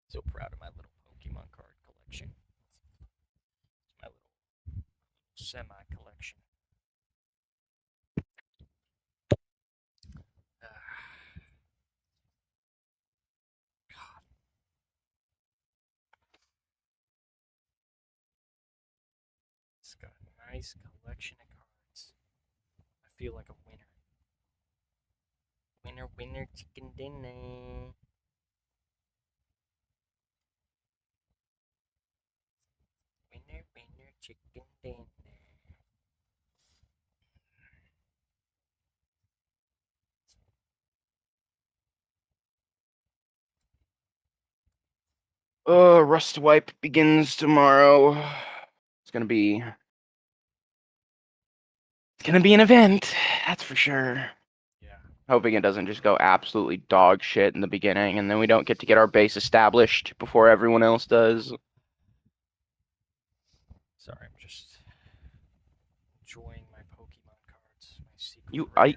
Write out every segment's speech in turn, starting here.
So proud of my little Pokemon card collection. It's my little semi collection. God, it's got a nice collection of cards. I feel like a winner. Winner, winner, chicken dinner. Winner, winner, chicken dinner. Rust Wipe begins tomorrow. It's gonna be an event, that's for sure. Yeah. Hoping it doesn't just go absolutely dog shit in the beginning, and then we don't get to get our base established before everyone else does. Sorry, I'm just enjoying my Pokemon cards. My secret You I rare.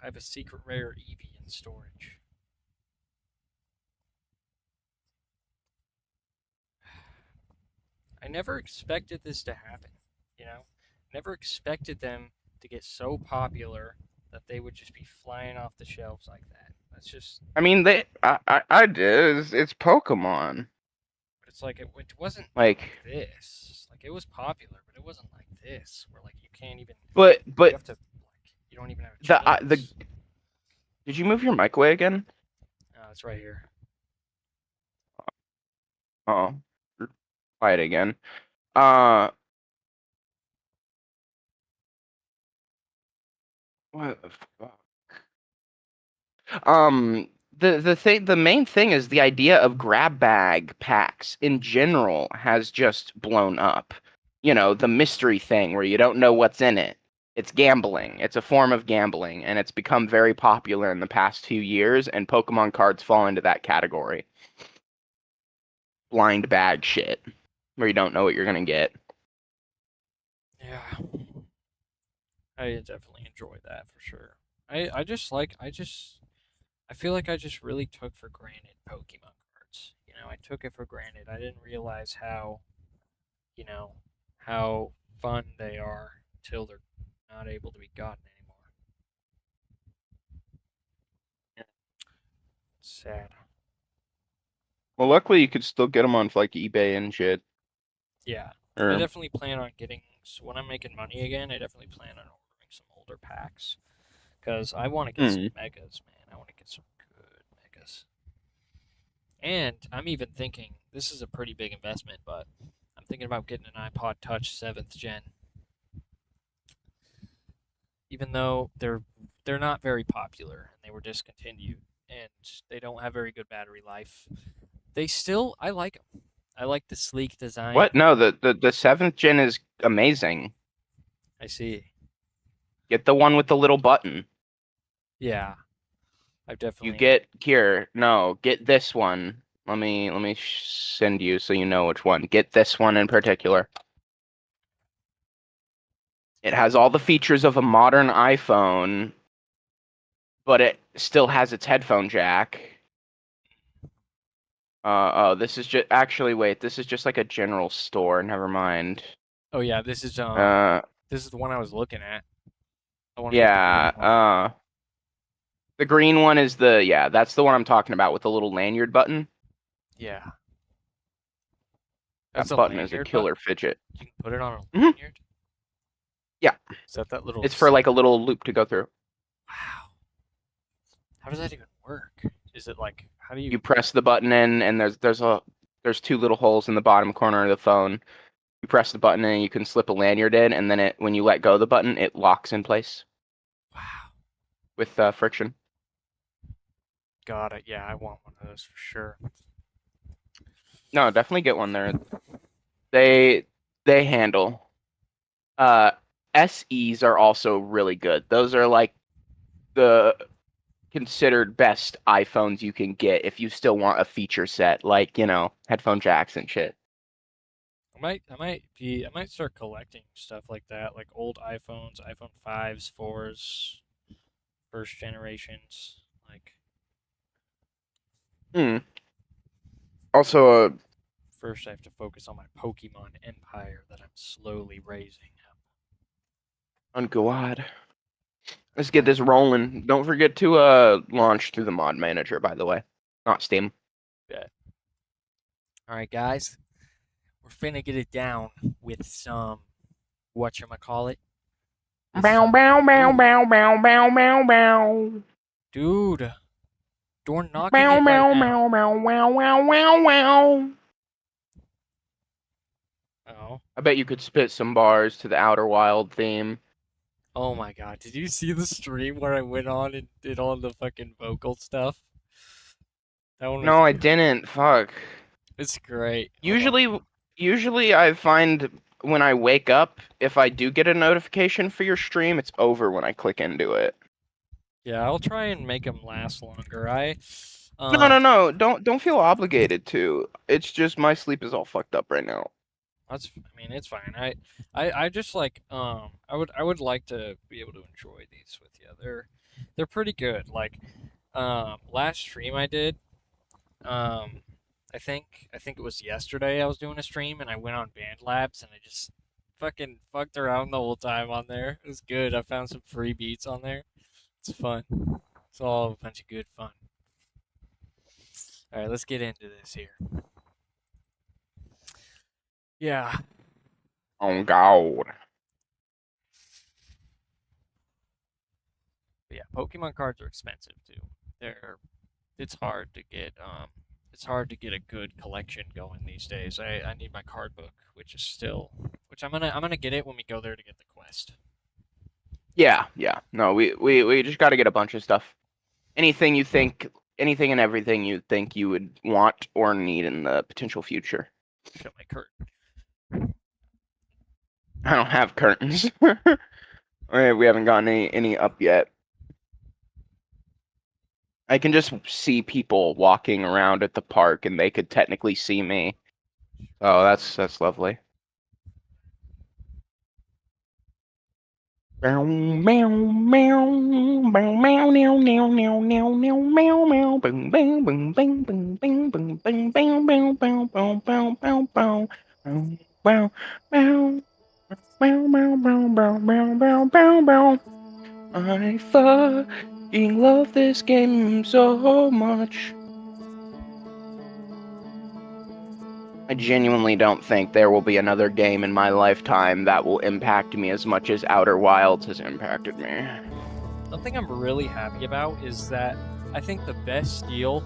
I have a secret rare Eevee in storage. I never expected this to happen. You know, never expected them to get so popular that they would just be flying off the shelves like that. That's just. I mean I did. It's Pokemon. But it's like it wasn't Like, like this. Like it was popular, but it wasn't like this. Where like you can't even. You but have to like you don't even have a the choice. did you move your mic away again? Oh, it's right here. Oh, quiet again. Uh, what the fuck? The main thing is the idea of grab bag packs in general has just blown up. You know, the mystery thing where you don't know what's in it. It's gambling. It's a form of gambling, and it's become very popular in the past few years, and Pokemon cards fall into that category. Blind bag shit, where you don't know what you're gonna get. Yeah, I definitely enjoy that for sure. I just like I feel like I just really took for granted Pokemon cards. You know, I took it for granted. I didn't realize how, you know, how fun they are until they're not able to be gotten anymore. It's sad. Well, luckily you could still get them on like eBay and shit. Yeah, I Or definitely plan on getting. So when I'm making money again, I definitely plan on ordering some older packs because I want to get some hmm. megas, man. I want to get some good megas. And I'm even thinking this is a pretty big investment, but I'm thinking about getting an iPod Touch 7th gen. Even though they're not very popular and they were discontinued and they don't have very good battery life, they still I like them. I like the sleek design. What? No, the seventh gen is amazing. I see. Get the one with the little button. Yeah, I've You definitely. get here. No, get this one. Let me send you so you know which one. Get this one in particular. It has all the features of a modern iPhone, but it still has its headphone jack. Oh, this is just actually wait, this is just like a general store. Never mind. Oh yeah, Uh, this is the one I was looking at. I want to get the green yeah. one. The green one is yeah, that's the one I'm talking about with the little lanyard button. Yeah, that's That a button is a lanyard button. killer fidget. You can put it on a Hmm. lanyard. Yeah, Is that little it's for like a slide? little loop to go through. Wow. How does that even work? Is it like how do you? You press the button in, and there's two little holes in the bottom corner of the phone. You press the button and you can slip a lanyard in, and then when you let go of the button, it locks in place Wow. with friction. Got it. Yeah, I want one of those for sure. No, definitely get one there. They they handle. Uh, SEs are also really good. Those are like the considered best iPhones you can get if you still want a feature set, like, headphone jacks and shit. I might start collecting stuff like that, like old iPhones, iPhone 5s, 4s, first generations. Like Hmm. Also, First, I have to focus on my Pokemon empire that I'm slowly raising. on God. Let's get this rolling. Don't forget to launch through the mod manager, by the way, not Steam. Bet. All right, guys, we're finna get it down with some whatchamacallit. With Bow some bow bow ooh, bow bow bow bow bow. dude, you're knocking Bow it right bow now. bow bow wow wow wow wow. Oh, I bet you could spit some bars to the Outer Wild theme. oh my God! Did you see the stream where I went on and did all the fucking vocal stuff? That one was No, I good. didn't. Fuck. It's great. Hold on. Usually, usually I find when I wake up, if I do get a notification for your stream, it's over when I click into it. Yeah, I'll try and make them last longer. No, Um, no, no. Don't feel obligated to. It's just my sleep is all fucked up right now. I mean, it's fine. I just like I would like to be able to enjoy these with you. They're pretty good. Like last stream I did, um I think it was yesterday I was doing a stream and I went on Band Labs and I just fucking fucked around the whole time on there. It was good. I found some free beats on there. It's fun. It's all a bunch of good fun. All right, let's get into this here. Yeah, Oh God. but yeah, Pokemon cards are expensive too. They're it's hard to get it's hard to get a good collection going these days. I need my card book, which I'm gonna get it when we go there to get the quest. Yeah, yeah. No, we just got to get a bunch of stuff. Anything you think, anything and everything you think you would want or need in the potential future. Shut my curtain. I don't have curtains. We haven't gotten any up yet. I can just see people walking around at the park, and they could technically see me. Oh, that's lovely. Bow meow meow bow meow meow meow meow meow meow meow meow boom boom boom boom boom boom boom boom boom boom boom boom boom boom boom bow bow bow bow bow bow bow bow bow bow. I fucking love this game so much. I genuinely don't think there will be another game in my lifetime that will impact me as much as Outer Wilds has impacted me. Something I'm really happy about is that I think the best deal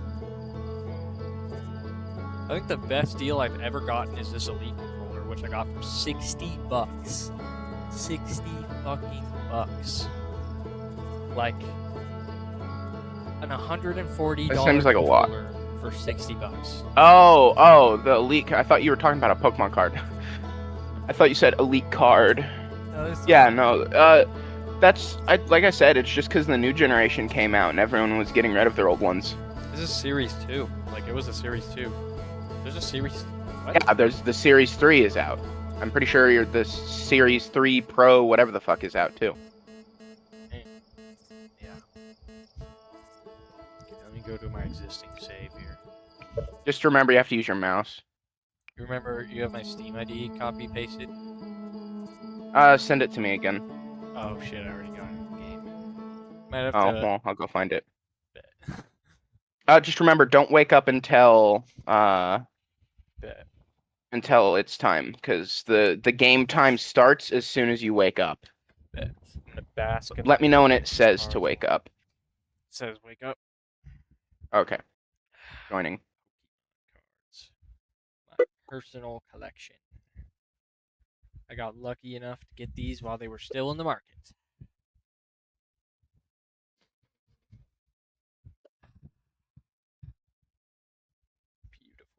I've ever gotten is this Elite controller, which I got for $60. 60 fucking bucks. Like an $140 That seems like a lot. controller for $60. Oh, the Elite. I thought you were talking about a Pokemon card. I thought you said Elite card. No, Yeah, no. Like I said, it's just because the new generation came out and everyone was getting rid of their old ones. this is Series 2. Like, it was a Series 2. There's a Series... What? Yeah, there's the Series 3 is out. I'm pretty sure the Series 3 Pro, whatever the fuck, is out too. Yeah. Okay, let me go to my existing save here. Just remember you have to use your mouse. You remember you have my Steam ID copy pasted? Send it to me again. Oh shit, I already got it in the game. Might have Oh, to well, I'll go find it. bet. Just remember, don't wake up until Bet. it's time, because the game time starts as soon as you wake up. Bet. I'm gonna bask in Let the me know when glow it of says stars. to wake up. It says wake up. Okay, joining. Cards. My personal collection. I got lucky enough to get these while they were still in the market. Beautiful.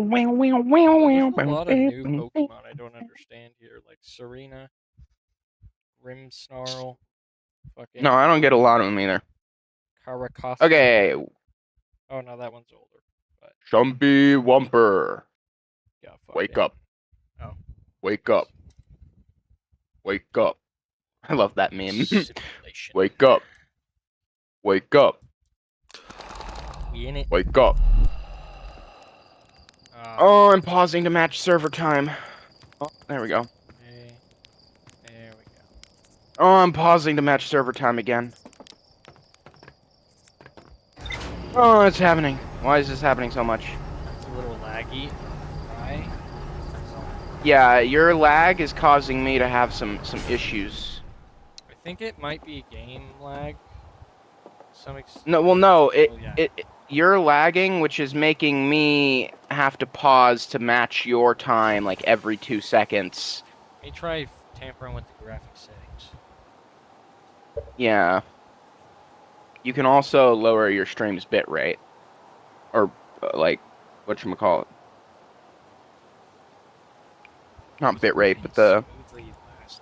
There's a lot of new Pokemon I don't understand here, like Serena, Grimmsnarl, No, fucking I don't get a lot of them either. Caracasa. Okay, Oh no, that one's older. But Shumpy Wumper, yeah, fuck wake it. up. Wake up. Wake up. I love that meme. Simulation. Wake up. Wake up. We in it. Wake up. Oh, I'm pausing to match server time. Oh, there we go. Okay. There we go. Oh, I'm pausing to match server time again. Oh, it's happening. Why is this happening so much? It's a little laggy. Right? Yeah, your lag is causing me to have some issues. I think it might be game lag. No, well, no, yeah. you're lagging, which is making me have to pause to match your time like every 2 seconds. Let me try tampering with the graphic settings. Yeah. You can also lower your stream's bitrate. Or, like, whatchamacallit. Not bitrate, but the... Smoothly last.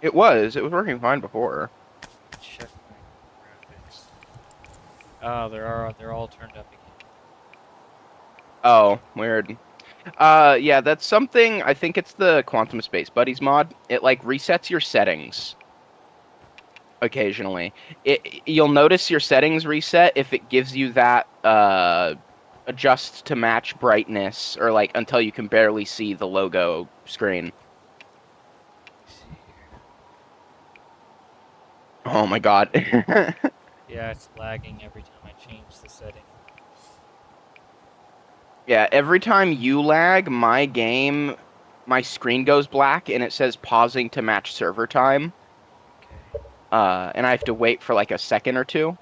It was working fine before. Check my graphics. Oh, they're all turned up again. Oh, weird. Yeah, that's something, I think it's the Quantum Space Buddies mod. It, like, resets your settings occasionally. You'll notice your settings reset if it gives you that, adjust to match brightness, or, like, until you can barely see the logo screen. Oh my god. Yeah, it's lagging every time I change the setting. Yeah, every time you lag, my screen goes black and it says pausing to match server time. Okay. And I have to wait for like a second or two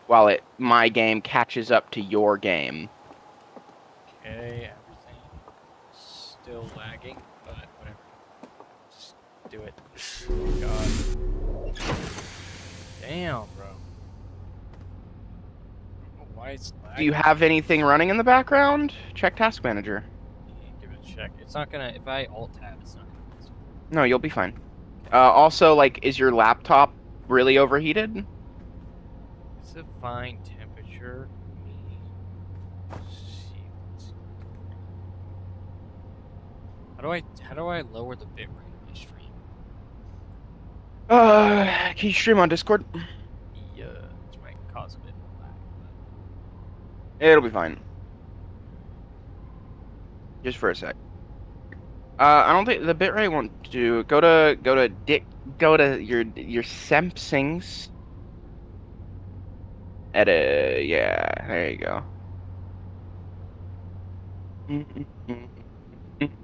while my game catches up to your game. Okay, everything still lagging, but whatever. Just do it. Oh god. Damn, bro. Why it's lagging? Do you have anything running in the background? Check Task Manager. Give it a check. It's not gonna. If I alt tab, it's not gonna. No, you'll be fine. Also, like, is your laptop really overheated? It's a fine temperature. Let's see. How do I lower the bitrate of my stream? Can you stream on Discord? Yeah, which might cause a bit of lag. It'll be fine. Just for a sec. I don't think the bitrate won't do. Go to your Samsung's. Edit. Yeah, there you go.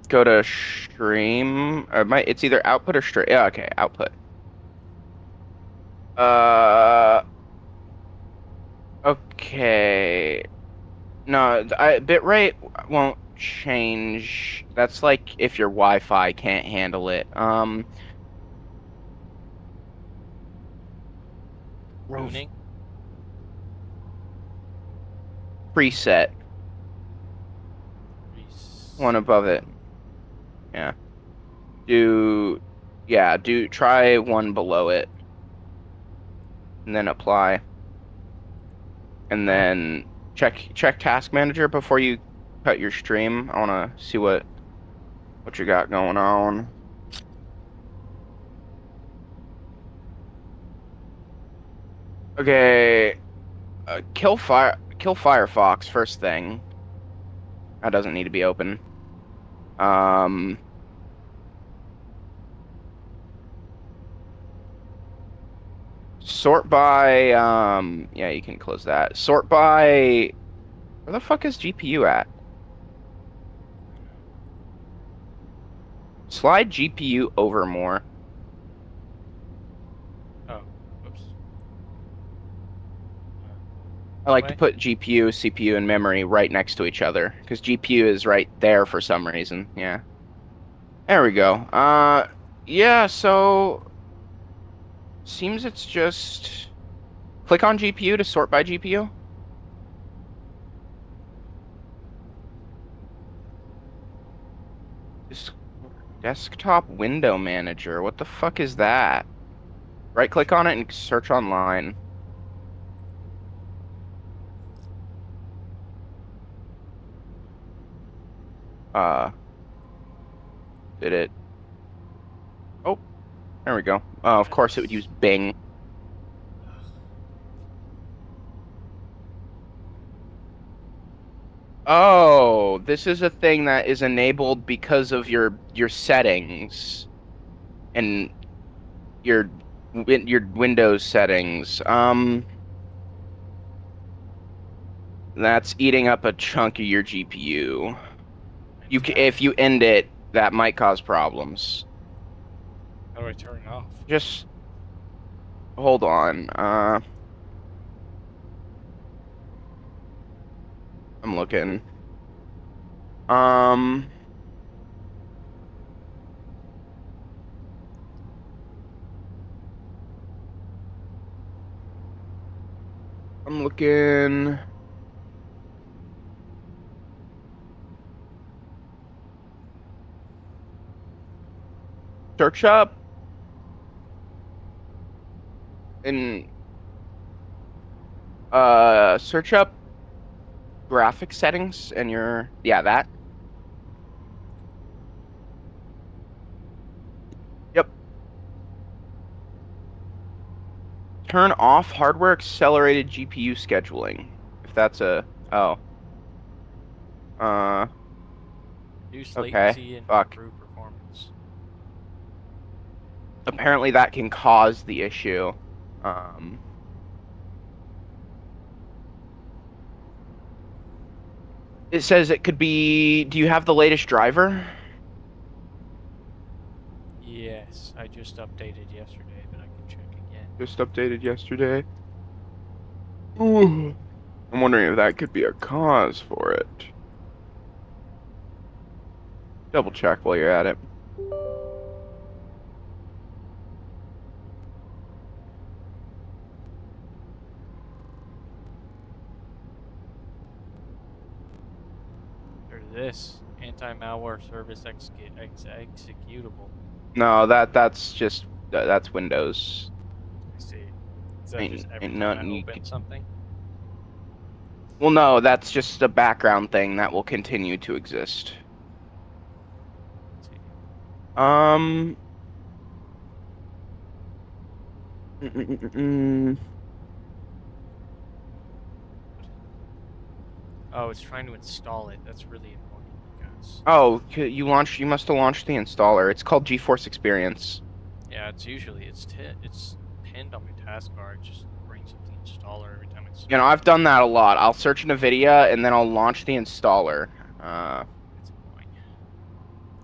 Go to stream. Or it's either output or stream. Yeah, okay, output. Okay. No, bitrate won't change. That's like if your Wi-Fi can't handle it. Tuning? Preset. One above it. Yeah. Try one below it. And then apply. And then check Task Manager before you cut your stream. I wanna see what you got going on. Okay. Kill Firefox first thing. That doesn't need to be open. Sort by, yeah, you can close that. Sort by, where the fuck is GPU at? Slide GPU over more. Oh, oops. I like to put GPU, CPU, and memory right next to each other, because GPU is right there for some reason, yeah. There we go. Yeah, so... Seems it's just... Click on GPU to sort by GPU. Desktop Window Manager. What the fuck is that? Right-click on it and search online. Did it Oh, there we go. Of course it would use Bing. Oh, this is a thing that is enabled because of your settings and your your Windows settings. That's eating up a chunk of your GPU. If you end it, that might cause problems. How do I turn it off? Just hold on. I'm looking. Um, I'm looking. Search up and search up graphic settings and that. Yep. Turn off hardware accelerated GPU scheduling. If that's a oh. Uh Reduce okay. latency and Fuck. improve performance. Apparently that can cause the issue. Um it says it could be, do you have the latest driver? Yes, I just updated yesterday, but I can check again. Just updated yesterday. Ooh. I'm wondering if that could be a cause for it. Double check while you're at it. There's this anti-malware service executable. No, that's Windows. I see. Is that just every Ain't time I nothing you open can. something? Well, no, that's just a background thing that will continue to exist. Let's see. Um. mm, mm, mm, mm. Oh, it's trying to install it. That's really annoying, guys. Oh, you must have launched the installer. It's called GeForce Experience. Yeah, it's pinned on my taskbar. It just brings up the installer every time it's. You know, I've done that a lot. I'll search NVIDIA and then I'll launch the installer. It's annoying.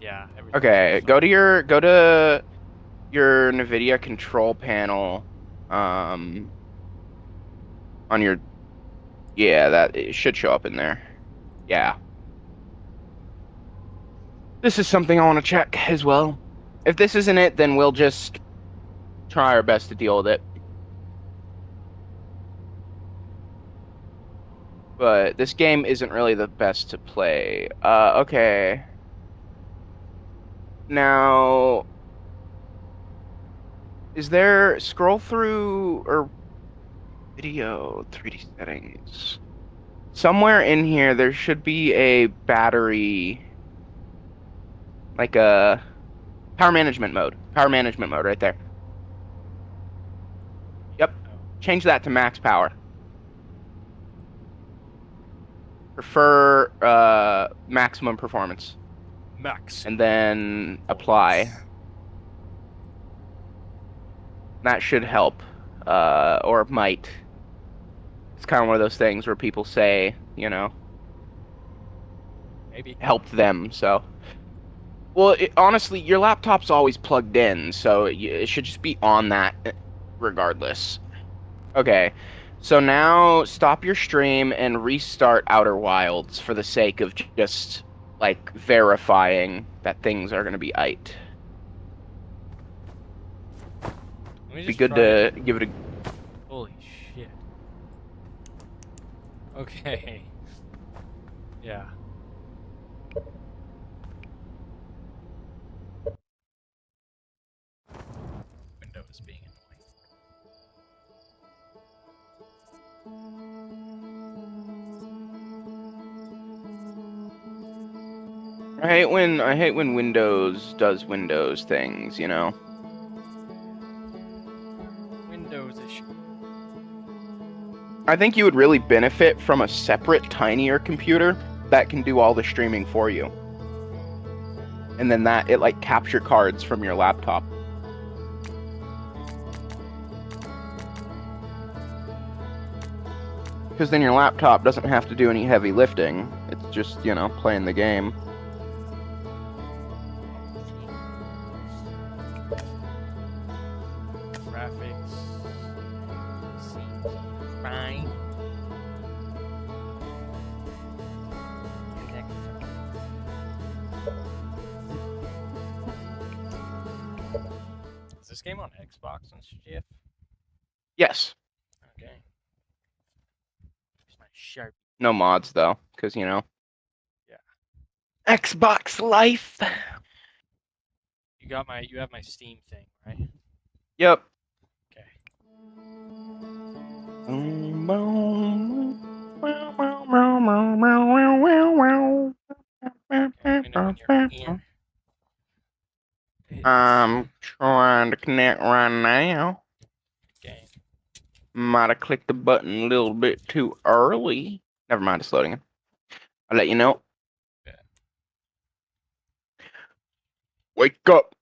Yeah, everything's Okay, installed. go to your NVIDIA control panel. Um, on your yeah, that it should show up in there. Yeah. This is something I want to check as well. If this isn't it, then we'll just try our best to deal with it. But this game isn't really the best to play. Okay. Now, is there scroll through or video 3D settings? Somewhere in here there should be a battery, like a power management mode. Power management mode right there. Yep. Oh, Change that to max power. Prefer maximum performance. max. And then apply. That should help. Or it might. It's kind of one of those things where people say, Maybe. helped them. So, well, honestly, your laptop's always plugged in, so it should just be on that regardless. Okay, so now stop your stream and restart Outer Wilds for the sake of just like verifying that things are going to be aight. Let me Be just good try to it. give it a. Holy shit. Okay. Yeah. Windows being annoying. I hate when Windows does Windows things, you know. Windows issue. I think you would really benefit from a separate, tinier computer that can do all the streaming for you. And then it like capture cards from your laptop. Because then your laptop doesn't have to do any heavy lifting. It's just, you know, playing the game. Graphics seems fine. Is this game on Xbox and GF? Yes. Okay. Here's my sharp. No mods though, because you know. Yeah. Xbox Life. You have my Steam thing, right? Yep. Okay. Okay, let me know when you're in. I'm trying to connect right now. Okay. Might have clicked the button a little bit too early. Never mind, it's loading. I'll let you know. Yeah. Wake up.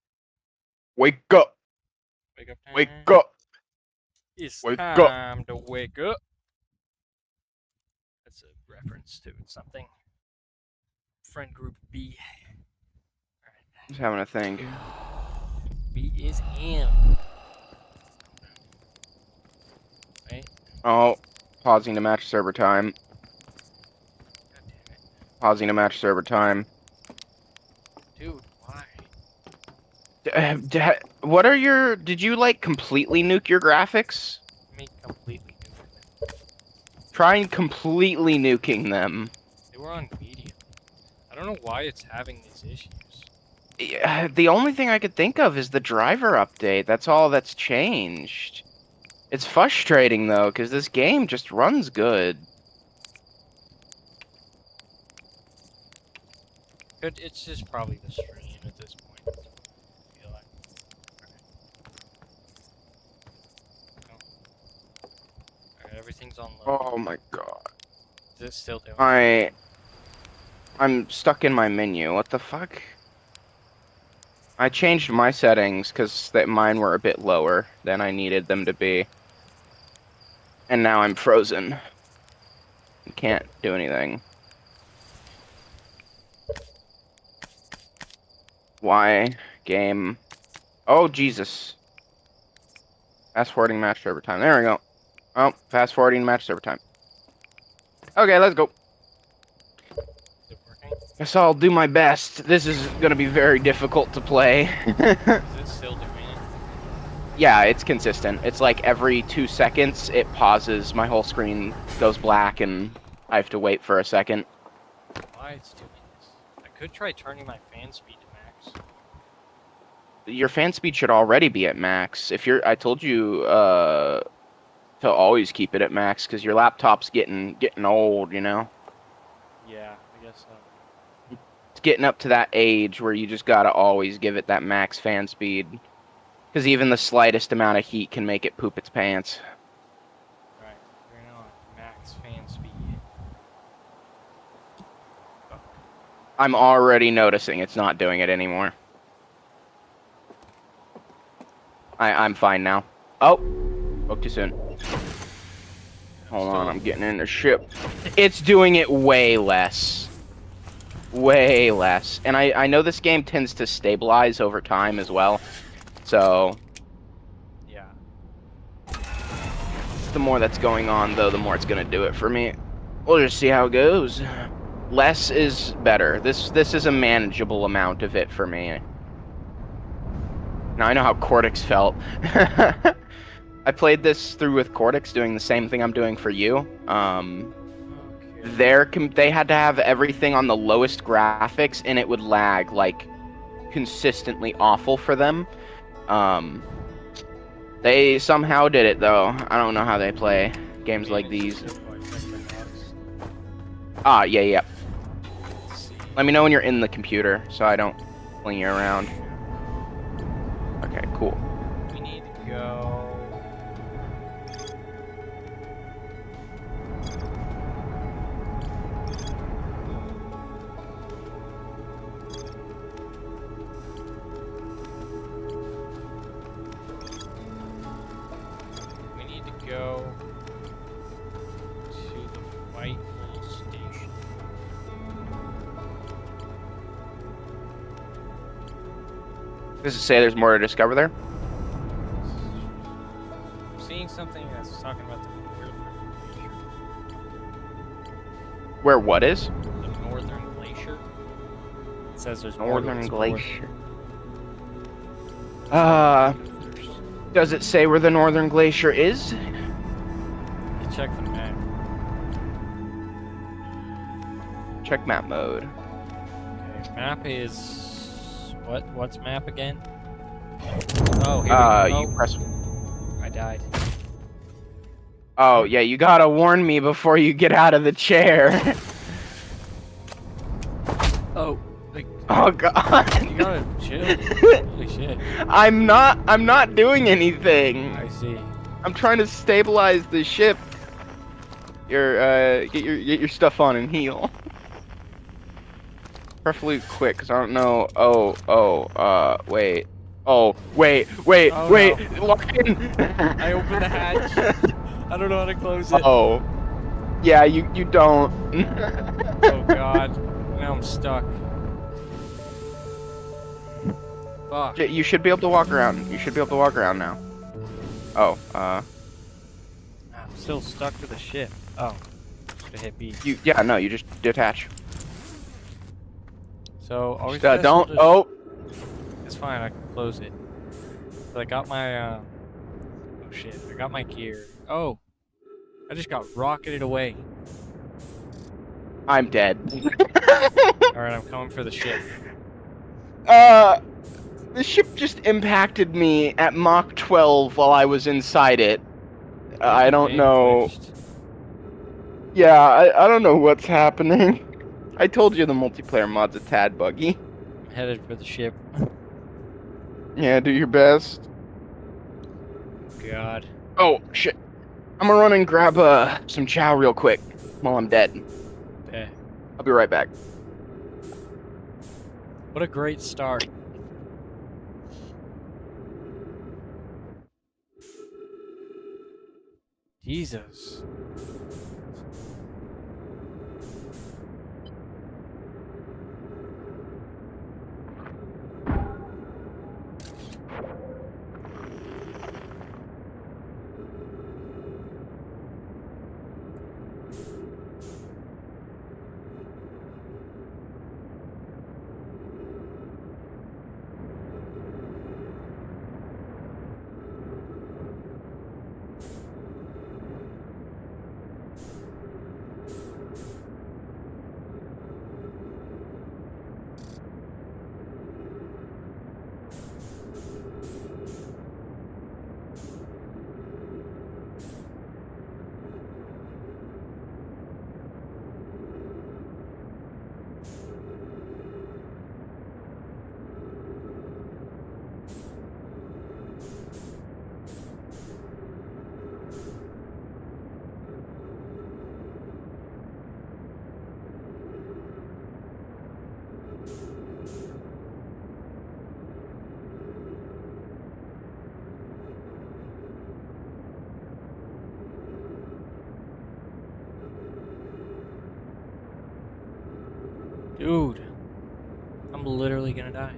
Wake up. Wake up time. Wake up. It's Wake up. time to wake up. That's a reference to something. Friend group B. Just having a think. B is in. Right? Oh, pausing to match server time. God damn it. Pausing to match server time. Dude, why? What are your... Did you, like, completely nuke your graphics? I mean, completely new. Trying completely nuking them. They were on medium. I don't know why it's having these issues. Yeah, the only thing I could think of is the driver update. That's all that's changed. It's frustrating, though, because this game just runs good. It's just probably the stream at this point. I feel like. Alright, everything's on low. Oh my god. Is it still doing? I'm stuck in my menu. What the fuck? I changed my settings because mine were a bit lower than I needed them to be. And now I'm frozen. Can't do anything. Why? Game. Oh, Jesus. Fast forwarding match server time. There we go. Oh, fast forwarding match server time. Okay, let's go. Is it working? Guess I'll do my best. This is gonna be very difficult to play. Is it still doing it? Yeah, it's consistent. It's like every 2 seconds it pauses, my whole screen goes black, and I have to wait for a second. Why it's doing this? I could try turning my fan speed to max. Your fan speed should already be at max. I told you to always keep it at max because your laptop's getting old, you know. Yeah, I guess so. It's getting up to that age where you just gotta always give it that max fan speed. Because even the slightest amount of heat can make it poop its pants. Right, we're on max fan speed. Fuck. I'm already noticing it's not doing it anymore. I'm fine now. Oh! Spoke too soon. Hold on, I'm getting in the ship. It's doing it way less. Way less. And I know this game tends to stabilize over time as well. So, Yeah. the more that's going on, though, the more it's gonna do it for me. We'll just see how it goes. Less is better. This is a manageable amount of it for me. Now I know how Cortex felt. I played this through with Cortex, doing the same thing I'm doing for you. Okay. They had to have everything on the lowest graphics, and it would lag like consistently awful for them. They somehow did it though. I don't know how they play games like these. Ah, yeah. Let's see. Let me know when you're in the computer so I don't fling you around. Okay, cool. We need to go. We need to go to the White Hole Station. Does it say there's more to discover there? I'm seeing something that's talking about the Northern Glacier. Where what is? The Northern Glacier. It says there's more to Northern explore. Glacier. Does it say where the Northern Glacier is? You check the map. Check map mode. Okay, map is what? What's map again? Oh, here we go. You press. I died. Oh yeah, you gotta warn me before you get out of the chair. Oh, like, Oh god. you gotta chill. Holy shit. I'm not doing anything. I see. I'm trying to stabilize the ship. Get your stuff on and heal. Preferably quick, cause I don't know. Wait. Oh, wait. Oh, Wait. Lock in. I opened the hatch. I don't know how to close it. Oh. Yeah, you don't. Oh god. Now I'm stuck. Fuck. You should be able to walk around. You should be able to walk around now. Oh, I'm still stuck to the ship. Oh. Should have hit B. no, you just detach. So, always Don't. Oh. It's fine, I can close it. But I got my, oh shit, I got my gear. Oh! I just got rocketed away. I'm dead. Alright, I'm coming for the ship. The ship just impacted me at Mach 12 while I was inside it. I don't Game know. glitched. Yeah, I don't know what's happening. I told you the multiplayer mod's a tad buggy. I'm headed for the ship. Yeah, do your best. God. Oh, shit. I'm gonna run and grab some chow real quick while I'm dead. Yeah. I'll be right back. What a great start. Jesus. Dude. I'm literally gonna die.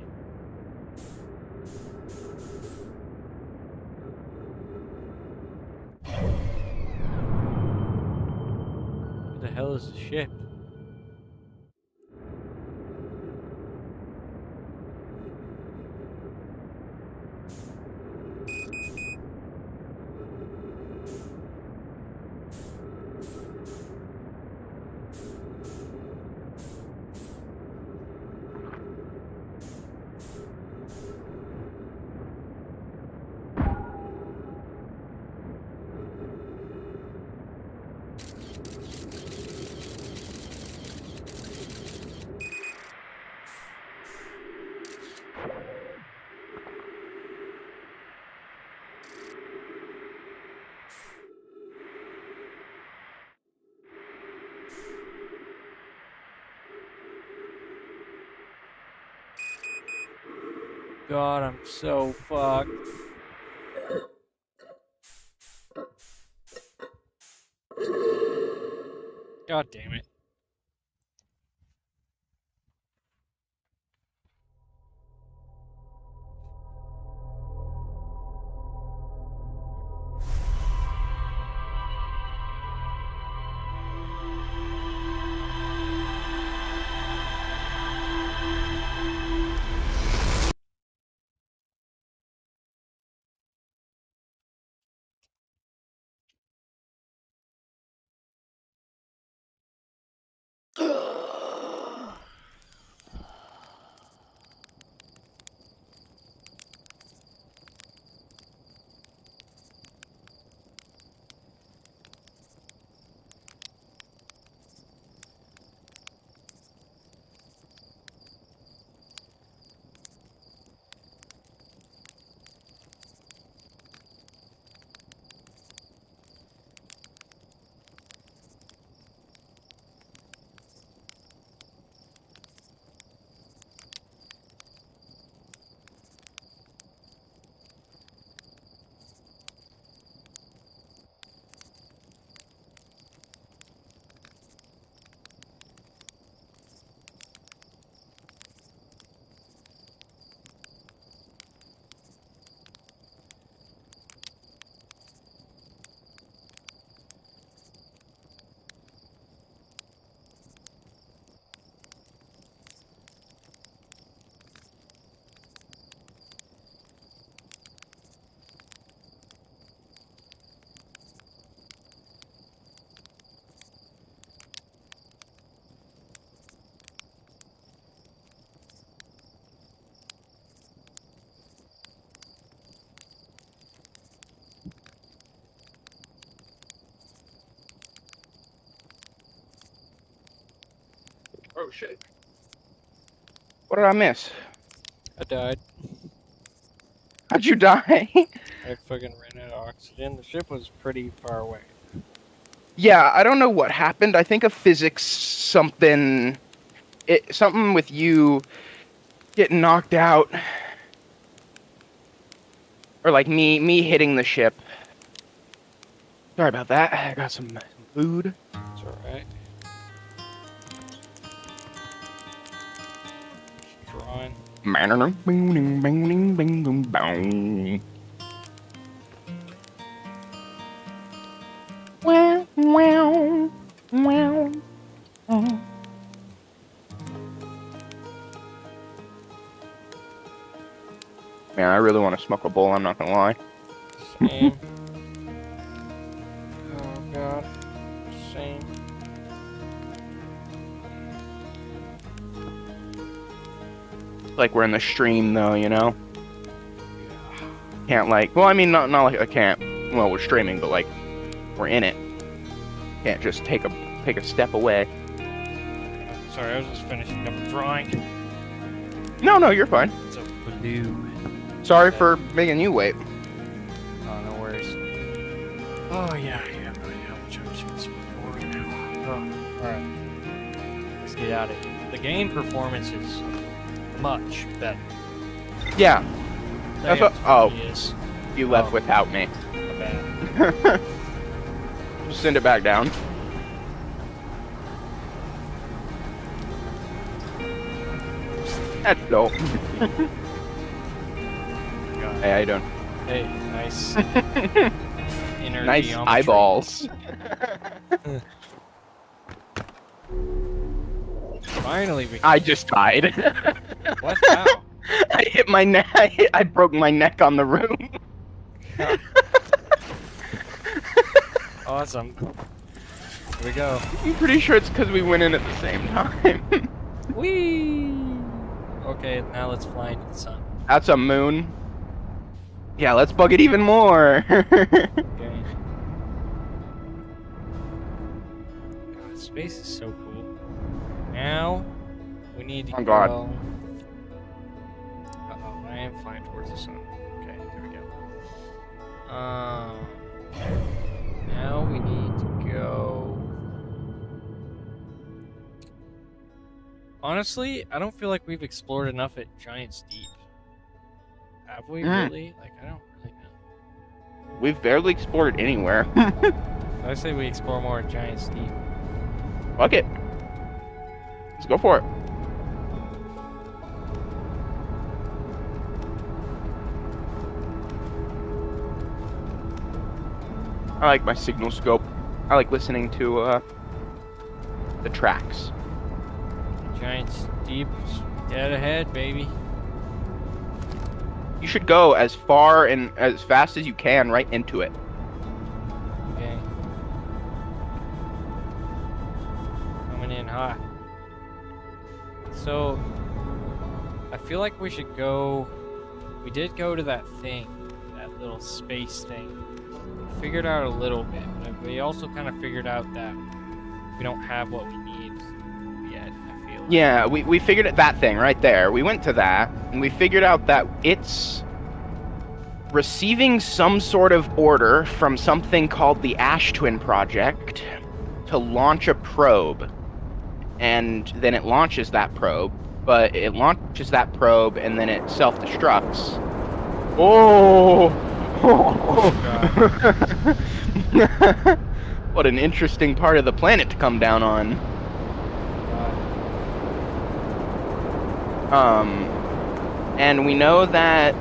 Who the hell is the ship? god, I'm so fucked. God damn it. Oh shit. What did I miss? I died. How'd you die? I fucking ran out of oxygen. The ship was pretty far away. Yeah, I don't know what happened. I think a physics something something with you getting knocked out. Or like me hitting the ship. Sorry about that. I got some food. It's alright. Just drawing. Wow, wow, wow. Man, I really want to smoke a bowl, I'm not gonna lie. Same. Oh god. Same. Like we're in the stream though, you know? Yeah. Can't like, well, I mean, not like I can't, well, we're streaming, but like, we're in it. Can't just take a step away. Sorry, I was just finishing up a drawing. No, you're fine. It's a blue. Sorry for making you wait. Oh, no worries. Oh, yeah, I have no idea how much I'm just recording now. Oh, alright. Let's get out of here. The game performance is much better. Yeah, that's what. Oh, Is. you left Oh. without me. My bad. Just send it back down. That's dope. God. Hey, how you doing? Hey, nice. Inner Nice geometry. eyeballs. Finally, we. I just died. What? How? I hit my neck. I broke my neck on the room. Awesome. Here we go. I'm pretty sure it's because we went in at the same time. Whee! Okay, now let's fly into the sun. That's a moon. Yeah, let's bug it even more. Okay. God, space is so cool. Now, we need to Oh, God. go... Uh-oh, I am flying towards the sun. Okay, there we go. Now we need to go... Honestly, I don't feel like we've explored enough at Giant's Deep. Have we Mm. really? Like, I don't really know. We've barely explored anywhere. So I say we explore more at Giant Steep. Fuck it. Let's go for it. I like my signal scope. I like listening to the tracks. Giant Steep, dead ahead, baby. You should go as far and as fast as you can right into it. Okay. Coming in hot. So, I feel like we should go. We did go to that thing, that little space thing. We figured out a little bit, but we also kind of figured out that we don't have what we need yet, I feel like. Yeah, we figured it, that thing right there. We went to that, and we figured out that it's receiving some sort of order from something called the Ash Twin Project to launch a probe. And then it launches that probe, but it launches that probe and then it self-destructs. Oh! God. What an interesting part of the planet to come down on. And we know that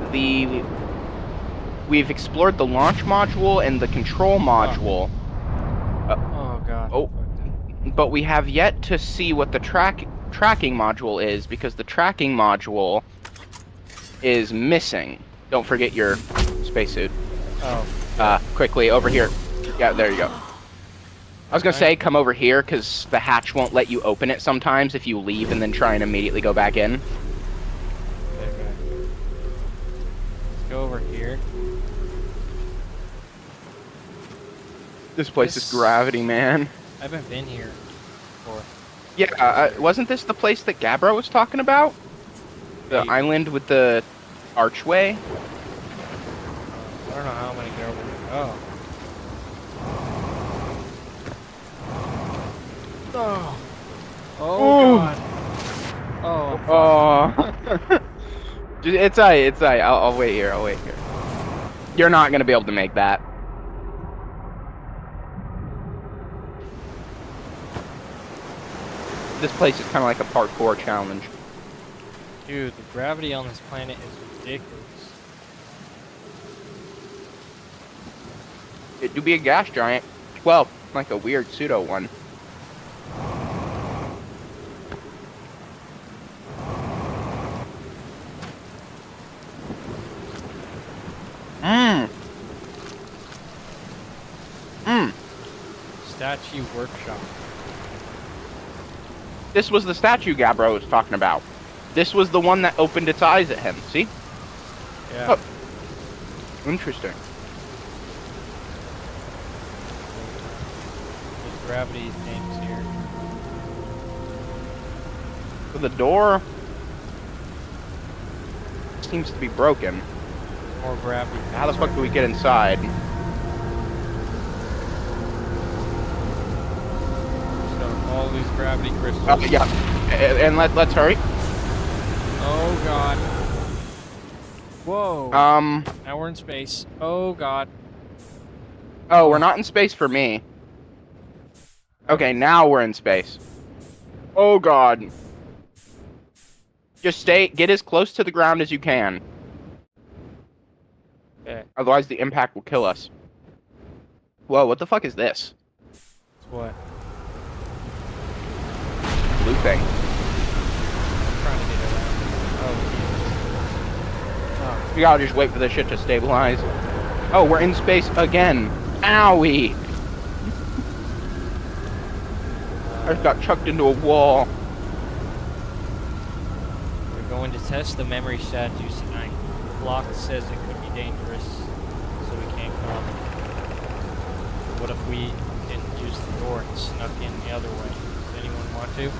we've explored the launch module and the control module. Oh God. Oh. But we have yet to see what the tracking module is, because the tracking module is missing. Don't forget your spacesuit. Oh. Quickly, over here. Yeah, there you go. I was gonna say, come over here, because the hatch won't let you open it sometimes if you leave and then try and immediately go back in. Okay. Let's go over here. This place is gravity, man. I haven't been here before. Yeah, wasn't this the place that Gabbro was talking about? The Maybe. island with the archway? I don't know how I'm gonna get over here. Oh. Oh. Oh God. Oh. Oh. It's alright, it's alright. I'll wait here, I'll wait here. You're not gonna be able to make that. This place is kind of like a parkour challenge. Dude, the gravity on this planet is ridiculous. It do be a gas giant. Well, like a weird pseudo one. Statue workshop. This was the statue Gabbro was talking about. This was the one that opened its eyes at him. See? Yeah. Oh. Interesting. There's gravity things here. So the door seems to be broken. More gravity. How the fuck do we get inside? So all these gravity crystals. Yeah. And let's hurry. Oh God. Whoa. Now we're in space. Oh God. Oh, we're not in space for me. Okay, now we're in space. Oh God. Just get as close to the ground as you can. Okay. Otherwise the impact will kill us. Whoa, what the fuck is this? It's what? Blue thing. I'm trying to get around. Oh. We gotta just wait for this shit to stabilize. Oh, we're in space again. Owie! I just got chucked into a wall. We're going to test the memory statues tonight. Flock says it could be dangerous, so we can't come. What if we didn't use the door and snuck in the other way? Does anyone want to?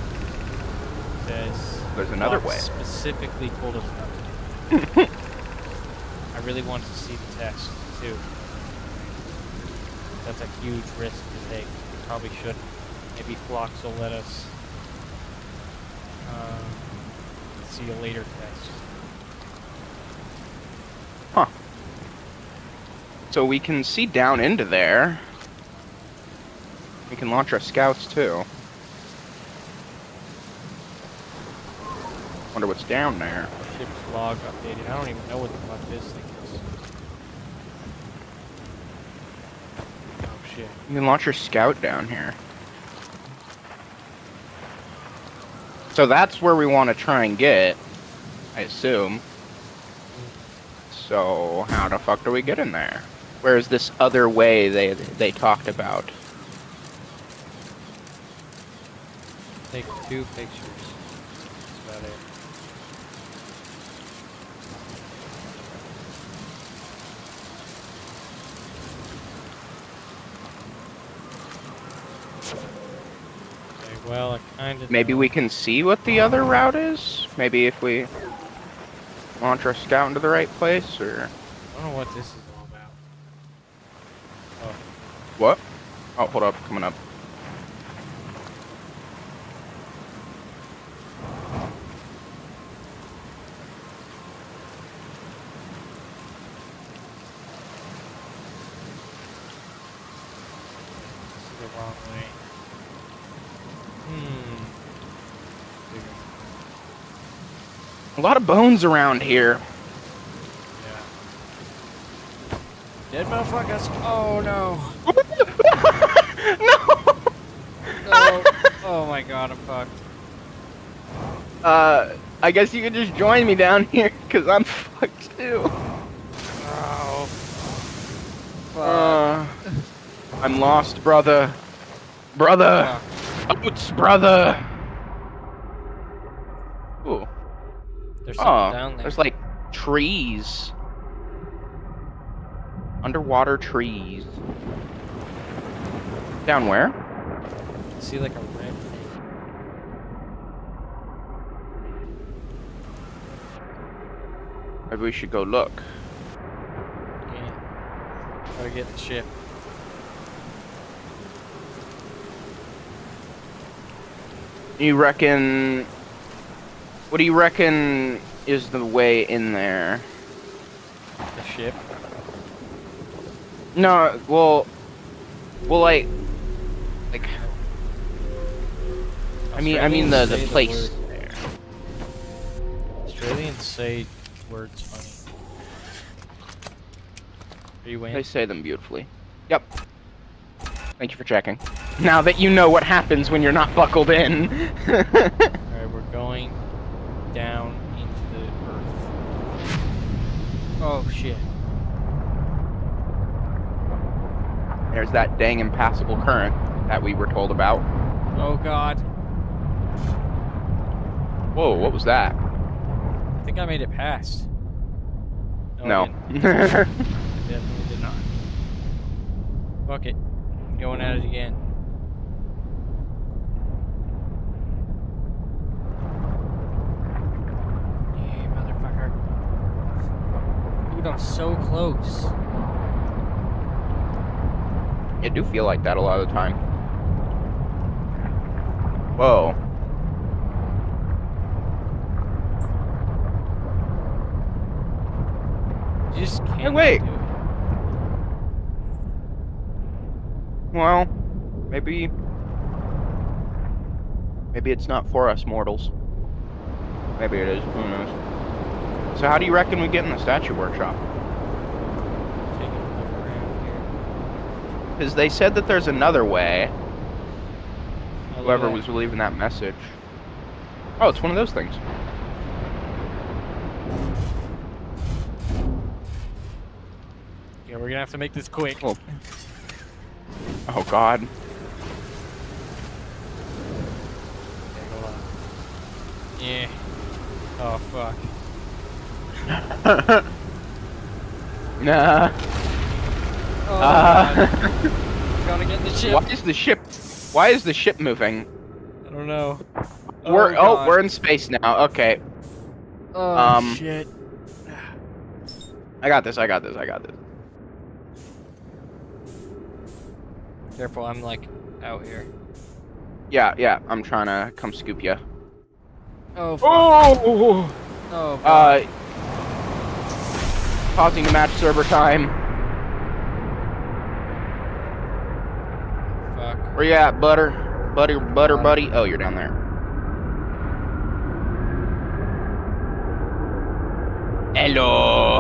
Says There's another Flock way. specifically told us not to. I really want to see the test too. That's a huge risk to take. We probably shouldn't. Maybe Phlox will let us see a later test. so we can see down into there. We can launch our scouts too. Wonder what's down there. Ship's log updated. I don't even know what the fuck this thing is. Oh shit. You can launch your scout down here. So that's where we want to try and get, I assume. So how the fuck do we get in there? Where's this other way they talked about? Take 2 pictures. That's about it. Okay, well, I kind of. Maybe we can see what the other route is? Maybe if we launch our scout into the right place, or... I don't know what this is all about. Oh, What? Oh, hold up, coming up. this is the wrong way. A lot of bones around here. Yeah. Dead motherfuckers. Oh no. No! No. Oh my god, I'm fucked. I guess you could just join me down here, because I'm fucked too. Oh. Fuck. I'm lost, brother. Brother! Ouch, brother! Ooh. There's something Oh, down there. there's like trees. Underwater trees. Down where? I see like a red thing. Maybe we should go look. Yeah. Gotta get the ship. You reckon... What do you reckon is the way in there? The ship. No, well, like, I mean the Australians say place word- there. Australians say words funny. Are you in? They say them beautifully. Yep. Thank you for checking. Now that you know what happens when you're not buckled in. Alright, we're going down into the earth. Oh shit. There's that dang impassable current that we were told about. Oh god. Whoa, what was that? I think I made it past. I No. didn't. Definitely did not. Fuck it. I'm going at it again. Yeah, motherfucker. Dude, I'm so close. You do feel like that a lot of the time. Whoa. You just can't wait. do it. Well, maybe it's not for us mortals. Maybe it is. Who knows? So how do you reckon we get in the statue workshop? Take a look around here. Because they said that there's another way. Oh, look at Whoever that. was leaving that message. Oh, it's one of those things. Yeah, we're gonna have to make this quick. Oh. Oh God. Okay, hold on. Yeah. Oh fuck. Nah. Oh god. Gotta get the ship. Why is the ship moving? I don't know. We're we're in space now. Okay. Oh shit. I got this. Careful, I'm like out here. Yeah, I'm trying to come scoop you. Oh fuck. Oh! Oh god. Pausing the match server time. Where you at, butter? Butter, buddy. Oh, you're down there. Hello.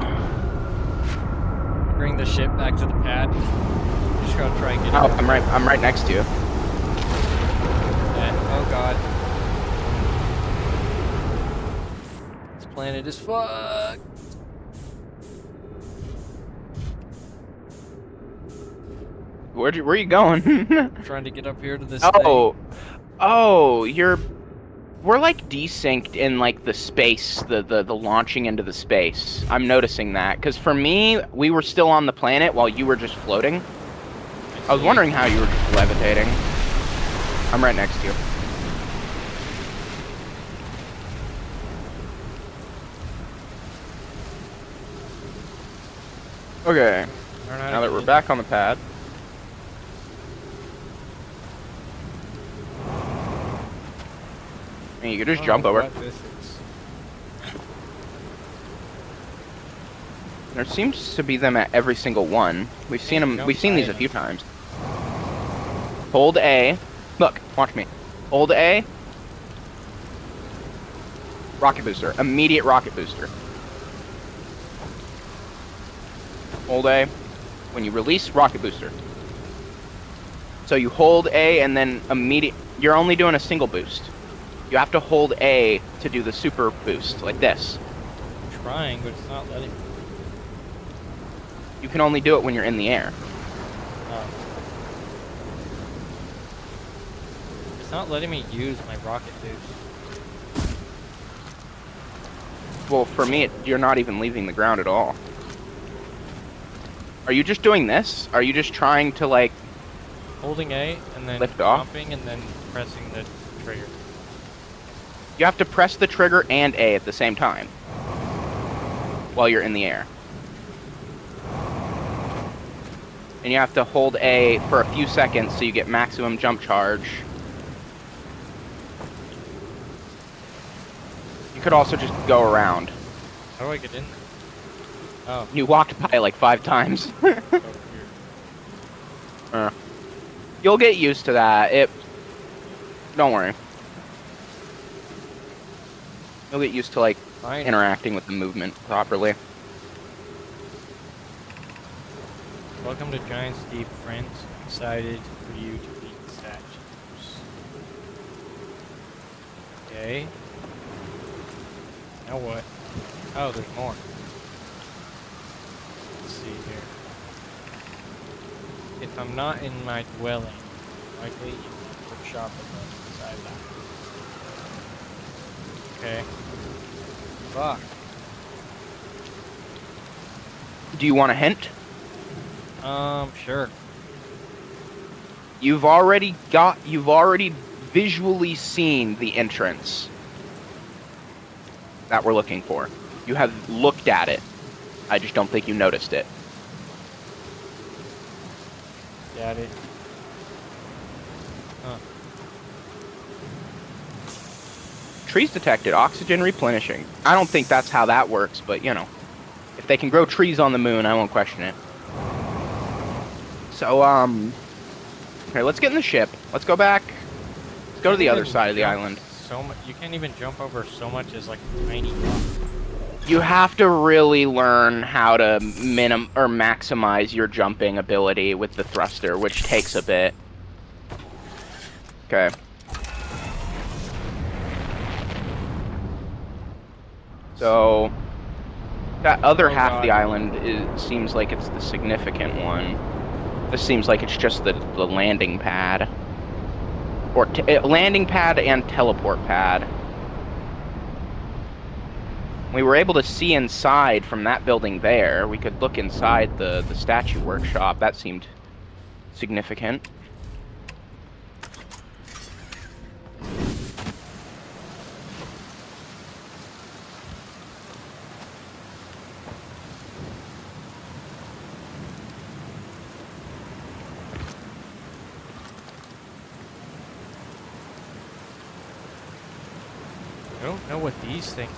Bring the ship back to the pad. Just gotta try and get it. Oh, I'm right next to you. Yeah. Oh god. This planet is fucked. Where are you going? I'm trying to get up here to this thing. Oh, we're like desynced in like the space, the launching into the space. I'm noticing that because for me, we were still on the planet while you were just floating. I was wondering how you were just levitating. I'm right next to you. Okay. Now that we're back on the pad. And you could just jump over. There seems to be them at every single one. We've seen them. We've seen these a few times. Hold A. Look, watch me. Hold A. Rocket booster. Immediate rocket booster. Hold A. When you release, rocket booster. So you hold A and then immediate. You're only doing a single boost. You have to hold A to do the super boost, like this. I'm trying, but it's not letting me. You can only do it when you're in the air. Oh. It's not letting me use my rocket boost. Well, for me, you're not even leaving the ground at all. Are you just doing this? Are you just trying to, like... Holding A, and then lift off? jumping, and then pressing the trigger. You have to press the trigger and A at the same time. While you're in the air. And you have to hold A for a few seconds so you get maximum jump charge. You could also just go around. How do I get in there? Oh. You walked by like 5 times. You'll get used to that. Don't worry. You'll get used to like interacting with the movement properly. Welcome to Giant Steep, friends. Excited for you to meet the statues. Okay. Now what? Oh, there's more. Let's see here. If I'm not in my dwelling, likely in the workshop above beside that. Okay. Fuck. Do you want a hint? Sure. You've already visually seen the entrance that we're looking for. You have looked at it. I just don't think you noticed it. Got it. Huh. Trees detected. Oxygen replenishing. I don't think that's how that works, but you know. If they can grow trees on the moon, I won't question it. So, okay, let's get in the ship. Let's go back. Let's go to the other side of the island. So much. You can't even jump over so much as like a tiny rock. You have to really learn how to maximize your jumping ability with the thruster, which takes a bit. Okay. So, that other half of the island seems like it's the significant one. This seems like it's just the landing pad. Or landing pad and teleport pad. We were able to see inside from that building there. We could look inside the statue workshop. That seemed significant. I don't know what these things.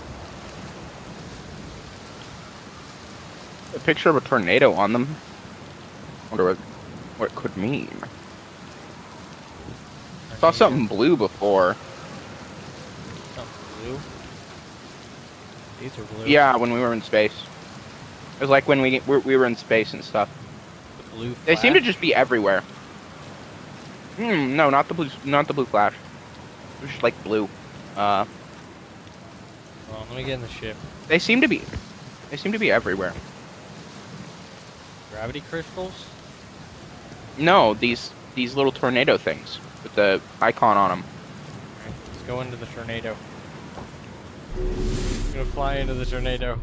A picture of a tornado on them. Wonder what it could mean. Saw something blue before. Something blue. These are blue. Yeah, when we were in space. It was like when we were in space and stuff. The blue flash. They seem to just be everywhere. No, not the blue flash. It was just like blue. Hold on, let me get in the ship. They seem to be everywhere. Gravity crystals? No, these little tornado things with the icon on them. Alright, let's go into the tornado. I'm gonna fly into the tornado.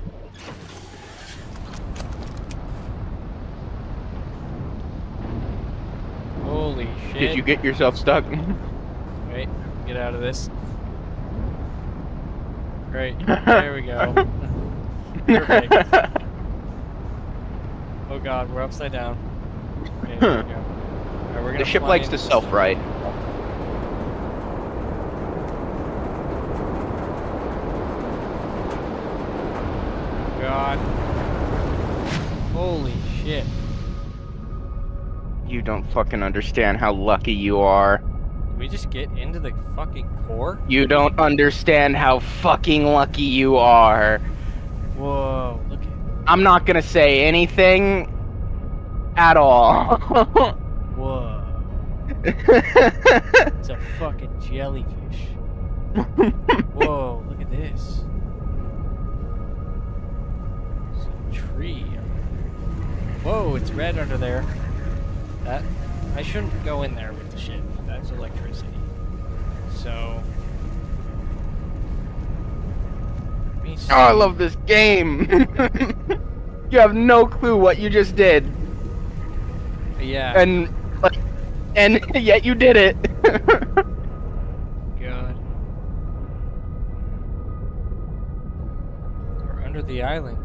Holy shit. Did you get yourself stuck? Wait, get out of this. Great. There we go. Perfect. Oh god, we're upside down. Okay, there we go. Alright, we're gonna The ship fly likes into to this self-right. God. Holy shit. You don't fucking understand how lucky you are. Did we just get into the fucking core? You don't understand how fucking lucky you are. Whoa, look at I'm not gonna say anything at all. whoa. It's a fucking jellyfish. Whoa, look at this. It's a tree. Whoa, it's red under there. That I shouldn't go in there with the ship. That's electricity. So let me see. Oh, I love this game. You have no clue what you just did, Yeah. and yet you did it. God. We're under the island.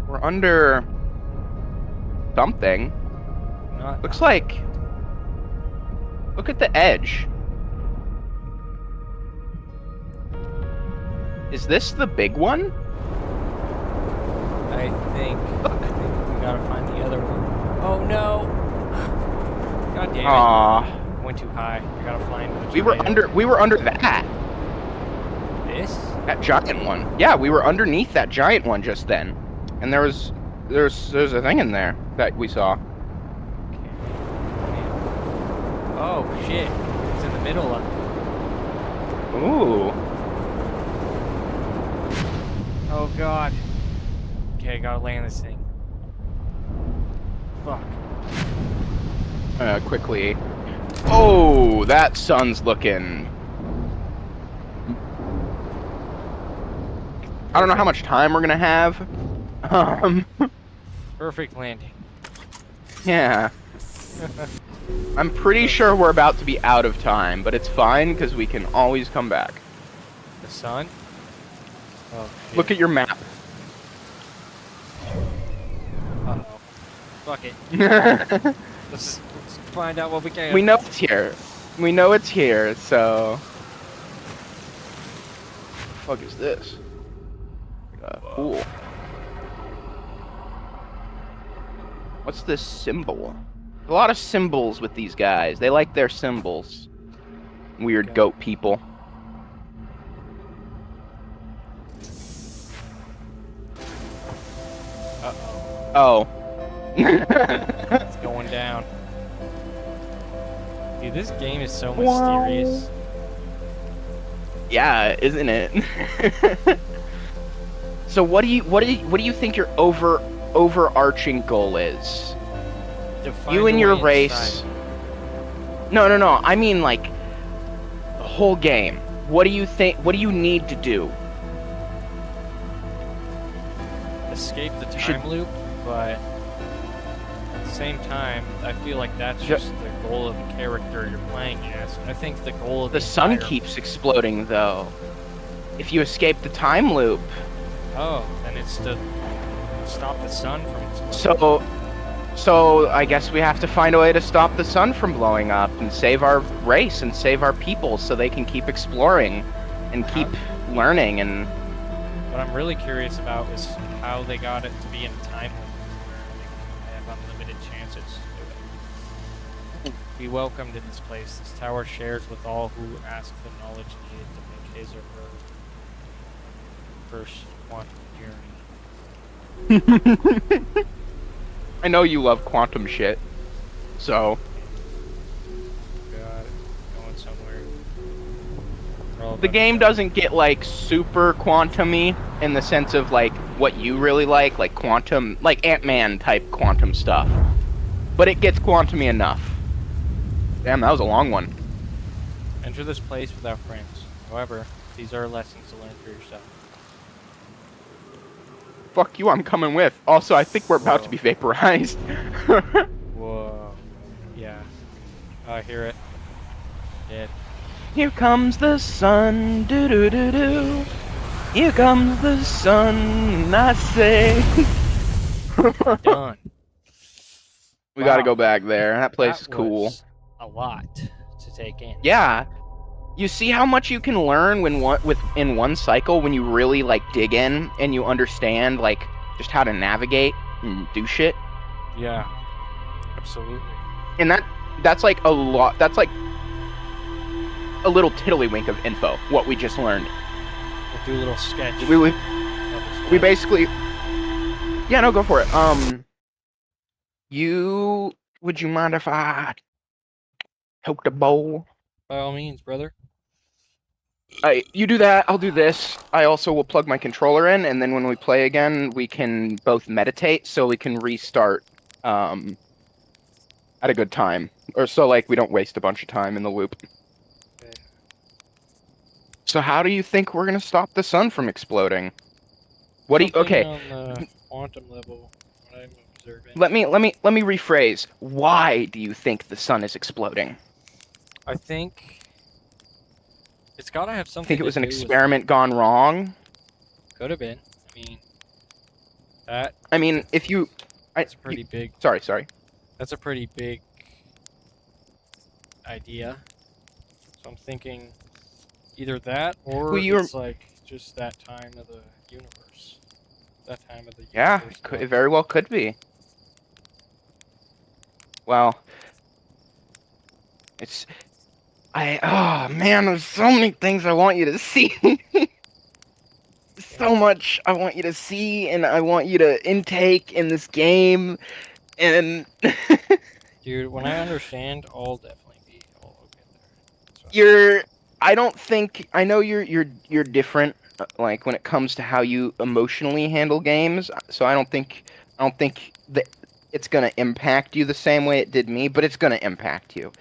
We're under something. Not Looks like. Look at the edge. Is this the big one? I think we gotta find the other one. Oh no! God damn it! Aw. Went too high. I gotta fly into the We were tornado. under that This? giant one. Yeah, we were underneath that giant one just then, and there's a thing in there that we saw. Okay. Oh shit! It's in the middle of. Ooh. Oh god. Okay, gotta land this thing. Fuck. Quickly. Oh, that sun's looking. I don't know how much time we're gonna have. Perfect landing. Yeah. I'm pretty sure we're about to be out of time, but it's fine because we can always come back. The sun? Oh shit. Look at your map. Uh-oh. Fuck it. Let's find out what we can. We know it's here. We know it's here, so. What the fuck is this? Cool. What's this symbol? A lot of symbols with these guys. They like their symbols. Weird Okay. goat people. Uh-oh. Oh. It's going down. Dude, this game is so mysterious. Yeah, isn't it? So what do you think your overarching goal is? To find You and a your way race. inside. No. I mean like the whole game. What do you think? What do you need to do? Escape the should- time loop, but at the same time, I feel like that's Ju- just the goal of the character you're playing as. I think the goal of The sun entire- keeps exploding though. If you escape the time loop, Oh, then it's to stop the sun from exploding. so I guess we have to find a way to stop the sun from blowing up and save our race and save our people so they can keep exploring and keep learning and What I'm really curious about is how they got it to be in a time limit where they have unlimited chances to do it. Be welcomed in this place. This tower shares with all who ask the knowledge needed to make his or her first quantum journey. I know you love quantum shit, so Got it. Going somewhere. We're all the about game to go. doesn't get like super quantum-y in the sense of like what you really like quantum, like Ant-Man type quantum stuff. But it gets quantum-y enough. Damn, that was a long one. Enter this place without friends. However, these are lessons to learn for yourself. Fuck you, I'm coming with. Also, I think we're about to be vaporized. Whoa. Yeah. I hear it. Dead. Here comes the sun, do-do-do-do. Here comes the sun, I say. Done. We gotta Wow. go back there. That place That is cool. was a lot to take in. Yeah. You see how much you can learn in one cycle when you really like dig in and you understand like just how to navigate and do shit. Yeah. Absolutely. And that's like a lot. That's like a little tiddlywink of info. What we just learned. We'll do a little sketch. We of this we place. basically. Yeah, no, go for it. Would you mind if I took the bowl? By all means, brother. You do that, I'll do this. I also will plug my controller in, and then when we play again, we can both meditate, so we can restart at a good time. Or so, like, we don't waste a bunch of time in the loop. Okay. So how do you think we're gonna stop the sun from exploding? Something Okay, on the quantum level, what I'm observing. let me rephrase. Why do you think the sun is exploding? I think it's got to have something. Think it was to an do with- experiment gone wrong? Could have been. I mean, that. I mean, if you... That's pretty big. Sorry. That's a pretty big idea. So I'm thinking either that or Well, you were- it's like just that time of the universe. That time of the universe. Yeah, it very well could be. Well, it's... Oh, man, there's so many things I want you to see. So much I want you to see, and I want you to intake in this game, and... Dude, when I understand, I'll definitely be. I'll get there. So, I know you're different, like, when it comes to how you emotionally handle games, so I don't think that it's gonna impact you the same way it did me, but it's gonna impact you.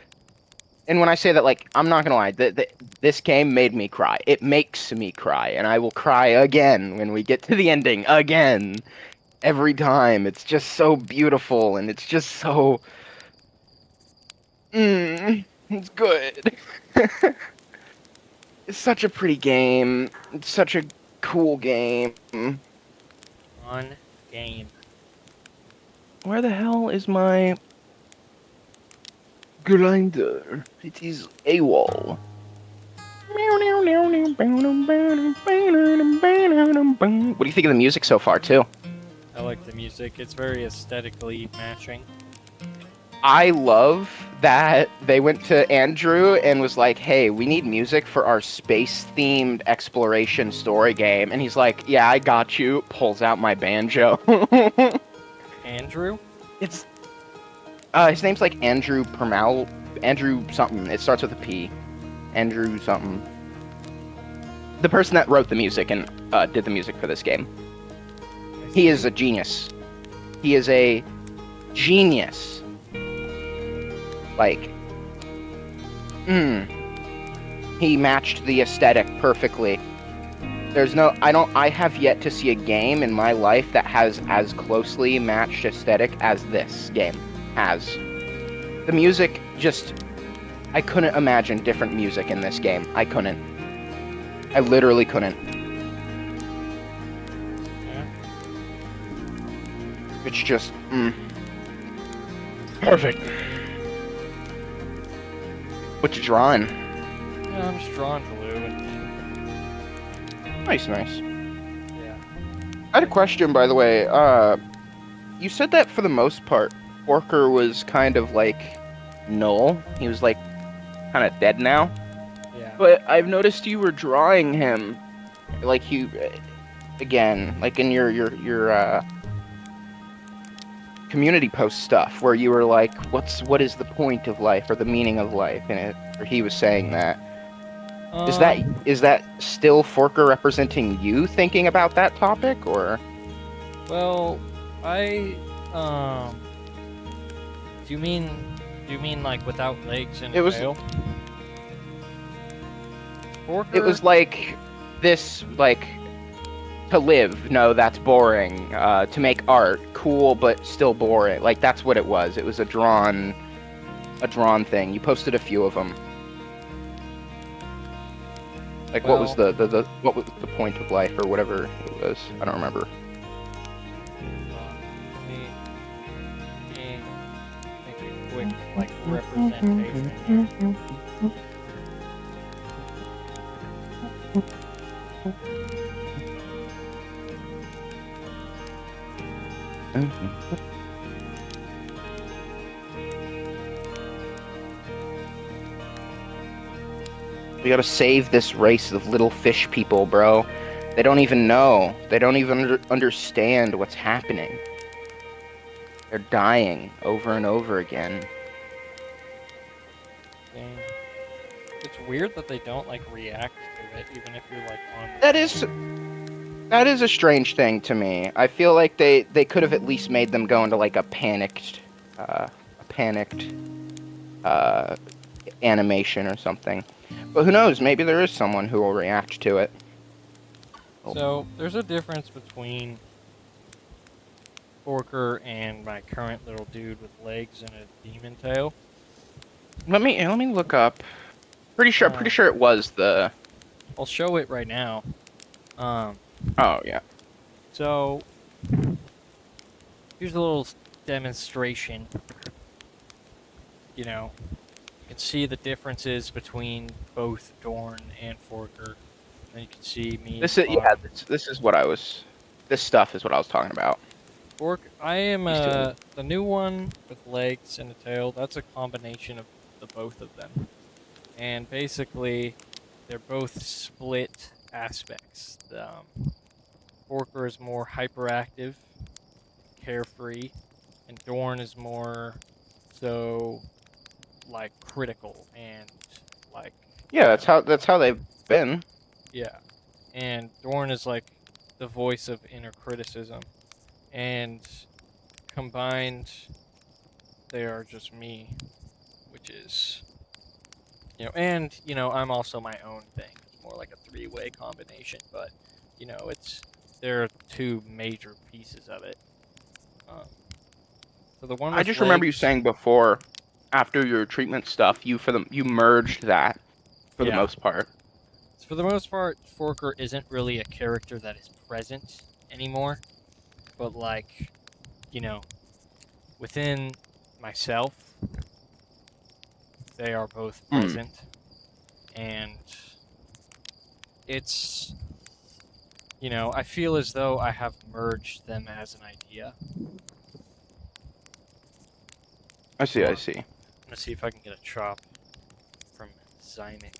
And when I say that, like, I'm not gonna lie, this game made me cry. It makes me cry, and I will cry again when we get to the ending, again. Every time. It's just so beautiful, and it's just so... it's good. It's such a pretty game. It's such a cool game. fun game. Where the hell is my... grinder? It is AWOL. What do you think of the music so far, too? I like the music. It's very aesthetically matching. I love that they went to Andrew and was like, hey, we need music for our space-themed exploration story game. And he's like, yeah, I got you. Pulls out my banjo. Andrew? It's... his name's like Andrew Permal... Andrew something. It starts with a P. Andrew something. The person that wrote the music and did the music for this game. He is a genius. He is a genius. Like, he matched the aesthetic perfectly. I have yet to see a game in my life that has as closely matched aesthetic as this game has. The music I couldn't imagine different music in this game. I couldn't. I literally couldn't. Yeah. It's just, perfect. What you drawing? Yeah, I'm just drawing blue and Nice. yeah. I had a question, by the way. You said that for the most part, Porker was kind of like Null. He was like kind of dead now. Yeah. But I've noticed you were drawing him like you again, like in your community post stuff where you were like, what is the point of life or the meaning of life? And or he was saying that. Is that still Forker representing you thinking about that topic, or? Well, I do you mean like without legs and It a was tail? it Forker? was like this like to live. No, that's boring. To make art, cool but still boring. Like that's what it was. It was a drawn thing. You posted a few of them. Like what was Well, the what was the point of life or whatever it was? I don't remember. let me make a quick like representation here. We gotta save this race of little fish people, bro. They don't even know. They don't even understand what's happening. They're dying over and over again. Dang. It's weird that they don't like react to it, even if you're like on. That is a strange thing to me. I feel like they could have at least made them go into like a panicked uh, animation or something. But who knows? Maybe there is someone who will react to it. So there's a difference between Forker and my current little dude with legs and a demon tail. Let me look up. Pretty sure it was the. I'll show it right now. Um, Oh yeah. so here's a little demonstration. You know, you can see the differences between both Dorn and Forker. And you can see me. This is yeah. This is what I was. This stuff is what I was talking about. I am These two. the new one with legs and a tail. That's a combination of the both of them, and basically, they're both split aspects. Forker is more hyperactive, carefree, and Dorn is more so like critical and like Yeah, that's how they've been. yeah, and Dorn is like the voice of inner criticism, and combined, they are just me, which is and I'm also my own thing. It's more like a three-way combination, but it's there are two major pieces of it. Um, so the one I with just remember you legs, saying before, after your treatment stuff, you merged that for the yeah. most part. For the most part, Forker isn't really a character that is present anymore, but like within myself, they are both Hmm. present, and it's I feel as though I have merged them as an idea. I see. I see. I'm gonna see if I can get a chop from Zymic.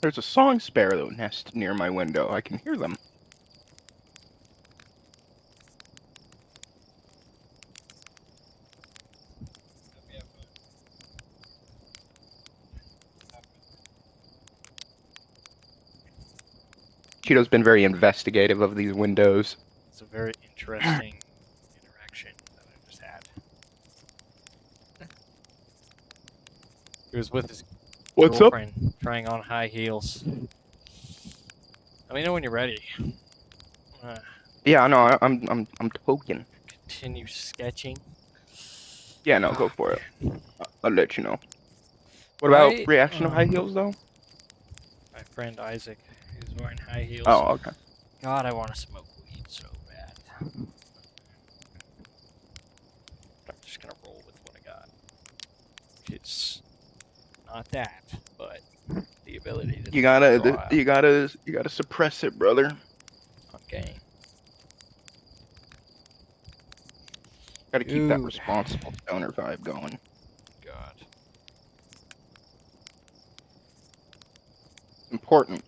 There's a song sparrow nest near my window. I can hear them. Cheeto's been very investigative of these windows. It's a very interesting interaction that I just had. He was with his girlfriend trying on high heels. Let me know when you're ready. Yeah, no, I'm token. Continue sketching. Yeah, no, go for it. I'll let you know. What about Right? reaction to high heels though? My friend Isaac, who's wearing high heels. Oh, okay. God, I want to smoke weed so bad. I'm just gonna roll with what I got. It's not that, but the ability to. You gotta suppress it, brother. Okay. Gotta keep that responsible stoner vibe going. God. Important.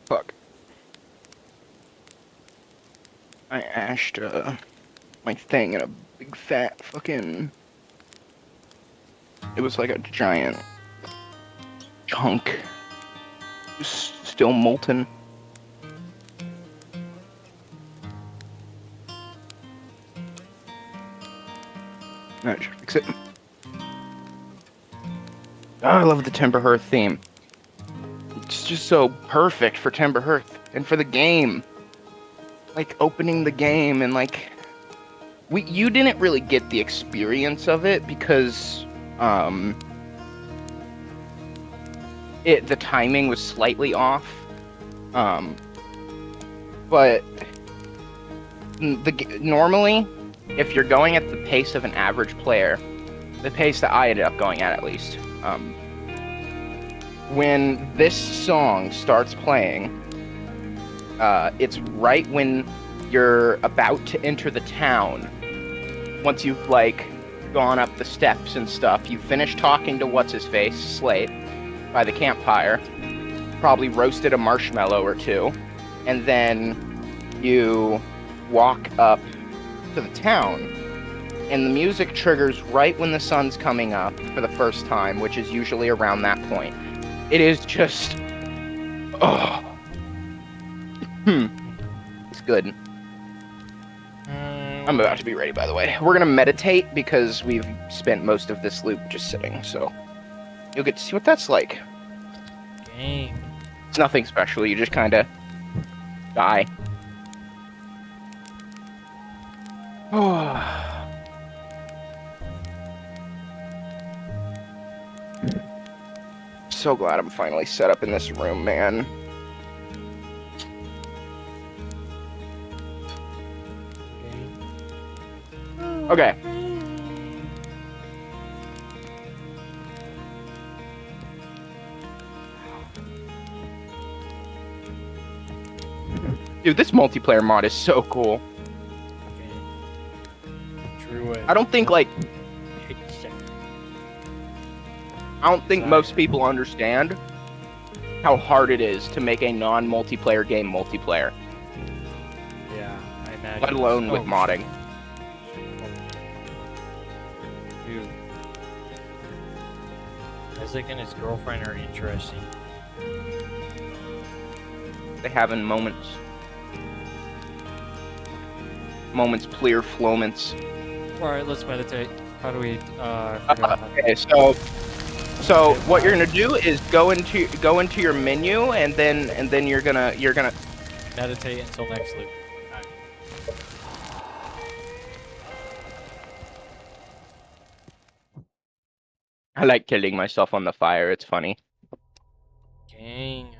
Fuck. I ashed my thing in a big fat fucking. It was like a giant chunk, just still molten. That should fix it. Oh, I love the Timber Hearth theme. It's just so perfect for Timber Hearth and for the game. Like opening the game and like you didn't really get the experience of it because the timing was slightly off. But normally if you're going at the pace of an average player, the pace that I ended up going at least, when this song starts playing, it's right when you're about to enter the town. Once you've like gone up the steps and stuff, you finish talking to what's-his-face, Slate, by the campfire, probably roasted a marshmallow or two, and then you walk up to the town, and the music triggers right when the sun's coming up for the first time, which is usually around that point. It is just... oh. It's good. I'm about to be ready, by the way. We're gonna meditate because we've spent most of this loop just sitting, so you'll get to see what that's like. Game. It's nothing special, you just kinda die. So glad I'm finally set up in this room, man. Okay. Dude, this multiplayer mod is so cool. I don't think most people understand how hard it is to make a non-multiplayer game multiplayer. Yeah, I imagine. Let alone with modding. Dude. Isaac and his girlfriend are interesting. They have in moments. Moments, clear flowments. Alright, let's meditate. How do we, okay, so what you're gonna do is go into your menu, and then you're gonna meditate until next loop. Right. I like killing myself on the fire. It's funny. Gang.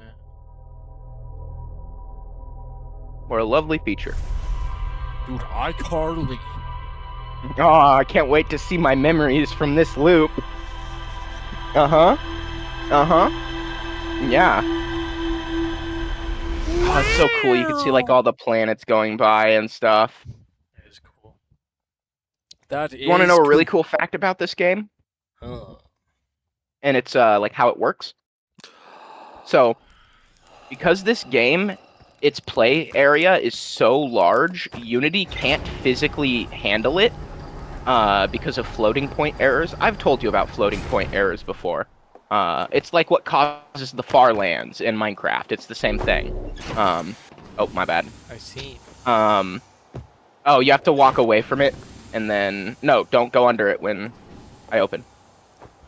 What a lovely feature. Dude, iCarly. Oh, I can't wait to see my memories from this loop. Uh-huh. Yeah. Oh, it's so cool. You can see like all the planets going by and stuff. That is cool. That You want to is know a really cool. cool fact about this game? Huh. And it's like how it works. So, because this game, its play area is so large, Unity can't physically handle it because of floating point errors. I've told you about floating point errors before. It's like what causes the far lands in Minecraft. It's the same thing. Oh, my bad. I see. Um, oh, you have to walk away from it, and then no, don't go under it when I open.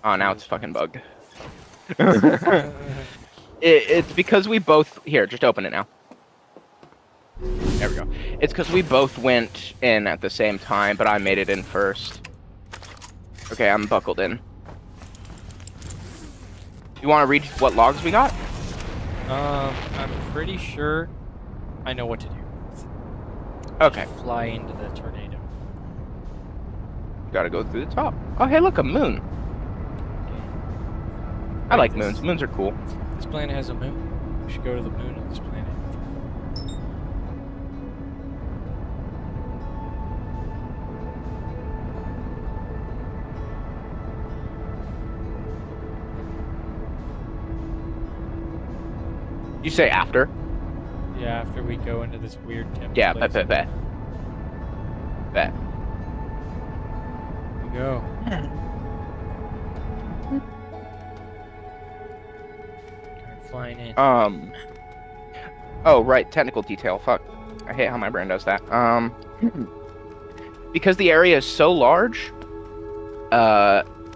Oh, now it's fucking bugged. It's because we both here. Just open it now. There we go. It's because we both went in at the same time, but I made it in first. Okay, I'm buckled in. You want to read what logs we got? I'm pretty sure I know what to do. Okay. Fly into the tornado. Gotta go through the top. Oh, hey, look, a moon. I like moons. Moons are cool. This planet has a moon. We should go to the moon on this planet. You say after? Yeah, after we go into this weird temple. Yeah, place. bet. We go. Flying in. Oh, right, technical detail. Fuck. I hate how my brain does that. Because the area is so large,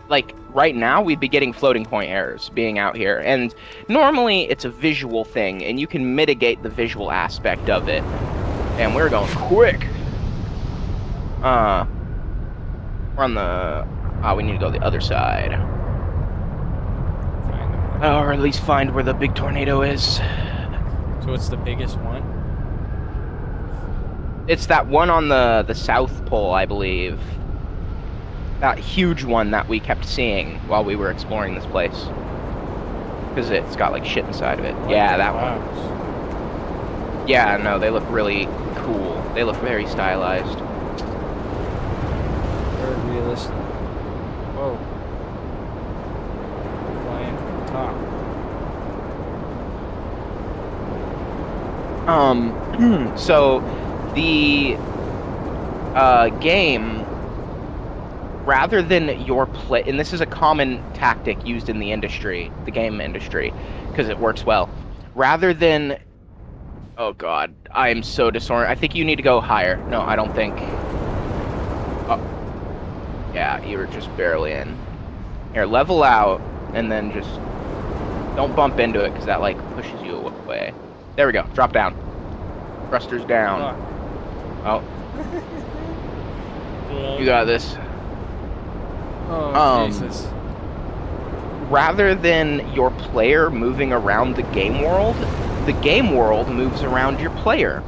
like, right now, we'd be getting floating point errors being out here. And normally, it's a visual thing, and you can mitigate the visual aspect of it. And we're going quick! We're on the... Ah, we need to go the other side. Or at least find where the big tornado is. So it's the biggest one? It's that one on the South Pole, I believe. That huge one that we kept seeing while we were exploring this place. Because it's got, like, shit inside of it. Yeah, that one. Yeah, no, they look really cool. They look very stylized. Very realistic. Whoa. Flying from the top. So the game, rather than your play, and this is a common tactic used in the industry, the game industry, because it works well. Rather than, oh god, I am so disoriented. I think you need to go higher. No, I don't think. Oh, yeah, you were just barely in. Here, level out, and then just don't bump into it, because that like pushes you away. There we go. Drop down. Thrusters down. Oh. You got this. Oh, Jesus. Rather than your player moving around the game world moves around your player.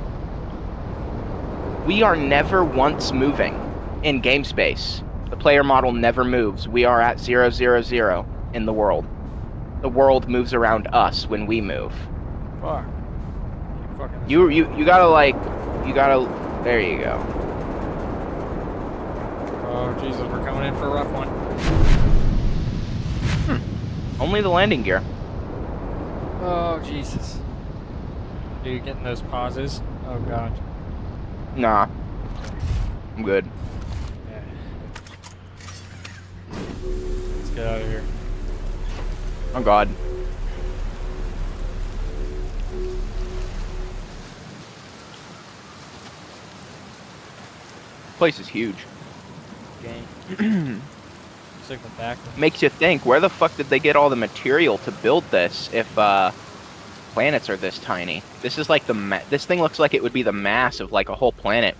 We are never once moving in game space. The player model never moves. We are at 0, 0, 0 in the world. The world moves around us when we move. Fuck. You gotta like, there you go. Oh, Jesus, we're coming in for a rough one. Only the landing gear. Oh, Jesus. Are you getting those pauses? Oh, God. Nah. I'm good. Yeah. Let's get out of here. Oh, God. Place is huge. Game. Looks like the back one. Makes you think, where the fuck did they get all the material to build this if planets are this tiny? This is like this thing looks like it would be the mass of like a whole planet.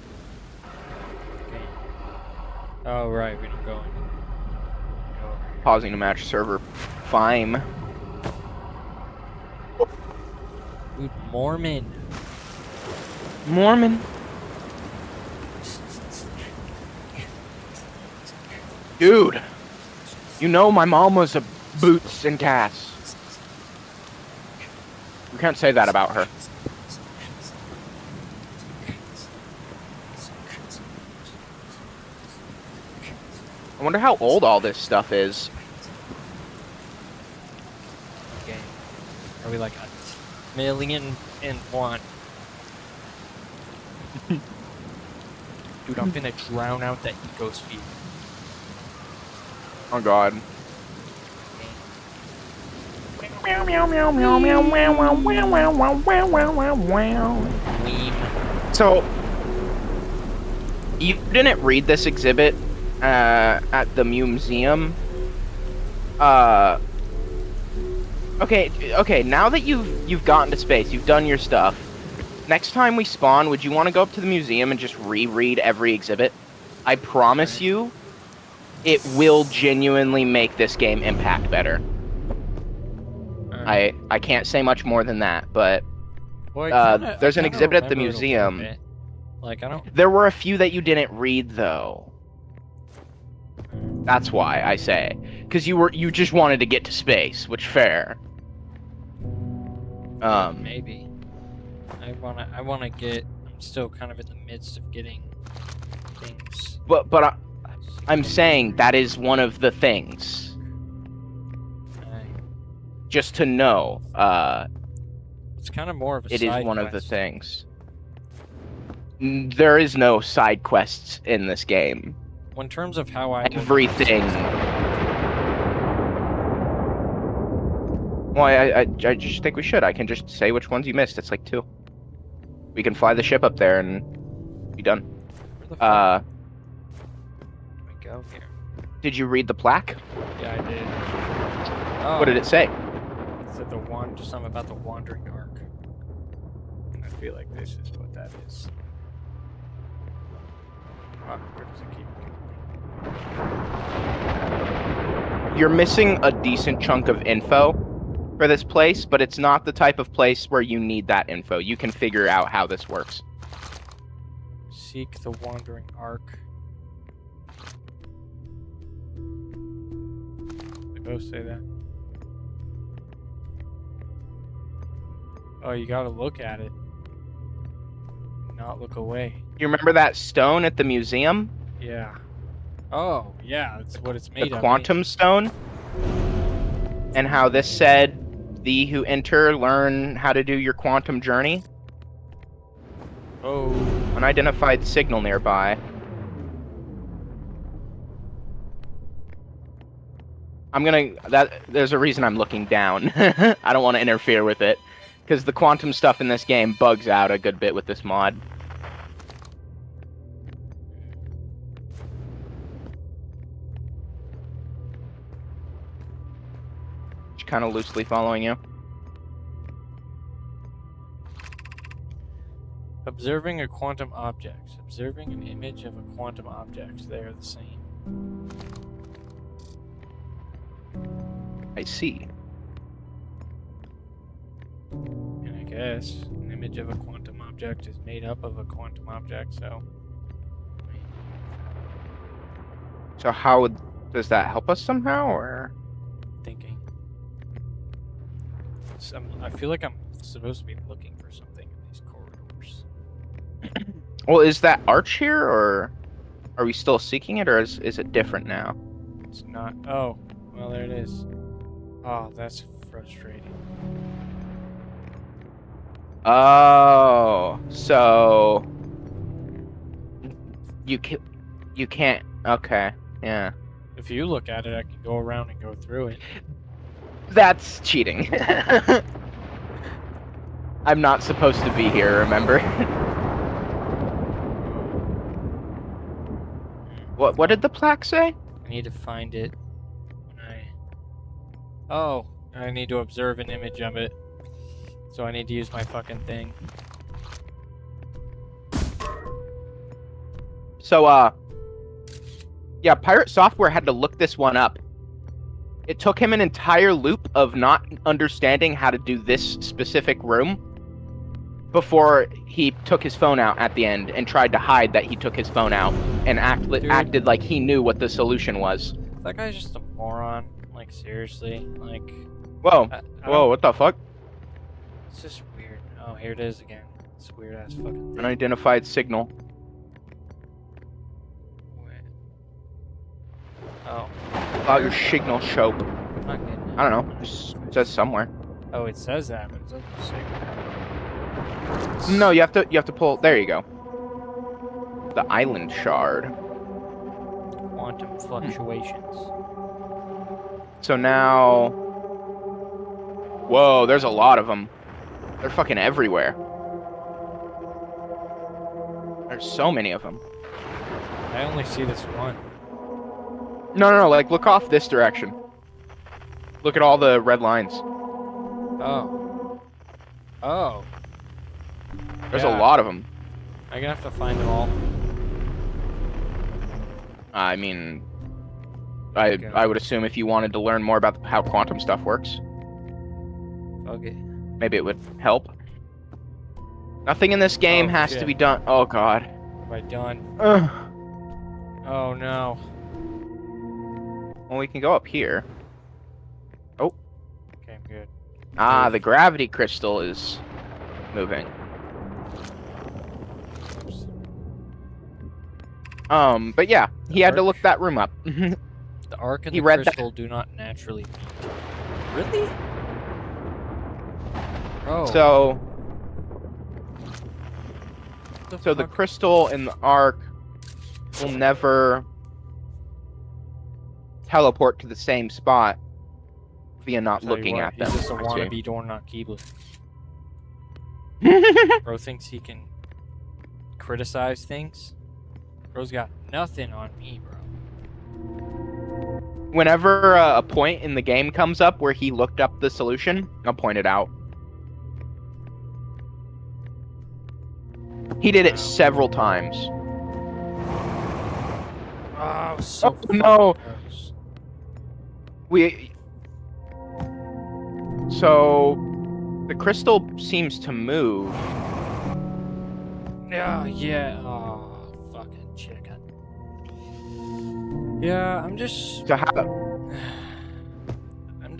Okay. Oh, right, we didn't go in. Pausing to match server. Fine. Dude, Mormon. Dude, you know my mom was a boots and Cass. You can't say that about her. I wonder how old all this stuff is. Okay. Are we like 1,000,001? Dude, I'm gonna drown out that ecosphere. Oh god. Meme. So, you didn't read this exhibit at the museum. Okay. Now that you've gotten to space, you've done your stuff. Next time we spawn, would you want to go up to the museum and just reread every exhibit? I promise you, it will genuinely make this game impact better. I can't say much more than that, but Well, there's an exhibit at the remember it a little museum. bit. Like, I don't. There were a few that you didn't read though. That's why I say, because you just wanted to get to space, which fair. Maybe. I wanna get. I'm still kind of in the midst of getting things. But I'm saying that is one of the things. Just to know, It's kind of more of a. it is side one of the quest. things. There is no side quests in this game. Well, in terms of how I. Everything. Well, I just think we should. I can just say which ones you missed. It's like 2. We can fly the ship up there and be done. Where the fuck do we go here? Did you read the plaque? Yeah, I did. Oh, What did it say? It said just something about the wandering arc. And I feel like this is what that is. Oh, where does it keep going? You're missing a decent chunk of info for this place, but it's not the type of place where you need that info. You can figure out how this works. Seek the wandering arc. They both say that. Oh, you gotta look at it. Not look away. You remember that stone at the museum? Yeah. Oh, yeah, that's what it's made The of. quantum stone? And how this said, "Thee who enter, learn how to do your quantum journey." Oh. Unidentified signal nearby. There's a reason I'm looking down. I don't want to interfere with it. Because the quantum stuff in this game bugs out a good bit with this mod. Just kind of loosely following you. Observing a quantum object. Observing an image of a quantum object. They are the same. I see. And I guess an image of a quantum object is made up of a quantum object, so. So does that help us somehow, or? Thinking. I feel like I'm supposed to be looking for something in these corridors. Well, is that arch here, or are we still seeking it, or is it different now? It's not. Oh, well, there it is. Oh, that's frustrating. Oh, so you can't. Okay, yeah. If you look at it, I can go around and go through it. That's cheating. I'm not supposed to be here, remember? What did the plaque say? I need to find it. Oh, I need to observe an image of it. So I need to use my fucking thing. So, yeah, Pirate Software had to look this one up. It took him an entire loop of not understanding how to do this specific room before he took his phone out at the end and tried to hide that he took his phone out and acted like he knew what the solution was. That guy's just a moron. Like, seriously. Like... Whoa. I Whoa, what the fuck? It's just weird. Oh, here it is again. It's weird ass fucking thing. Unidentified signal. Oh, About your signal shope. I'm not getting it. I don't know. It says somewhere. Oh, it says that, but it doesn't say where. No, you have to pull. There you go. The island shard. Quantum fluctuations. So now. Whoa, there's a lot of them. They're fucking everywhere. There's so many of them. I only see this one. No, like look off this direction. Look at all the red lines. Oh. Oh. There's Yeah. a lot of them. I'm gonna have to find them all. I mean, I would assume if you wanted to learn more about how quantum stuff works, Okay. maybe it would help. Nothing in this game Oh, has shit. to be done. Oh god. Have I done? Ugh. Oh no. Well, we can go up here. Okay, I'm good. Ah, the gravity crystal is moving. Oops. But yeah, he had to Arc? look that room up. The arc and He the read that- crystal do not naturally meet. Really? Oh. So what the fuck? crystal and the arc will never teleport to the same spot via not Tell you looking what, at them. He's just a I see. wannabe Dornock Keebler. Bro thinks he can criticize things. Bro's got nothing on me, bro. Whenever a point in the game comes up where he looked up the solution, I'll point it out. He did it several times. Oh, so Oh, fucking no. gross. So the crystal seems to move. Yeah. Oh, fucking chicken. Yeah, I'm just. So how?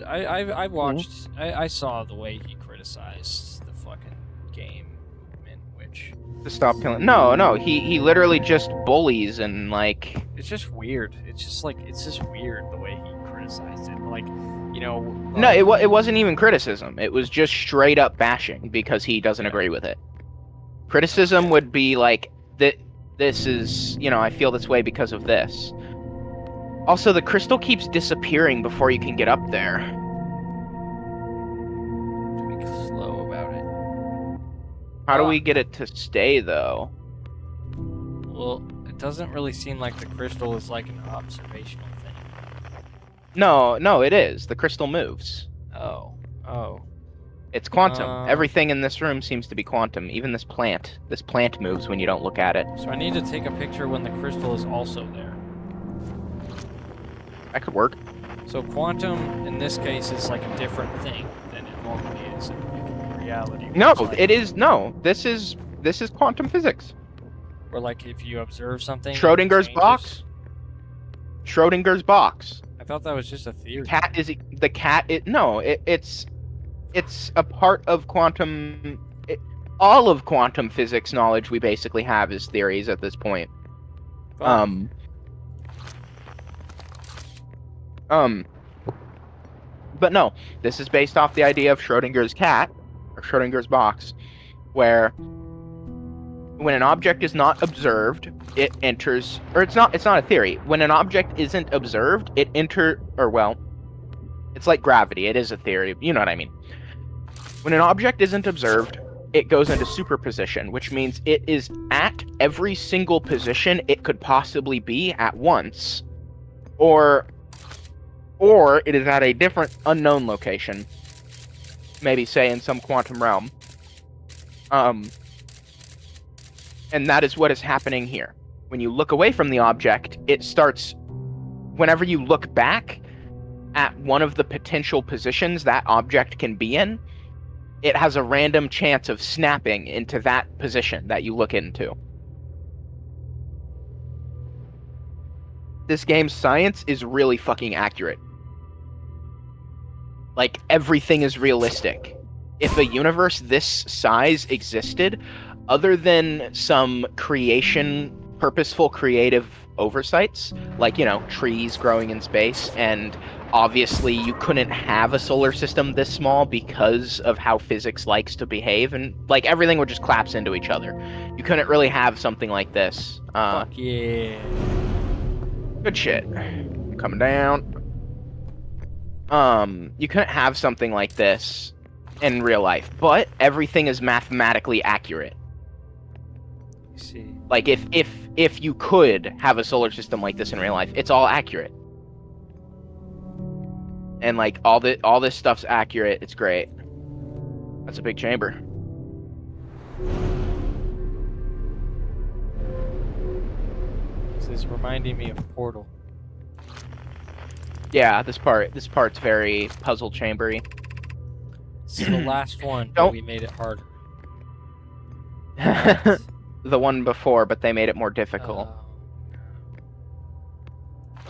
I watched. I saw the way he criticized the fucking game movement, which To stop killing? No. He literally just bullies and like. it's just weird. It's just weird the way he criticized it. Like, you know. No, it wasn't even criticism. It was just straight up bashing because he doesn't agree with it. Criticism would be like that. This is, I feel this way because of this. Also, the crystal keeps disappearing before you can get up there. To be slow about it. How do Ah. we get it to stay though? Well, it doesn't really seem like the crystal is like an observational thing. No, it is. The crystal moves. Oh. It's quantum. Um. Everything in this room seems to be quantum. Even this plant. This plant moves when you don't look at it. So I need to take a picture when the crystal is also there. That could work. So quantum, in this case, is like a different thing than it normally is in reality. where No, it's like, it is no. This is quantum physics. Where like if you observe something, it Schrodinger's changes. box. Schrodinger's box. I thought that was just a theory. It's a part of quantum. All of quantum physics knowledge we basically have is theories at this point. Fuck. But no, this is based off the idea of Schrodinger's cat, or Schrodinger's box, where when an object is not observed, it enters, or it's not a theory. When an object isn't observed, it's like gravity, it is a theory, you know what I mean. When an object isn't observed, it goes into superposition, which means it is at every single position it could possibly be at once, or it is at a different unknown location, maybe say in some quantum realm. And that is what is happening here. When you look away from the object, it starts, whenever you look back at one of the potential positions that object can be in, it has a random chance of snapping into that position that you look into. This game's science is really fucking accurate. Like, everything is realistic. If a universe this size existed, other than some creation purposeful creative oversights, like, you know, trees growing in space, and obviously you couldn't have a solar system this small because of how physics likes to behave, and like everything would just collapse into each other. You couldn't really have something like this. Fuck yeah. Good shit. Coming down. You couldn't have something like this in real life, but everything is mathematically accurate. I see. Like if you could have a solar system like this in real life, it's all accurate. And like all this stuff's accurate. It's great. That's a big chamber. This is reminding me of Portal. Yeah, this part's very puzzle chambery. This is the last one, but Don't- we made it harder. The one before, but they made it more difficult.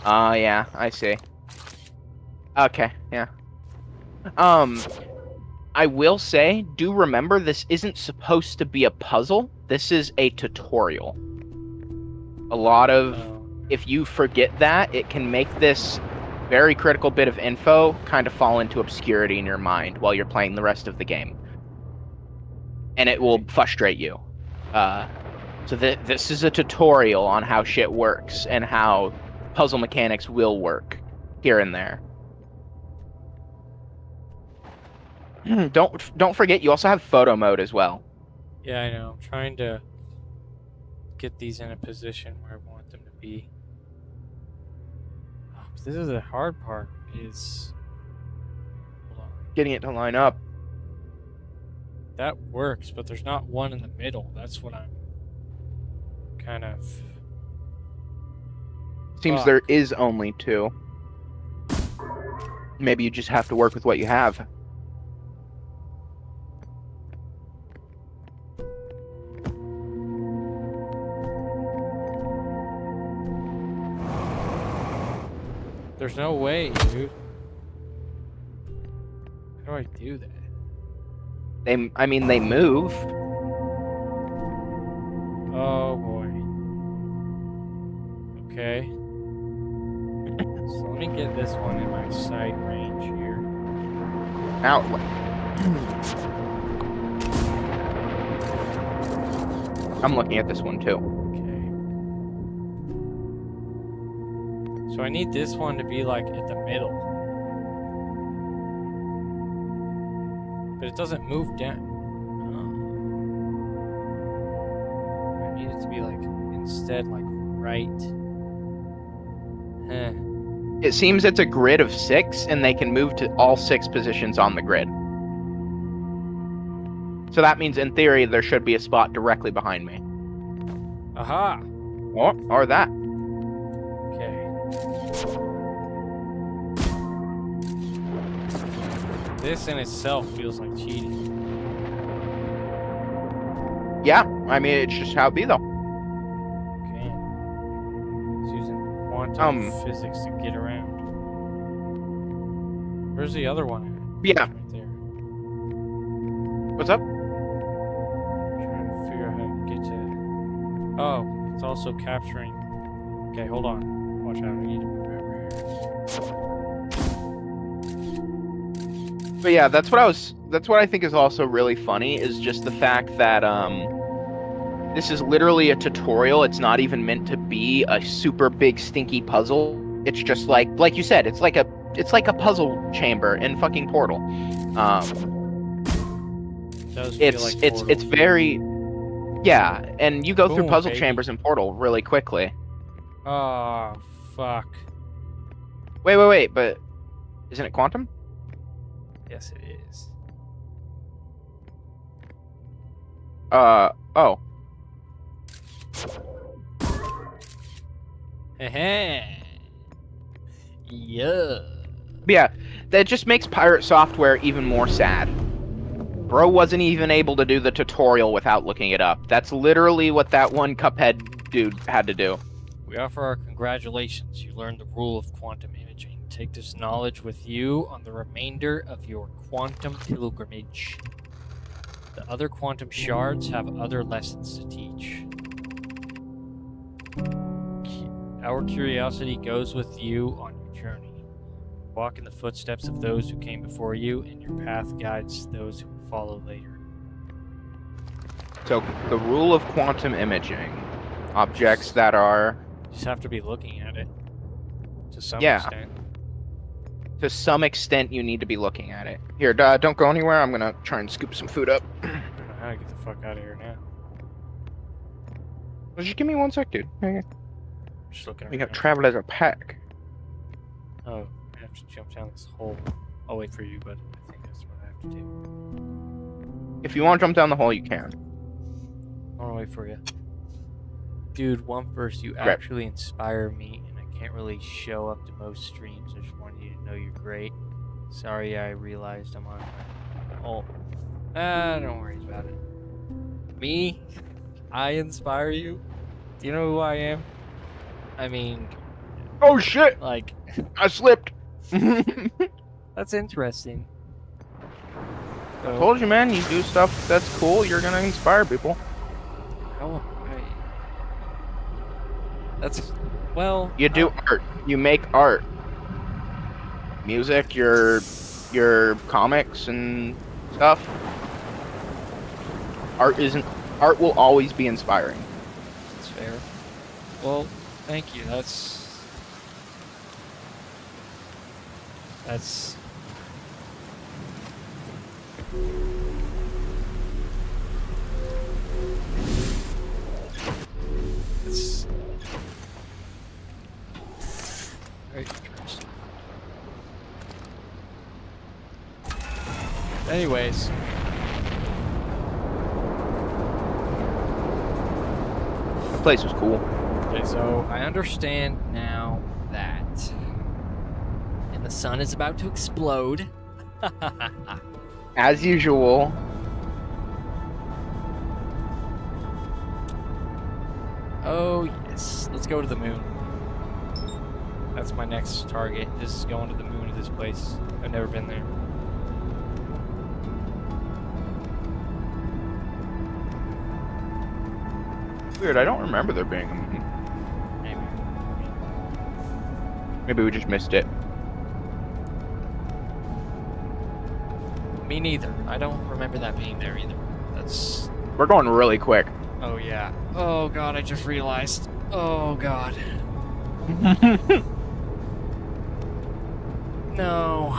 Oh, Yeah, I see. Okay, yeah. I will say, do remember this isn't supposed to be a puzzle. This is a tutorial. A lot of, if you forget that, it can make this very critical bit of info kind of fall into obscurity in your mind while you're playing the rest of the game. And it will frustrate you. So this is a tutorial on how shit works and how puzzle mechanics will work here and there. Don't forget, you also have photo mode as well. Yeah, I know. I'm trying to get these in a position where I want them to be. Oh, this is the hard part. Is hold on. Getting it to line up. That works, but there's not one in the middle. That's what I'm kind of. Seems Fuck. there is only two. Maybe you just have to work with what you have. There's no way, dude. How do I do that? I mean, they moved. Oh boy. Okay. So let me get this one in my sight range here. Now, I'm looking at this one too. Okay. So I need this one to be like at the middle. But it doesn't move down. I need it to be like instead like right. Huh. It seems it's a grid of 6, and they can move to all 6 positions on the grid. So that means, in theory, there should be a spot directly behind me. Aha! Or that. Okay. This in itself feels like cheating. Yeah, I mean, it's just how it be, though. Okay. It's using quantum physics to get around. Where's the other one? Yeah. It's right there. What's up? Trying to figure out how to get to. Oh, it's also capturing. Okay, hold on. Watch out. I need to move over here. But yeah, that's what I think is also really funny, is just the fact that this is literally a tutorial. It's not even meant to be a super big stinky puzzle. It's just like you said, it's like a puzzle chamber in fucking Portal. Does feel like Portal. It's very, yeah, and you go through Boom, puzzle baby. chambers in Portal really quickly. Oh, fuck. Wait, but isn't it quantum? Yes, it is. Oh. Heh. Yeah. But yeah, that just makes Pirate Software even more sad. Bro wasn't even able to do the tutorial without looking it up. That's literally what that one Cuphead dude had to do. We offer our congratulations. You learned the rule of quantum imaging. Take this knowledge with you on the remainder of your quantum pilgrimage. The other quantum shards have other lessons to teach. Our curiosity goes with you on your journey. Walk in the footsteps of those who came before you, and your path guides those who will follow later. So the rule of quantum imaging, objects that are You just have to be looking at it to some Yeah. extent. to some extent you need to be looking at it. Here, don't go anywhere. I'm gonna try and scoop some food up. I don't know how to get the fuck out of here now. Just give me 1 sec, dude. Here, Just looking we around. got travel as a pack. Oh, I have to jump down this hole. I'll wait for you, but I think that's what I have to do. If you want to jump down the hole, you can. I want to wait for you. Dude, one first, you Right. actually inspire me, and I can't really show up to most streams. I just wanted you to know you're great. Sorry, I realized I'm on. Oh, don't worry about it. Me? I inspire you? Do you know who I am? I mean, Oh shit! like, I slipped. that's interesting. I So, told you, man. You do stuff that's cool. You're gonna inspire people. how am I? That's, well. You do art. You make art. Music, your comics and stuff. Art will always be inspiring. That's fair. Well, thank you. That's it's very interesting. Anyways, The place was cool. okay, so I understand now that, and the sun is about to explode. As usual. Oh yes, let's go to the moon. That's my next target. Is going to the moon of this place. I've never been there. Weird. I don't remember there being a moon. Maybe. Maybe we just missed it. Me neither. I don't remember that being there either. That's. We're going really quick. Oh yeah. Oh god, I just realized. Oh god. No.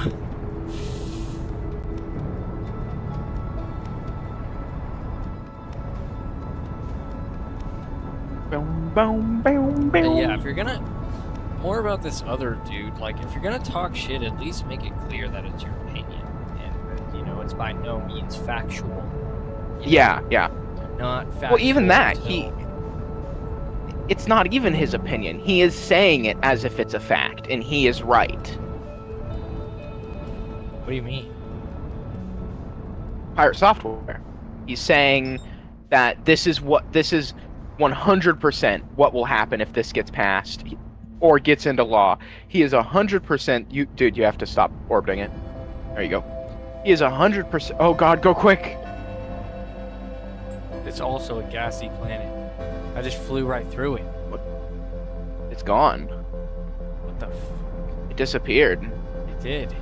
Boom, boom, boom, boom. Yeah, if you're gonna. More about this other dude. Like, if you're gonna talk shit, at least make it clear that it's your opinion. And, you know, it's by no means factual. You know, Yeah. Not factual. Well, even that, until- it's not even his opinion. He is saying it as if it's a fact, and he is right. What do you mean? Pirate Software. He's saying that this is 100% what will happen if this gets passed or gets into law. He is 100%. Dude, you have to stop orbiting it. There you go. He is 100%. Oh God, go quick! It's also a gassy planet. I just flew right through it. It's gone. What the fuck? It disappeared. It did.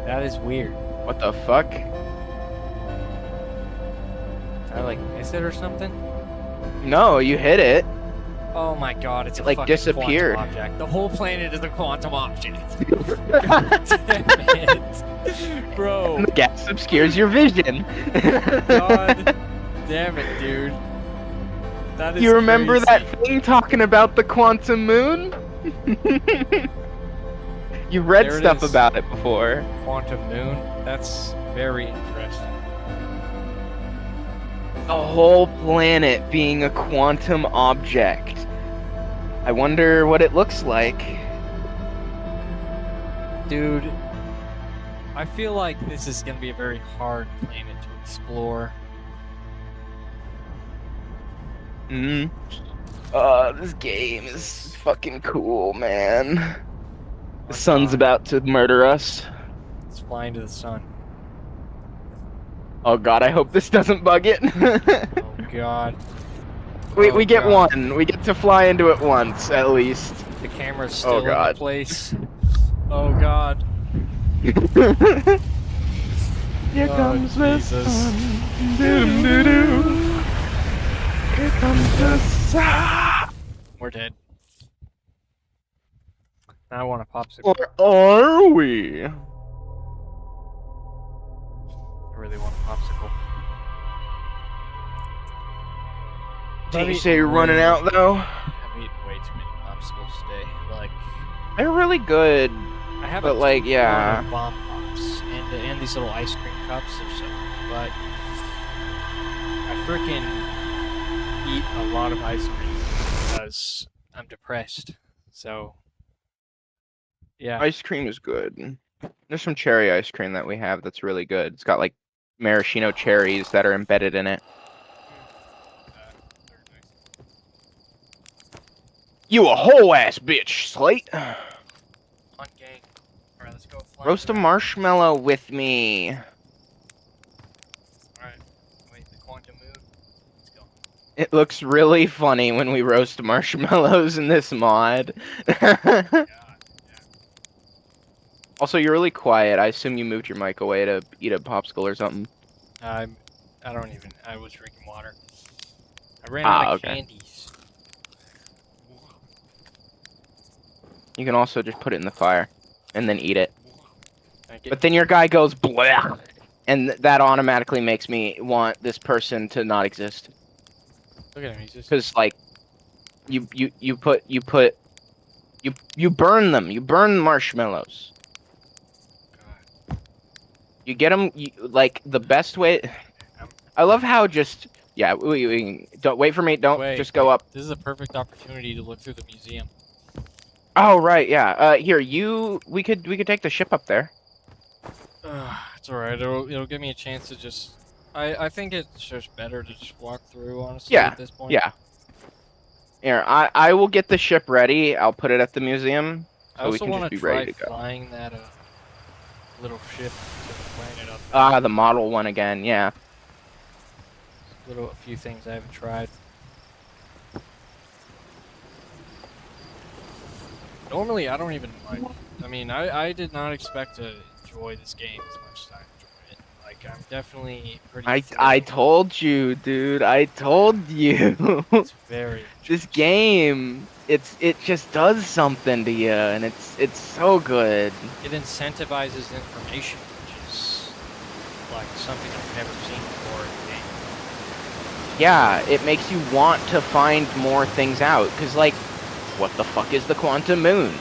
That is weird. What the fuck? Did I like miss it or something? No, you hit it. Oh my god, it's It, a like, fucking disappeared. quantum object. The whole planet is a quantum object. God damn it. Bro. The gas obscures your vision. God damn it, dude. That is You remember crazy. that thing talking about the quantum moon? You read There it stuff is. about it before. Quantum moon? That's very interesting. The whole planet being a quantum object. I wonder what it looks like. Dude, I feel like this is gonna be a very hard planet to explore. This game is fucking cool, man. The sun's about to murder us. Let's fly into the sun. Oh God, I hope this doesn't bug it. Oh god. We Oh, get God. one. We get to fly into it once at least. The camera's Oh, still in God. place. Oh, God. Here Oh, comes the Jesus. sun. Doo-doo-doo-doo. Here comes the sun. We're dead. Now I want a popsicle. Or are we? I really want a popsicle. Didn't you say you're running out, though? I've eaten way too many popsicles today. Like, They're really good. I have But, a like, ton yeah. of bomb pops and these little ice cream cups. They're so good. But I freaking eat a lot of ice cream because I'm depressed. So, yeah. Ice cream is good. There's some cherry ice cream that we have that's really good. It's got, like, maraschino cherries that are embedded in it. You a whole ass bitch, Slate. On gang. Alright, let's go fly. Roast a marshmallow with me. Alright. Wait, the quantum moon. Let's go. It looks really funny when we roast marshmallows in this mod. God, yeah. Also, you're really quiet. I assume you moved your mic away to eat a popsicle or something. I was drinking water. I ran out of candies. You can also just put it in the fire and then eat it. I But then your guy goes blah, and that automatically makes me want this person to not exist. Look at him, he's just... Because like, you burn them. You burn marshmallows. God. You get them like the best way. I love how just we don't wait for me. Don't just go up. This is a perfect opportunity to look through the museum. Oh right, yeah. Here we could take the ship up there. It's alright. It'll give me a chance to just. I think it's just better to just walk through, honestly, at this point. Yeah. Here, I will get the ship ready. I'll put it at the museum. So I also we can want just to be try ready to go. flying that little ship to the planet up. Ah, the model one again. Yeah. A few things I haven't tried. Normally, I don't even like. I mean, I did not expect to enjoy this game as much as I enjoy it. Like, I'm definitely pretty. I told you, dude. I told you. It's very. This game, it just does something to you, and it's so good. It incentivizes information, which is like something I've never seen before in a game. Yeah, it makes you want to find more things out. Cause like, what the fuck is the quantum moon?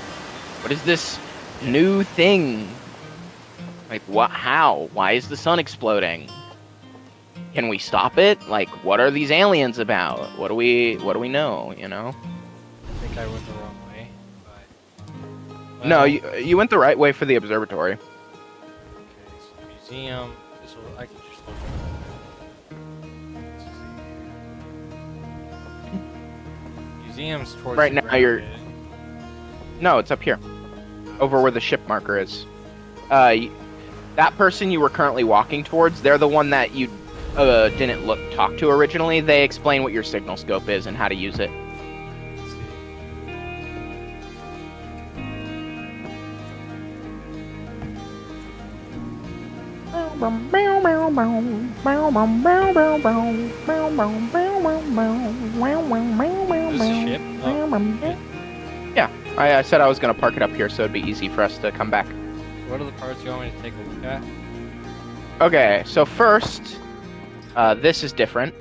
What is this new thing? Like what? How? Why is the sun exploding? Can we stop it? Like, what are these aliens about? What do we know? You know? I think I went the wrong way, but No, you went the right way for the observatory. Okay, so the museum. I can just look at it. Museum's towards Right the now ground, you're- isn't it? No, it's up here, over where the ship marker is. That person you were currently walking towards, they're the one that you didn't talk to originally. They explain what your signal scope is and how to use it. Let's see. Is this a ship? Oh, Yeah, I said I was gonna park it up here so it'd be easy for us to come back. what are the parts you want me to take a look at? Okay, so first, this is different.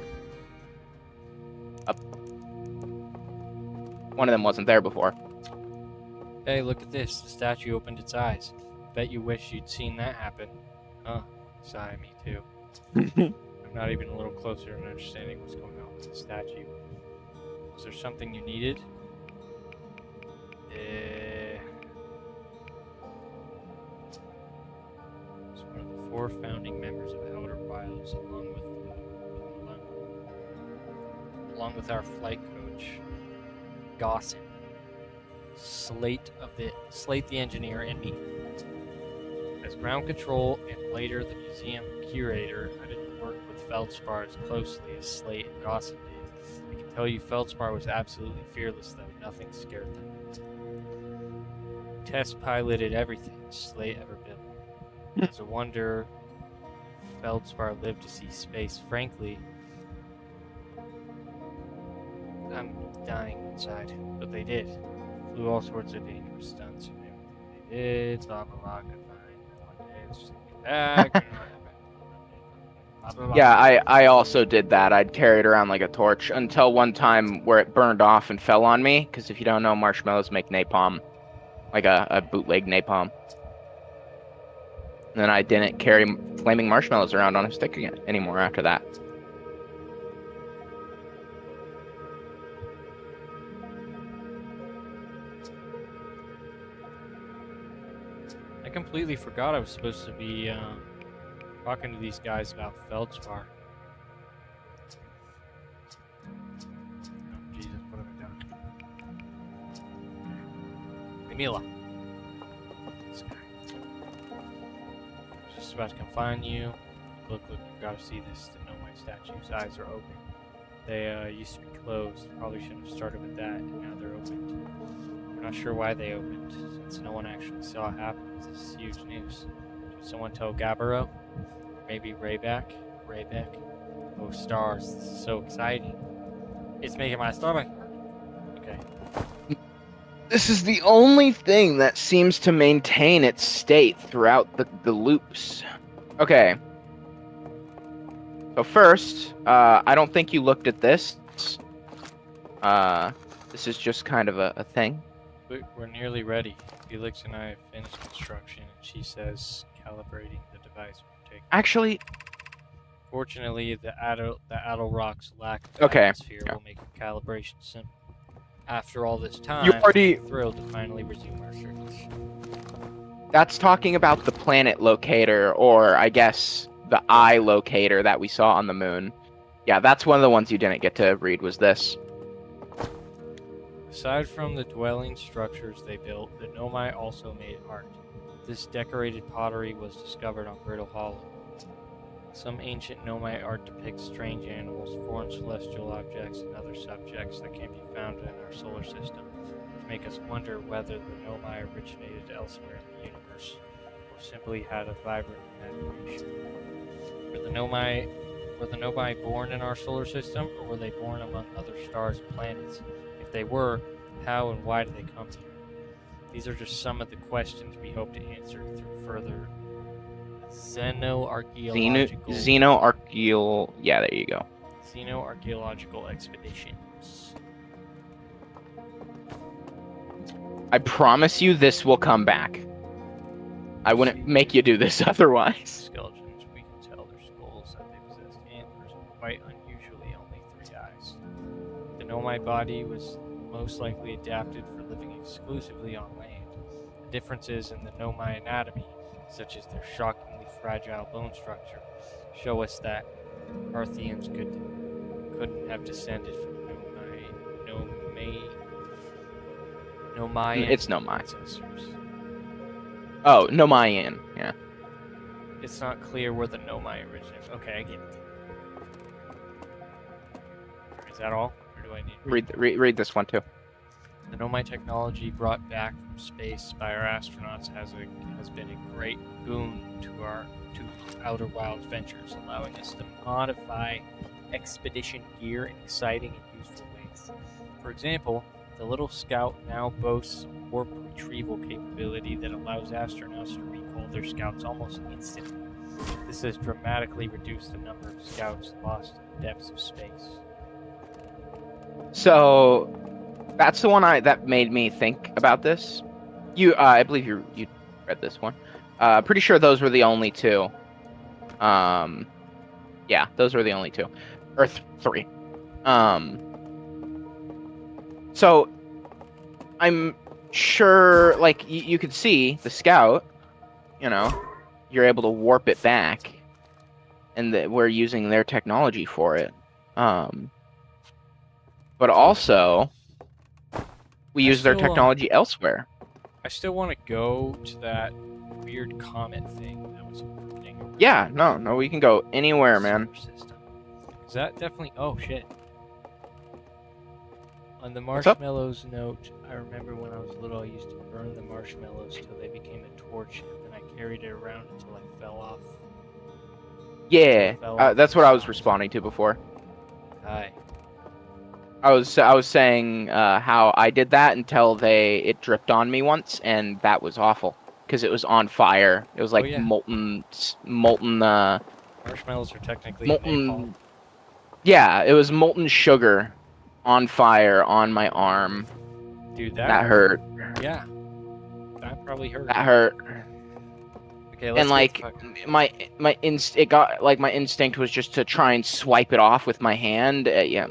One of them wasn't there before. Hey, look at this. The statue opened its eyes. Bet you wish you'd seen that happen. Huh. Sigh, me too. I'm not even a little closer to understanding what's going on with the statue. Was there something you needed? It's one of the 4 founding members of Elder Biles, along with our flight coach, Gossin, Slate the engineer, and me. As ground control and later the museum curator, I didn't work with Feldspar as closely as Slate and Gossin did. I can tell you Feldspar was absolutely fearless, though. Nothing scared them. Test piloted everything Slate ever built. It's a wonder Feldspar lived to see space. Frankly, I'm dying inside. But they did. Flew all sorts of dangerous stunts. They did. Blah, blah, blah. Good fine. One day it's just come back. Blah, blah, blah. Yeah, I also did that. I'd carry it around like a torch until one time where it burned off and fell on me. Because if you don't know, marshmallows make napalm, like a bootleg napalm. And then I didn't carry flaming marshmallows around on a stick again anymore after that. I completely forgot I was supposed to be talking to these guys about Feldspar. Oh, Jesus, what have I done? Camila. This guy. I was just about to confine you. Look, you gotta see this. The Nomite statue's eyes are open. They used to be closed. Probably shouldn't have started with that. Now they're opened. We're not sure why they opened, since no one actually saw it happen. This is huge news. Did someone tell Gabbro? Maybe Rayback? Oh, stars. This is so exciting. It's making my stomach hurt. Okay. This is the only thing that seems to maintain its state throughout the loops. Okay. So first, I don't think you looked at this. This is just kind of a thing. We're nearly ready. Felix and I have finished construction, and she says calibrating the device will take. Actually, Fortunately, the Adel Rock's lack of Okay, atmosphere yeah. will make calibration simple. After all this time, You already- I'm thrilled to finally resume our search. that's talking about the planet locator, or I guess the eye locator that we saw on the moon. Yeah, that's one of the ones you didn't get to read, was this. Aside from the dwelling structures they built, the Nomai also made art. This decorated pottery was discovered on Brittle Hollow. Some ancient Nomai art depicts strange animals, foreign celestial objects, and other subjects that can be found in our solar system, which make us wonder whether the Nomai originated elsewhere in the universe, or simply had a vibrant imagination. Were the Nomai born in our solar system, or were they born among other stars and planets? If they were, how and why did they come here? These are just some of the questions we hope to answer through further Xenoarchaeal. Yeah, there you go. xenoarchaeological expeditions. I promise you this will come back. I wouldn't make you do this otherwise. Skeletons, we can tell their skulls that they possessed antlers and quite unusually only 3 eyes. The Nomai body was most likely adapted for living exclusively on land. The differences in the Nomai anatomy, such as their shockingly fragile bone structure, show us that Parthians couldn't have descended from Nomaian It's Nomai. ancestors. Oh, Nomaian. Yeah. It's not clear where the Nomai originated. Okay, I get it. Is that all? Or do I need to Read this one too. The Nomai technology brought back from space by our astronauts has been a great boon to our outer wild ventures, allowing us to modify expedition gear in exciting and useful ways. For example, the little Scout now boasts warp retrieval capability that allows astronauts to recall their scouts almost instantly. This has dramatically reduced the number of scouts lost in the depths of space. So that's the one that made me think about this. I believe you read this one. Pretty sure those were the only two. Yeah, those were the only two. Or 3. So I'm sure, like, you could see the Scout, you're able to warp it back, and we're using their technology for it. But also, we use their technology elsewhere. I still want to go to that weird comet thing that was happening. Yeah, no, we can go anywhere, man. System. Is that definitely? Oh shit! On the What's up? marshmallows note, I remember when I was little, I used to burn the marshmallows till they became a torch, and then I carried it around until I fell off. Yeah, Fell off that's and what I was stopped. responding to before. Hi. I was saying how I did that until it dripped on me once, and that was awful because it was on fire. It was Oh like yeah, marshmallows are technically a napalm. molten. Yeah, it was molten sugar on fire on my arm. Dude, That hurt. yeah, that probably hurt. That hurt. Okay, let's And get like the fuck. my instinct was just to try and swipe it off with my hand. Yeah,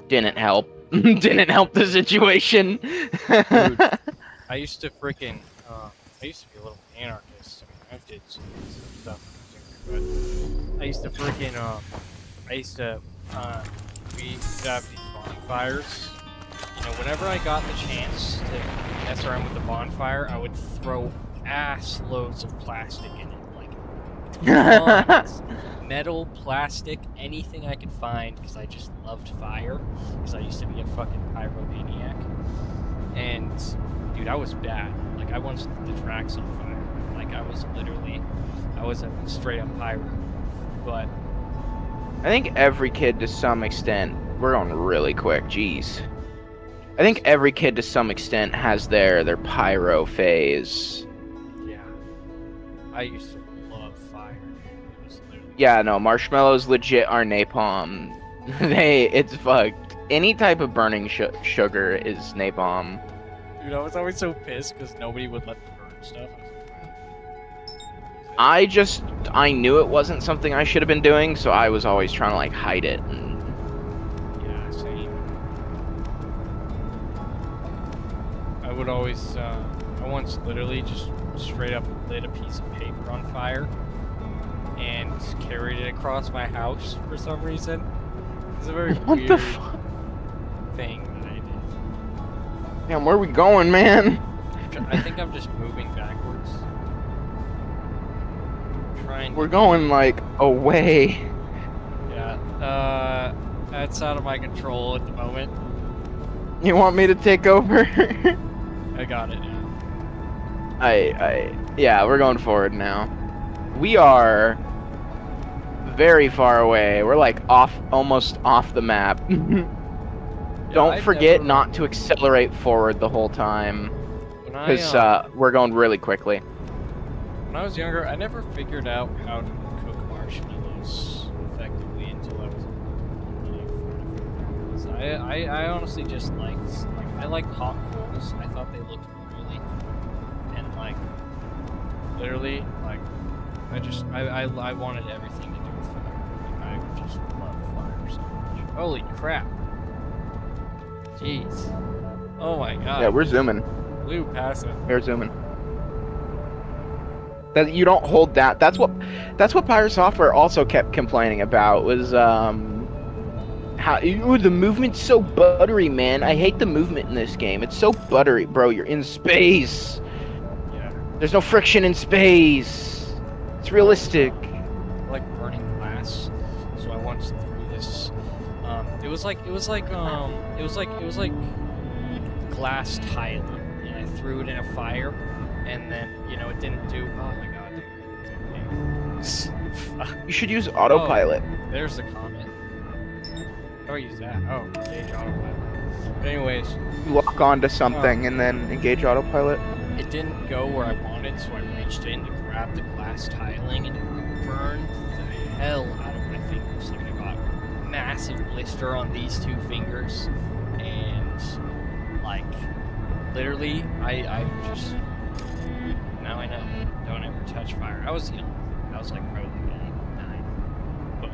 didn't help. Didn't help the situation. Dude, I used to freaking, I used to be a little anarchist. I mean, I did some stuff when I was younger, but I used to freaking, we used to have these bonfires. You know, whenever I got the chance to mess around with the bonfire, I would throw ass loads of plastic in it, like tons. Metal, plastic, anything I could find, because I just loved fire. Because I used to be a fucking pyromaniac. And dude, I was bad. Like, I once lit the tracks on fire. Like, I was a straight up pyro. But I think every kid to some extent, we're going really quick, jeez. I think every kid to some extent has their pyro phase. yeah, I used to love fire. It was literally Yeah, no, marshmallows legit are napalm. It's fucked. Any type of burning sugar is napalm. dude, I was always so pissed because nobody would let me burn stuff. I knew it wasn't something I should have been doing, so I was always trying to like hide it. And Yeah, same. I would always, I once literally just straight up lit a piece of paper on fire and carried it across my house for some reason. It's a very what weird the fuck? thing that I did. Damn, where are we going, man? I think I'm just moving backwards. Trying. We're going like away. Yeah. That's out of my control at the moment. You want me to take over? I got it now. Yeah, we're going forward now. We are very far away. We're like almost off the map. Don't I forget never- not to accelerate forward the whole time, When I, because we're going really quickly. When I was younger, I never figured out how to cook marshmallows effectively until I was really 45. I honestly just liked, I liked hot coals. I thought they looked really, and like, literally, like, I wanted everything to do with fire. Like, I just love fire so much. Holy crap. Jeez. Oh my god. Yeah, we're zooming. Blew past it. We're zooming. That you don't hold that. That's what Pyro Software also kept complaining about was how the movement's so buttery, man. I hate the movement in this game. It's so buttery, bro. You're in space. Yeah. There's no friction in space. It's realistic. I like burning glass, so I once threw this. It was like glass tile, and I threw it in a fire, and then it didn't do. Oh my god. Fuck. You should use autopilot. There's the comment. How do I use that? Oh, engage autopilot. But anyways, You lock onto something and then engage autopilot. it didn't go where I wanted, so I reached in to grab the glass tiling, and it burned the hell out of my fingers. Like, I got a massive blister on these two fingers, and like, literally, I just, now I know, don't ever touch fire. I was young. I was like probably 9, but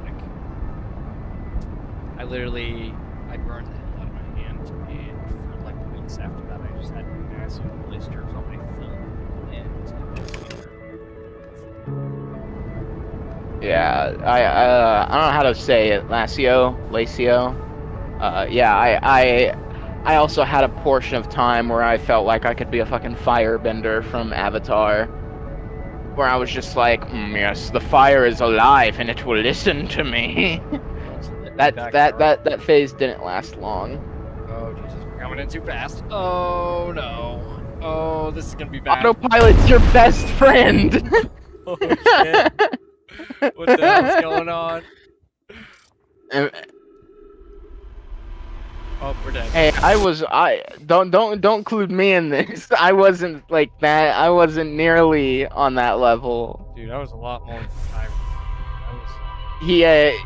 like, I burned the hell out of my hand, and for like weeks after that, I just had massive blisters on my thumb, and Yeah, I don't know how to say it. Lacio. Yeah, I also had a portion of time where I felt like I could be a fucking firebender from Avatar. Where I was just like, yes, the fire is alive and it will listen to me. Well, That Back that up. that that phase didn't last long. Oh Jesus, we're coming in too fast. Oh no. Oh, this is gonna be bad. Autopilot's your best friend. Oh shit. What the hell's going on? Oh, we're dead. Hey, I don't include me in this. I wasn't like that. I wasn't nearly on that level. Dude, I was a lot more than I was. He I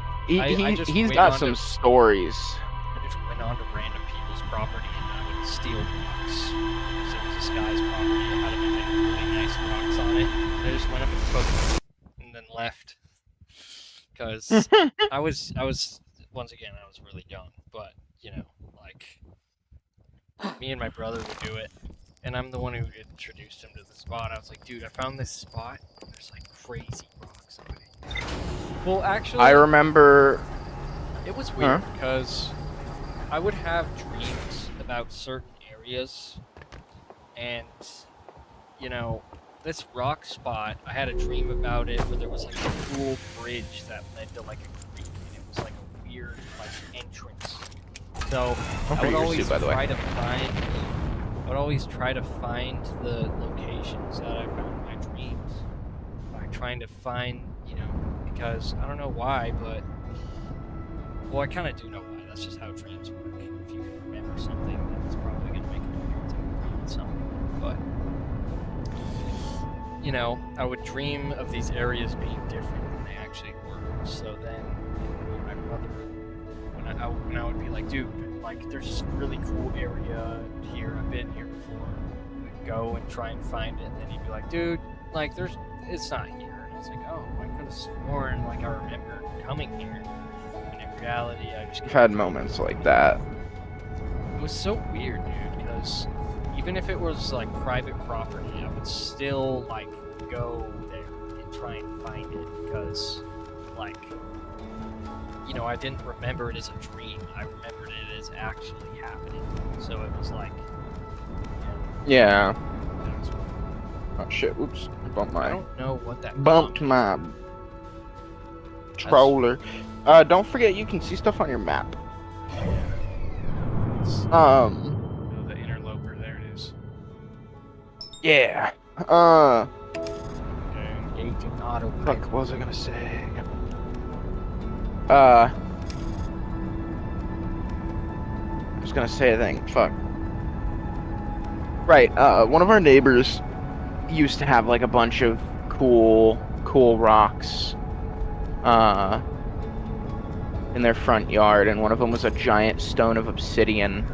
just he's went got on some to- stories. I just went onto random people's property and I would steal rocks. Because it was this guy's property. It had a bunch of really nice rocks on it. I just went up and took them and then left. Because I was once again I was really young, but you know, like me and my brother would do it, and I'm the one who introduced him to the spot. I was like, dude, I found this spot. There's like crazy rocks on it. Well, actually, I remember. it was weird because I would have dreams about certain areas, and you know, this rock spot, I had a dream about it where there was like a cool bridge that led to like a creek, and it was like a weird like entrance. So I would always try to find. I would always try to find the locations that I found in my dreams by trying to find, you know, because I don't know why, but well, I kind of do know why. That's just how dreams work. If you can remember something, then it's probably gonna make an appearance in your dream at some point. But you know, I would dream of these areas being different than they actually were. So then, you know, my brother, when I would be like, dude, like, there's this really cool area here. I've been here before. We'd go and try and find it, and then he'd be like, dude, like, it's not here. And I was like, oh, I could have sworn, like, I remember coming here. And in reality, I just I've had moments like that. It was so weird, dude, because even if it was like private property, I would still like go there and try and find it because, like, you know, I didn't remember it as a dream. I remembered it as actually happening. So it was like, Yeah. that was weird. Oh shit! Oops. Bumped I my don't know what that bumped comment my controller. Don't forget you can see stuff on your map. is. Oh, The interloper, there it is. Yeah. Okay, engaging auto. Fuck. What was I gonna say? I was gonna say a thing. Fuck. Right. One of our neighbors used to have like a bunch of cool rocks. In their front yard, and one of them was a giant stone of obsidian.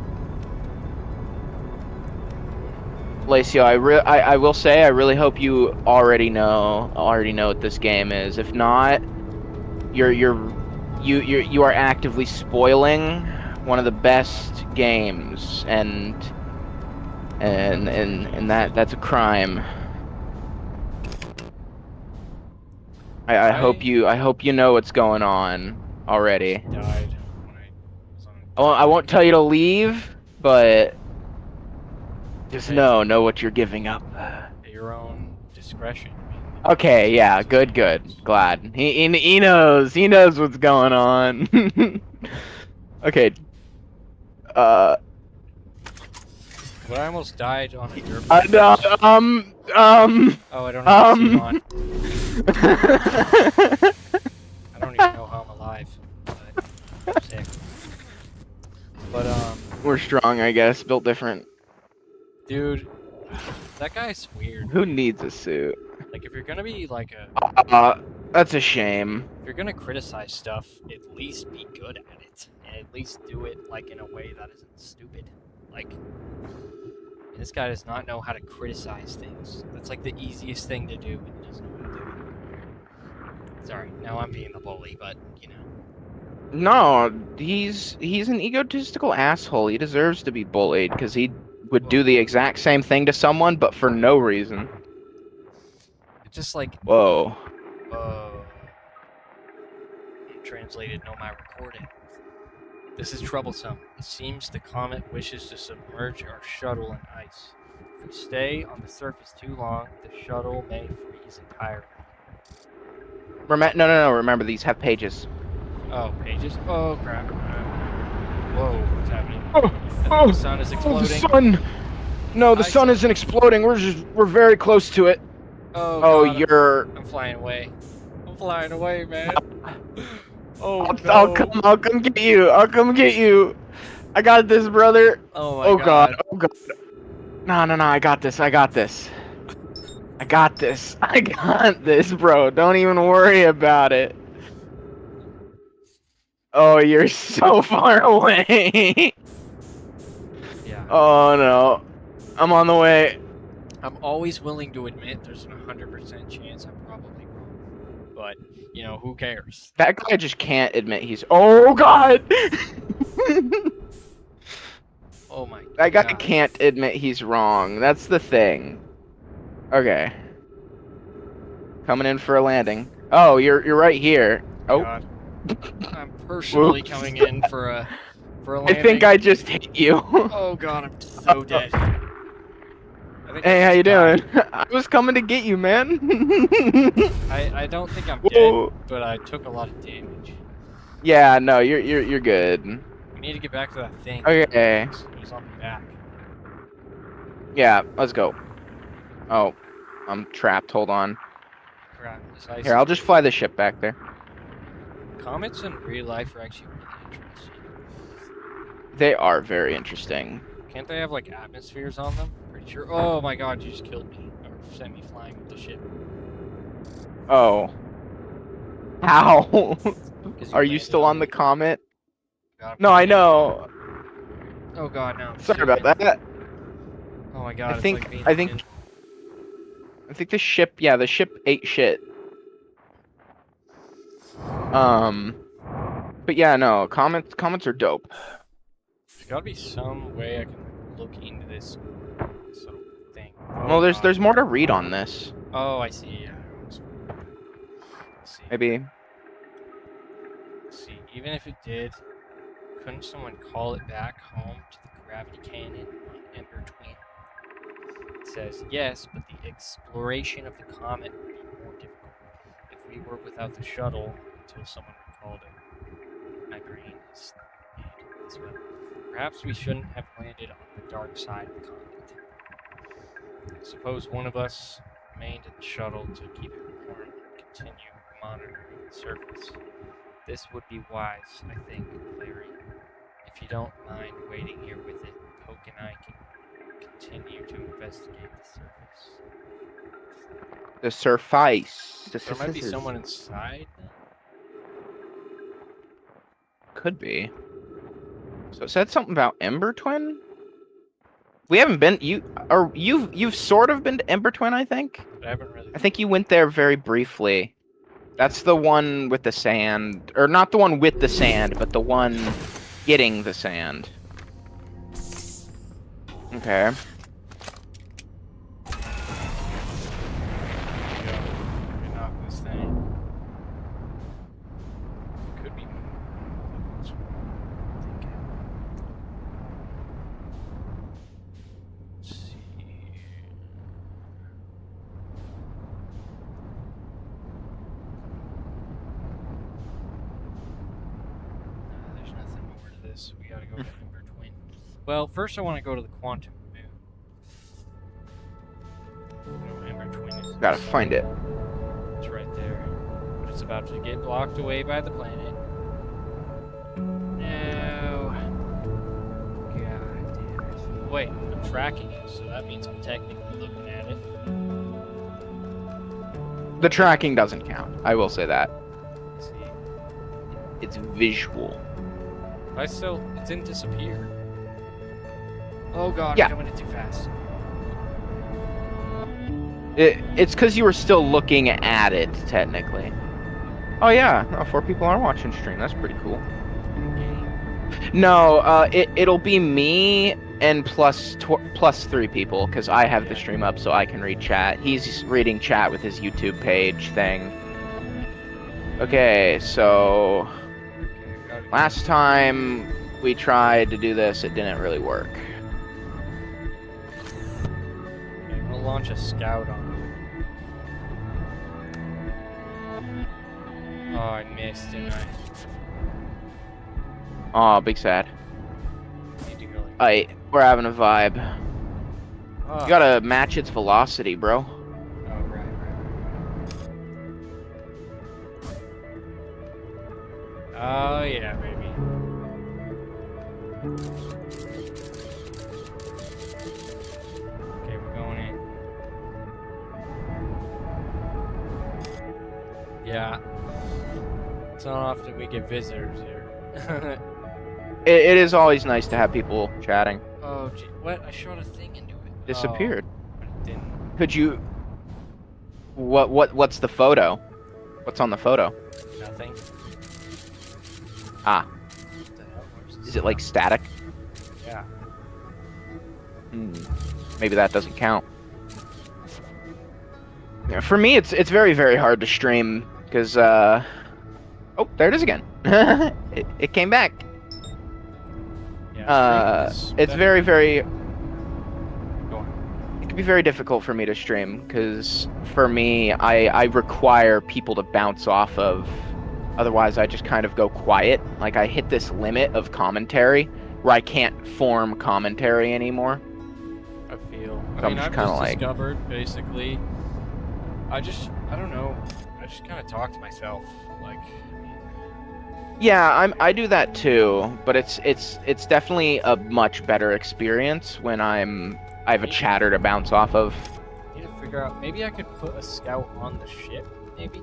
Lacio, I will say I really hope you already know what this game is. If not, you are actively spoiling one of the best games, and that's a crime. I hope you know what's going on already. Died when I was on. I won't tell you to leave, but just Okay. know what you're giving up. At your own discretion. Okay, yeah, good. Glad. He knows what's going on. Okay. But I almost died on a dirt Oh, I don't have a suit on. I don't even know how I'm alive. But I'm sick. But We're strong, I guess. Built different. dude, that guy's weird. Who needs a suit? Like, if you're gonna be like That's a shame. if you're gonna criticize stuff, at least be good at it, and at least do it like in a way that isn't stupid. Like, this guy does not know how to criticize things. That's like the easiest thing to do, but he doesn't know how to do it. Sorry, now I'm being the bully, but you know. No, he's an egotistical asshole. He deserves to be bullied because he would do the exact same thing to someone, but for no reason. It's just like, Whoa. translated, no, my recording. This is troublesome. It seems the comet wishes to submerge our shuttle in ice. If we stay on the surface too long, the shuttle may freeze entirely. No. Remember, these have pages. Oh, pages. Oh crap. Whoa, what's happening? Oh, I think oh, the sun is oh, exploding. the sun. No, the I sun said- isn't exploding. We're very close to it. Oh Oh, god, you're. I'm flying away. I'm flying away, man. Oh I'll no. come. I'll come get you. I'll come get you. I got this, brother. Oh my Oh god. god. Oh god. No, no, no. I got this. I got this. I got this. I got this, bro. Don't even worry about it. Oh, you're so far away. Yeah. Oh no. I'm on the way. I'm always willing to admit there's an 100% chance I'm probably wrong. But, you know, who cares? That guy just can't admit he's. Oh god. Oh my That guy god. can't admit he's wrong. That's the thing. Okay. Coming in for a landing. Oh, you're right here. Oh. God. I'm personally Whoops. coming in for a I landing. think I just hit you. Oh god, I'm so dead. I think I Hey, how just you died. doing? I was coming to get you, man. I don't think I'm Whoa. dead, but I took a lot of damage. Yeah, no, you're good. We need to get back to that thing. Okay. He's on the back. Yeah, let's go. Oh, I'm trapped. Hold on. Crap. This ice Here, is I'll just fly the ship back there. Comets in real life are actually really interesting. They are very interesting. Can't they have like atmospheres on them? Pretty sure. Oh my god, you just killed me. Or sent me flying with the ship. Oh. How? 'Cause Are you landed still on me. the comet? God, No, I know. Oh god, no. Sorry about that. Oh my god, I think it's like being I think the ship, yeah, the ship ate shit. But yeah, no, comets are dope. There's gotta be some way I can look into this sort of thing. Well, Oh, there's God. more to read on this. Oh, I see. Yeah. Let's see. Maybe. Let's see. Even if it did, couldn't someone call it back home to the gravity canyon on Ember Twin? It says yes, but the exploration of the comet would be more difficult if we were without the shuttle until someone recalled it. My brain is made as well. Perhaps we shouldn't have landed on the dark side of the comet. Suppose one of us remained in the shuttle to keep it warm and continue monitoring the surface. This would be wise, I think, Larry. If you don't mind waiting here with it, Poke and I can continue to investigate the surface. The surface. There might be someone inside. Could be. So it said something about Ember Twin? We haven't been you've sort of been to Ember Twin, I think. But I haven't really. I think you went there very briefly. That's the one with the sand, or not the one with the sand, but the one getting the sand. Okay. Knock this thing. Could be. Let's see. There's nothing more to this. We gotta go to Ember Twin. Well, first I want to go to the Quantum Moon. You know, Ember Twin is. Gotta find it. It's right there. But it's about to get blocked away by the planet. No. God damn it. Wait, I'm tracking it, so that means I'm technically looking at it. The tracking doesn't count. I will say that. Let's see. It's visual. It didn't disappear. Oh god, Yeah. I'm coming in too fast. It's because you were still looking at it, technically. Oh yeah, oh, 4 people are watching stream. That's pretty cool. No, it'll be me and plus 3 people because I have the stream up, so I can read chat. He's reading chat with his YouTube page thing. Okay, so last time we tried to do this, it didn't really work. Okay, I'm gonna launch a scout on it. Oh, I missed, didn't I? Oh, big sad. Need to go like. Alright, we're having a vibe. Oh, You gotta match its velocity, bro. Oh, right. Oh, yeah, baby. Okay, we're going in. Yeah. It's not often we get visitors here. It is always nice to have people chatting. Oh, gee. What? I shot a thing into it. Disappeared. Oh, but it didn't. Could you... What's the photo? What's on the photo? Nothing. Ah, What the hell? Where's the is it like sound? static? Yeah. Maybe that doesn't count. Yeah, for me, it's very, very hard to stream because oh, there it is again. it came back. Yeah. streaming is It's better. very, very. Go on. It can be very difficult for me to stream because for me, I require people to bounce off of. Otherwise, I just kind of go quiet. Like I hit this limit of commentary where I can't form commentary anymore. I feel. So I'm just I've kinda just like- discovered basically. I don't know. I just kind of talk to myself. Like, Yeah, I do that too, but it's definitely a much better experience when I have a chatter to bounce off of. I need to figure out. Maybe I could put a scout on the ship. Maybe.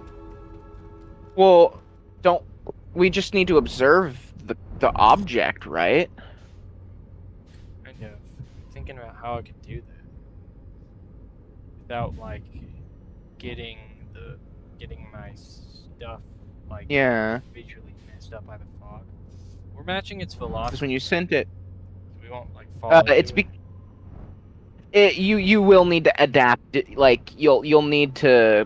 Well, don't we just need to observe the object, right? Kind of thinking about how I could do that without like getting my stuff like Yeah, visually messed up by the fog. We're matching its because velocity. when you sent it, So we won't like follow. it's you. you will need to adapt. Like you'll need to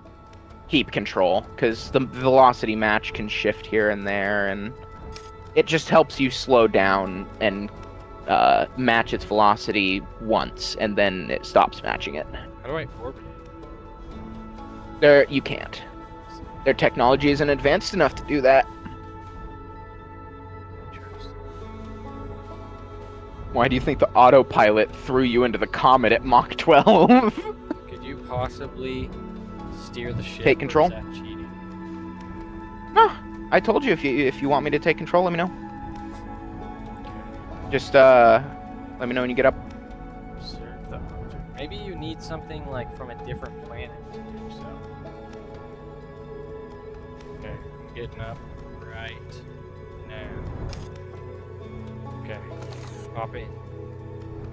keep control because the velocity match can shift here and there, and it just helps you slow down and match its velocity once, and then it stops matching it. How do I orbit it? There, you can't. Their technology isn't advanced enough to do that. Interesting. Why do you think the autopilot threw you into the comet at Mach 12? Could you possibly steer the ship? Take or control? Is that cheating? No, I told you if you want me to take control, let me know. Okay. Just let me know when you get up. Observe the object. Maybe you need something like from a different planet to do so. Okay, I'm getting up right now. Okay, hop in.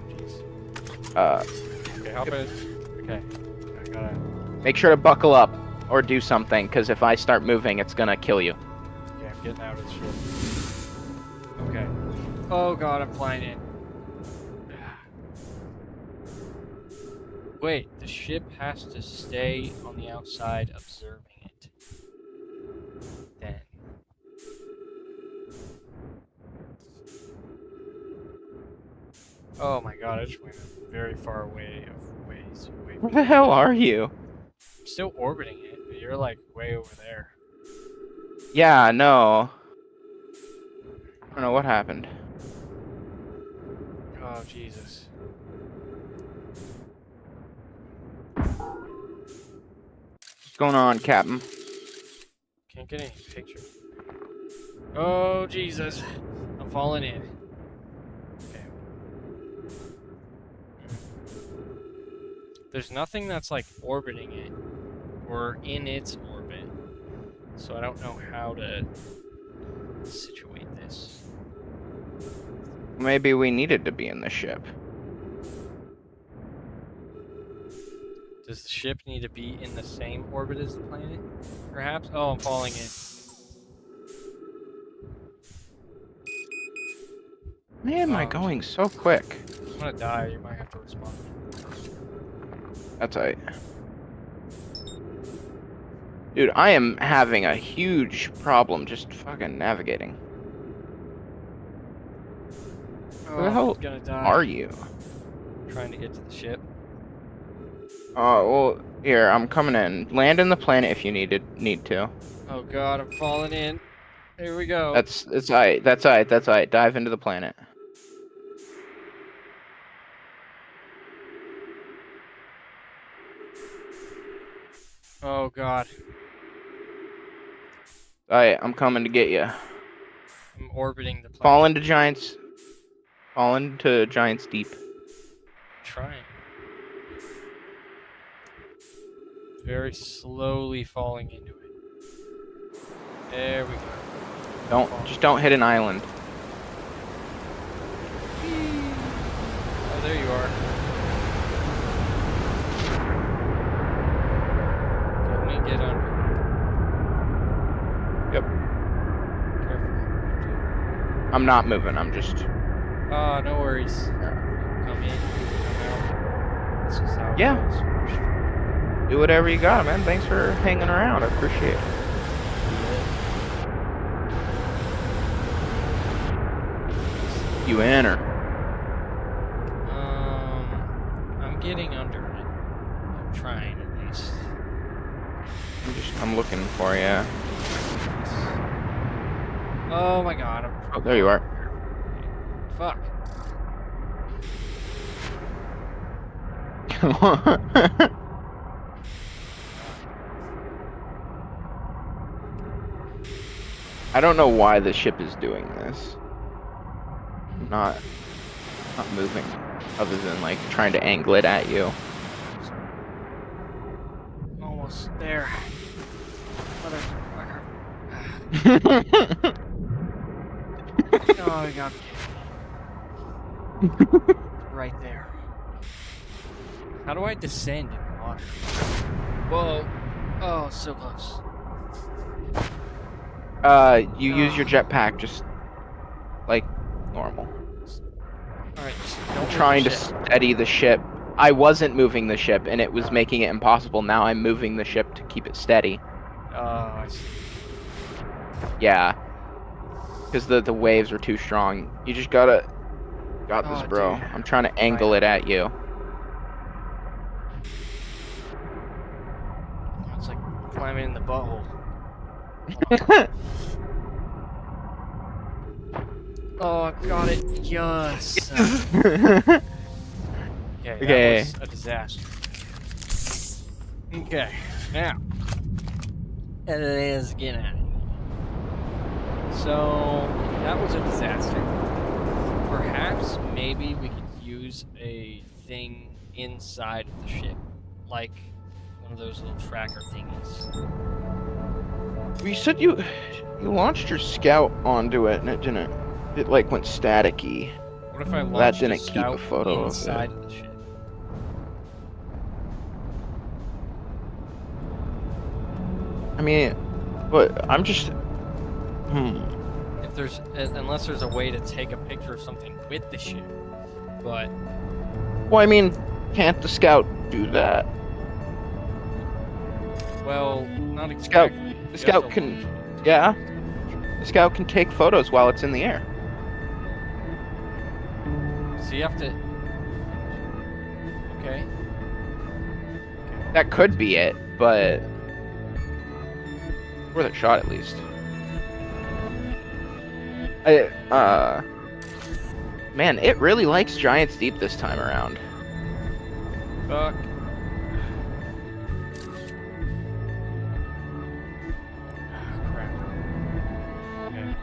Jeez. Okay, hop in. Okay, I gotta. Make sure to buckle up or do something, because if I start moving, it's gonna kill you. Okay, I'm getting out of the ship. Okay. Oh god, I'm flying in. Wait, the ship has to stay on the outside observing it. Then. Oh my god, I just went very far away away Where from the hell are you? I'm still orbiting it, but you're like way over there. Yeah, no. I don't know what happened. Oh Jesus. What's going on, Captain? Can't get any picture. Oh Jesus. I'm falling in. Okay. There's nothing that's like orbiting it or in its orbit. So I don't know how to situate this. Maybe we needed to be in the ship. Does the ship need to be in the same orbit as the planet? Perhaps? Oh, I'm falling in. Man, am I Oh, going so quick? I'm gonna die. You might have to respond. That's right. Dude, I am having a huge problem just fucking navigating. Where the hell I'm gonna die. Are you? Trying to get to the ship. Oh, well, here, I'm coming in. Land in the planet if you need to. Oh god, I'm falling in. Here we go. That's alright. That's alright. That's alright. Dive into the planet. Oh god. Alright, I'm coming to get you. I'm orbiting the planet. Fall into giants. Fall into giants deep. Trying. Very slowly falling into it. There we go. Just don't hit an island. Oh, there you are. Let me get under. Yep. Careful. I'm not moving. I'm just. Oh, no worries. Come in, come out. This is how it Yeah. goes. Do whatever you got, man. Thanks for hanging around. I appreciate it. You in or? I'm getting under it. I'm trying at least. I'm looking for you. Oh my god. Oh, there you are. Fuck. I don't know why the ship is doing this. Not moving, other than like trying to angle it at you. Almost there. Motherfucker. Oh, God. Right there. How do I descend in the water? Whoa. Oh, so close. You use your jetpack just like normal. Alright, I'm trying to steady the ship. I wasn't moving the ship, and it was making it impossible. Now I'm moving the ship to keep it steady. Oh, I see. Yeah. Because the waves are too strong. You just got this, bro. Dude. I'm trying to angle it at you. It's like climbing in the butthole. Oh, I got it. Yes. Okay, that was a disaster. Okay, now let's get at it. So that was a disaster. Perhaps maybe we could use a thing inside of the ship, like one of those little tracker thingies. You said you launched your scout onto it, and it didn't. It like went staticky. What if I launched didn't a keep scout a photo of inside it. of the ship? I mean, but I'm just. If there's, unless there's a way to take a picture of something with the ship, but Well, I mean, can't the scout do that? well, not Scout- exactly. the scout can- Yeah. The scout can take photos while it's in the air. So you have to. Okay. That could be it, but worth a shot at least. Man, it really likes Giants Deep this time around. Fuck. Crap. Okay.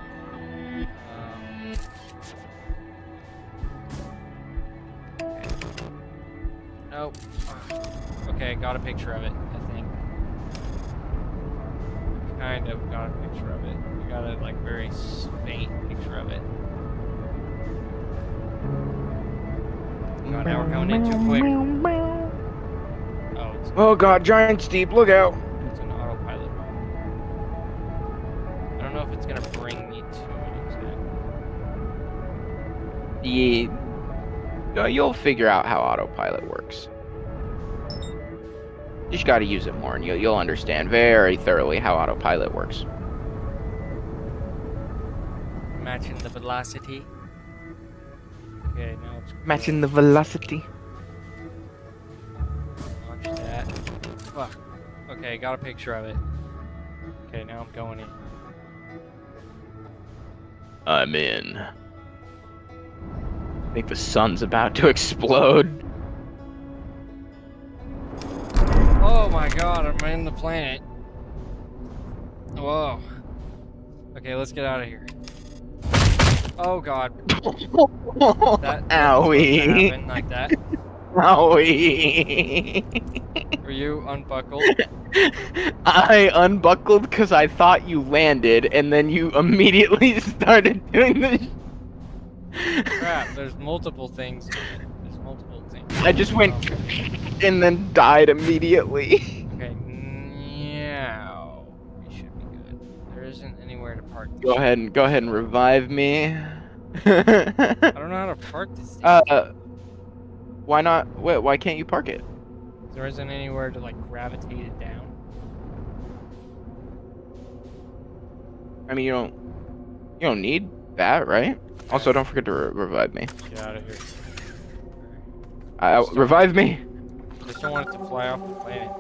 Nope. Okay, got a picture of it, I think. Kind of got a picture of it. We got a, like, very faint picture of it. God, now we're coming in too quick. Oh, Oh god, Giants Deep, look out! it's an autopilot mode. I don't know if it's gonna bring me to it exactly. Yeah, you'll figure out how autopilot works. You just gotta use it more, and you'll understand very thoroughly how autopilot works. Matching the velocity. Okay, now it's Matching the velocity. launch that. Fuck. Okay, got a picture of it. Okay, now I'm going in. I'm in. I think the sun's about to explode. Oh my god, I'm in the planet. Whoa. Okay, let's get out of here. Oh god. That wasn't supposed to Owie. happen like that. Owie. Were you unbuckled? I unbuckled because I thought you landed, and then you immediately started doing this. Crap, there's multiple things in here. There's multiple things. I just went and then died immediately. Okay, now we should be good. There isn't anywhere to park this Go shit. ahead and revive me. I don't know how to park this thing. Why not? Wait, why can't you park it? There isn't anywhere to like gravitate it down. I mean, you don't need that, right? Also, don't forget to revive me. Get out of here. Revive me. I just don't want it to fly off the planet.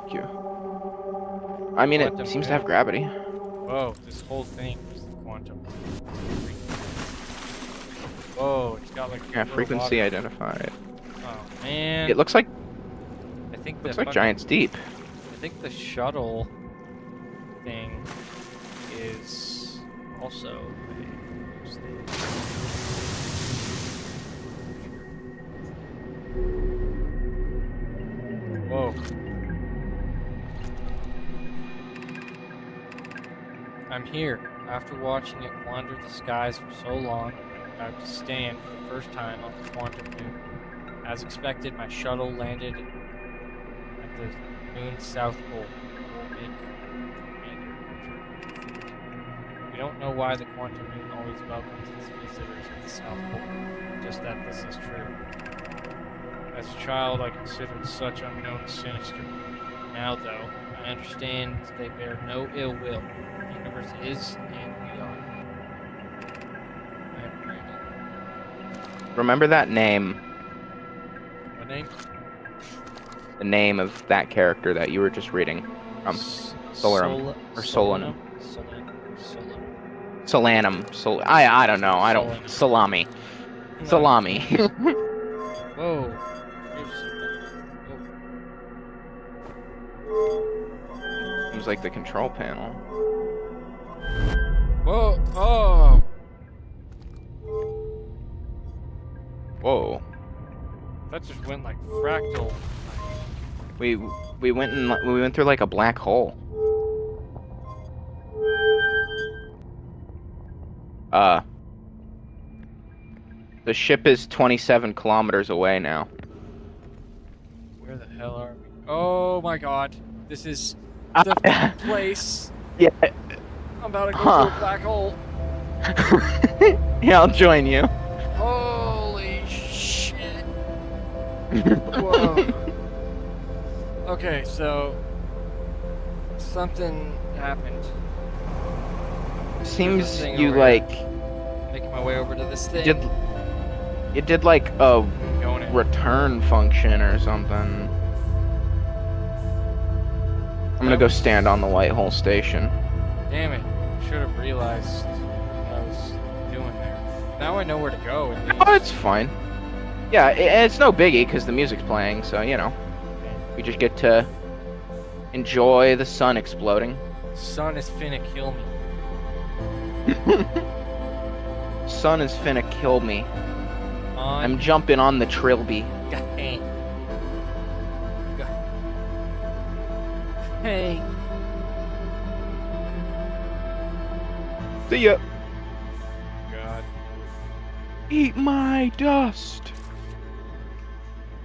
Thank you. I mean, it Quantum seems to moon. have gravity. Whoa, this whole thing is quantum. Whoa, it's got like a Yeah, little frequency water. identified. Oh man. It looks like I think Giants Deep. I think the shuttle thing is also a stage. Whoa. I'm here. After watching it wander the skies for so long, I'm about to stand for the first time on the quantum moon. As expected, my shuttle landed at the moon's south pole. We don't know why the quantum moon always welcomes its visitors at the south pole, just that this is true. As a child, I considered such unknown sinister. Now, though, I understand they bear no ill will. The universe is, and we are. I am Randall. Remember that name, What name? the name of that character that you were just reading from. Solanum. Solanum. I don't know. I don't. Salami. No. Salami. Whoa. Here's something. Seems like the control panel. Whoa. Oh. Whoa. That just went like fractal. We went through like a black hole. The ship is 27 kilometers away now. Where the hell are we? Oh my god. This is the place. Yeah. I'm about to go through a black hole. Yeah, I'll join you. Holy shit. Whoa. Okay, so something happened. Seems thing you over like Making my way over to this thing. you did like a Going in. return function or something. I'm gonna go stand on the white hole station. Damn it. Should have realized what I was doing there. Now I know where to go. At least. Oh, it's fine. Yeah, it's no biggie because the music's playing, so you know. We just get to enjoy the sun exploding. Sun is finna kill me. Sun is finna kill me. I'm On. jumping on the trilby. Hey. Hey. See ya. God. Eat my dust.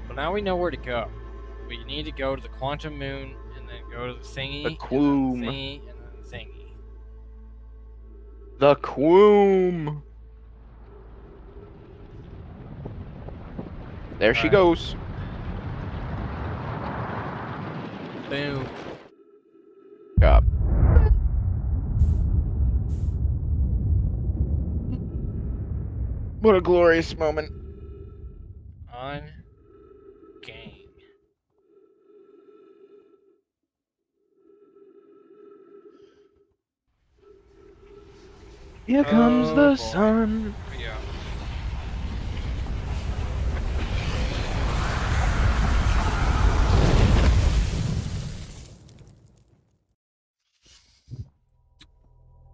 Well, now we know where to go. We need to go to the quantum moon and then go to the thingy. The And Quoom. then the thingy and then the thingy. The Quoom. There she Alright. goes. Boom. God. What a glorious moment. On. Game. Here comes Oh the boy. sun. Yeah.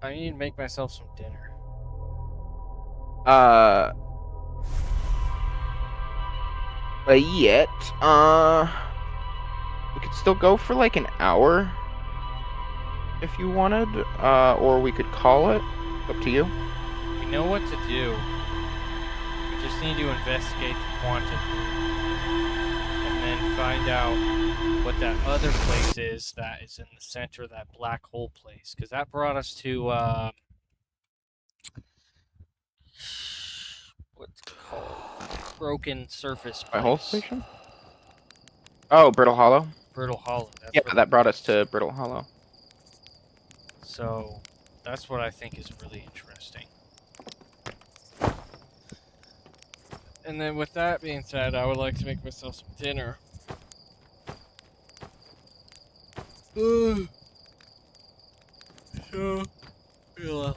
I need to make myself some dinner. Uh, yet, we could still go for like an hour if you wanted, or we could call it. Up to you. We know what to do. We just need to investigate the quantum loop and then find out what that other place is that is in the center of that black hole place. Because that brought us to what's it called? Broken surface My whole place. station. Oh, Brittle Hollow. Brittle Hollow. Yeah, That's where that that brought us is. to Brittle Hollow. So that's what I think is really interesting. And then with that being said, I would like to make myself some dinner. So, yeah.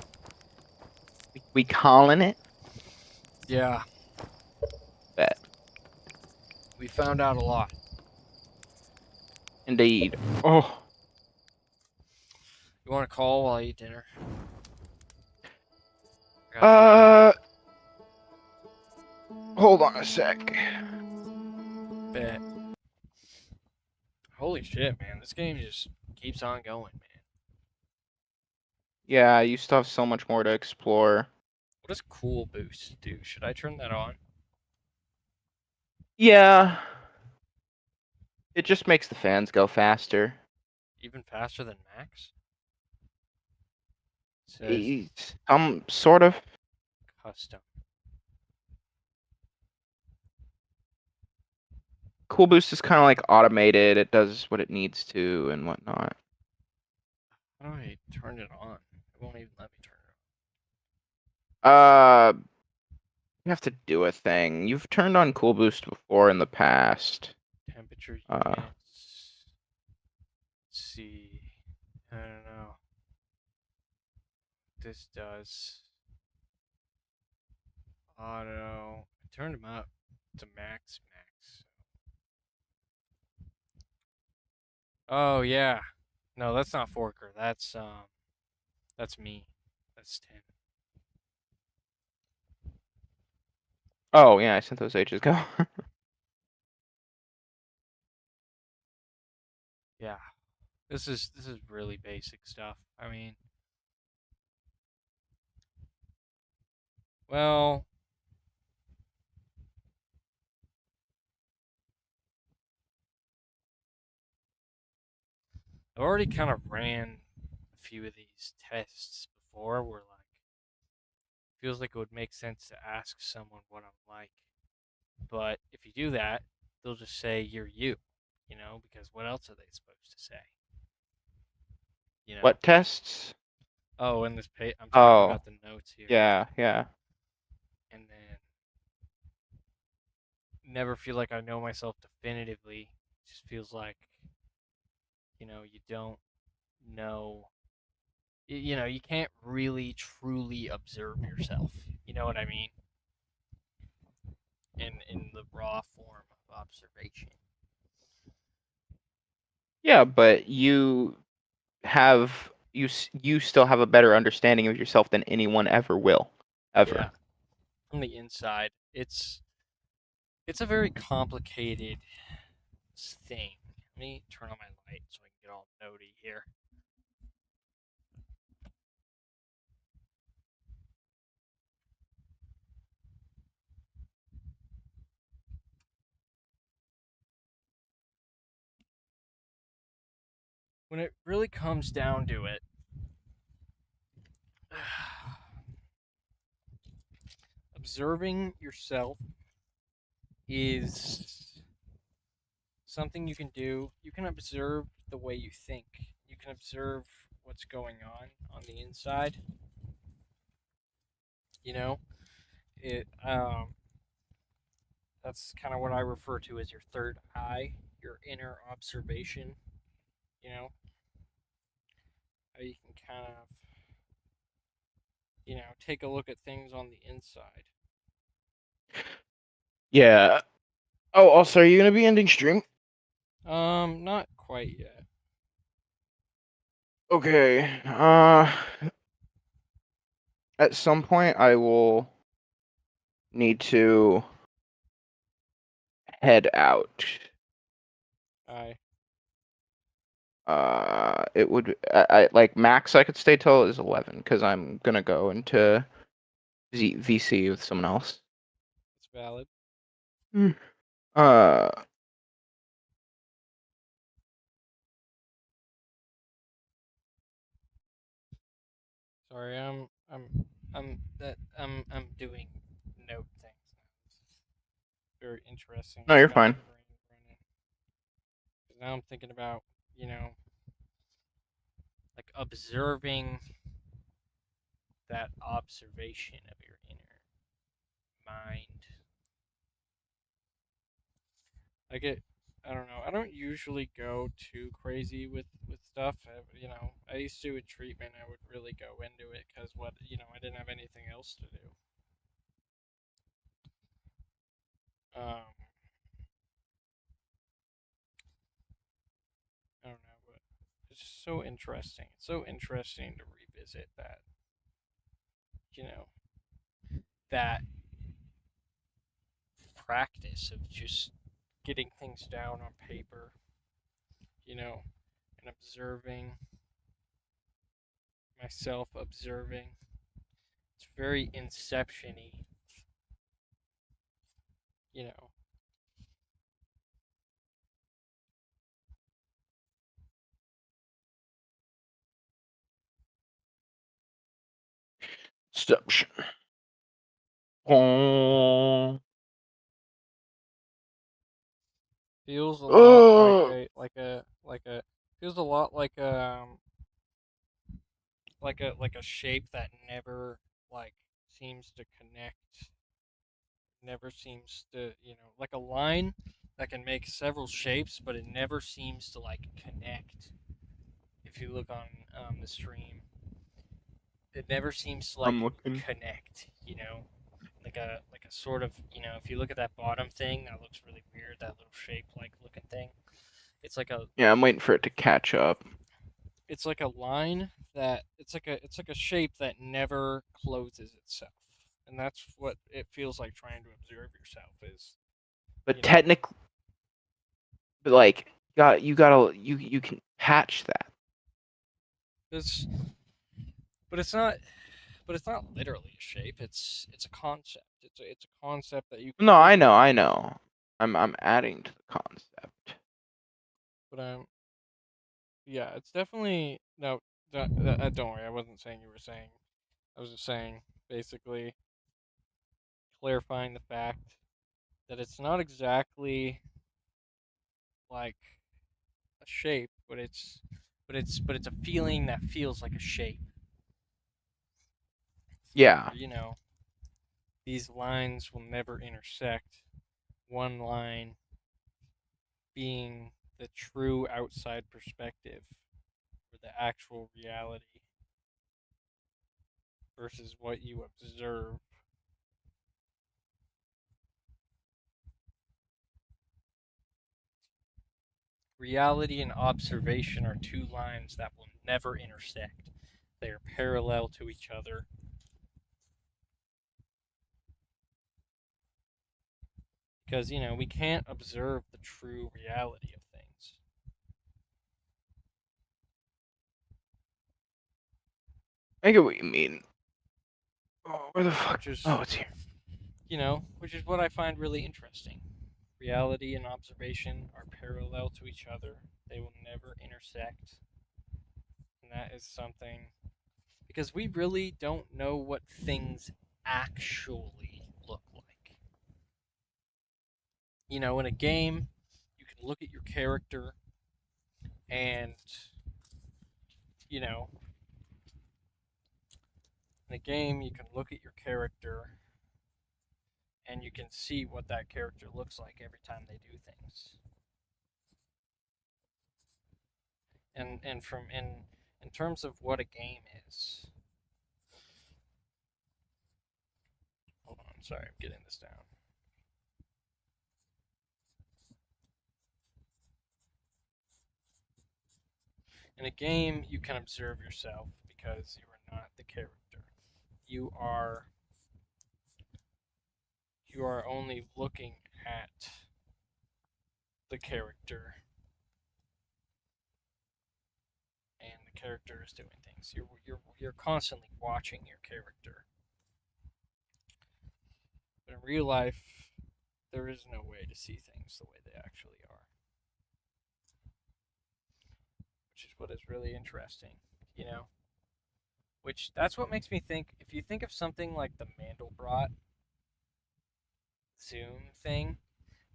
We calling it? Yeah, Bet. we found out a lot. Indeed. Oh. You want to call while I eat dinner? I got Uh, hold on a sec. bet. Holy shit, man! This game just keeps on going, man. Yeah, you still have so much more to explore. What does Cool Boost do? Should I turn that on? Yeah, it just makes the fans go faster. Even faster than max? It says Sort of. custom. Cool Boost is kind of like automated. It does what it needs to and whatnot. How do I turn it on? It won't even let me turn it Uh, you have to do a thing. You've turned on Cool Boost before in the past. on. Temperature Uh, units. Let's see. I don't know. This does auto. I turned them up to max. Oh yeah. No, that's not Forker. That's me. That's 10. oh yeah, I sent those ages ago. Yeah. This is really basic stuff. I mean, well, I've already kind of ran a few of these tests before where like feels like it would make sense to ask someone what I'm like. But if you do that, they'll just say you're you know, because what else are they supposed to say? You know? What tests? Oh, in this page, I'm talking Oh, about the notes here. yeah, yeah. And then never feel like I know myself definitively. It just feels like, you don't know. You can't really truly observe yourself. You know what I mean? In the raw form of observation. Yeah, but you still have a better understanding of yourself than anyone ever will. Yeah, Ever. from the inside, it's a very complicated thing. Let me turn on my light so I can get all notey here. When it really comes down to it, observing yourself is something you can do. You can observe the way you think. You can observe what's going on the inside. You know, it that's kind of what I refer to as your third eye, your inner observation. You know, how you can kind of take a look at things on the inside. Yeah. Oh, also, are you gonna be ending stream? Not quite yet. Okay. At some point, I will need to head out. I It would I like max I could stay till is 11 because I'm gonna go into VC with someone else. It's valid. Hmm. Uh, Sorry, I'm doing note things now. Very interesting. no, It's you're got my fine. brain running. 'Cause now I'm thinking about, like observing that observation of your inner mind. I get, I don't know. I don't usually go too crazy with stuff. I used to with treatment. I would really go into it because I didn't have anything else to do. Um, I don't know, but it's just so interesting. It's so interesting to revisit you know, that practice of just getting things down on paper, you know, and observing myself, observing. It's very inception-y, you know. Stop. Oh. Feels a lot Oh. like a feels a lot like a shape that never like seems to connect, never seems to, like a line that can make several shapes, but it never seems to like connect. If you look on the stream, it never seems to I'm like looking. connect. Like a sort of, if you look at that bottom thing that looks really weird, that little shape like looking thing. It's like a Yeah, I'm waiting for it to catch up. it's like a line that it's like a shape that never closes itself, and that's what it feels like trying to observe yourself is, But you know technically, like, you can patch that. it's but it's not but it's not literally a shape. It's a concept. It's a concept that you can No, look at. I know. I'm adding to the concept. But yeah, it's definitely no. Don't worry, I wasn't saying you were saying. I was just saying basically clarifying the fact that it's not exactly like a shape, but it's a feeling that feels like a shape. Yeah. Where, these lines will never intersect. One line being the true outside perspective or the actual reality versus what you observe. Reality and observation are two lines that will never intersect. They are parallel to each other because, we can't observe the true reality of things. I get what you mean. Oh, where the fuck? Which is, Oh, it's here. which is what I find really interesting. Reality and observation are parallel to each other. They will never intersect. And that is something because we really don't know what things actually look like. In a game, you can look at your character and, you know, in a game, you can look at your character and you can see what that character looks like every time they do things. And from in terms of what a game is, Sorry, I'm getting this down. In a game, you can observe yourself because you are not the character. You are you are only looking at the character, and the character is doing things. You're constantly watching your character. But in real life, there is no way to see things the way they actually are, which is what is really interesting, you know. Which that's what makes me think. If you think of something like the Mandelbrot Zoom thing,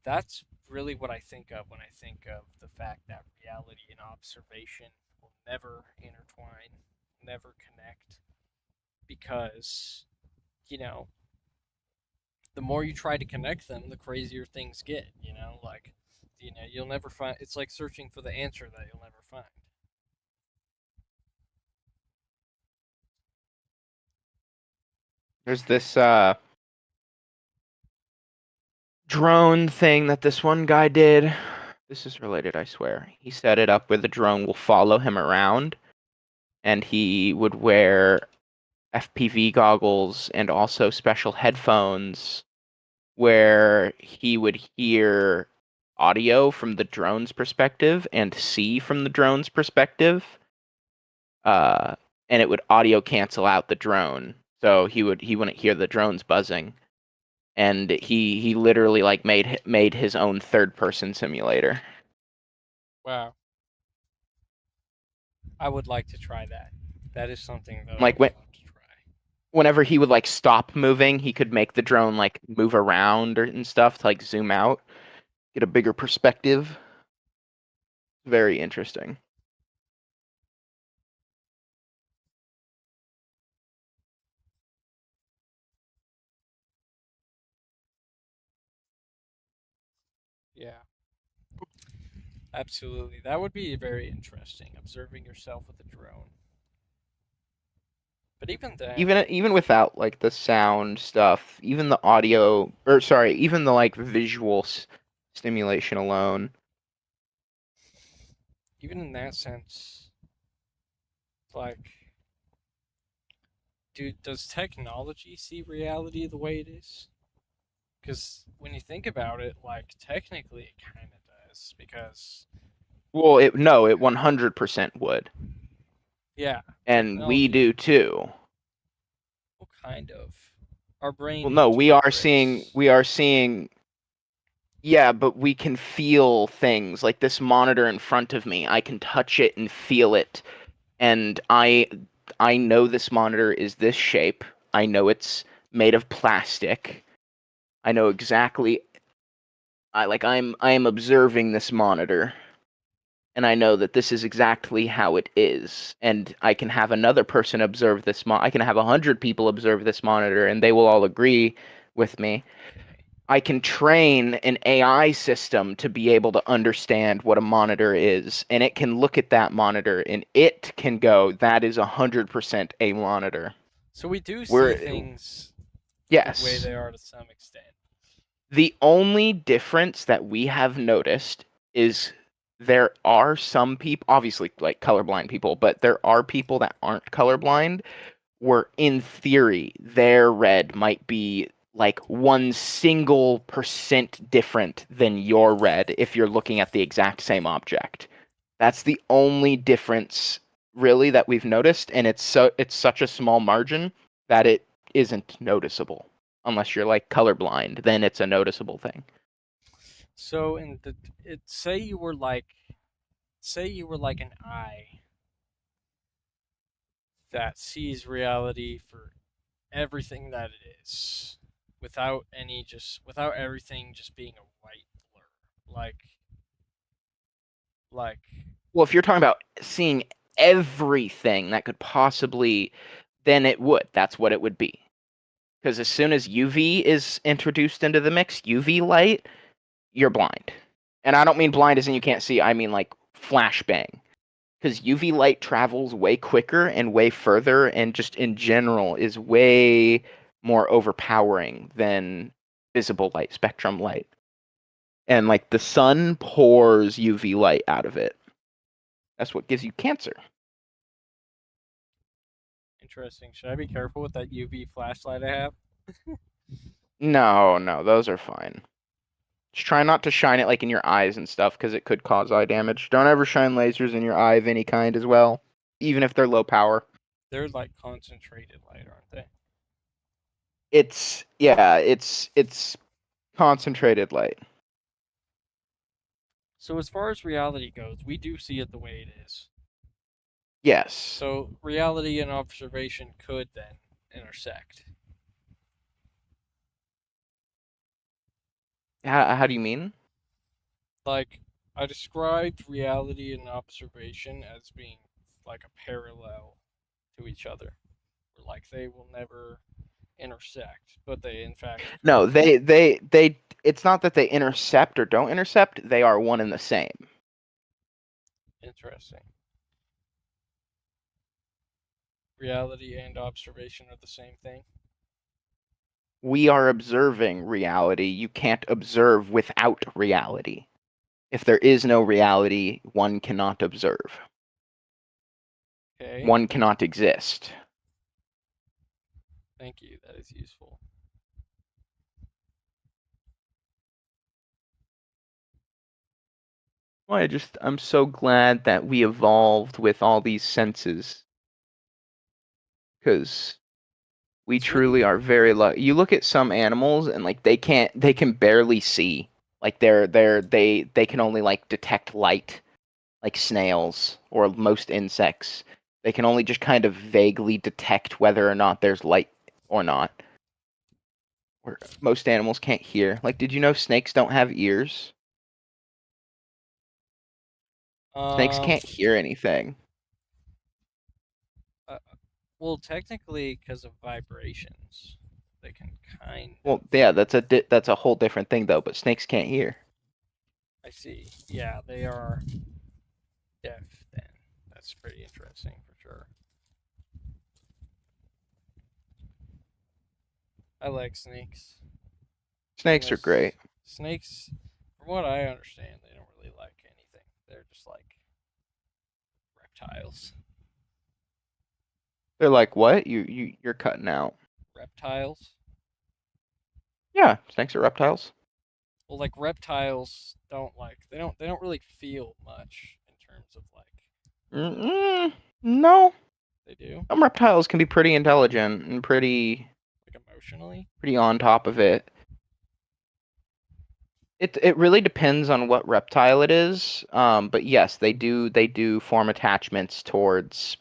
that's really what I think of when I think of the fact that reality and observation will never intertwine, never connect, because, you know, the more you try to connect them, the crazier things get, like, you'll never find, it's like searching for the answer that you'll never find. There's this drone thing that this one guy did. This is related, I swear. He set it up where the drone will follow him around, and he would wear FPV goggles and also special headphones where he would hear audio from the drone's perspective and see from the drone's perspective. And it would audio cancel out the drone, so he wouldn't hear the drones buzzing. And he literally like made his own third person simulator. Wow. I would like to try that. That is something that Like I would love to try. whenever he would like stop moving, he could make the drone like move around and stuff to like zoom out, get a bigger perspective. Very interesting. Yeah, absolutely. That would be very interesting, observing yourself with a drone. But even then, Even without like the sound stuff, even the audio, or sorry, even the like visual stimulation alone. even in that sense, like, does technology see reality the way it is? Because when you think about it, like, technically it kind of does. Because, Well, it 100% would, yeah, and we technology, do too. well, kind of. Our brain Well, no, interprets. we are seeing. Yeah, but we can feel things like this monitor in front of me. I can touch it and feel it, and I know this monitor is this shape. I know it's made of plastic. I know exactly. I am observing this monitor, and I know that this is exactly how it is. And I can have another person observe this I can have 100 people observe this monitor, and they will all agree with me. I can train an AI system to be able to understand what a monitor is, and it can look at that monitor and it can go, that is 100% a monitor. So we do see We're, things the way yes. they are to some extent. The only difference that we have noticed is there are some people, obviously like colorblind people, but there are people that aren't colorblind where in theory their red might be like 1 single% different than your red if you're looking at the exact same object. That's the only difference really that we've noticed, and it's such a small margin that it isn't noticeable. Unless you're like colorblind, then it's a noticeable thing. So in the it say you were like an eye that sees reality for everything that it is, without everything just being a white blur. Like Well, if you're talking about seeing everything that could possibly, then it would. That's what it would be. Because as soon as UV is introduced into the mix, UV light, you're blind. And I don't mean blind as in you can't see, I mean like flashbang. Because UV light travels way quicker and way further, and just in general is way more overpowering than visible light, spectrum light. And like the sun pours UV light out of it. That's what gives you cancer. Interesting. Should I be careful with that UV flashlight I have? No, no, those are fine. Just try not to shine it like in your eyes and stuff because it could cause eye damage. Don't ever shine lasers in your eye of any kind as well, even if they're low power. They're like concentrated light, aren't they? It's concentrated light. So as far as reality goes, we do see it the way it is. Yes. So reality and observation could then intersect. How do you mean? Like I described reality and observation as being like a parallel to each other. Like they will never intersect, but they in fact No, could. they it's not that they intercept or don't intercept, they are one and the same. Interesting. Reality and observation are the same thing. We are observing reality. You can't observe without reality. If there is no reality, one cannot observe. Okay, One cannot exist. thank you. That is useful. Well, I'm so glad that we evolved with all these senses because we It's really truly are very lucky. You look at some animals and like they can barely see. Like they can only like detect light, like snails or most insects. They can only just kind of vaguely detect whether or not there's light or not. Where most animals can't hear. Like, did you know snakes don't have ears? Snakes um can't hear anything. uh, well technically because of vibrations they can kind of. Well, yeah, that's a whole different thing though. But snakes can't hear. I see. Yeah, they are deaf then. That's pretty interesting for sure. I like snakes. Snakes are great. Snakes, from what I understand, they don't really like anything. They're just like reptiles. They're like, what? You're cutting out. Reptiles? Yeah, snakes are reptiles. Well, like reptiles don't like they don't really feel much in terms of like Mm-mm, no, they do some reptiles can be pretty intelligent and like emotionally. pretty on top of it. It really depends on what reptile it is. But yes, they do form attachments towards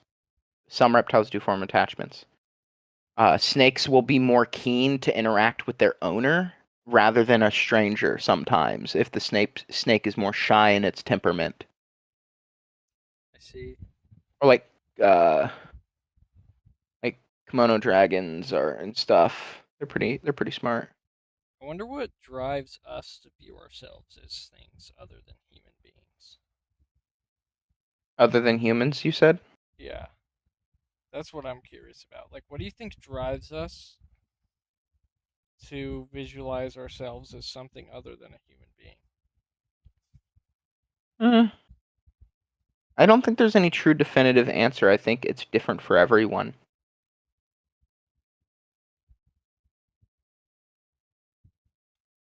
some reptiles do form attachments. Snakes will be more keen to interact with their owner rather than a stranger sometimes if the snake is more shy in its temperament. I see. Or uh like kimono dragons or and stuff. They're pretty smart. I wonder what drives us to view ourselves as things other than human beings. Other than humans, you said? Yeah, that's what I'm curious about. Like, what do you think drives us to visualize ourselves as something other than a human being? Mm, I don't think there's any true definitive answer. I think it's different for everyone.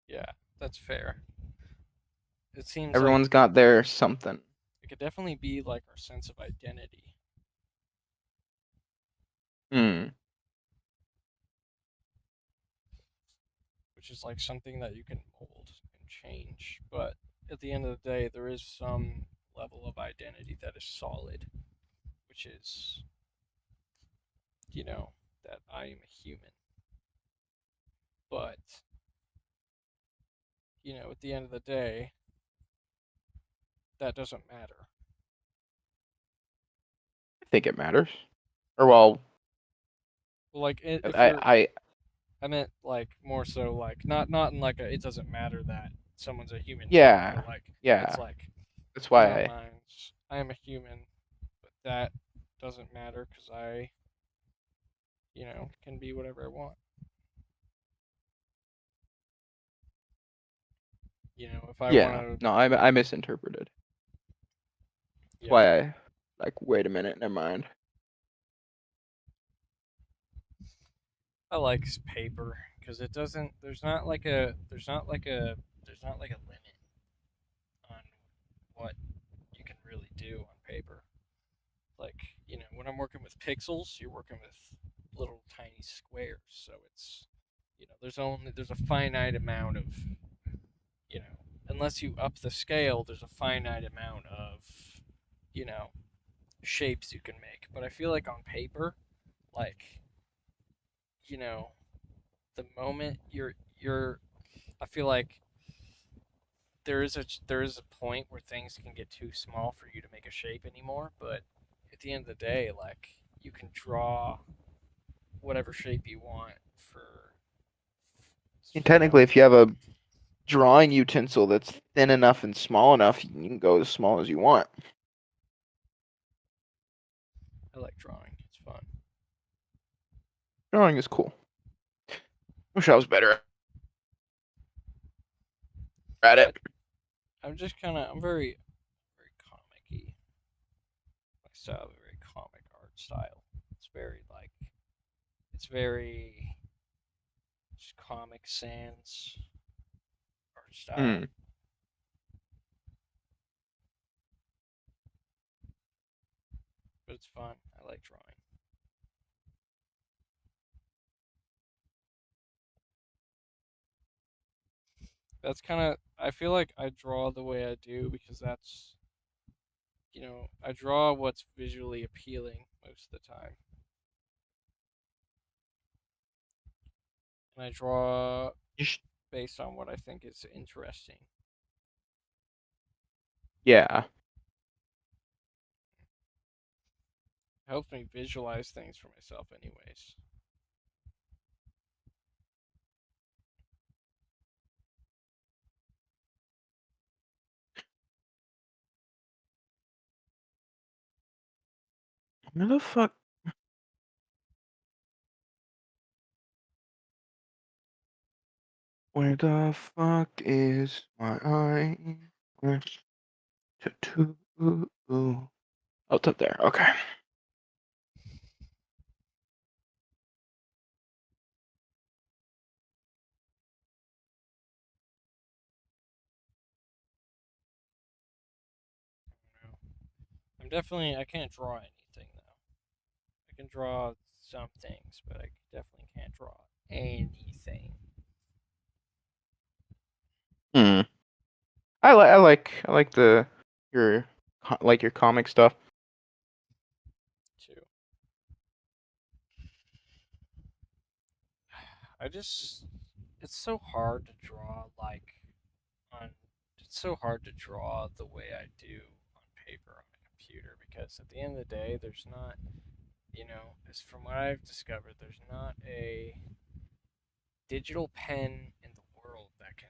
Yeah, that's fair. It seems like Everyone's got their something. it could definitely be like our sense of identity, Hmm. which is like something that you can mold and change. But at the end of the day, there is some level of identity that is solid, which is, that I am a human. But, at the end of the day, that doesn't matter. I think it matters. Or well, Well, like if you're, I I meant like more so like not in like a it doesn't matter that someone's a human being, yeah, but like it's yeah. like That's in why our minds, I am a human, but that doesn't matter because I, can be whatever I want. If I Yeah. want to, No, I misinterpreted. That's yeah, why I like. Wait a minute. Never mind. I like paper because it doesn't. There's not like a limit on what you can really do on paper. Like, when I'm working with pixels, you're working with little tiny squares, so there's a finite amount of you know unless you up the scale, there's a finite amount of you know shapes you can make. But I feel like on paper, like you know the moment you're I feel like there is a point where things can get too small for you to make a shape anymore. But at the end of the day, like, you can draw whatever shape you want for And you know technically, if you have a drawing utensil that's thin enough and small enough, you can go as small as you want. I like drawing. It's fun. Drawing is cool. Wish I was better at I, it. I'm very comic-y. My style, very comic art style. It's very just Comic Sans art style. Hmm. But it's fun. I like drawing. That's kind of I feel like I draw the way I do because I draw what's visually appealing most of the time. And I draw You sh- based on what I think is interesting. Yeah. It helps me visualize things for myself anyways. Where the fuck? Where the fuck is my eye? Where's tattoo? Oh, it's up there. Okay. You know? I can't draw anything though. I can draw some things, but I definitely can't draw anything. Hmm. I like the your like your comic stuff. Too. I just it's so hard to draw on it's so hard to draw the way I do on paper on a computer because at the end of the day there's not as from what I've discovered, there's not a digital pen in the world that can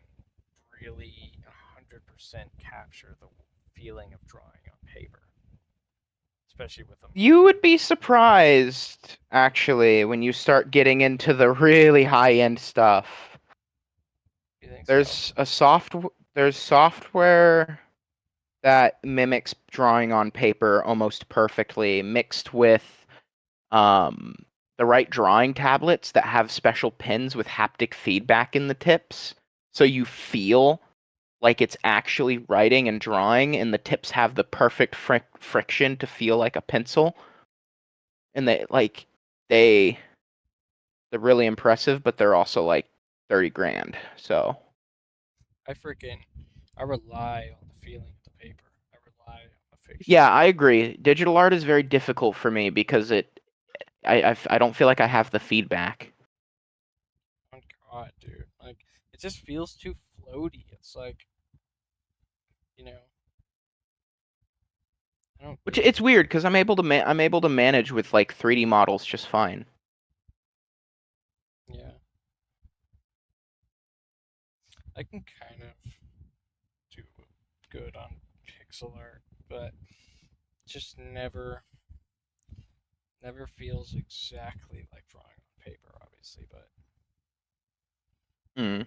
really 100% capture the feeling of drawing on paper, especially with them. You would be surprised, actually, when you start getting into the really high-end stuff. You think so? There's a soft there's software that mimics drawing on paper almost perfectly, mixed with um, the right drawing tablets that have special pins with haptic feedback in the tips, so you feel like it's actually writing and drawing, and the tips have the perfect friction to feel like a pencil, and they they're really impressive, but they're also like 30 grand. So I freaking I rely on the feeling of the paper. I rely on the fiction. yeah, I agree. Digital art is very difficult for me because I don't feel like I have the feedback. Oh God, dude! Like it just feels too floaty. It's like you know I don't Which get it. it's weird because I'm able to manage with like 3D models just fine. Yeah, I can kind of do good on pixel art, but just never feels exactly like drawing on paper, obviously. But Hmm.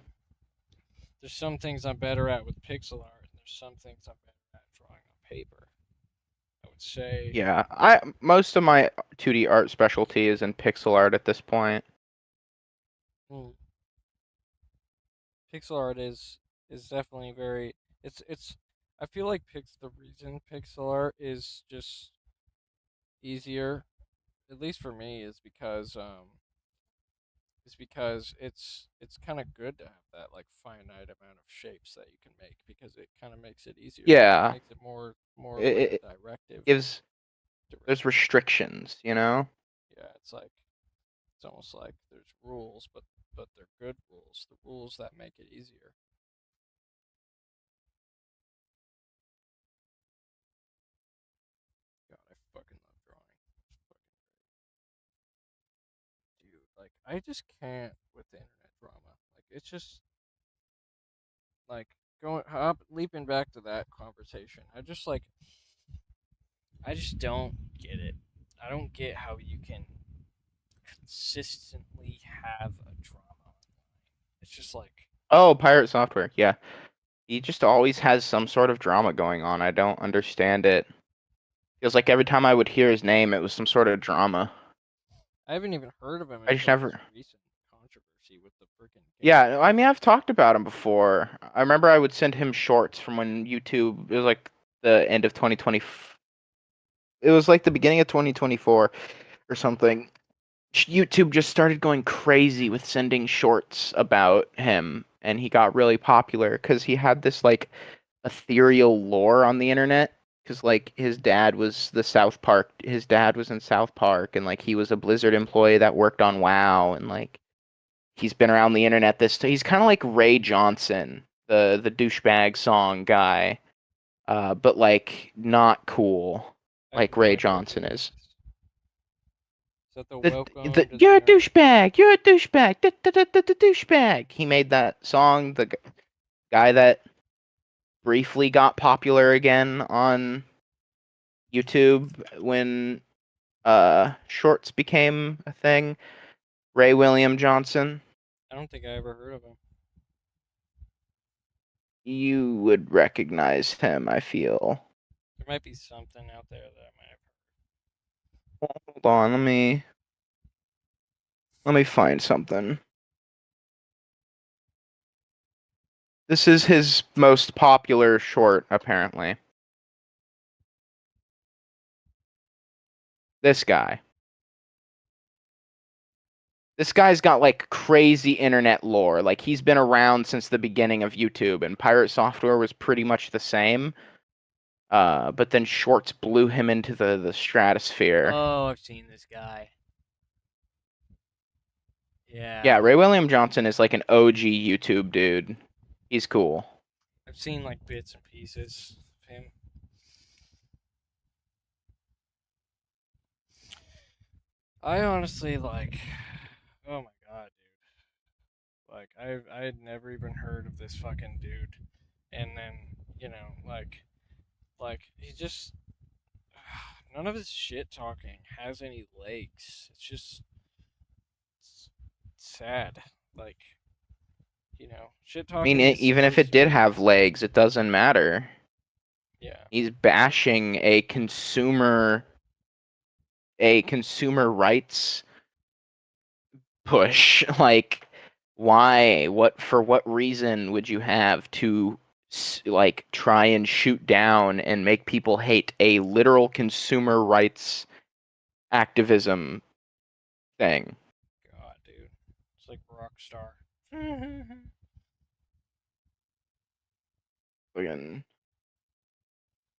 there's some things I'm better at with pixel art, and there's some things I'm better at drawing on paper. I would say Yeah, I most of my 2D art specialty is in pixel art at this point. mm, pixel art is definitely very. It's. I feel like the reason pixel art is just easier, at least for me, is because it's kind of good to have that like finite amount of shapes that you can make because it kind of makes it easier. It Yeah, makes it more it, like it directive. gives there's Directive. restrictions, you know? Yeah, it's almost like there's rules, but they're good rules. The rules that make it easier. God, I fucking love drawing. Dude, like I just can't with the internet drama. Like it's just like going up leaping back to that conversation. I just don't get it. I don't get how you can consistently have a drama. It's just like Oh, Pirate Software. Yeah. He just always has some sort of drama going on. I don't understand it. Feels like every time I would hear his name, it was some sort of drama. I haven't even heard of him I just until this never. recent controversy with the freaking game. Yeah, I mean, I've talked about him before. I remember I would send him shorts from when YouTube, it was like the end of 2020. It was like the beginning of 2024 or something. YouTube just started going crazy with sending shorts about him, and he got really popular because he had this like ethereal lore on the internet. Because like his dad was in South Park, and like he was a Blizzard employee that worked on WoW, and like he's been around the internet. He's kind of like Ray Johnson, the douchebag song guy, but like not cool I've like Ray never heard Johnson of is. this. Is that the The welcome to the you're a jungle? douchebag. You're a douchebag. Douchebag. He made that song. The guy that briefly got popular again on YouTube when shorts became a thing. Ray William Johnson. I don't think I ever heard of him. You would recognize him, I feel. There might be something out there that I might have Hold on, let me find something. This is his most popular short, apparently. This guy. This guy's got like crazy internet lore. Like he's been around since the beginning of YouTube, and Pirate Software was pretty much the same. But then Shorts blew him into the stratosphere. Oh, I've seen this guy. Yeah, Yeah, Ray William Johnson is like an OG YouTube dude. He's cool. I've seen like bits and pieces of him. I honestly like. Oh my god, dude! Like I had never even heard of this fucking dude, and then like he just none of his shit talking has any legs. It's just it's sad. Like shit I mean, talking is even if supposed it to did be have legs, it doesn't matter. yeah. He's bashing a consumer rights push. Like, why? For what reason would you have to like try and shoot down and make people hate a literal consumer rights activism thing? God, dude, it's like Rockstar. Again,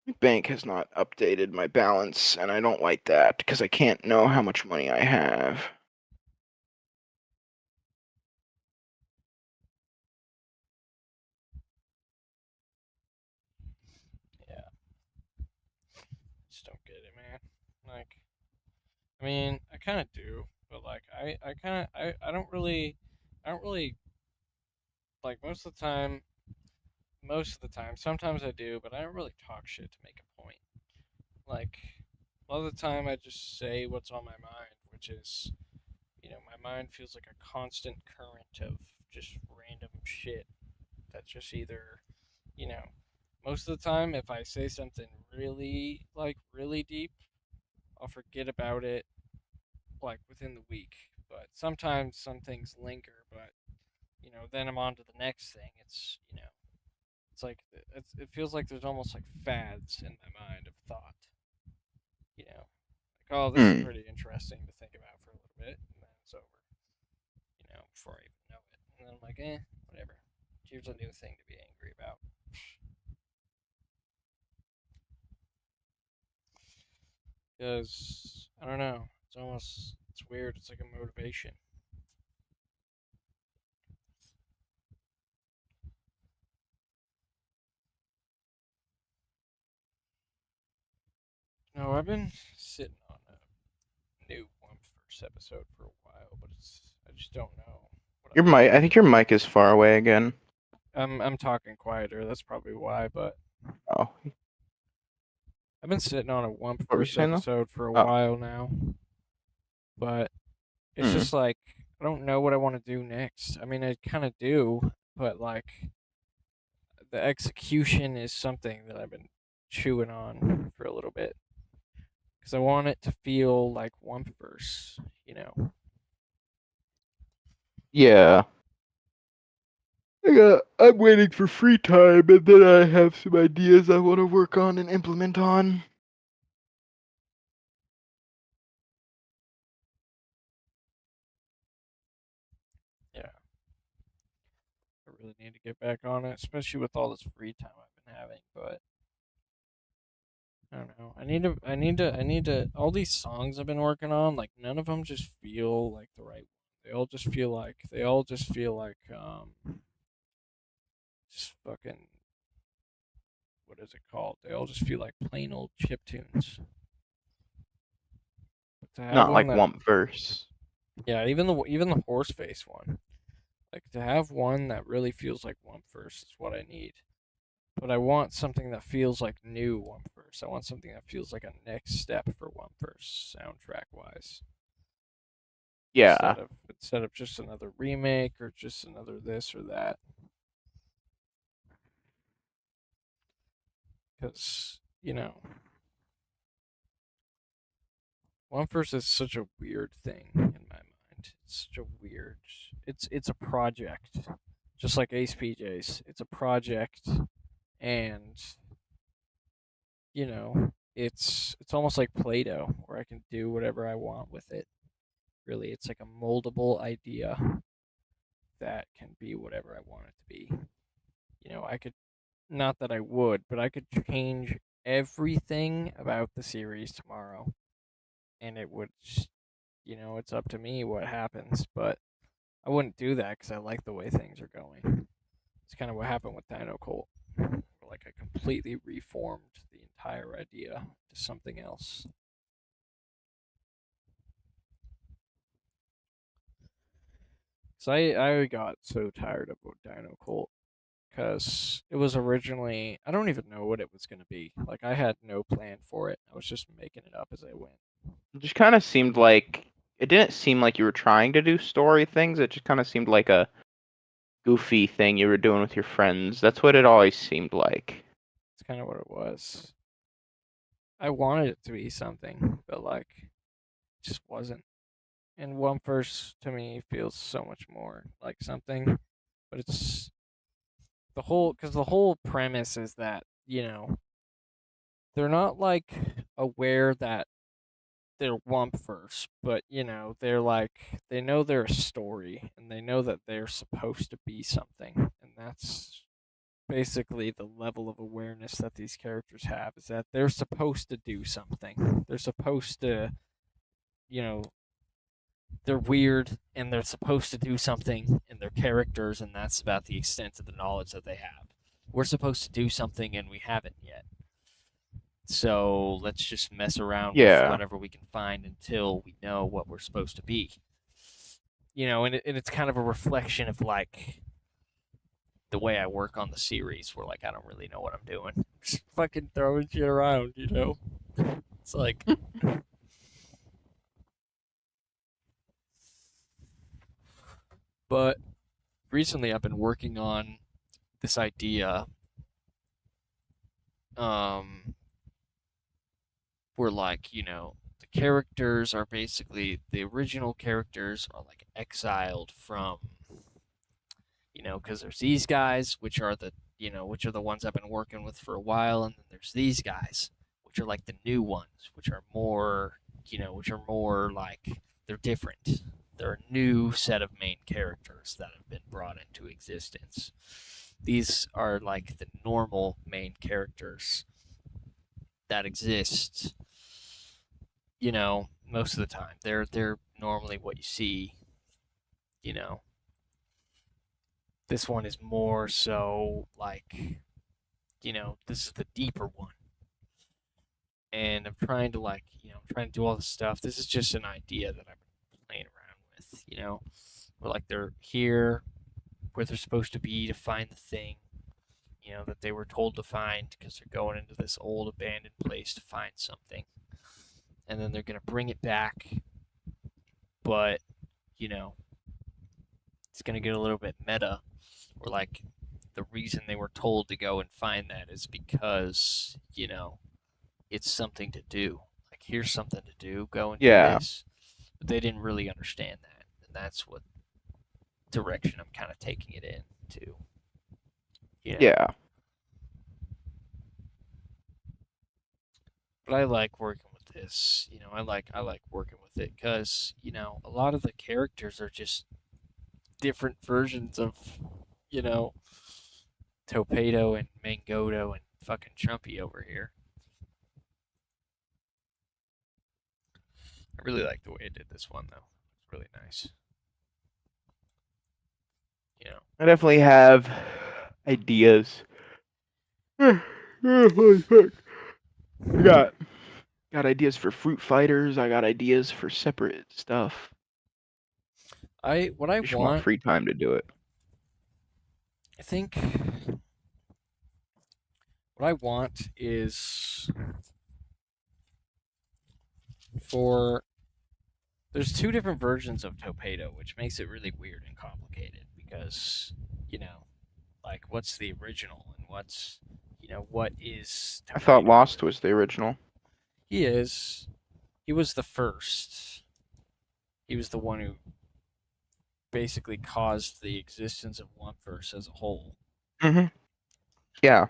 my bank has not updated my balance, and I don't like that because I can't know how much money I have. Yeah, just don't get it, man. Like, I mean, I kind of do, but like, I kind of, I don't really like most of the time. Sometimes I do, but I don't really talk shit to make a point. Like, a lot of the time, I just say what's on my mind, which is, my mind feels like a constant current of just random shit. that just either, you know, most of the time if I say something really deep, I'll forget about it like within the week. But sometimes some things linger, but then I'm on to the next thing. It's like it feels like there's almost like fads in my mind of thought. Like, oh, this is Hmm. pretty interesting to think about for a little bit, and then it's over. Before I even know it, and then I'm like, whatever. Here's a new thing to be angry about. Because I don't know, it's weird. It's like a motivation. No, I've been sitting on a new one first episode for a while, but I just don't know what Your I'm mic, doing. I think your mic is far away again. I'm talking quieter. That's probably why. But Oh, I've been sitting on a one what were you first saying though? episode for a Oh, while now. But it's hmm. just like I don't know what I want to do next. I mean, I kind of do, but like the execution is something that I've been chewing on for a little bit because I want it to feel like one verse. You know, Yeah. I'm waiting for free time, and then I have some ideas I want to work on and implement on. yeah. I really need to get back on it, especially with all this free time I've been having. But I don't know. I need to. All these songs I've been working on, like none of them just feel like the right. They all just feel like just fucking what is it called? They all just feel like plain old chip tunes. But to have Not one like that, one verse. yeah, even the horse face one, like to have one that really feels like one verse is what I need. But I want something that feels like new one verse. I want something that feels like a next step for one verse soundtrack wise. Yeah. Instead of just another remake or just another this or that. Because, one verse is such a weird thing in my mind. It's such a weird it's a project. Just like Ace PJs. It's a project and it's almost like Play-Doh where I can do whatever I want with it. Really, it's like a moldable idea that can be whatever I want it to be. I could, not that I would, but I could change everything about the series tomorrow, and it would, it's up to me what happens. But I wouldn't do that because I like the way things are going. It's kind of what happened with Dino Colt. Like I completely reformed the entire idea to something else. So I got so tired of Dino Colt because it was originally, I don't even know what it was going to be. Like I had no plan for it. I was just making it up as I went. It just kind of seemed like it didn't seem like you were trying to do story things. It just kind of seemed like a goofy thing you were doing with your friends. That's what it always seemed like. It's kind of what it was. I wanted it to be something, but like it just wasn't. And One Verse to me feels so much more like something, but it's the whole premise is that, they're not like aware that they're Wumpfers, but they're like they know they're a story and they know that they're supposed to be something, and that's basically the level of awareness that these characters have is that they're supposed to do something. They're supposed to, you know, they're weird and they're supposed to do something in their characters, and that's about the extent of the knowledge that they have. We're supposed to do something and we haven't yet. So let's just mess around with Yeah. whatever we can find until we know what we're supposed to be. And it's kind of a reflection of like the way I work on the series, where like I don't really know what I'm doing, just fucking throwing shit around. It's like, but recently I've been working on this idea where like, the characters are basically the original characters are like exiled from, because there's these guys which are the ones I've been working with for a while, and then there's these guys which are like the new ones, which are more like they're different. They're a new set of main characters that have been brought into existence. These are like the normal main characters that exist, most of the time. They're normally what you see, you know. This one is more so like, this is the deeper one. And I'm trying to I'm trying to do all this stuff. This is just an idea that I'm playing around with, where like they're here where they're supposed to be to find the thing, that they were told to find because they're going into this old abandoned place to find something. And then they're going to bring it back, but, it's going to get a little bit meta, or like the reason they were told to go and find that is because, it's something to do. Like, here's something to do, go and do Yeah. this. But they didn't really understand that. And that's what direction I'm kind of taking it into. Yeah. But I like working with this. I like working with it because, a lot of the characters are just different versions of, Torpedo and Mangoto and fucking Chumpy over here. I really like the way it did this one though. It's really nice. I definitely have ideas. Holy fuck. I got ideas for fruit fighters. I got ideas for separate stuff. What I Just want want, free time to do it. I think what I want is there's two different versions of Torpedo, which makes it really weird and complicated because, like what's the original and what is I thought Torpedo Lost really? was the original. He is. He was the first. He was the one who basically caused the existence of One Verse as a whole. Mm-hmm. Yeah.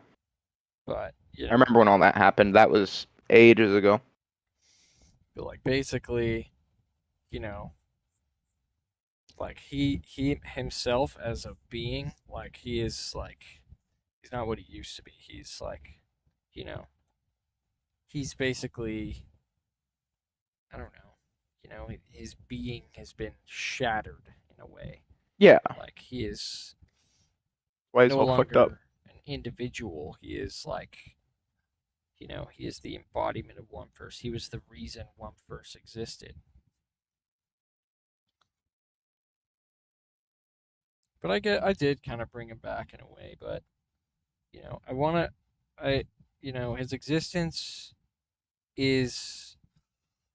But I remember when all that happened. That was ages ago. but like basically, like he himself as a being, like he is like he's not what he used to be. He's like, you know, he's basically I don't know, his being has been shattered in a way. Yeah. Like he is Why is no all fucked up? longer an individual. He is like, he is the embodiment of One Verse. He was the reason One Verse existed. But I did kind of bring him back in a way. But his existence is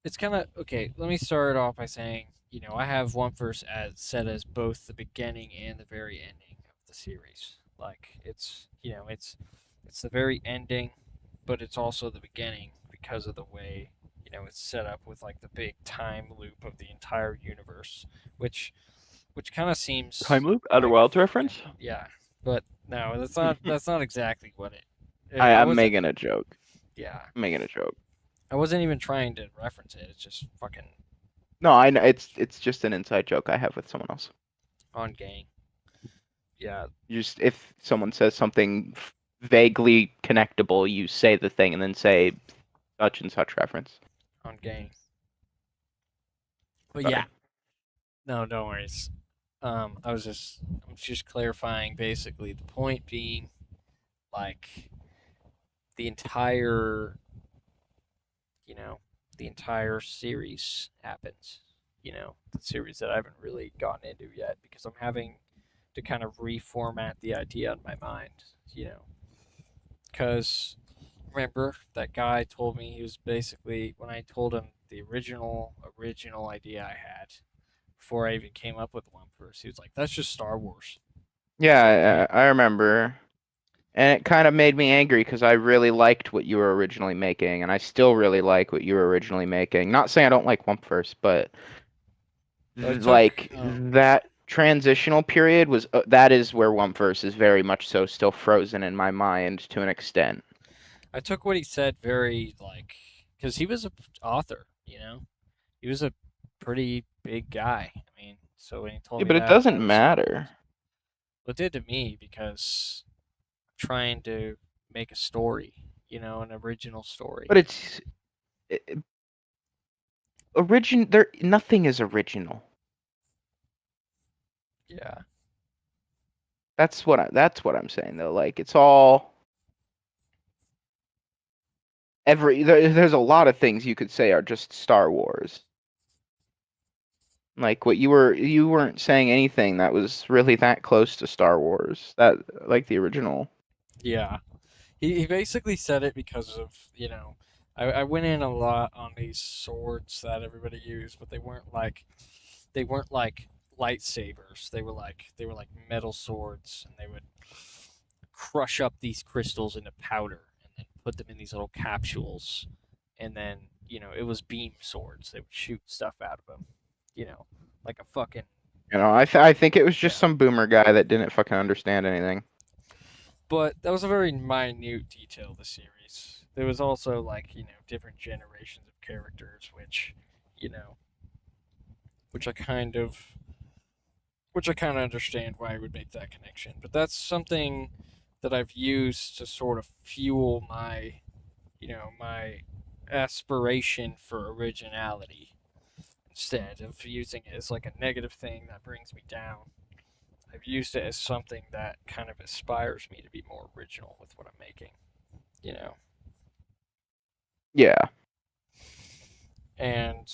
it's kind of okay. Let me start off by saying, I have One Verse as set as both the beginning and the very ending of the series. Like it's the very ending, but it's also the beginning because of the way it's set up with like the big time loop of the entire universe, which kind of seems Time loop? Outer like Wilds reference? yeah, but no, that's not exactly what it. I I'm wasn't. making a joke. Yeah, I'm making a joke. I wasn't even trying to reference it. It's just fucking No, I know it's just an inside joke I have with someone else. on gang. Yeah, Just if someone says something vaguely connectable, you say the thing and then say such and such reference. on gang. But Sorry. yeah, no, don't worry. I'm just clarifying basically the point being, like, the entire, you know, the entire series happens. The series that I haven't really gotten into yet because I'm having to kind of reformat the idea in my mind. Because remember that guy told me he was basically when I told him the original idea I had before I even came up with One Verse, he was like, "That's just Star Wars." Yeah, I remember. And it kind of made me angry because I really liked what you were originally making, and I still really like what you were originally making. Not saying I don't like Wumpverse, but I took like that transitional period was that is where Wumpverse is very much so still frozen in my mind to an extent. I took what he said very because he was a author, he was a pretty big guy. I mean, so when he told Yeah, me but it that, doesn't matter. well, it did to me because I'm trying to make a story, an original story. But it's origin. There, nothing is original. Yeah, That's what I'm saying though. Like it's all there's a lot of things you could say are just Star Wars. Like what you weren't saying anything that was really that close to Star Wars. That like the original. yeah. He basically said it because of I went in a lot on these swords that everybody used, but they weren't like lightsabers. They were like metal swords, and they would crush up these crystals into powder and then put them in these little capsules, and then it was beam swords. They would shoot stuff out of them, like a fucking I think it was just yeah. some boomer guy that didn't fucking understand anything. But that was a very minute detail of the series. There was also different generations of characters, you know, which I kind of understand why I would make that connection. But that's something that I've used to sort of fuel my aspiration for originality instead of using it as like a negative thing that brings me down. I've used it as something that kind of inspires me to be more original with what I'm making, you know. Yeah. And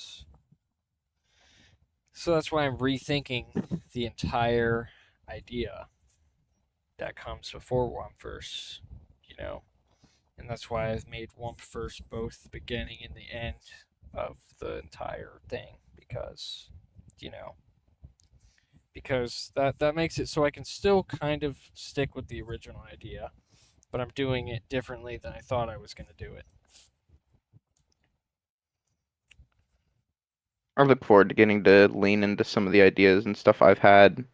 so that's why I'm rethinking the entire idea that comes before Wumpverse, you know. And that's why I've made Wumpverse both the beginning and the end of the entire thing you know, because that makes it so I can still kind of stick with the original idea, but I'm doing it differently than I thought I was going to do it. I look forward to getting to lean into some of the ideas and stuff I've had.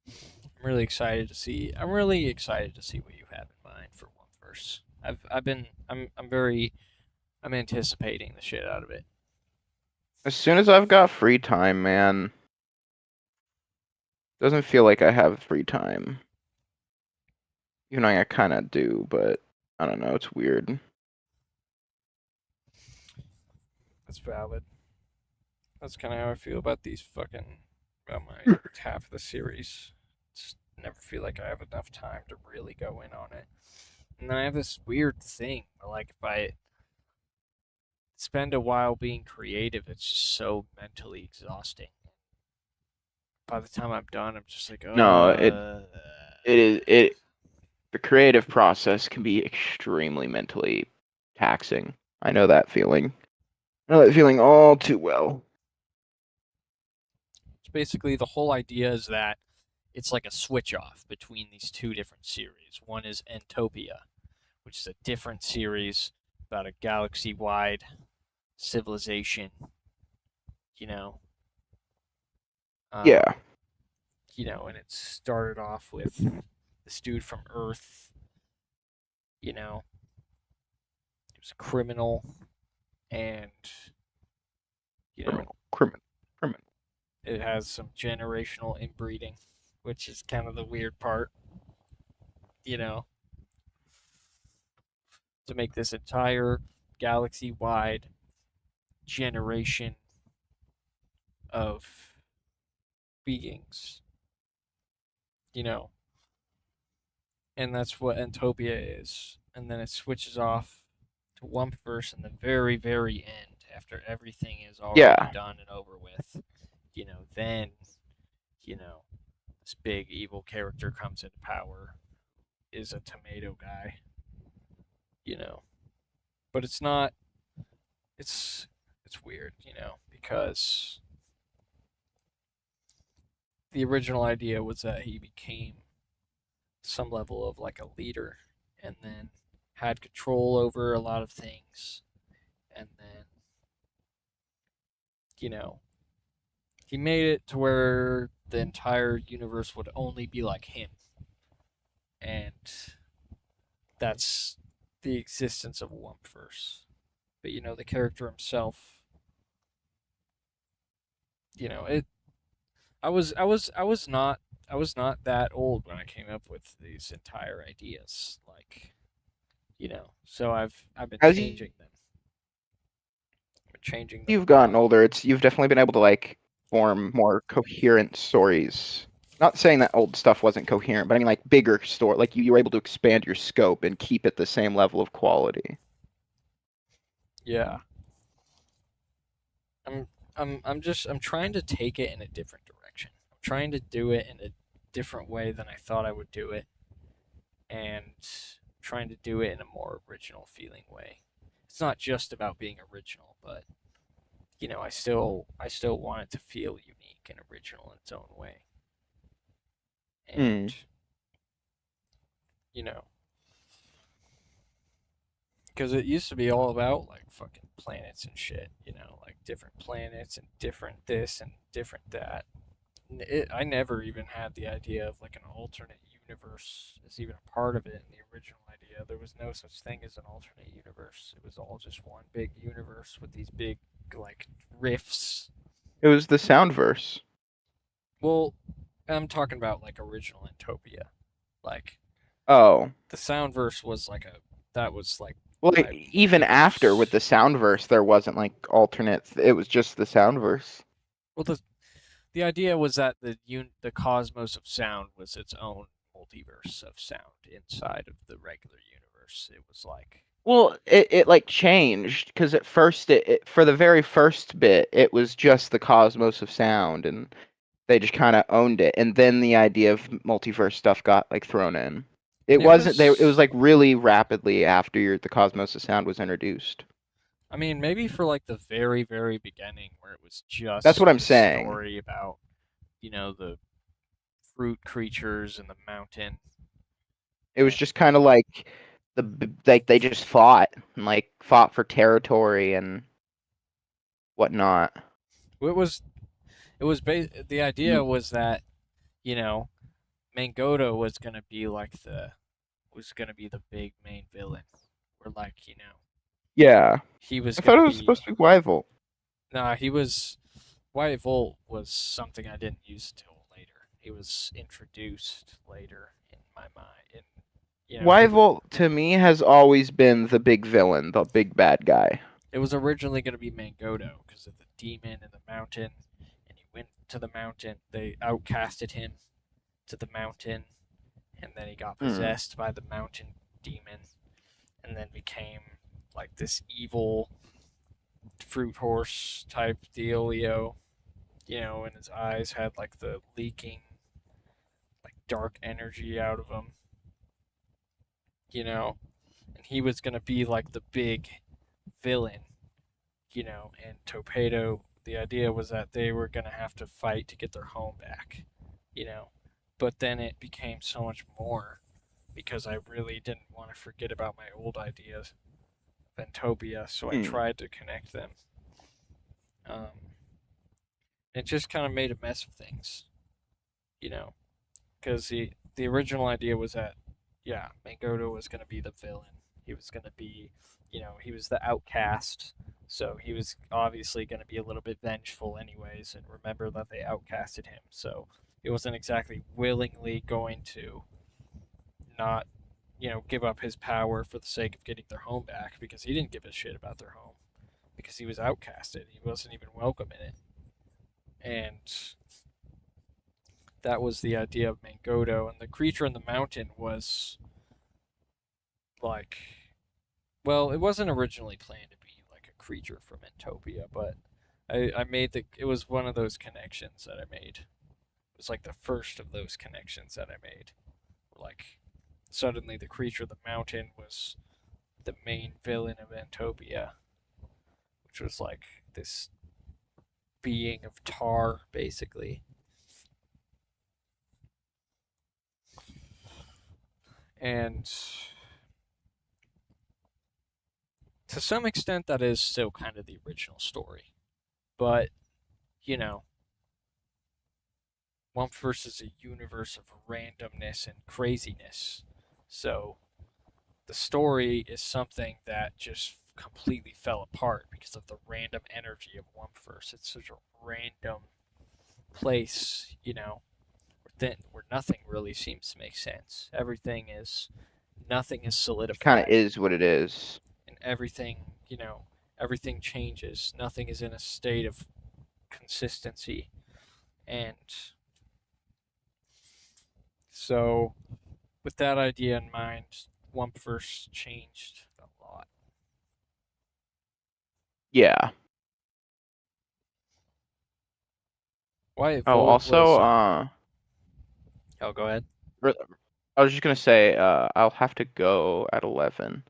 I'm really excited to see. I'm really excited to see what you have in mind for Wumpverse. I'm anticipating the shit out of it. As soon as I've got free time, man, doesn't feel like I have free time. Even though I kind of do, but I don't know. It's weird. That's valid. That's kind of how I feel about about my half of the series. Just never feel like I have enough time to really go in on it. And then I have this weird thing, like if I spend a while being creative, it's just so mentally exhausting. By the time I'm done, I'm just like, No, it is it. The creative process can be extremely mentally taxing. I know that feeling. I know that feeling all too well. It's basically the whole idea is that it's like a switch off between these two different series. One is Entopia, which is a different series about a galaxy wide civilization, you know. Um, Yeah. and it started off with this dude from Earth, you know, he was a criminal, and, you know, Criminal. Criminal. it has some generational inbreeding, which is kind of the weird part, you know, to make this entire galaxy wide generation of beings, you know, and that's what Entopia is. And then it switches off to Wumpverse in the very, very end, after everything is already Yeah. done and over with. Then, this big evil character comes into power, is a tomato guy, you know. But it's not it's weird, because the original idea was that he became some level of like a leader, and then had control over a lot of things, and then you know he made it to where the entire universe would only be like him, and that's the existence of Wumpverse. But the character himself, it. I was not that old when I came up with these entire ideas. So I've been As changing them. I've been changing them you've a gotten lot. older, you've definitely been able to like form more coherent stories. Not saying that old stuff wasn't coherent, but I mean like bigger story. Like you were able to expand your scope and keep it the same level of quality. Yeah. I'm trying to take it in a different direction. I'm trying to do it in a different way than I thought I would do it, and trying to do it in a more original feeling way. It's not just about being original, but I still want it to feel unique and original in its own way. Hmm. And you know, because it used to be all about like fucking planets and shit, like different planets and different this and different that. I never even had the idea of like an alternate universe as even a part of it in the original idea. There was no such thing as an alternate universe. It was all just one big universe with these big like rifts. It was the Soundverse. Well, I'm talking about like original Entopia. Like Oh. the Soundverse was like that was like Well, my even after with multiverse. the Soundverse, there wasn't like alternate. It was just the Soundverse. Well, the idea was that the cosmos of sound was its own multiverse of sound inside of the regular universe. It was like Well, it like changed because at first for the very first bit it was just the cosmos of sound and they just kind of owned it, and then the idea of multiverse stuff got like thrown in. It and it wasn't there. It was was. like really rapidly after the cosmos of sound was introduced. I mean, maybe for like the very very beginning where it was That's what just I'm the saying. story about the fruit creatures in the mountain. It was And just kind of like like they just fought and like fought for territory and whatnot. the idea was that you know Mangoto was gonna be the big main villain. Or like Yeah, he was I thought gonna it was be. supposed to be Wyvil. Nah, he was. White Volt was something I didn't use until later. He was introduced later in my mind. And he was. Wyvil to me has always been the big villain, the big bad guy. It was originally going to be Mangoto because of the demon in the mountain, and he went to the mountain. They outcasted him to the mountain, and then he got Hmm. possessed by the mountain demon, and then became like this evil fruit horse type dealio. And his eyes had like the leaking like dark energy out of him, and he was gonna be like the big villain, and Torpedo. The idea was that they were gonna have to fight to get their home back, you know, but then it became so much more because I really didn't want to forget about my old ideas of Entopia, so I Hmm. tried to connect them. It just kind of made a mess of things, you know, because the original idea was that yeah, Mangoto was going to be the villain. He was going to be, he was the outcast, so he was obviously going to be a little bit vengeful anyways. And remember that they outcasted him, so he wasn't exactly willingly going to not, give up his power for the sake of getting their home back because he didn't give a shit about their home because he was outcasted. He wasn't even welcome in it, and that was the idea of Mangoto. And the creature in the mountain was like, well, it wasn't originally planned to be like a creature from Entopia, but I made it was one of those connections that I made. It was like the first of those connections that I made. Like, suddenly the creature of the mountain was the main villain of Entopia, which was like this being of tar, basically. And to some extent, that is still kind of the original story. But, you know, One is a universe of randomness and craziness. So the story is something that just completely fell apart because of the random energy of One. It's such a random place, where nothing really seems to make sense. Nothing is It kind of solidified, is what it is. and everything changes. Nothing is in a state of consistency. And so, with that idea in mind, One changed a lot. Yeah. Wyatt Oh, Volt also, was. Oh, go ahead. I was just gonna say, I'll have to go at 11.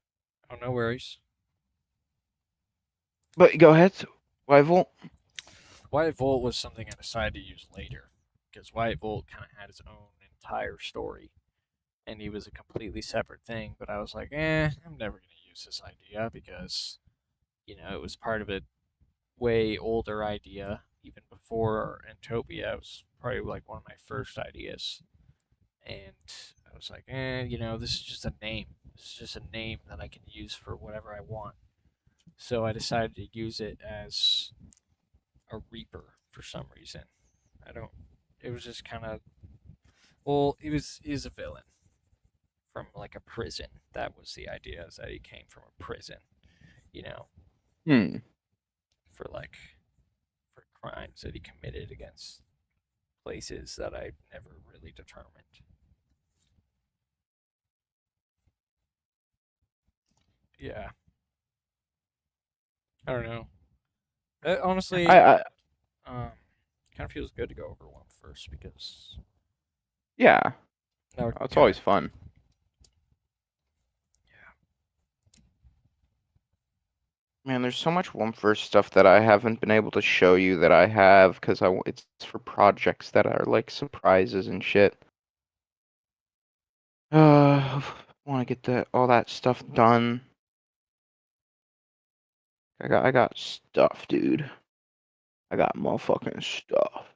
Oh, no worries. But go ahead, Rival. Wyatt Volt was something I decided to use later because Wyatt Volt kind of had his own entire story, and he was a completely separate thing. But I was like, I'm never going to use this idea because it was part of a way older idea. Even before Entopia, it was probably like one of my first ideas, and I was like, this is just a name. This is just a name that I can use for whatever I want. So I decided to use it as a Reaper for some reason. I don't. It was just kind of. Well, he was a villain from like a prison. That was the idea, is that he came from a prison. You know, Hmm. for like for crimes that he committed against places that I never really determined. Yeah, I don't know. Honestly, I um, kind of feels good to go over one first because yeah. now It's kind of always fun. Man, there's so much One First stuff that I haven't been able to show you that I have because it's for projects that are like surprises and shit. Want to get all that stuff done. I got stuff, dude. I got motherfucking stuff.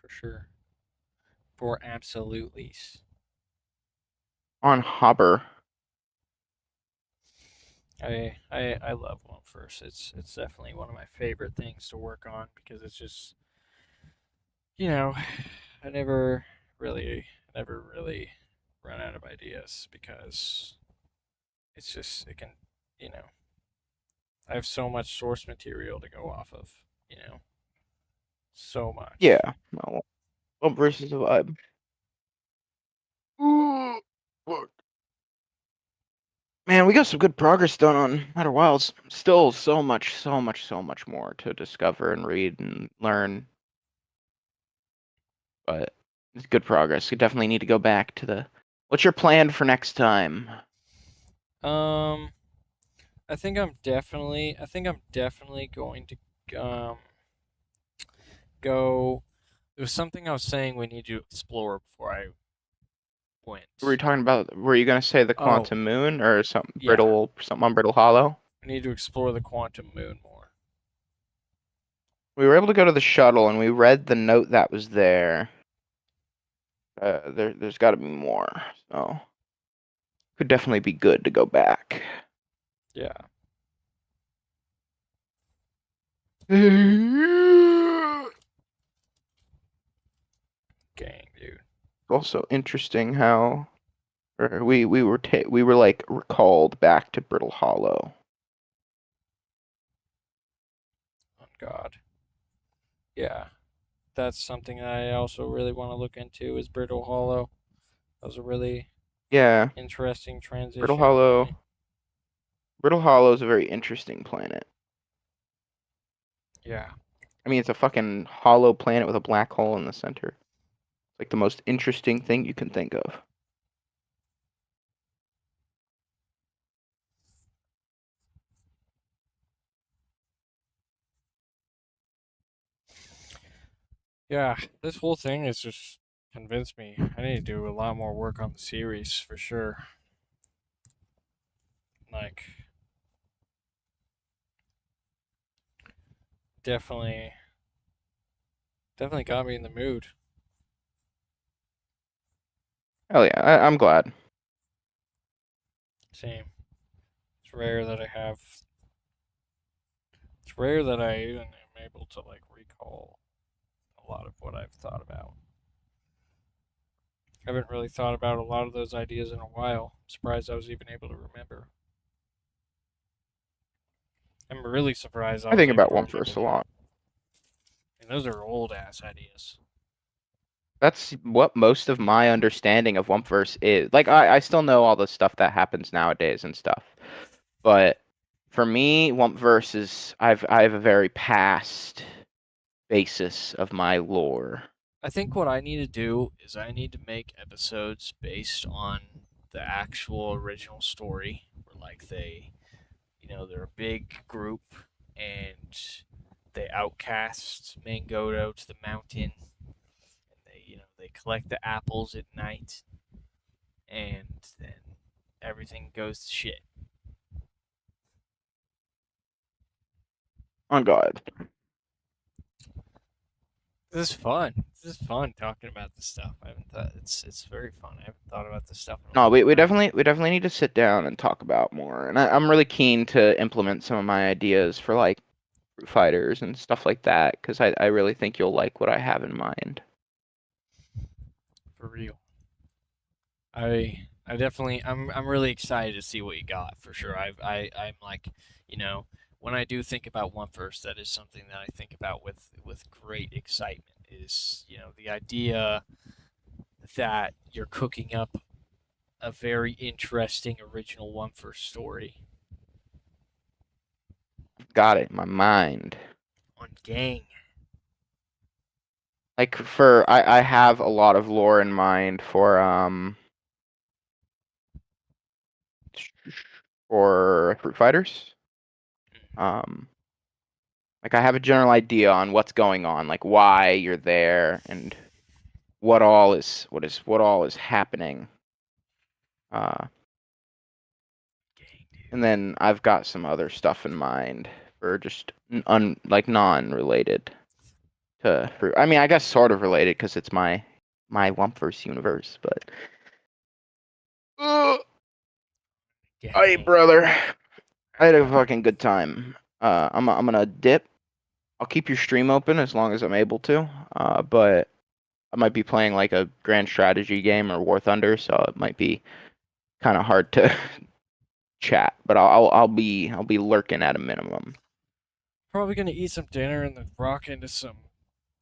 for sure. For absolutely. On Hopper. I love One First. It's definitely one of my favorite things to work on because it's just you know I never really run out of ideas because it can you know I have so much source material to go off of so much. Yeah. No, One First is a vibe. Ooh, fuck. Man, we got some good progress done on Outer Wilds. Still so much, so much, so much more to discover and read and learn. But it's good progress. We definitely need to go back to the. What's your plan for next time? Um, I think I'm definitely going to go. There was something I was saying we need to explore before I Were you went. talking about? Were you gonna say the Oh, Quantum Moon or something yeah. something on Brittle Hollow? We need to explore the quantum moon more. We were able to go to the shuttle and we read the note that was there. There's got to be more. So could definitely be good to go back. Yeah. Gang, dude. Also interesting how we were like recalled back to Brittle Hollow. On God. Yeah. That's something I also really want to look into is Brittle Hollow. That was a really Yeah, interesting Brittle transition for Hollow. me. Brittle Hollow is a very interesting planet. Yeah. I mean, it's a fucking hollow planet with a black hole in the center. It's like the most interesting thing you can think of. Yeah, this whole thing has just convinced me. I need to do a lot more work on the series for sure. Like, definitely, definitely got me in the mood. Hell yeah, I'm glad. Same. It's rare that I have. It's rare that I even am able to like recall a lot of what I've thought about. I haven't really thought about a lot of those ideas in a while. I'm surprised I was even able to remember. I'm really surprised I I was think able about to One remember Verse a them. lot. And those are old ass ideas. That's what most of my understanding of One Verse is. Like, I still know all the stuff that happens nowadays and stuff, but for me, One Verse is I have a very past basis of my lore. I think what I need to do is I need to make episodes based on the actual original story, where like they're a big group and they outcast Mangoto to the mountain, and they collect the apples at night, and then everything goes to shit. On God. This is fun. This is fun talking about this stuff. I haven't thought it's very fun. I haven't thought about this stuff in a No, long we time. definitely need to sit down and talk about more. And I'm really keen to implement some of my ideas for like fighters and stuff like that because I really think you'll like what I have in mind. For real. I definitely I'm really excited to see what you got for sure. I'm like, when I do think about One First, that is something that I think about with great excitement. Is the idea that you're cooking up a very interesting original One First story Got it in my mind. on Gang. Like I have a lot of lore in mind for Fruit Fighters. Um like I have a general idea on what's going on, like why you're there and what all is happening. Uh Gang, dude. and then I've got some other stuff in mind for just like non-related to Fruit. I mean, I guess sort of related because it's my Lumpverse universe, but hey Gang. brother, I had a Uh, fucking good time. I'm gonna dip. I'll keep your stream open as long as I'm able to. But I might be playing like a grand strategy game or War Thunder, so it might be kind of hard to chat. But I'll be lurking at a minimum. Probably gonna eat some dinner and then rock into some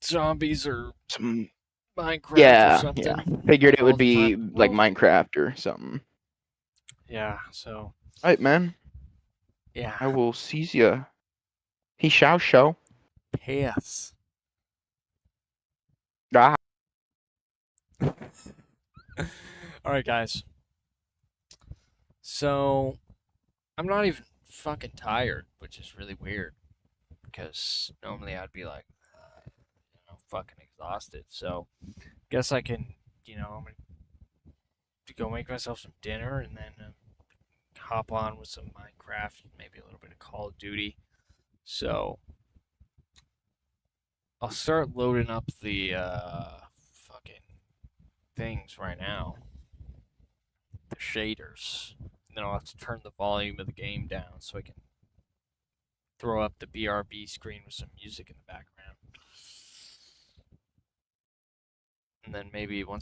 zombies or Some Minecraft or yeah, yeah. something. Figured it Call would it the time be of the like world. Minecraft or something. Yeah. So All right, man. yeah. I will seize ya. He shall show. Chaos. Ah. All right, guys. So I'm not even fucking tired, which is really weird because normally I'd be like, fucking exhausted. So guess I can, I'm gonna go make myself some dinner and then hop on with some Minecraft, maybe a little bit of Call of Duty. So I'll start loading up the fucking things right now, the shaders. And then I'll have to turn the volume of the game down so I can throw up the BRB screen with some music in the background. And then maybe I'll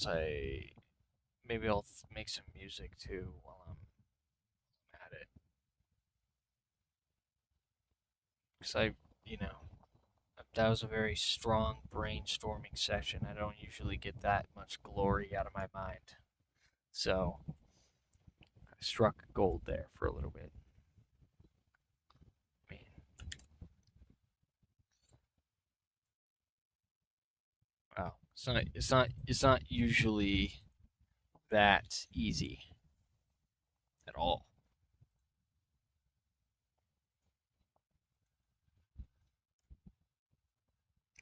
make some music too while I'm at it. Because that was a very strong brainstorming session. I don't usually get that much glory out of my mind. So I struck gold there for a little bit. I mean, wow. It's not usually that easy at all.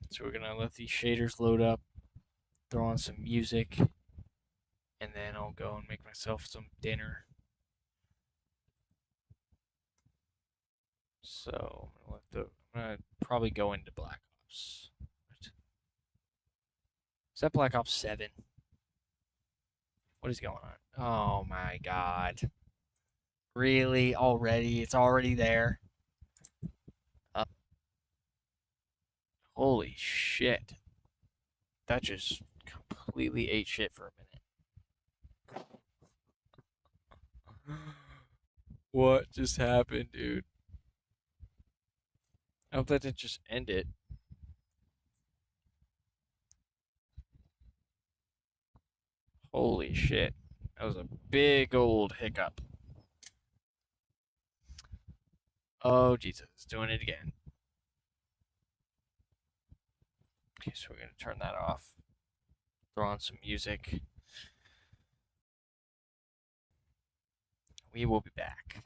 So we're gonna let these shaders load up, throw on some music, and then I'll go and make myself some dinner. So I'm gonna probably go into Black Ops. Is that Black Ops 7? What is going on? Oh my god. Really? Already? It's already there? Holy shit. That just completely ate shit for a minute. What just happened, dude? I hope that didn't just end it. Holy shit. That was a big old hiccup. Oh, Jesus. It's doing it again. Okay, so we're going to turn that off. Throw on some music. We will be back.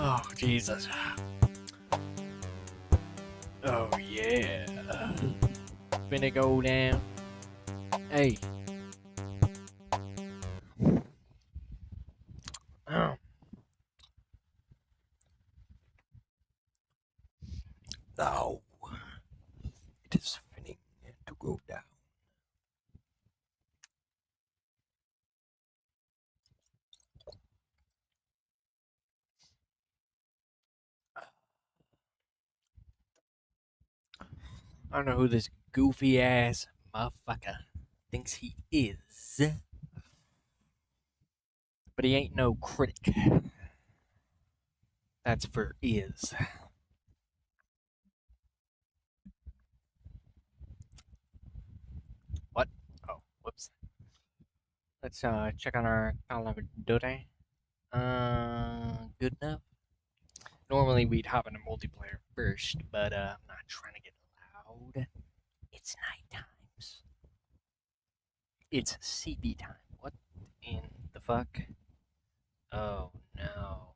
Oh, Jesus. Oh, yeah. Finna go down. Hey. Oh. Now, it is finna to go down. I don't know who this goofy ass motherfucker thinks he is, but he ain't no critic. That's for is. What? Oh, whoops. Let's check on our Call of Duty. Good enough. Normally we'd hop into multiplayer first, but I'm not trying to get loud. It's night times. It's CB time. What in the fuck? Oh no.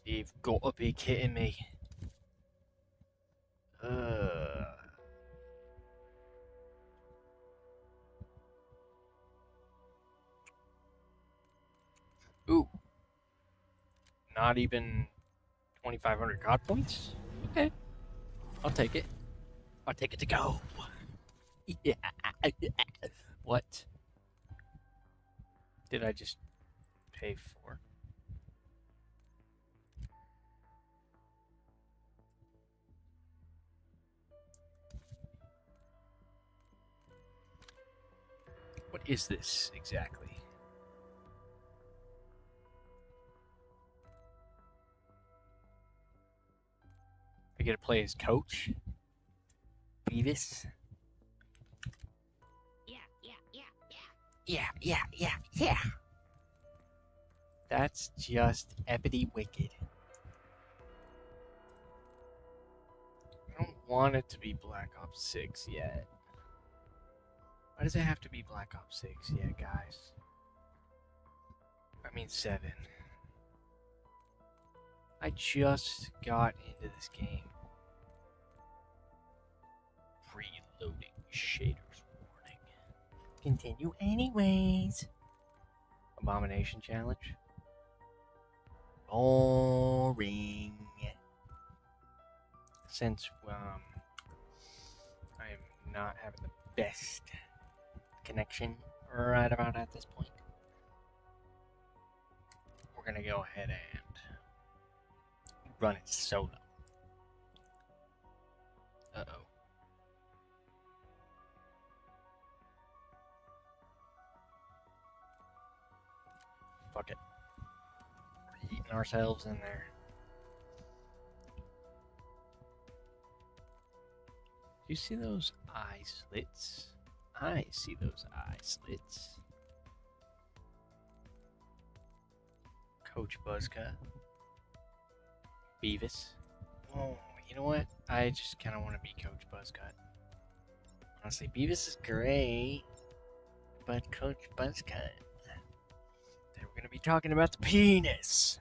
You've got to be kidding me. Ooh. Not even 2,500 God points? Okay. I'll take it. I'll take it to go. Yeah. What did I just pay for? What is this exactly? I get to play as coach? Beavis? Yeah. That's just epity wicked. I don't want it to be Black Ops 6 yet. Why does it have to be Black Ops 6 yet, guys? I mean 7. I just got into this game. Reloading shaders warning. Continue anyways. Abomination challenge. Boring. Since I'm not having the best connection right about at this point, we're gonna go ahead and run it solo. Uh-oh. Fuck it. We're eating ourselves in there. Do you see those eye slits? I see those eye slits. Coach Buzzcut. Beavis. Oh, you know what? I just kind of want to be Coach Buzzcut. Honestly, Beavis is great, but Coach Buzzcut. Today we're going to be talking about the penis.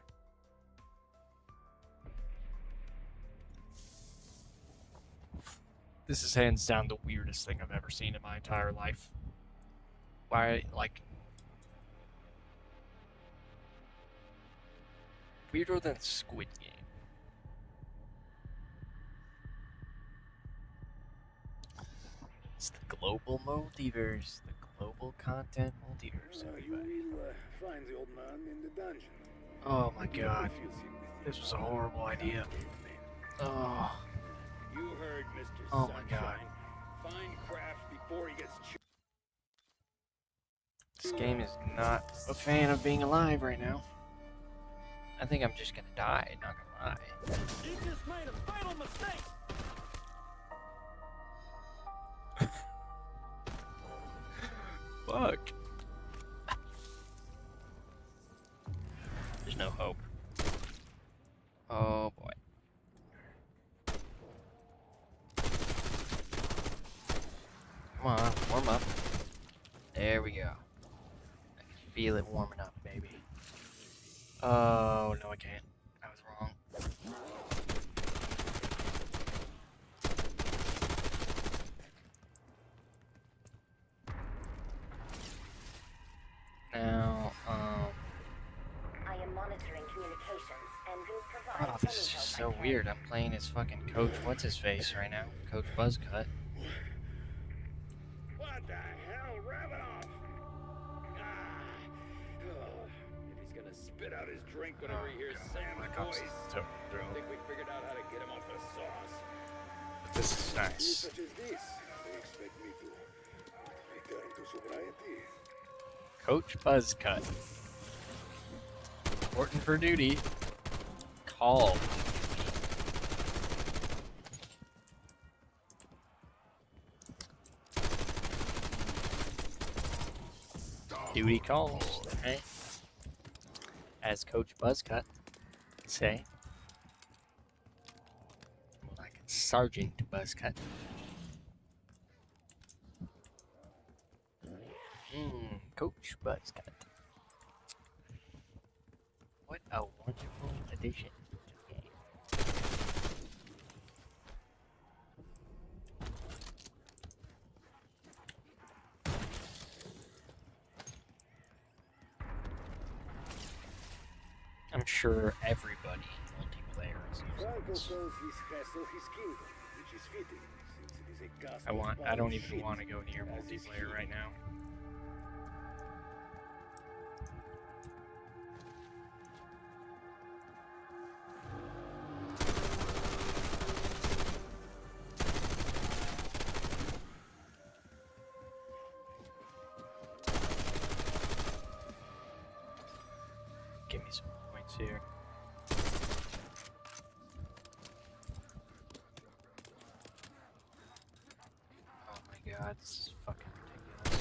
This is hands down the weirdest thing I've ever seen in my entire life. Why, like, weirder than Squid Game. It's the global multiverse, the global content multiverse, everybody. You will find the old man in the dungeon. Oh my god, this was a horrible idea. Oh, You heard Mr. Oh Sunshine. my God. Find Kraft before he gets this game is not a fan of being alive right now. I think I'm just gonna die, not gonna lie. You just made a fatal mistake. Fuck. There's no hope. Oh boy. Come on, warm up. There we go. I can feel it warming up, baby. Oh, no, I can't. I was wrong. Now, I am monitoring communications and will provide oh, this is any just help so I weird. I'm playing as fucking Coach What's-His-Face right now. Coach Buzzcut. What the hell? Wrap it off! Ah. Oh, if he's gonna spit out his drink whenever he hears Sam's voice. I think we figured out how to get him off the sauce. This is News nice. such as this, they expect me to return to sobriety. Coach Buzzcut. Important for duty. Call. Duty calls, right? As Coach Buzzcut would say. More like Sergeant Buzzcut. Coach Buzzcut. What a wonderful addition to the game. I'm sure everybody in multiplayer is Franco using this. calls this castle his kingdom, which is fitting, since it is a castle I don't of even shit, want to go near as is multiplayer he. right now. Give me some points here. Oh my god, this is fucking ridiculous.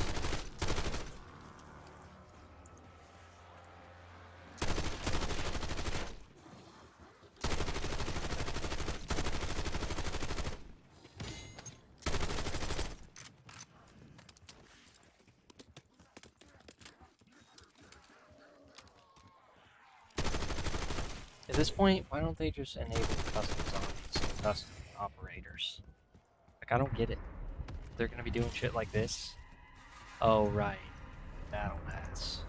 At this point, why don't they just enable custom zombies and custom operators? Like, I don't get it. They're gonna be doing shit like this? Oh, right. Battle Pass.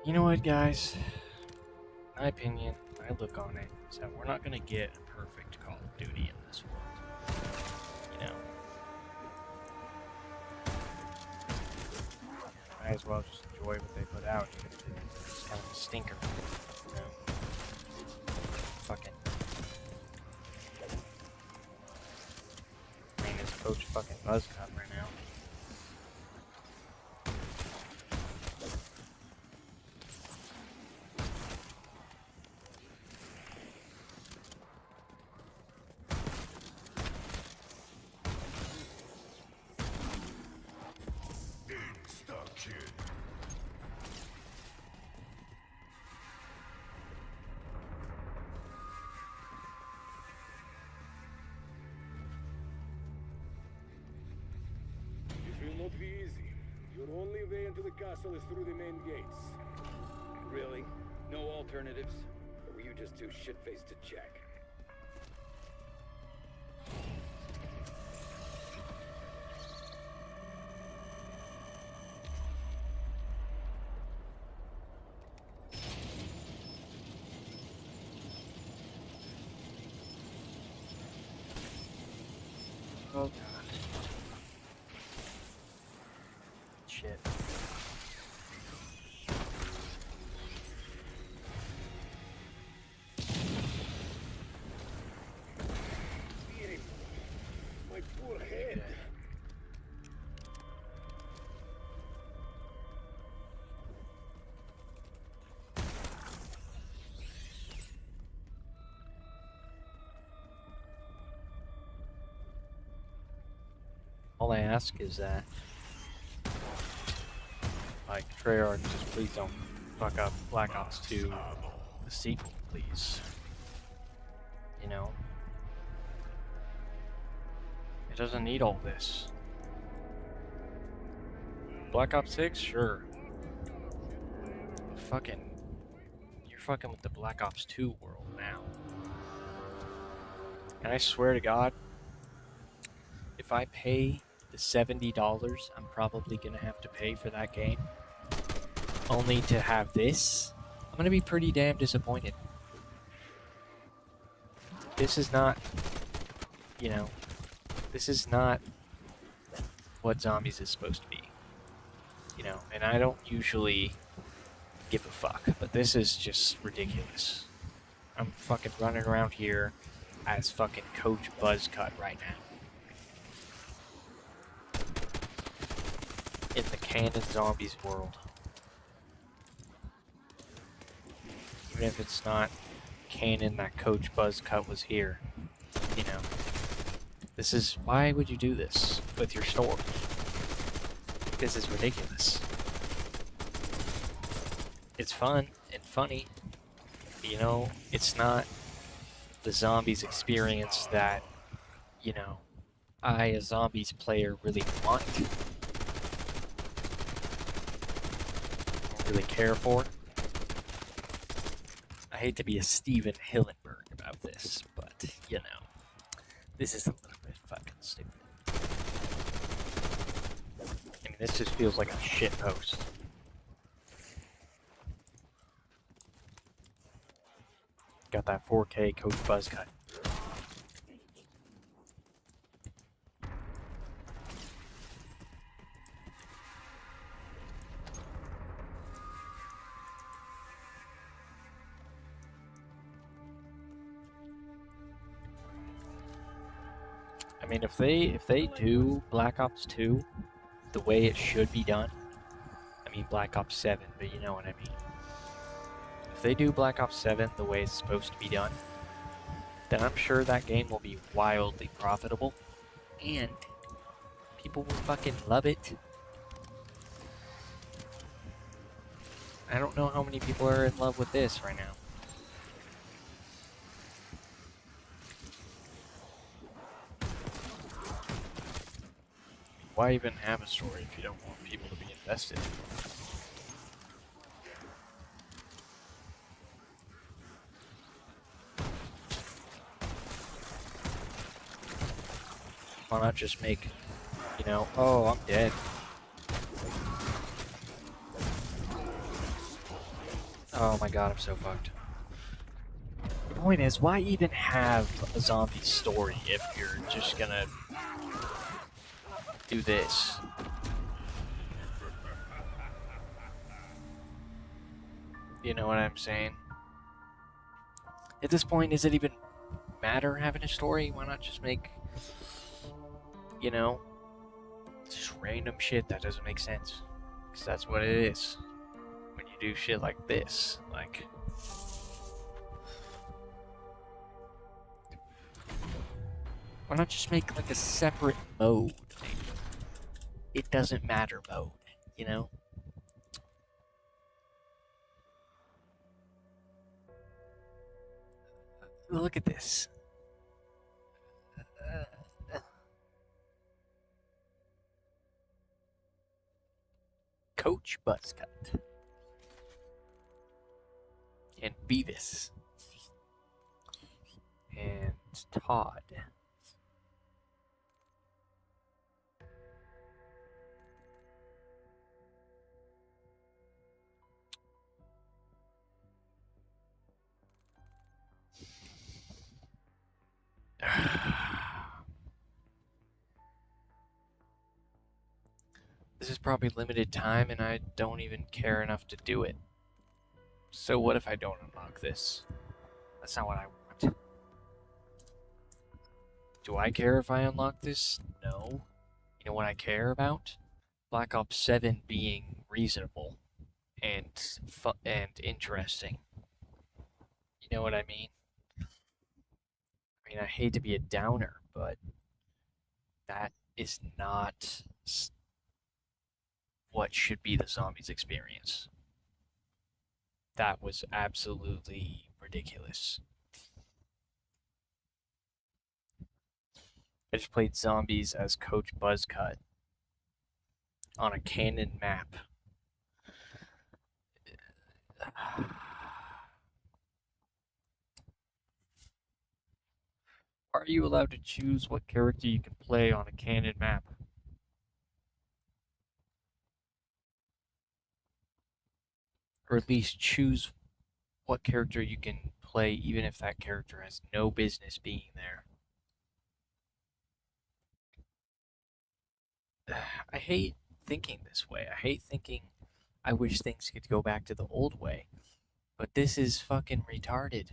You know what, guys? My opinion, my look on it, is that we're not gonna get a perfect Call of Duty in this world. You know? Might as well just enjoy what they put out, even if it's kind of a stinker. You know? Fucking. I mean, it's Coach fucking Buzzcut right now. It will not be easy. Your only way into the castle is through the main gates. Really? No alternatives? Or were you just too shit-faced to check? Oh god. Shit. Damn. My poor head. All I ask is that, like, Treyarch, just please don't fuck up Black Ops 2, the sequel, please. You know? It doesn't need all this. Black Ops 6, sure. You're fucking with the Black Ops 2 world now. And I swear to God, if I pay the $70 I'm probably gonna have to pay for that game, only to have this, I'm gonna be pretty damn disappointed. This is not, you know, this is not what Zombies is supposed to be. You know, and I don't usually give a fuck, but this is just ridiculous. I'm fucking running around here as fucking Coach Buzzcut right now. In the canon Zombies world. Even if it's not canon that Coach Buzzcut was here. You know. This is... Why would you do this with your story? This is ridiculous. It's fun and funny. You know, it's not the Zombies experience that, you know, I, a Zombies player, really want. Don't really care for. I hate to be a Steven Hillenberg about this, but, you know, this is a little bit fucking stupid. I mean, this just feels like a shit post. Got that 4K Coach Buzzcut. I mean, if they do Black Ops 2 the way it should be done, I mean Black Ops 7, but you know what I mean. If they do Black Ops 7 the way it's supposed to be done, then I'm sure that game will be wildly profitable, and people will fucking love it. I don't know how many people are in love with this right now. Why even have a story if you don't want people to be invested? Why not just make, you know, oh, I'm dead. Oh my god, I'm so fucked. The point is, why even have a zombie story if you're just gonna do this? You know what I'm saying? At this point, does it even matter having a story? Why not just make, you know, just random shit that doesn't make sense? Because that's what it is when you do shit like this. Like, why not just make like a separate mode? Maybe? It doesn't matter mode, you know? Look at this. Coach Buzzcut and Beavis and Todd. This is probably limited time and I don't even care enough to do it. So what if I don't unlock this? That's not what I want. Do I care if I unlock this? No. You know what I care about? Black Ops 7 being reasonable and and interesting. You know what I mean? I mean, I hate to be a downer, but that is not what should be the zombies experience. That was absolutely ridiculous. I just played zombies as Coach Buzzcut on a canon map. Are you allowed to choose what character you can play on a canon map? Or at least choose what character you can play, even if that character has no business being there. I hate thinking this way. I hate thinking I wish things could go back to the old way. But this is fucking retarded.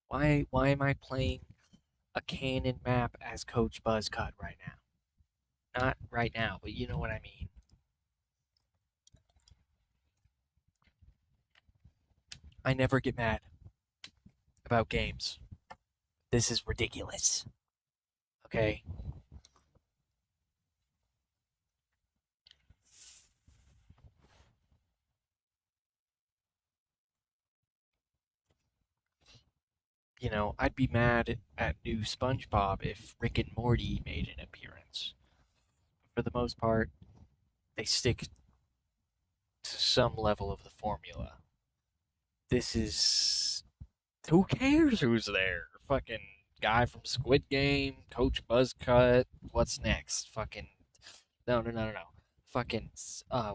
Why am I playing a canon map as Coach Buzzcut right now? Not right now, but you know what I mean. I never get mad about games. This is ridiculous. Okay? You know, I'd be mad at new SpongeBob if Rick and Morty made an appearance. For the most part, they stick to some level of the formula. This is... Who cares who's there? Fucking guy from Squid Game, Coach Buzzcut, what's next? Fucking... No. Fucking,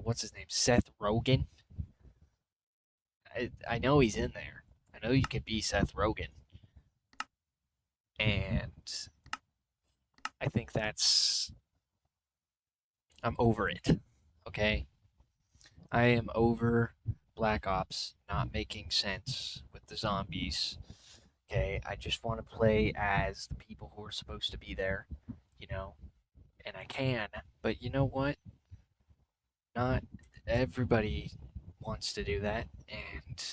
what's his name? Seth Rogen? I know he's in there. I know you can be Seth Rogen. And I think that's... I'm over it, okay? I am over Black Ops not making sense with the zombies, okay? I just want to play as the people who are supposed to be there, you know? And I can, but you know what? Not everybody wants to do that, and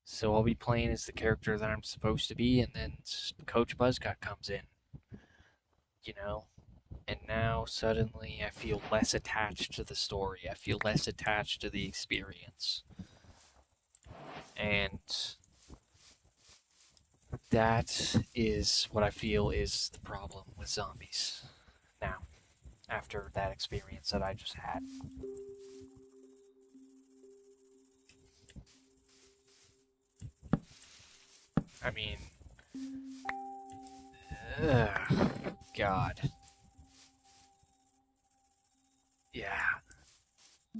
so I'll be playing as the character that I'm supposed to be, and then Coach Buzzcut comes in, you know? And now suddenly I feel less attached to the story. I feel less attached to the experience. And that is what I feel is the problem with zombies now, after that experience that I just had. I mean, God. Yeah.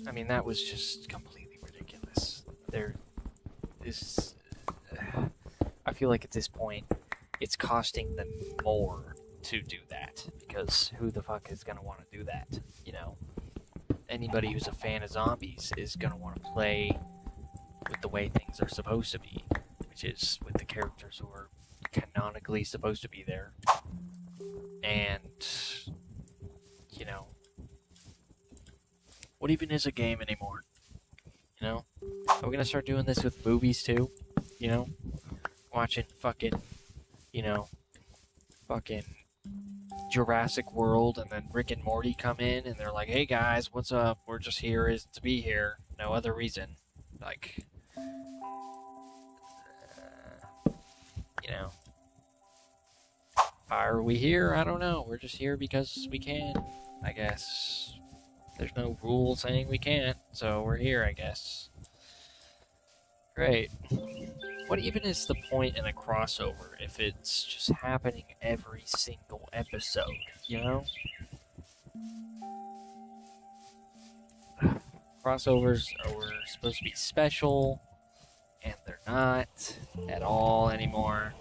I mean, that was just completely ridiculous. There is... I feel like at this point, it's costing them more to do that, because who the fuck is going to want to do that, you know? Anybody who's a fan of zombies is going to want to play with the way things are supposed to be, which is with the characters who are canonically supposed to be there. And, you know, what even is a game anymore? You know? Are we gonna start doing this with movies too? You know? Watching fucking, you know, fucking Jurassic World, and then Rick and Morty come in and they're like, hey guys, what's up? We're just here is to be here. No other reason. Like, you know. Why are we here? I don't know. We're just here because we can, I guess. There's no rule saying we can't, so we're here, I guess. Great. What even is the point in a crossover if it's just happening every single episode, you know? Crossovers were supposed to be special, and they're not at all anymore.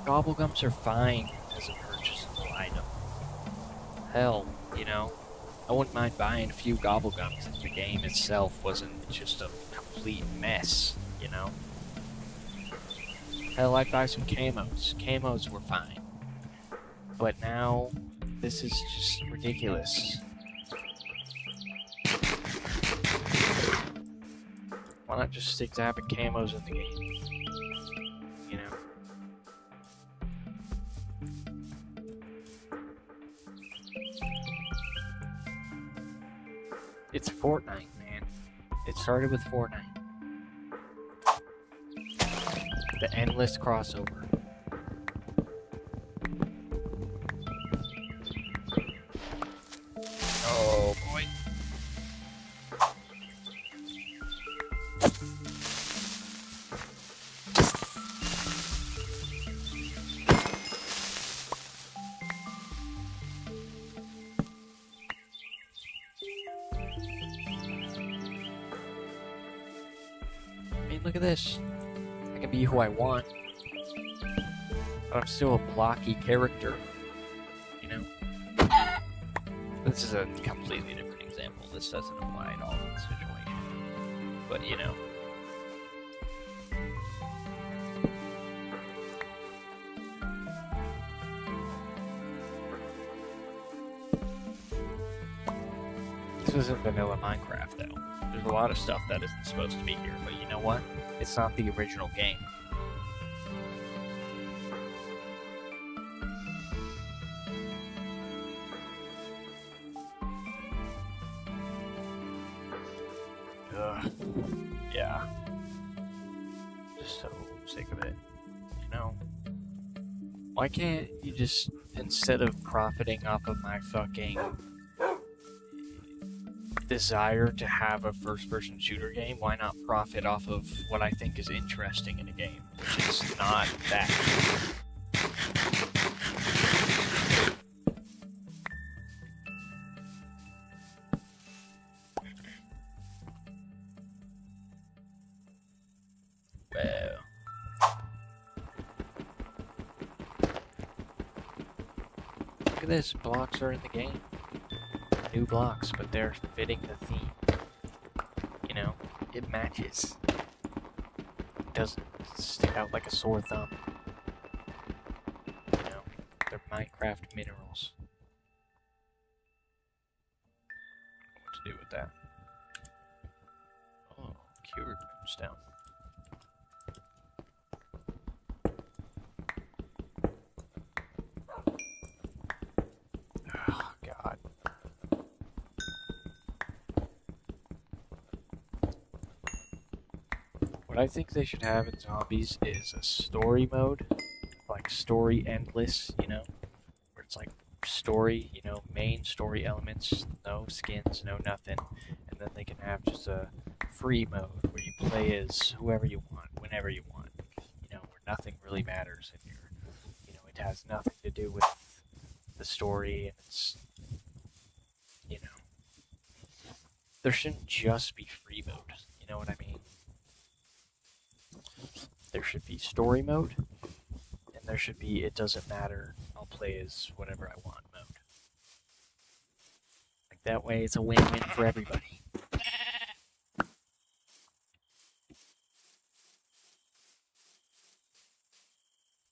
Gobblegums are fine as a purchasable item. hell, you know? I wouldn't mind buying a few gobblegums if the game itself wasn't just a complete mess, you know? Hell, I'd buy some camos. Camos were fine. But now, this is just ridiculous. Why not just stick to having camos in the game? You know? It's Fortnite, man. It started with Fortnite. The endless crossover. Oh boy. I mean, look at this. I can be who I want. But I'm still a blocky character. You know? This is a completely different example. This doesn't apply at all to the situation. But, you know. This isn't vanilla Minecraft, though. There's a lot of stuff that isn't supposed to be here, but you know what? It's not the original game. Ugh. Yeah. Just so sick of it. You know? Why can't you just, instead of profiting off of my fucking desire to have a first-person shooter game, why not profit off of what I think is interesting in a game, which is not that. Well. Look at this, blocks are in the game. New blocks, but they're fitting the theme. You know, it matches. It doesn't stick out like a sore thumb. You know, they're Minecraft minerals. What to do with that? Oh, cured moonstone. Oh, God. What I think they should have in Zombies is a story mode, like story endless, you know, where it's like story, you know, main story elements, no skins, no nothing, and then they can have just a free mode where you play as whoever you want, whenever you want, you know, where nothing really matters in your, you know, it has nothing to do with the story, and it's, you know, there shouldn't just be free mode, you know what I mean? There should be story mode, and there should be it doesn't matter, I'll play as whatever I want mode. Like that way it's a win-win for everybody.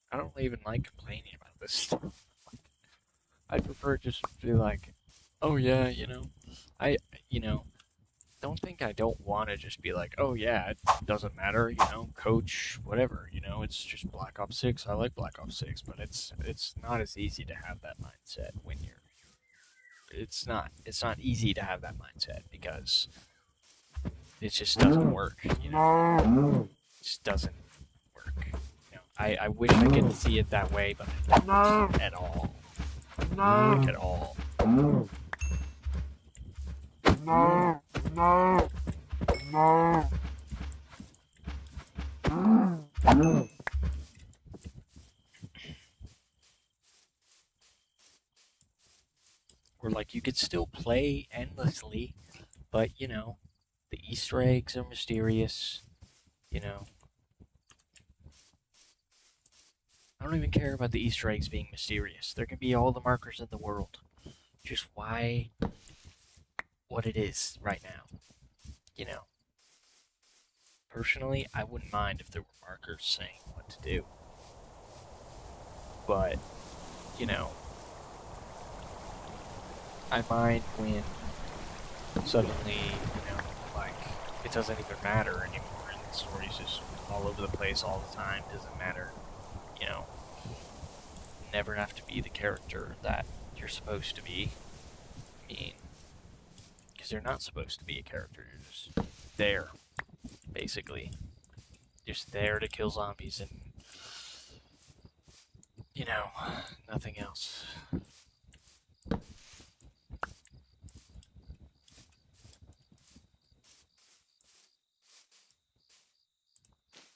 I don't even like complaining about this stuff. I prefer just to be like, oh yeah, you know, you know, don't think I don't want to just be like, oh yeah, it doesn't matter, you know, coach, whatever, you know, it's just Black Ops 6. I like Black Ops 6, but it's not as easy to have that mindset when you're it's not easy to have that mindset because it just doesn't work, you know. It just doesn't work. You know, I wish I could see it that way, but I don't at all. Like at all. Or like you could still play endlessly, but you know, the Easter eggs are mysterious, you know. I don't even care about the Easter eggs being mysterious. There can be all the markers in the world. just why what it is right now. You know, personally, I wouldn't mind if there were markers saying what to do. But, you know, I mind when suddenly, like, it doesn't even matter anymore and the story's just all over the place all the time. Doesn't matter, you know, never have to be the character that you're supposed to be. I mean, because you're not supposed to be a character, you're just there, basically. Just there to kill zombies and, you know, nothing else.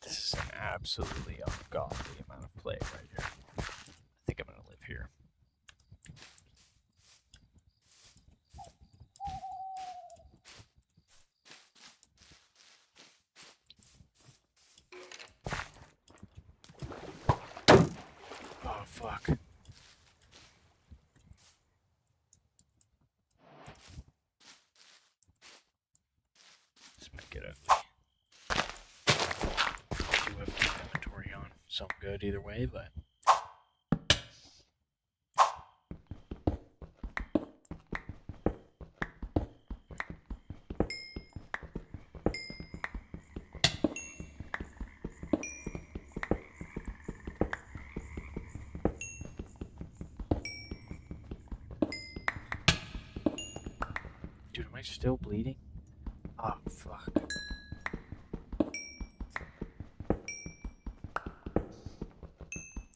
This is an absolutely ungodly amount of play right here. I think I'm gonna live here. Oh, fuck. Let's make it ugly. I do have keep inventory on, so I'm good either way, but. Dude, am I still bleeding? Oh, fuck.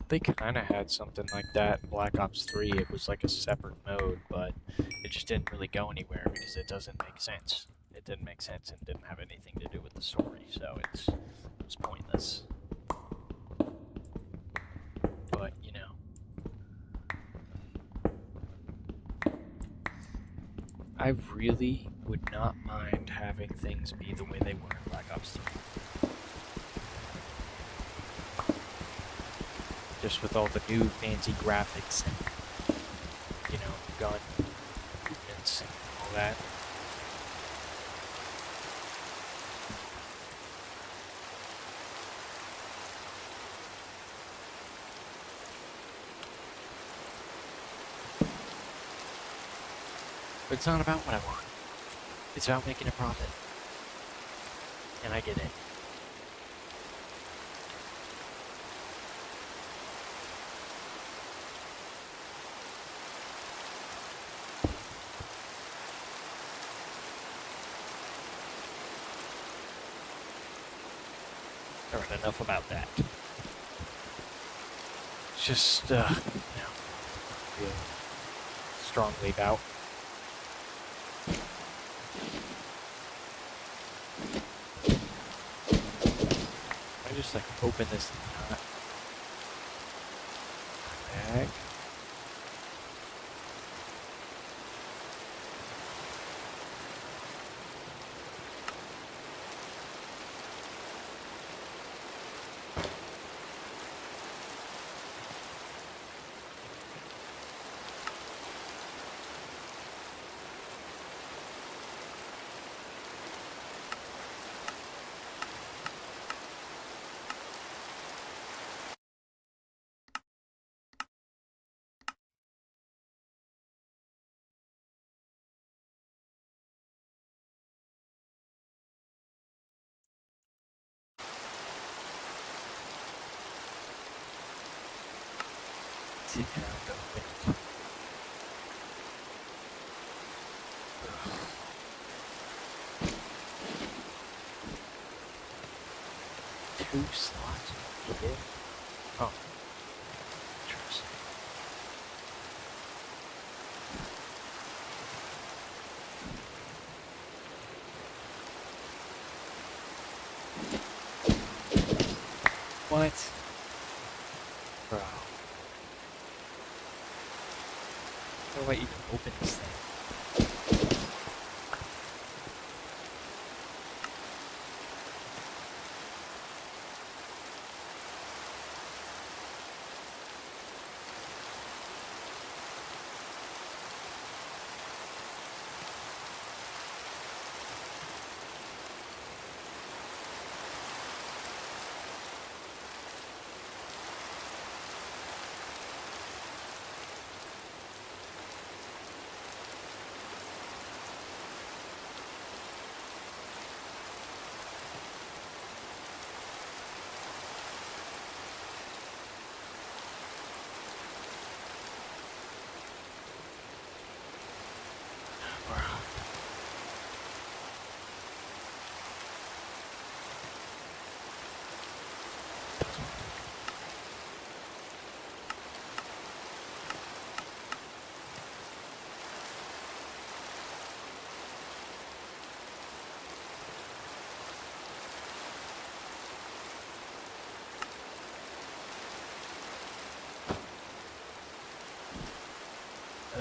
They kind of had something like that in Black Ops 3. It was like a separate mode, but it just didn't really go anywhere because it doesn't make sense. It didn't make sense and didn't have anything to do with the story, so it was pointless. But, you know. I really would not mind having things be the way they were in Black Ops 3. Just with all the new fancy graphics and, you know, gun movements and all that. But it's not about what I want. It's about making a profit. And I get it. Alright, enough about that. Just, you know, feel strongly about. I just like open this knot bag. Sit down, open it. Two slots? You did? Oh. Interesting. What? Bro. How do I even open this thing?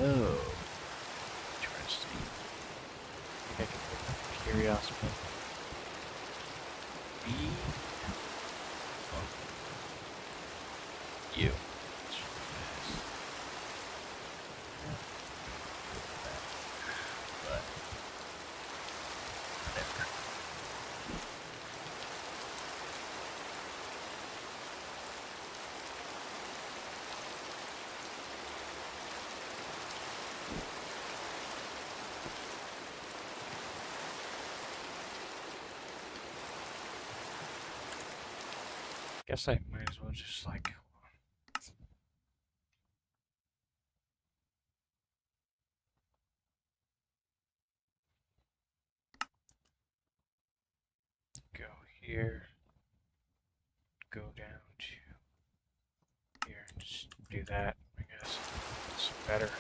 Oh, interesting. I think I can pick up Curiosity. B. Oh. U. That's fast. But whatever. Guess I might as well just like go here, go down to here, and just do that. I guess it's better.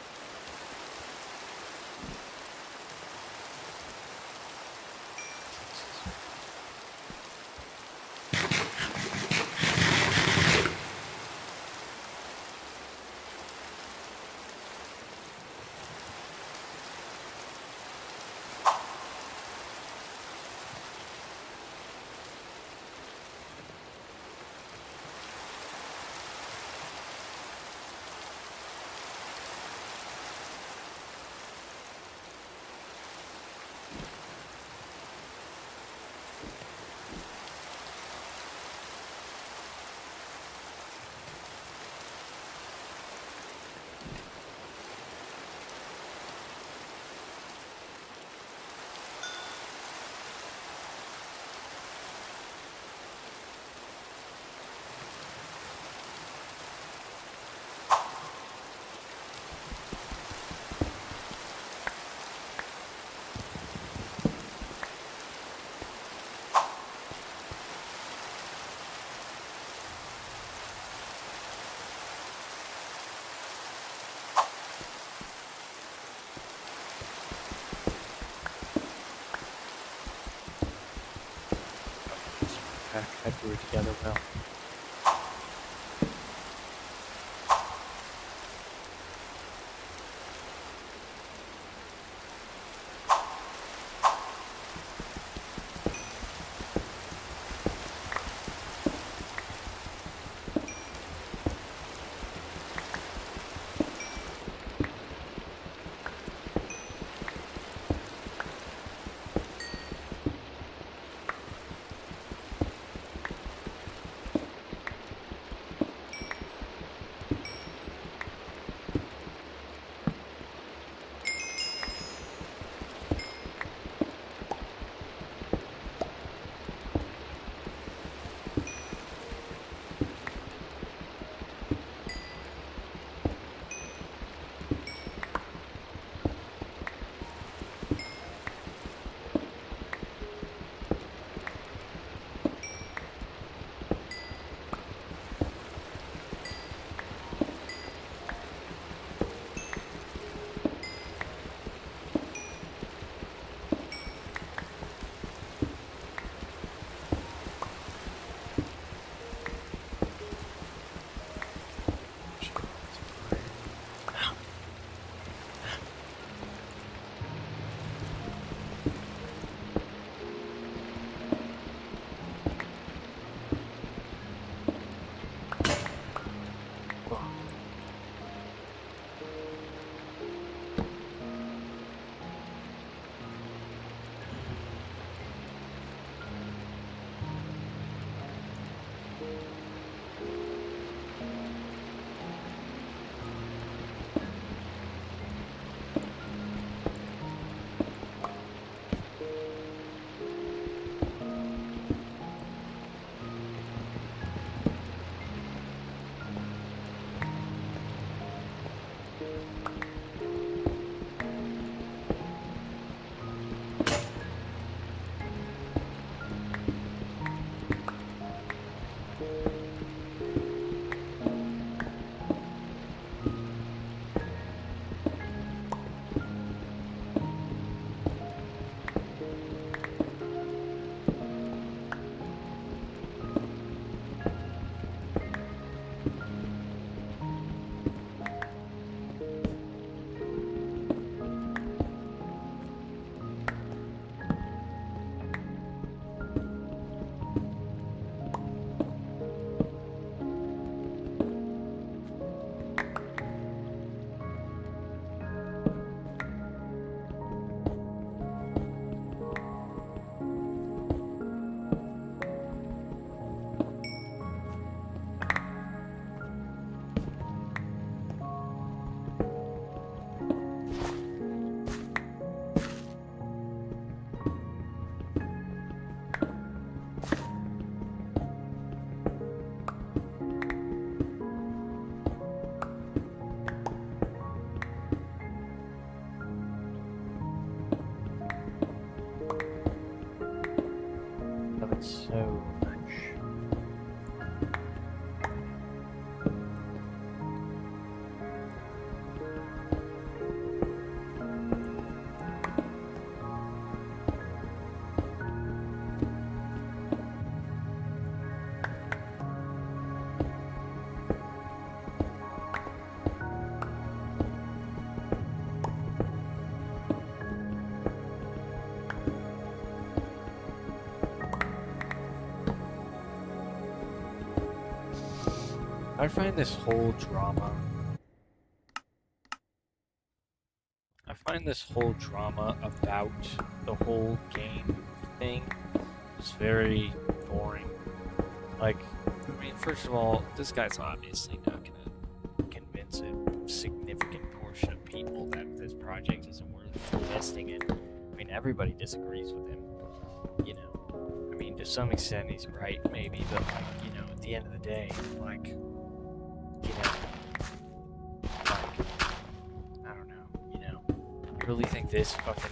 That grew together well. I find this whole drama. I find this whole drama about the whole game thing is very boring. Like, I mean, first of all, this guy's obviously not gonna convince a significant portion of people that this project isn't worth investing in. I mean, everybody disagrees with him. You know, I mean, to some extent, he's right, maybe, but like, you know, at the end of the day, like, you know, like, I don't know, you know, you really think this fucking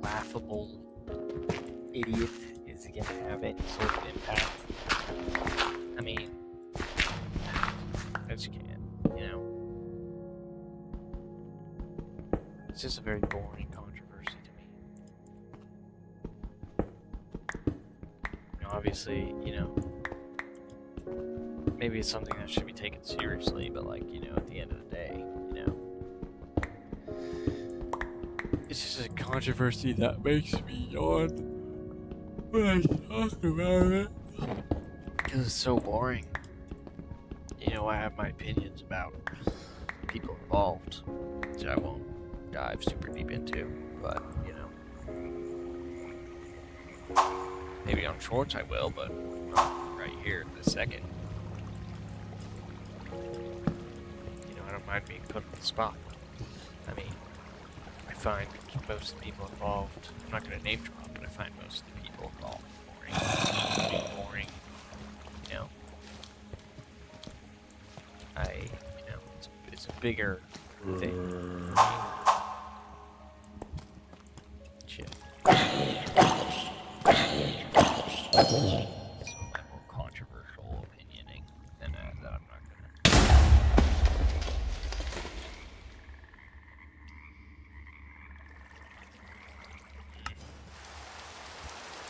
laughable idiot is gonna have any sort of impact? I mean, I just can't, you know. It's just a very boring controversy to me. You know, obviously, you know, maybe it's something that should be taken seriously, but like, you know, at the end of the day, you know, it's just a controversy that makes me yawn when I talk about it. Because it's so boring. You know, I have my opinions about people involved, which I won't dive super deep into, but, you know. Maybe on shorts I will, but not right here this second. You know, I don't mind being put on the spot. I mean, I find most of the people involved, I'm not going to name drop, but I find most of the people involved boring. You know, you know, it's a bigger thing. Shit. So my more controversial opinioning than that I'm not gonna.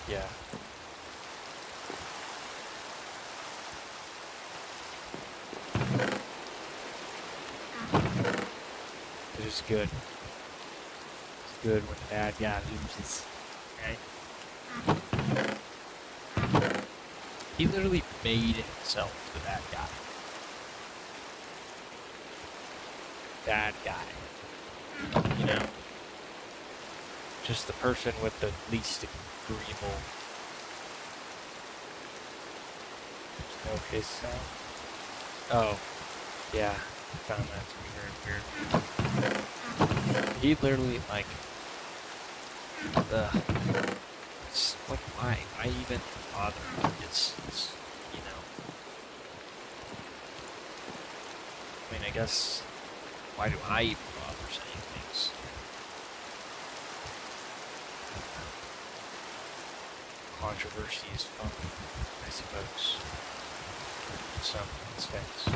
Yeah. It is good. It's good when the bad guy loses. Right? He literally made himself the bad guy. Bad guy. You know? Just the person with the least agreeable. There's no his sound. Oh. Yeah. I found that to be very weird. He literally, like, it's like, why even bother? It's, you know. I mean, I guess, why do I even bother saying things? Controversy is fun, I suppose. In some aspects.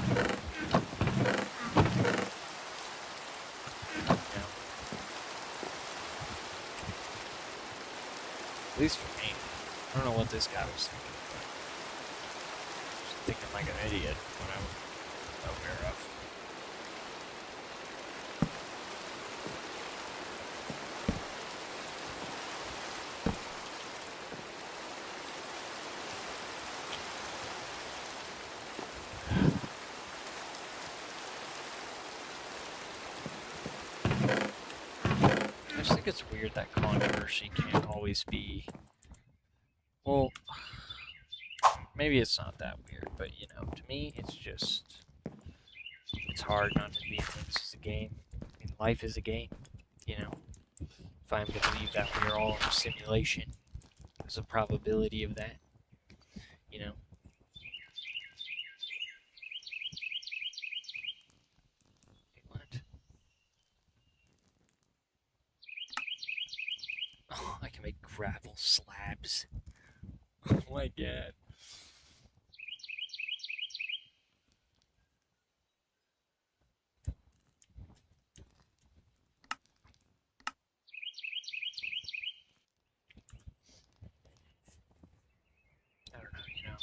At least for me. I don't know what this guy was thinking, but just thinking like an idiot when I was aware of. I just think it's weird that controversy can't always be. Well, maybe it's not that weird, but you know, to me, it's just. It's hard not to believe that this is a game. I mean, life is a game, you know. If I'm to believe that we are all in a simulation, there's a probability of that, you know. What? Oh, I can make gravel slabs. Oh my god. I don't know, you know.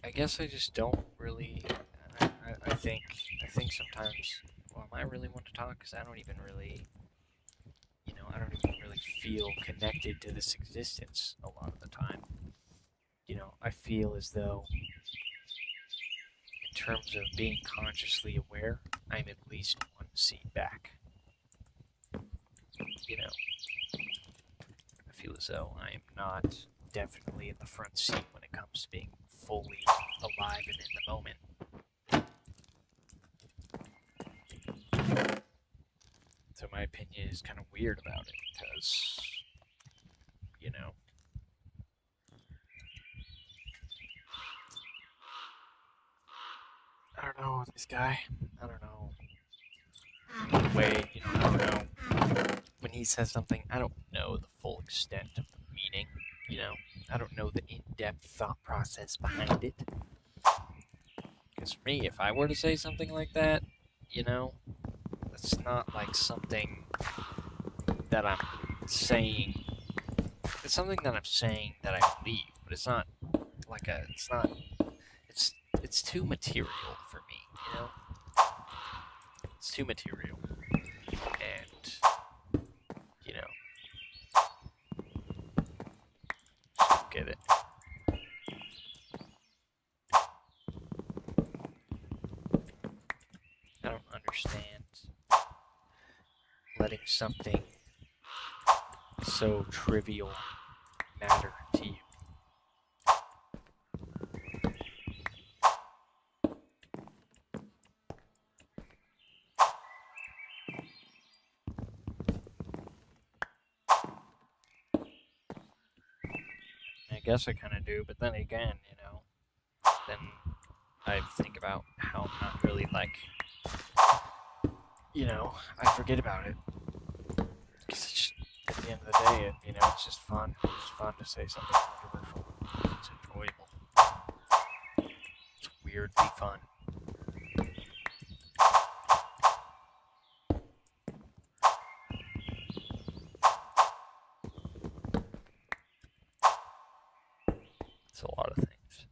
I guess I just don't really. I think sometimes. Well, am I really want to talk? Because I don't even really. You know, I don't even really really feel connected to this existence a lot of the time. You know, I feel as though, in terms of being consciously aware, I'm at least one seat back. You know, I feel as though I am not definitely in the front seat when it comes to being fully alive and in the moment. So my opinion is kind of weird about it because, you know, I don't know this guy. I don't know. The way, you know, I don't know. When he says something, I don't know the full extent of the meaning, you know. I don't know the in-depth thought process behind it. Because for me, if I were to say something like that, you know, it's not like something that I'm saying. It's something that I'm saying that I believe, but it's not like a. It's not. It's too material for me, you know. It's too material, and you know, don't get it. I don't understand letting something so trivial matter to you. I guess I kind of do, but then again, you know, then I think about how I'm not really like, you know, I forget about it. Because it's just, at the end of the day, you know, it's just fun. It's fun to say something controversial. It's enjoyable. It's weirdly fun. It's a lot of things.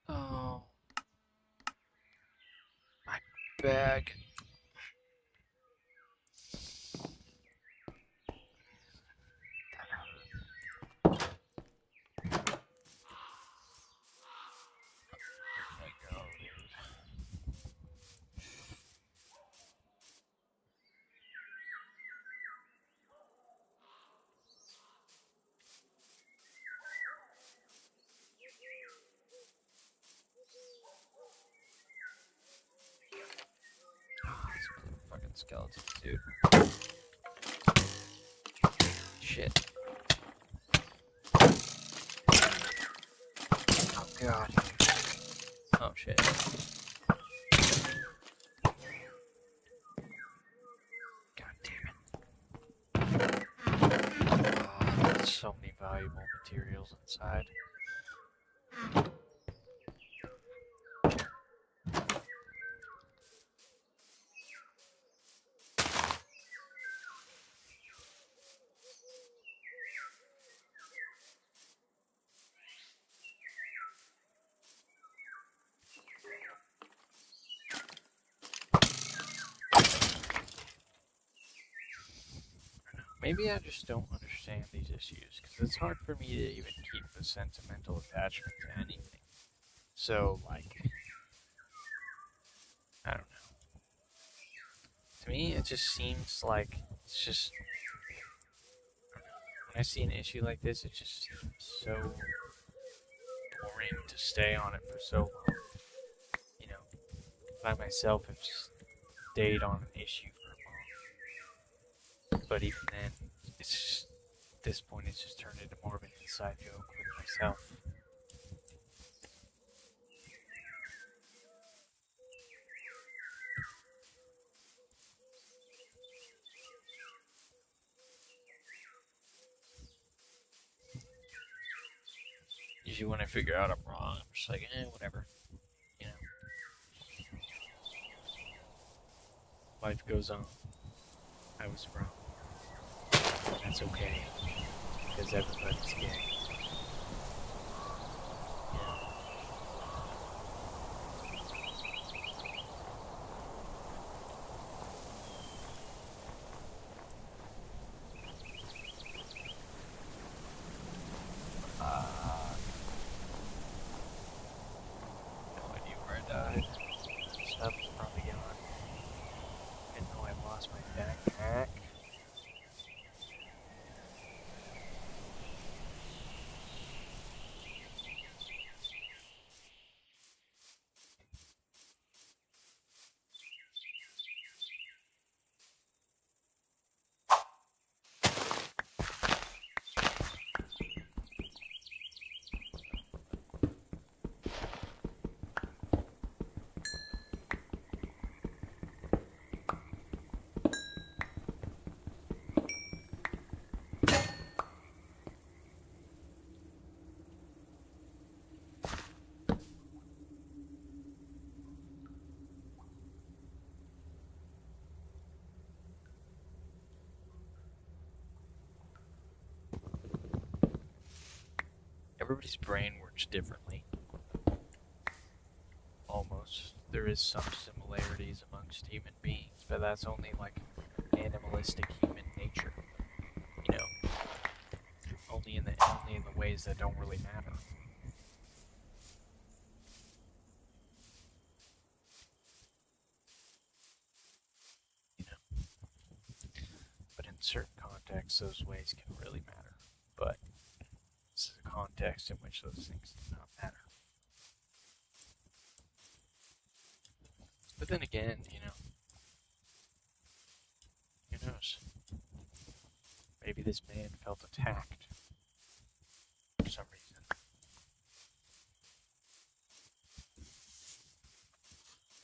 Oh, my bag. Fucking skeleton, dude. Shit. Oh god. Oh shit. God damn it. Oh, there's so many valuable materials inside. Maybe I just don't understand these issues, because it's hard for me to even keep a sentimental attachment to anything. So, like, I don't know. To me, it just seems like it's just. When I see an issue like this, it just seems so boring to stay on it for so long. You know, I myself have stayed on an issue for long. But even then, it's just, at this point, it's just turned into more of an inside joke with myself. Usually when I figure out I'm wrong, I'm just like, whatever. You know. Life goes on. I was wrong. That's okay. Because everybody's gay. everybody's brain works differently. Almost. There is some similarities amongst human beings, but that's only like animalistic human nature. You know, only in the ways that don't really matter. You know, but in certain contexts, those ways can really matter. But this is a context in which those things do not matter. But then again, you know, who knows? Maybe this man felt attacked for some reason.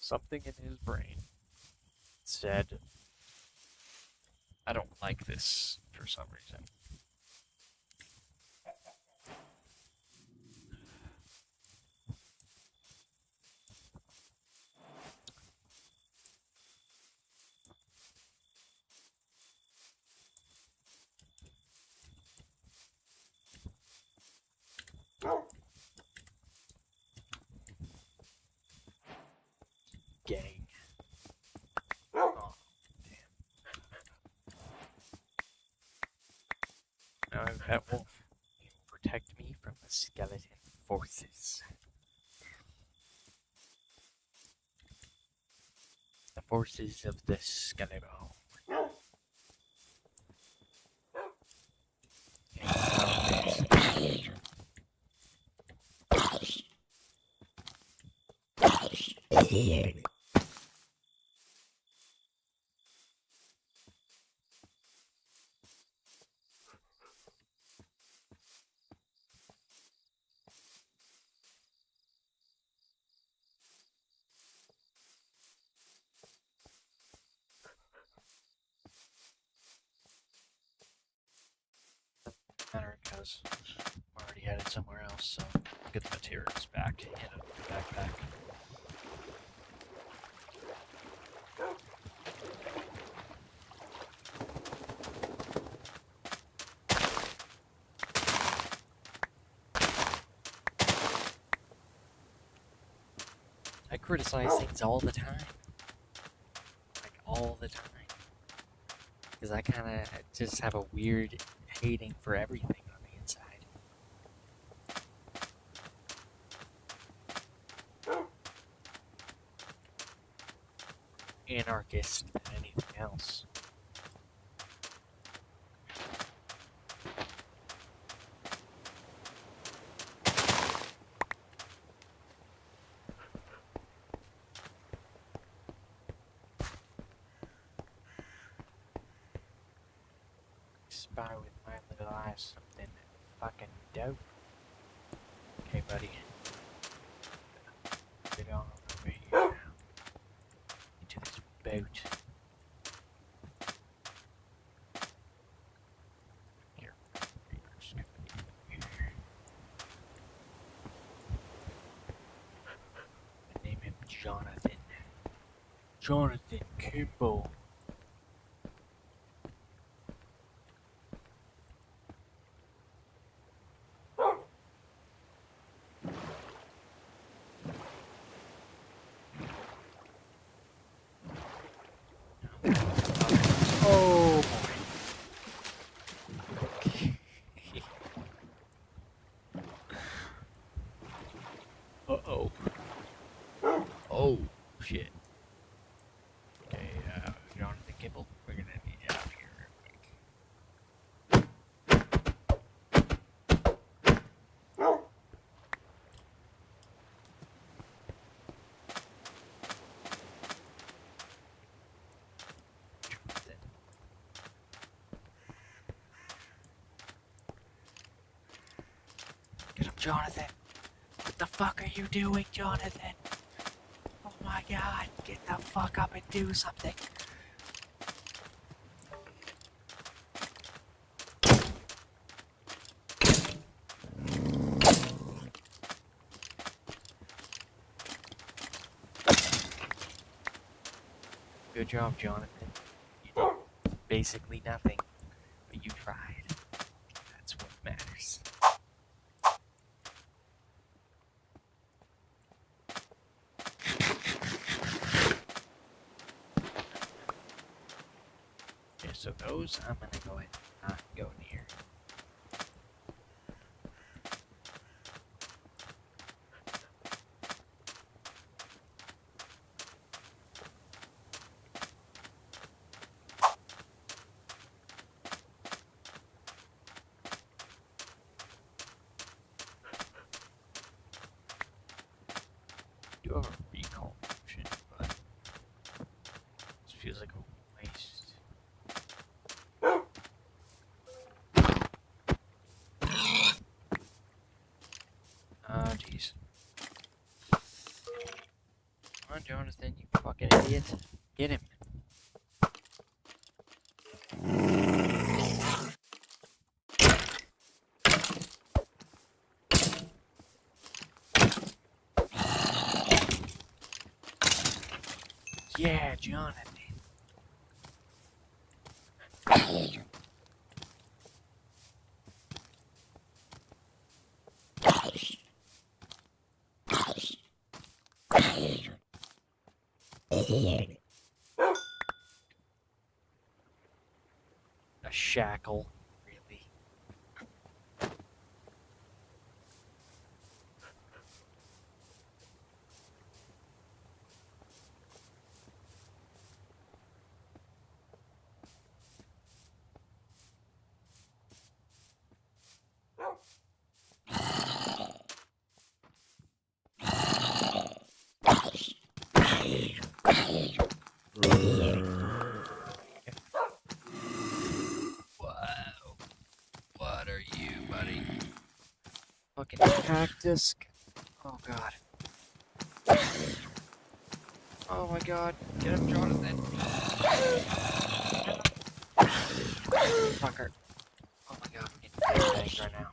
Something in his brain said, I don't like this for some reason. Gang. Oh, damn. Now I'm Pet Wolf. You protect me from the skeleton forces. The forces of the skeleton. Matter because I'm already headed somewhere else, so I'll get the materials back in a backpack. I criticize things all the time. Like, all the time. Because I kind of just have a weird hating for everything on the inside. Anarchist than anything else. Spy with my little eyes something fucking dope. Okay, buddy. Get on over here now. Into this boat. Here. You're just gonna be here. I name him Jonathan. Jonathan Kimball. Oh boy. Uh-oh. Oh, shit. Okay, Jonathan Kimball, we're gonna need out of here real quick. Jonathan. Get him, Jonathan. What the fuck are you doing, Jonathan? Oh my god, get the fuck up and do something. Good job, Jonathan. You did basically nothing, but you tried. That's what matters. So those I'm gonna go ahead and not go near. Do have a recall potion, but this feels like a waste. Oh jeez. Come on, Jonathan, you fucking idiot. Get him. Yeah, Jonathan. A shackle, really. Wow. What are you, buddy? Fucking cactus. Oh god. Oh my god. Get him, Jonathan. Fucker. Oh my god, I'm getting banged right now.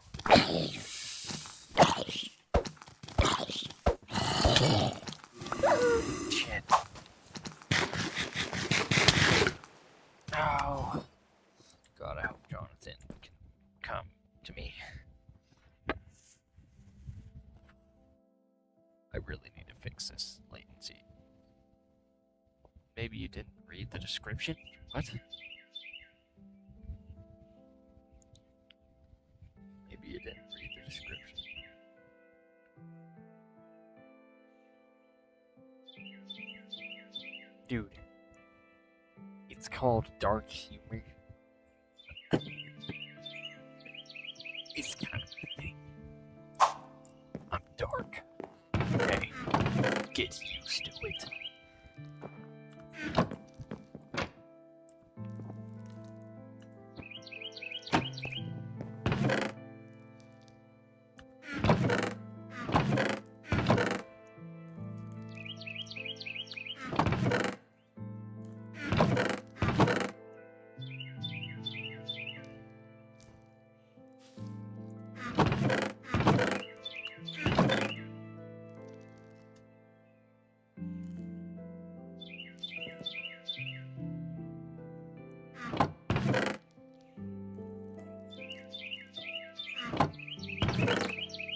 Shit. Oh. God, I hope Jonathan can come to me. I really need to fix this latency. Maybe you didn't read the description? What? Maybe you didn't read the description. Dude. It's called dark humor. It's kind of a thing. I'm dark. Okay. Get used to it.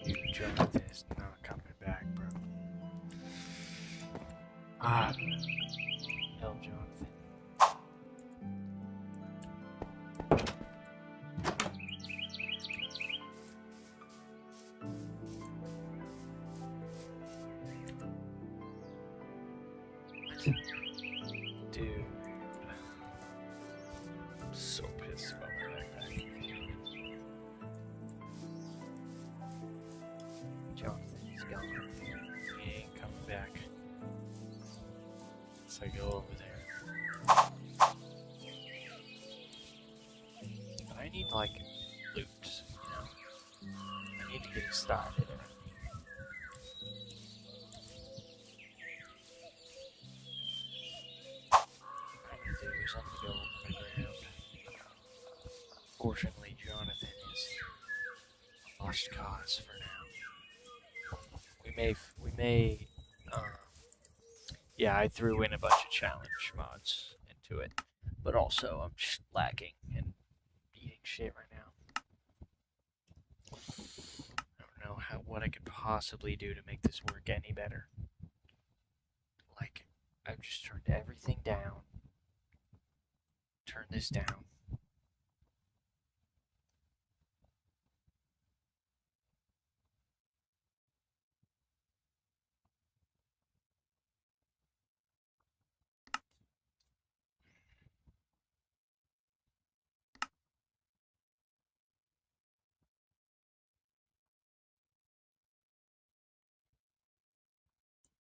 Dude, Jonathan is not coming back, bro. Ah. Hell, Jonathan. Dude. I'm so pissed about that. Jonathan, he's gone. He ain't coming back. So I go over there. But I need, like, loot, you know? I need to get started. I need to do is I need to go underground. Fortunately, Jonathan is a lost cause for now. We may, yeah, I threw in a bunch of challenge mods into it, but also I'm just lacking in eating shit right now. I don't know what I could possibly do to make this work any better. Like, I've just turned everything down. turn this down.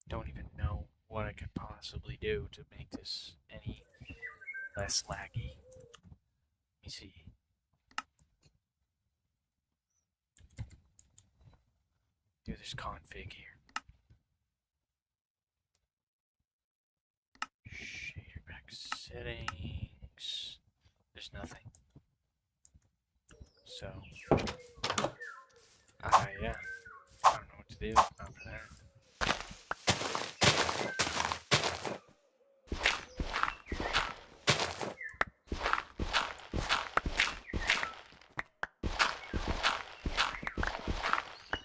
Don't even know what I could possibly do to make this any less laggy. Let me see. Do this config here. Shader pack settings. There's nothing. So, yeah. I don't know what to do after that.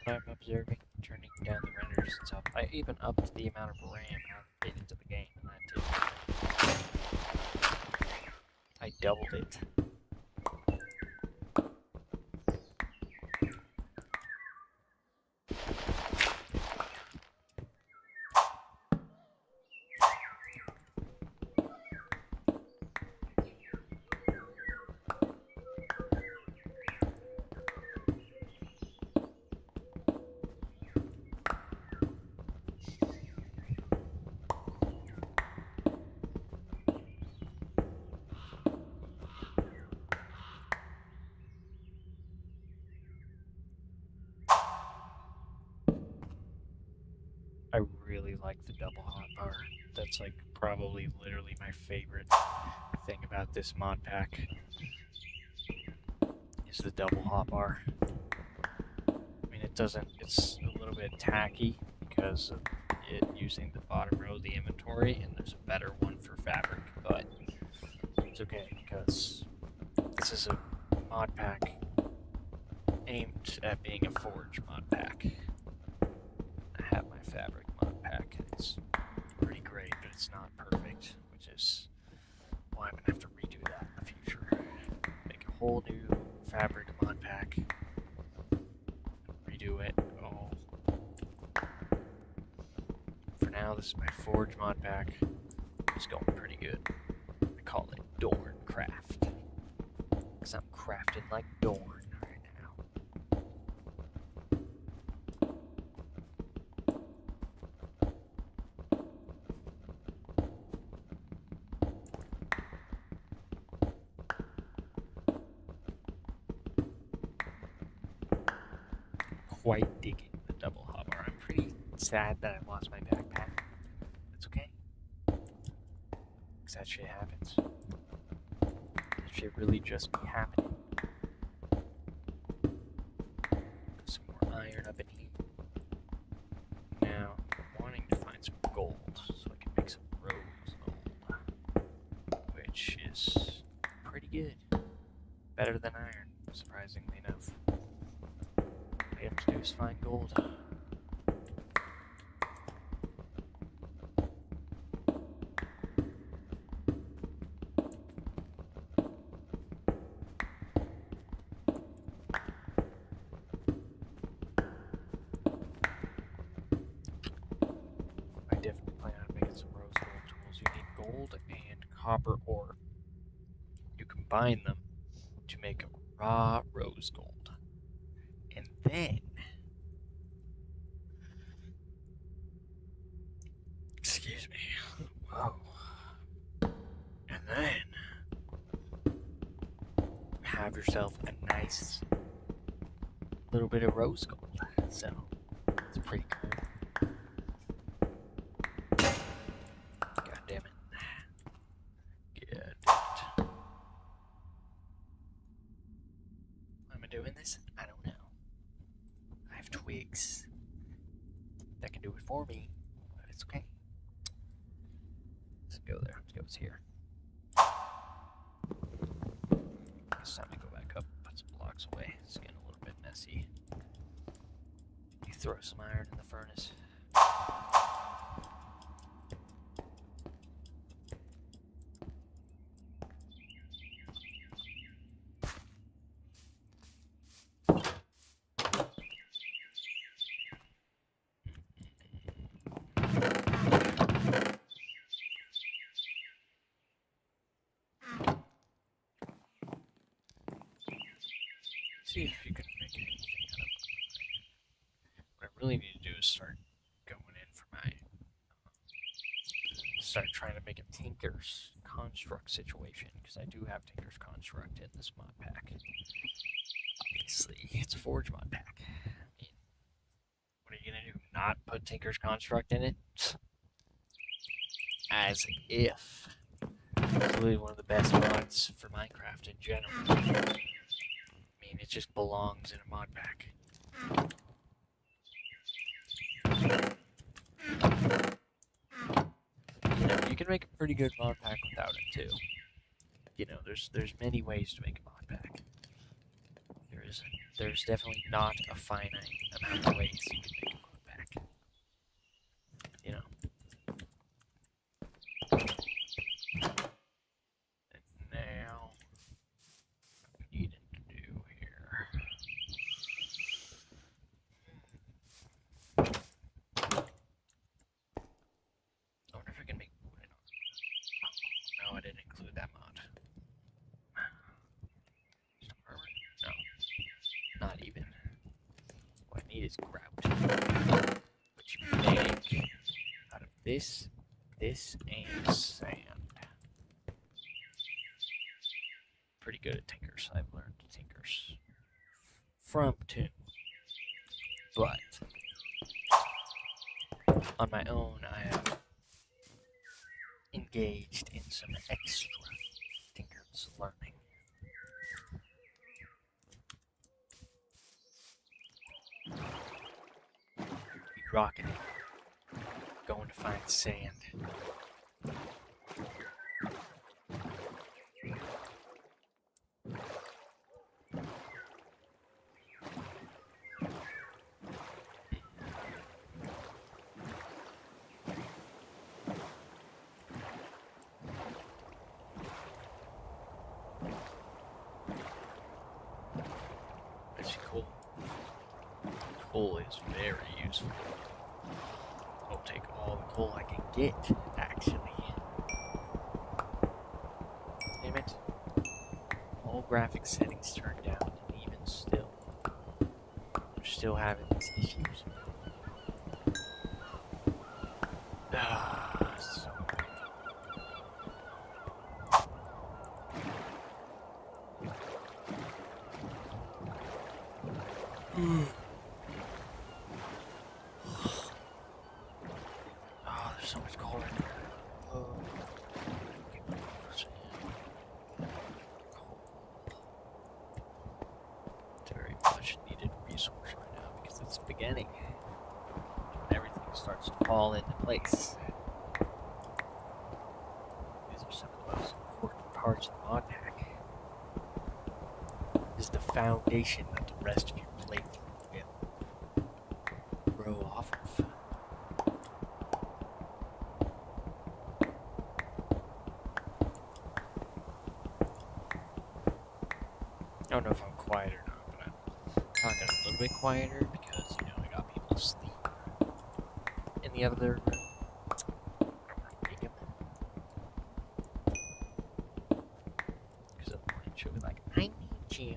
I'm observing, turning down the render distance up. I even upped the amount of RAM allocated into the game, and that did nothing. I doubled it. I really like the double hotbar. That's like probably literally my favorite thing about this mod pack is the double hotbar. I mean, it's a little bit tacky because of it using the bottom row of the inventory, and there's a better one for fabric, but it's okay because this is a mod pack aimed at being a forge mod pack. I have my fabric mod pack, and it's pretty great, but it's not perfect, which is why I'm gonna have to redo that in the future. Make a whole new fabric mod pack, redo it. Oh, for now, this is my forge mod pack. It's going pretty good. I call it Dorn Craft, because I'm crafting like Dorn right now. Quite digging the double hotbar. I'm pretty sad that I lost my backpack. It's okay. Because that shit happens. That shit really just be happening. Some more iron up in here. Now, I'm wanting to find some gold so I can make some rose gold. Which is pretty good. Better than iron, surprisingly enough. All you have to do is find gold. I definitely plan on making some rose gold tools. You need gold and copper ore. You combine them to make raw rose gold. And then, excuse me, whoa. And then, have yourself a nice little bit of rose gold. So, it's pretty cool. God damn it. God damn it. Why am I doing this? I don't know. I have twigs that can do it for me, but it's okay. Let's go there. Let's go here. It's time to go back up, put some blocks away. It's getting a little bit messy. You throw some iron in the furnace. See if you can make anything out of it. What I really need to do is start going in for my start trying to make a Tinker's Construct situation, because I do have Tinker's Construct in this mod pack. Obviously, it's a Forge mod pack. I mean, what are you gonna do? Not put Tinker's Construct in it? As if. It's really one of the best mods for Minecraft in general. I mean, it just belongs in a mod pack. You know, you can make a pretty good mod pack without it too. You know, there's many ways to make a mod pack. There's definitely not a finite amount of ways you can make a mod pack. You know. And now what we need to do here. I wonder if I can make wooden armor. No, I didn't include that mod. Stone armor? No. Not even. What I need is grout. Which you make out of this, and sand. Pretty good at Tinkers. I've learned Tinkers from Toon. But on my own, I have engaged in some extra Tinkers learning. Be rocketing, going to find sand. That's cool. Coal is very useful. I'll take all the coal I can get, actually. Damn it. All graphic settings turned down, and even still, we're still having these issues. Ah, so oh, there's so much coal in there. Oh. Coal. It's a very much needed resource right now because it's the beginning. When everything starts to fall into place. These are some of the most important parts of the mod pack. Is the foundation that the rest of your playthrough will grow off of. I don't know if I'm quiet or not, but I'm talking a little bit quieter because, you know, I got people asleep in the other room. Because in the morning she'll be like, I need you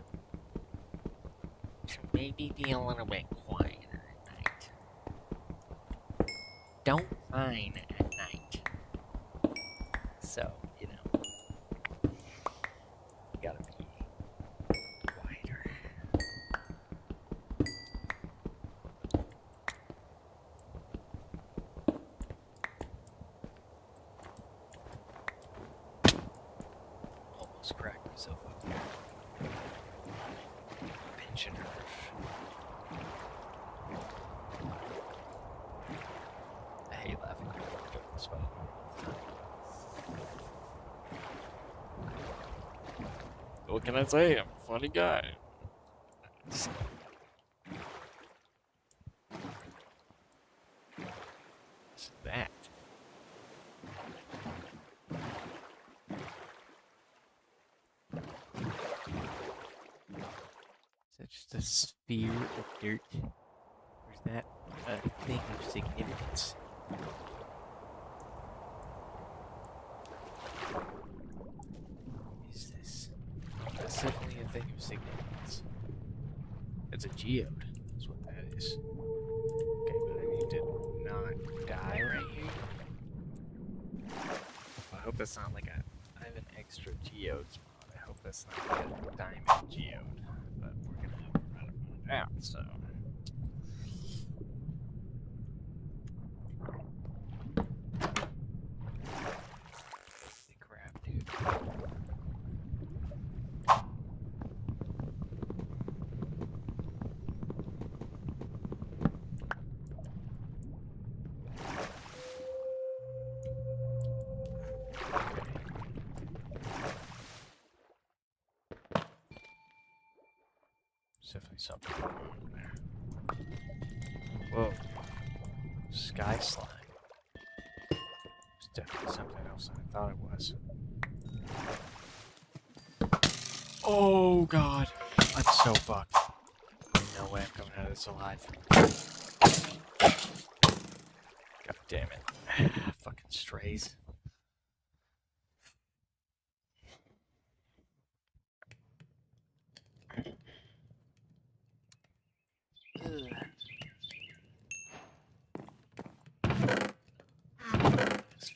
to maybe be a little bit quieter at night. Don't whine at night. So, you know, you gotta be quieter. Almost cracked myself up. Pinch a nerve. I hate laughing at this one. What can I say? I'm a funny guy. What's that? Is that just a sphere of dirt? Or is that a thing of significance? What is this? That's definitely a thing of significance. geode. That's what that is. Okay, but I need to not die right here. I hope that's not like a. I have an extra geode spot. I hope that's not like a diamond geode. But we're gonna have to try to find out. So. Holy crap, dude. There's definitely something going on in there. Whoa. Sky slime. It's definitely something else than I thought it was. Oh god. I'm so fucked. No way I'm coming out of this alive. God damn it. Fucking strays. Ugh. This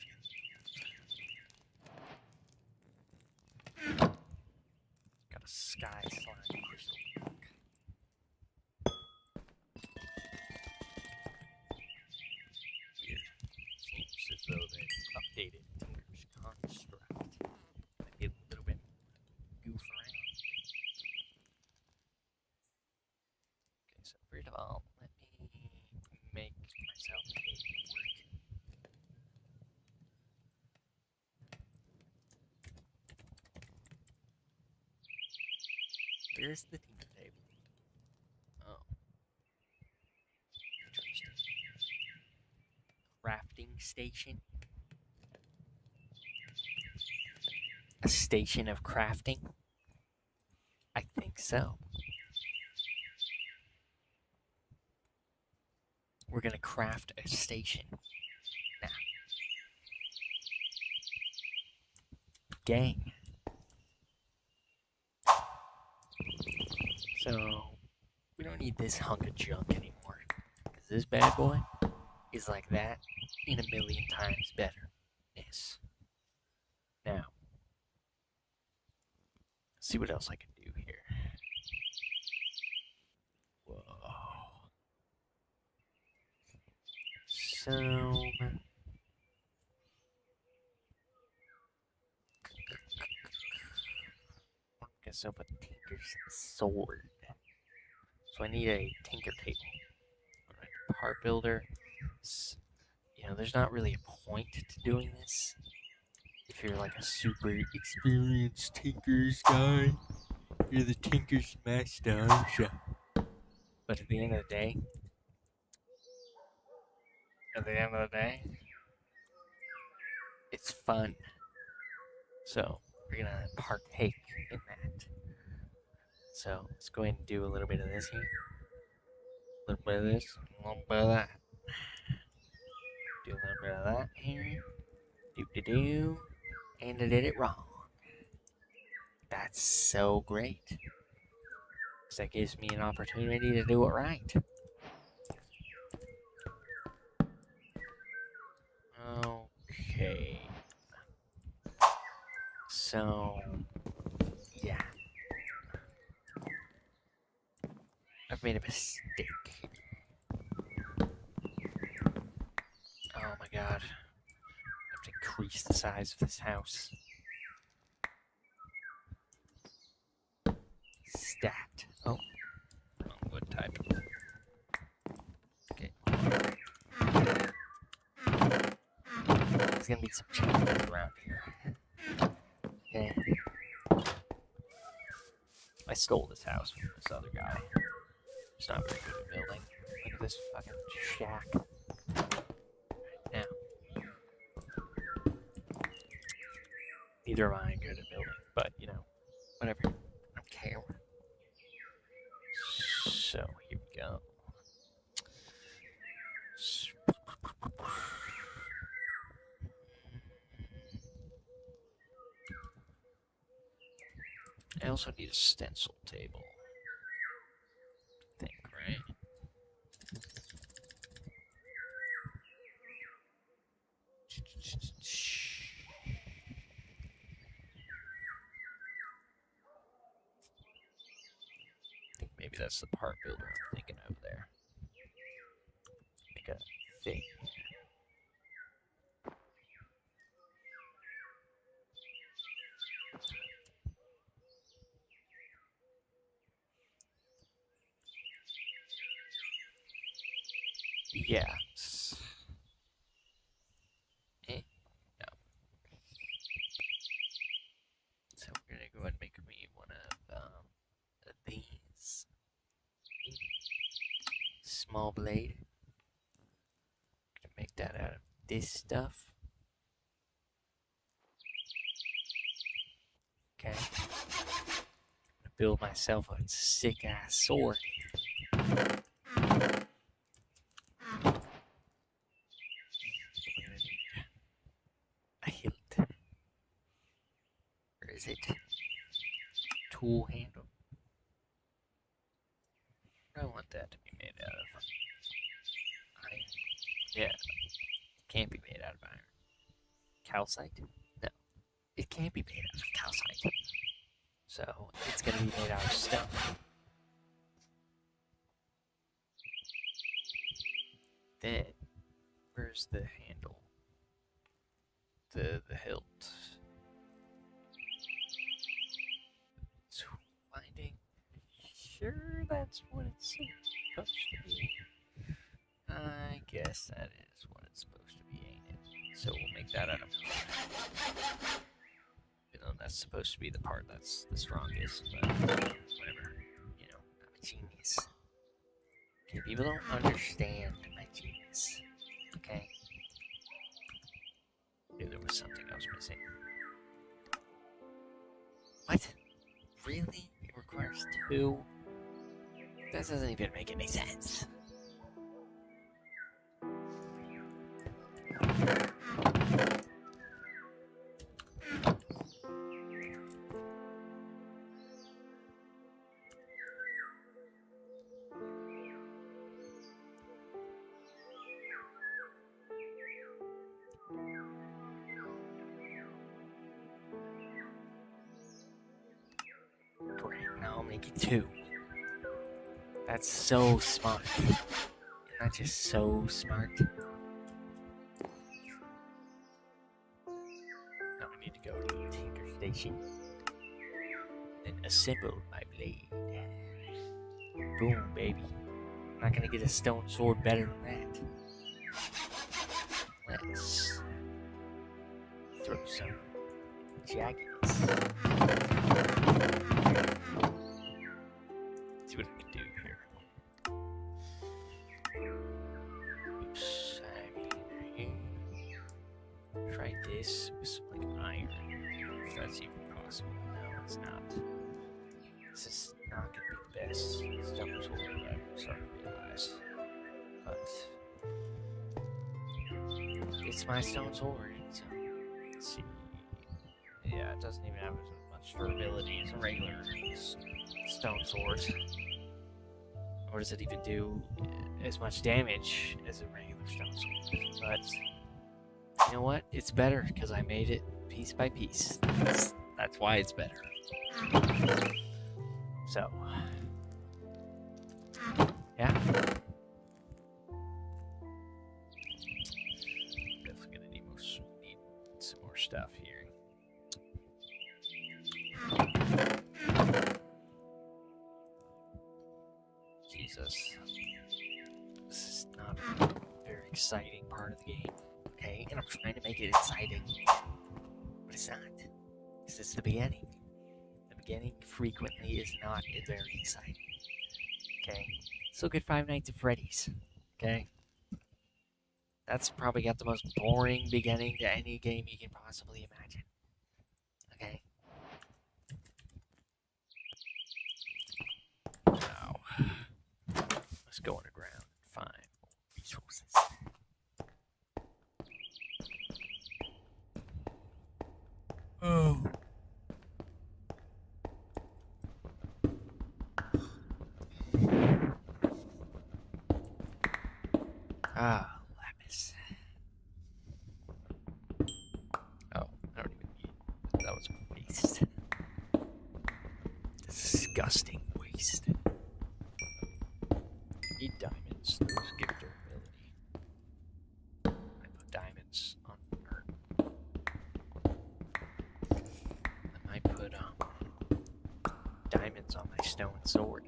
got a sky slime crystal block. Weird. Seems as though they updated Tinker's construct. Might be a little bit goof around. Okay, so first of all, let me make myself a work. Where's the tinker table? Oh. Interesting. Crafting station? A station of crafting? I think so. We're gonna craft a station. Now. Gang. So, we don't need this hunk of junk anymore. Because this bad boy is like that in a million times better. Yes. Now, let's see what else I can do here. Whoa. So, guess up a tinker's sword. So I need a tinker table. Alright, part builder. You know, there's not really a point to doing this. If you're like a super experienced tinker's guy, you're the tinker's master. But at the end of the day, it's fun. So we're gonna partake in that. So let's go ahead and do a little bit of this here. A little bit of this, a little bit of that. Do a little bit of that here. Do. And I did it wrong. That's so great. 'Cause that gives me an opportunity to do it right. Okay. So, yeah. I've made a mistake. Oh my god. I have to increase the size of this house. Stacked. Oh. Wrong wood type. Okay. There's gonna be some changes around here. Okay. I stole this house from this other guy. He's not very good at building. Look at this fucking shack. Now. Neither am I good at building, but you know, whatever. I don't care. So here we go. I also need a stencil table. I think. Maybe that's the part builder I'm thinking of there. Make a thing. Yeah. No. So we're gonna go ahead and make me one of these. Small blade. Gonna make that out of this stuff. Okay. Gonna build myself a sick ass sword. We're gonna need a hilt. Where is it? Tool handle. I want that to be made out of iron. Yeah. Can't be made out of iron. Calcite? No. It can't be made out of calcite. So it's gonna be made out of stone. Then where's the handle? The hilt. It's winding. Sure that's what it's supposed to be. I guess that is what it's supposed to be, ain't it? So we'll make that out of that's supposed to be the part that's the strongest, but whatever. You know, I'm a genius. Okay, people don't understand my genius. Okay? Knew there was something I was missing. What? Really? It requires 2? That doesn't even make any sense. Great, now I'll make it 2. That's so smart. Isn't that just so smart? Now I need to go to the Tinker Station and assemble my blade. Boom, baby. I'm not gonna get a stone sword better than that. Let's throw some jaggedness. See what I can do here. Oops, I mean, try this with some like iron. If that's even possible. No, it's not. This is not gonna be the best stone sword I'm starting to realize. But it's my stone sword, so let's see. Yeah, it doesn't even have as much durability as a regular stone sword. Or does it even do as much damage as a regular stone sword? But you know what? It's better because I made it piece by piece. That's why it's better. So, yeah. Definitely gonna need some more stuff here. Jesus. This is not a very exciting part of the game, okay? And I'm trying to make it exciting. But it's not. This is the beginning. The beginning frequently is not very exciting. Okay? Let's look at Five Nights at Freddy's. Okay? That's probably got the most boring beginning to any game you can possibly imagine. Okay? Now, let's go underground and find more resources. Oh. Ah, lapis. Oh, I don't even need that. Was a waste. Disgusting waste. put diamonds on my stone sword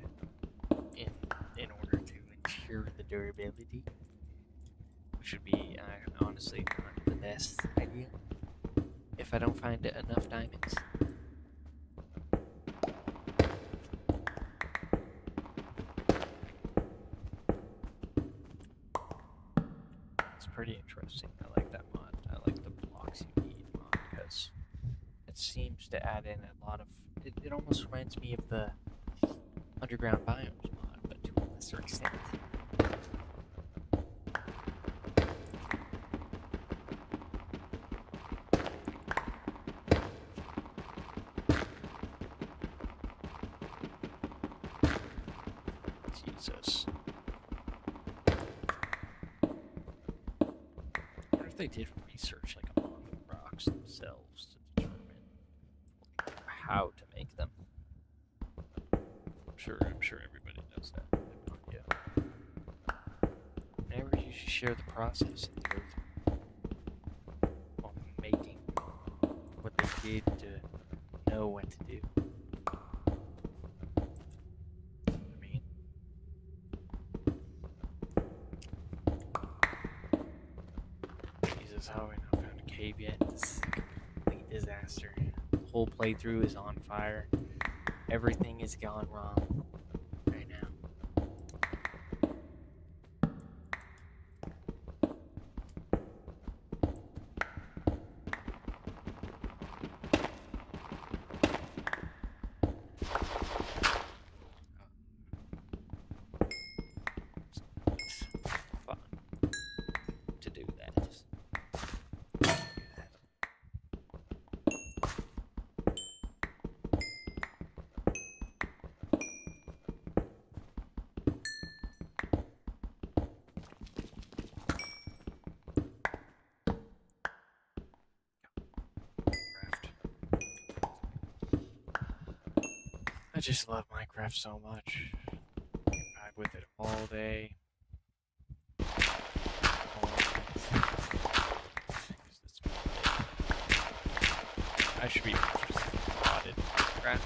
in order to ensure the durability, which would be honestly not the best idea if I don't find enough diamonds. It's pretty interesting. I like that mod. I like the blocks you need mod because it seems to add in a lot of. It almost reminds me of the underground biomes mod, but to a lesser extent. Jesus. I wonder if they did research like among the rocks themselves to determine how to make them. I'm sure everybody does that. I have no idea. Never you should share the process that they go through on making what they did to know what to do. I mean, Jesus, how have I not found a cave yet? This is a complete disaster. The whole playthrough is on fire. Everything has gone wrong right now. It's fun to do that. I just love Minecraft so much. I can vibe with it all day. I should be more specific about it. Minecraft.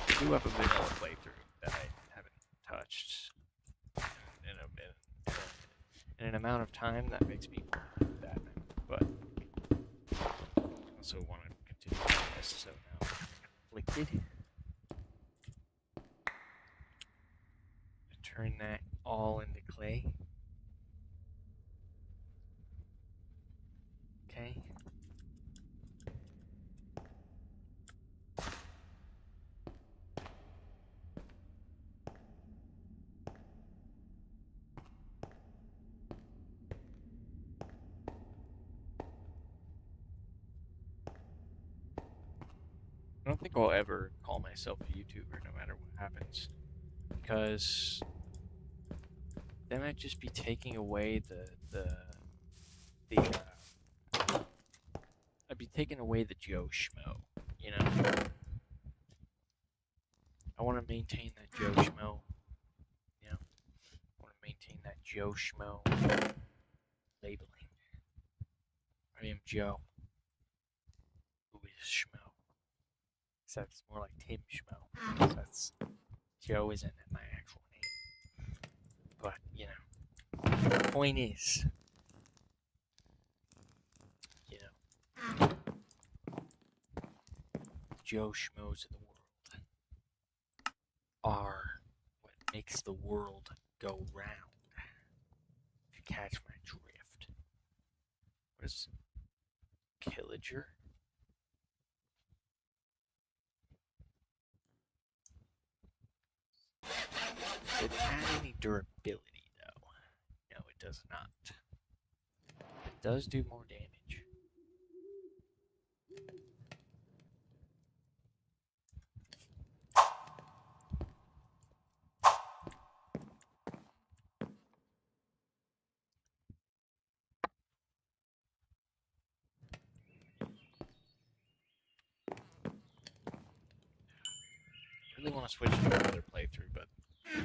I do have a vanilla playthrough that I haven't touched in an amount of time that makes me want that. But I also want to continue playing this, so now I'm conflicted. Turn that all into clay. Okay. I don't think I'll ever call myself a YouTuber no matter what happens. Because then I'd just be taking away I'd be taking away the Joe Schmo, you know? I want to maintain that Joe Schmo, you know? I want to maintain that Joe Schmo labeling. I am Joe, who is Schmo. Except it's more like Tim Schmo. That's Joe isn't my actual name. But, you know, the point is, you know, Joe Schmoes of the world are what makes the world go round. If you catch my drift. What is Killager? Does it add any durability, though? No, it does not. It does do more damage. I really want to switch to another playthrough, but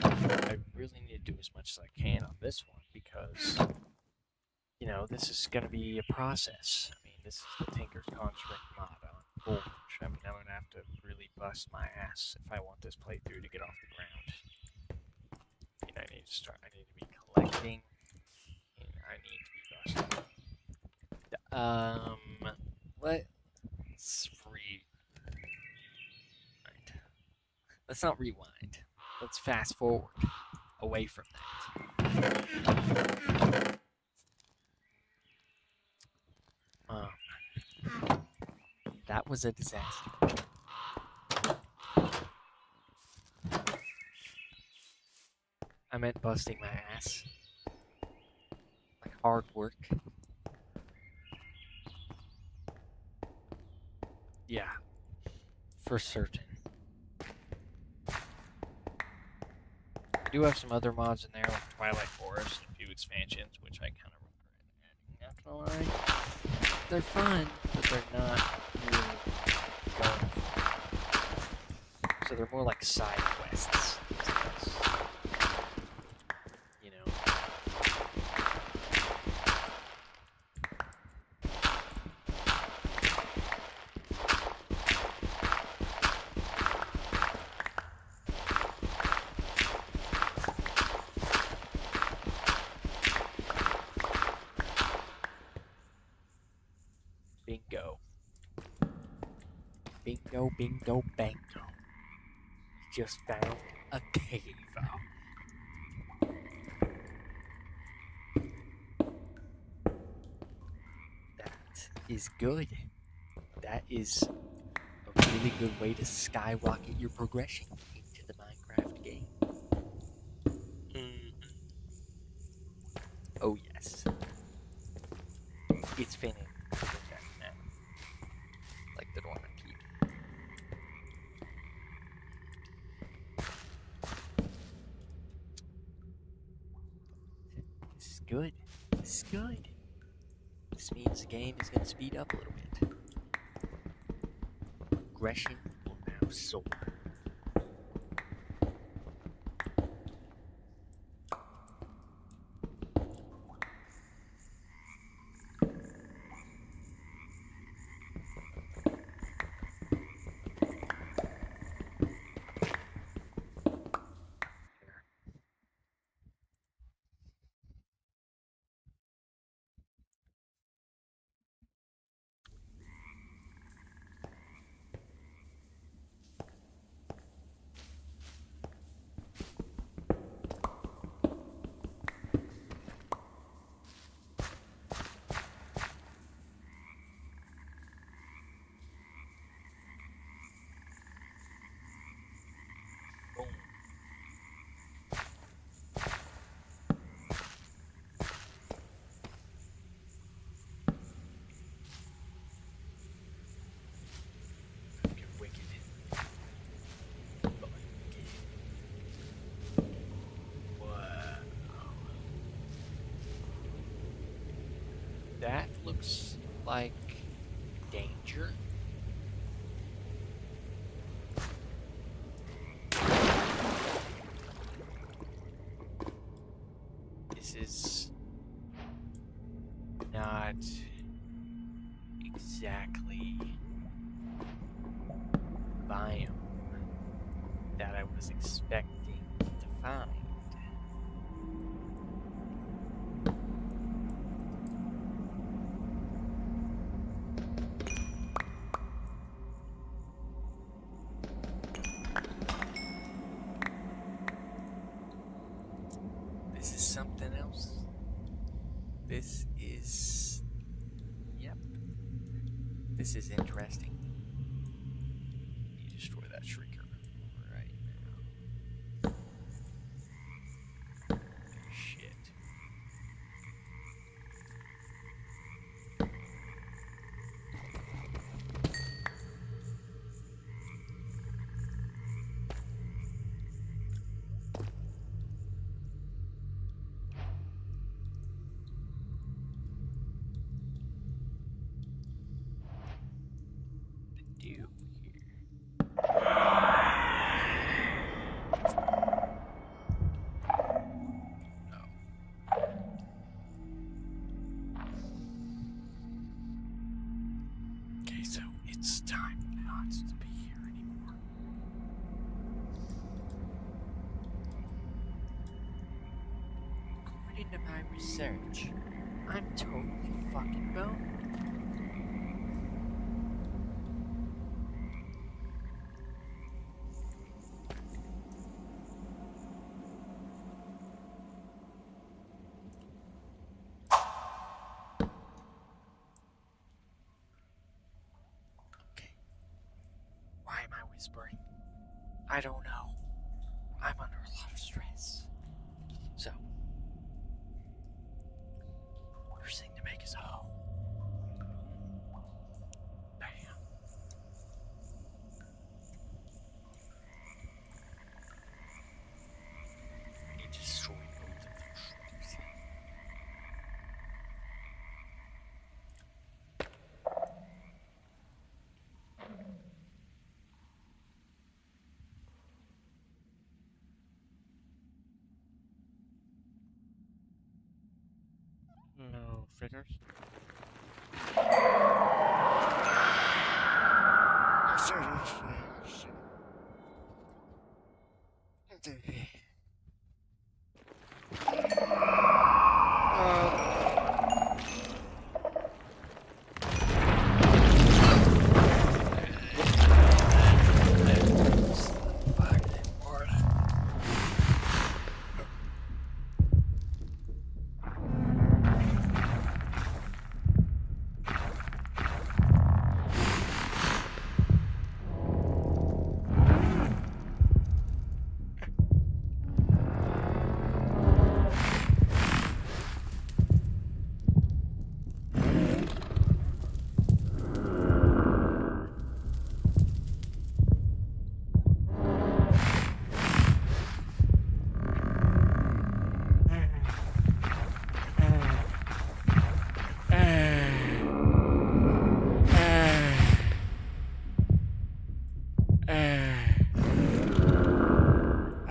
I really need to do as much as I can on this one because, you know, this is going to be a process. I mean, this is the Tinker's Construct mod on Forge. I mean, I'm gonna have to really bust my ass if I want this playthrough to get off the ground. And I need to start. I need to be collecting, and I need to be busting. Let's Let's not rewind. Let's fast forward away from that. That was a disaster. I meant busting my ass. Like hard work. Yeah. For certain. I do have some other mods in there, like Twilight Forest and a few expansions, which I kind of regret adding, not gonna lie. They're fun, but they're not really going. So they're more like side quests. You know. Bingo. Bingo, bingo, bango. Just found a cave. That is good. That is a really good way to skyrocket your progression into the Minecraft game. Oh yes. It's fitting. Like the Dormant Keep. This is good. This is good. This means the game is going to speed up a little bit. Progression will now soar. Boom. Get wicked. Wow. That looks like danger. This is not exactly biome that I was expecting to find. This is something else. This is... Yep. This is interesting. You destroy that shrieker right now. Shit. It's time not to be here anymore. According to my research, I'm totally fucking boned. Okay. Why am I whispering? I don't know. I'm under a lot of stress. So, first thing to make is a hoe. Bam. I need to destroy both of their shoulders. No figures.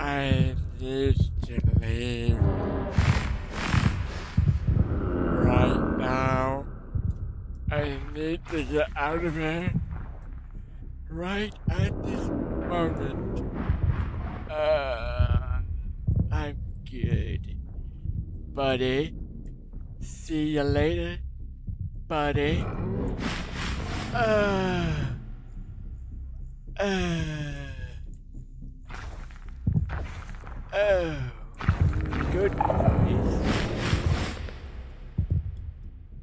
I need to leave right now. I need to get out of here right at this moment. I'm good, buddy. See you later, buddy. Oh, good boys.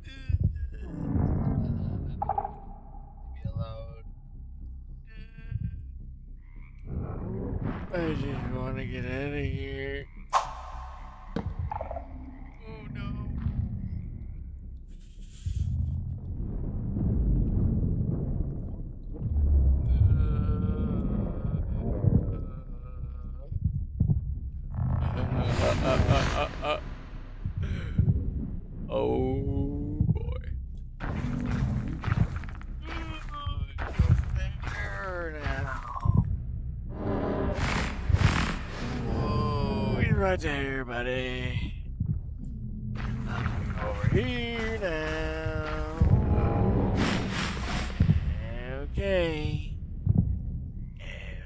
Leave me alone. I just want to get out of here. Oh no. Oh boy. There now. Oh, he's right there, buddy. I'm over here now. Okay. And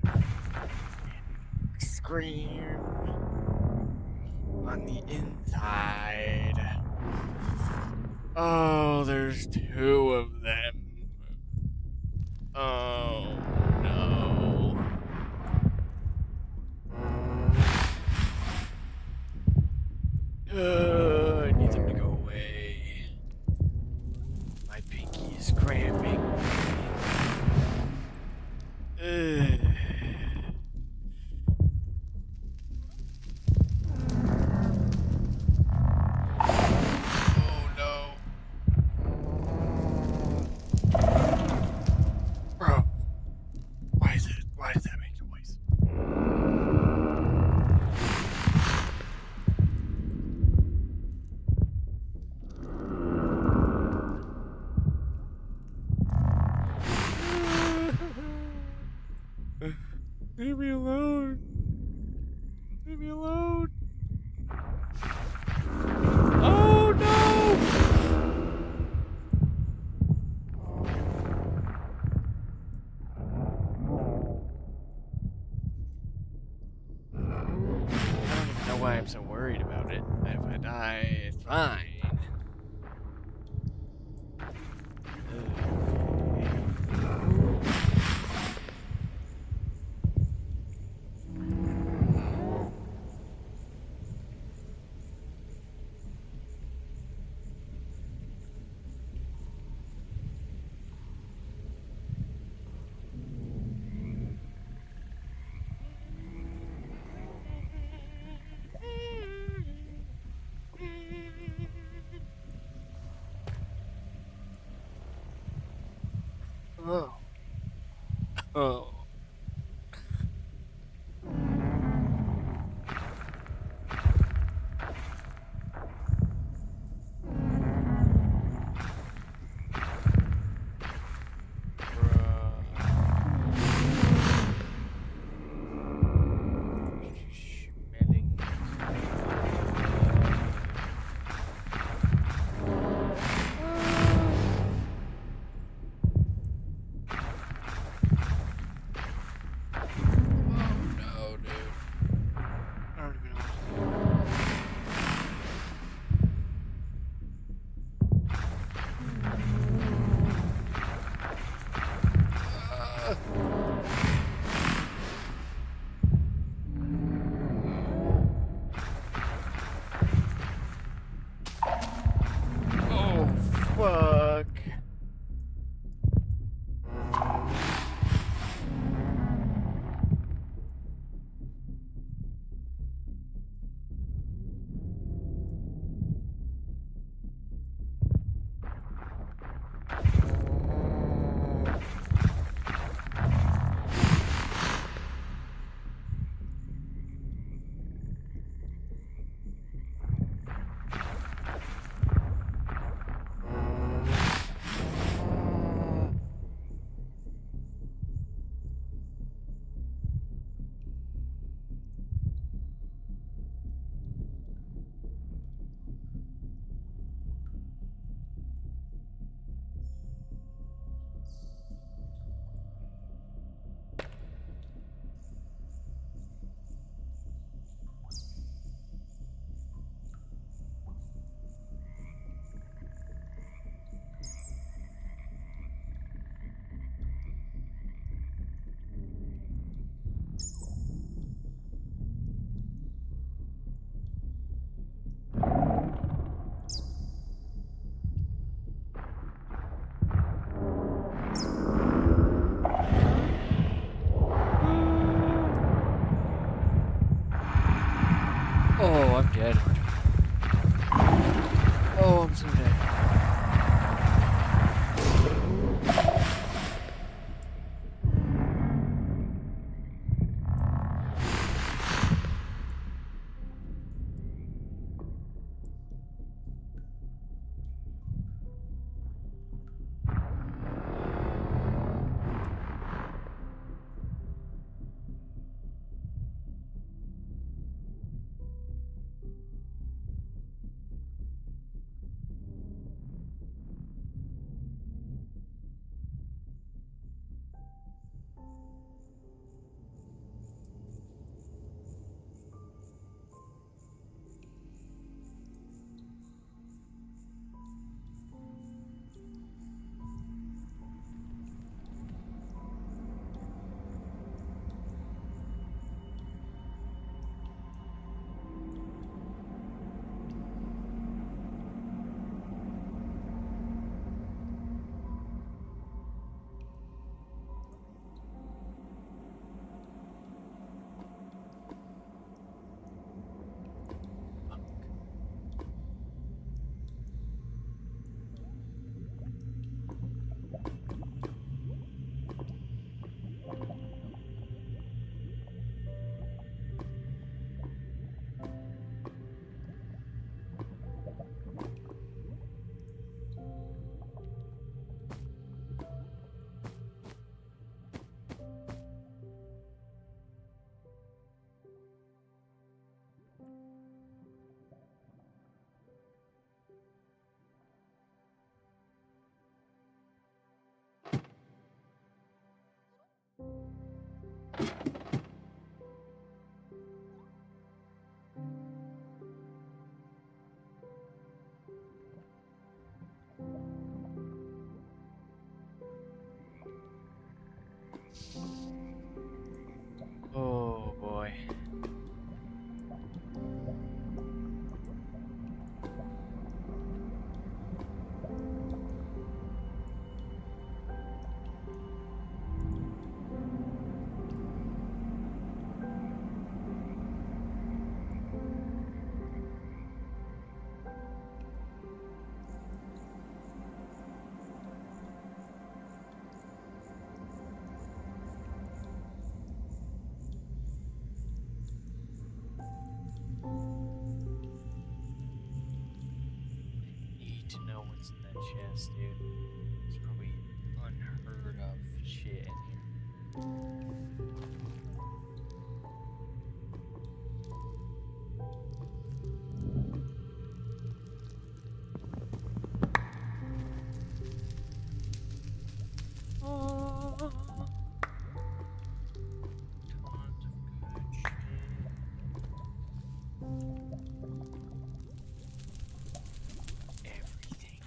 I'm gonna scream on the inside. Oh, there's two of them. Oh no. I need them to go away. My pinky is cramping. Oh no. Bro, why does that make noise? Leave me alone. Leave me alone. Oh no! worried about it. If I die, it's fine. Oh. Oh. Smelling. No, dude. I don't even know. Oh, fuck. Oh, I'm dead. Oh, I'm so dead. Oh boy. Need to know what's in that chest, dude. It's probably unheard of shit in here. Tons of good shit. Everything.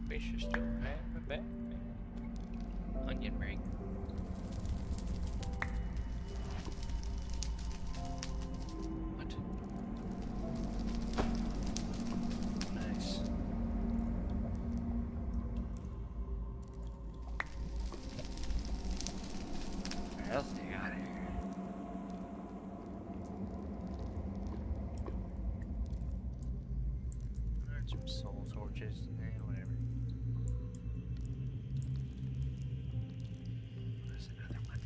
Fish is still have a back. Onion ring. What? Nice. What else they got here? Alright, some soul torches. Whatever. There's another one.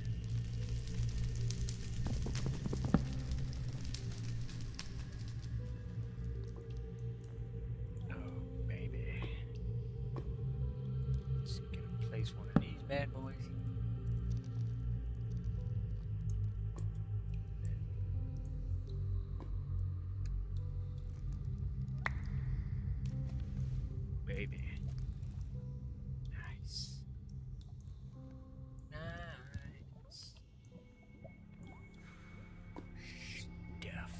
Oh, baby. Let's see, can I place one of these bad boys? Baby. Nice. Nice. Stuff.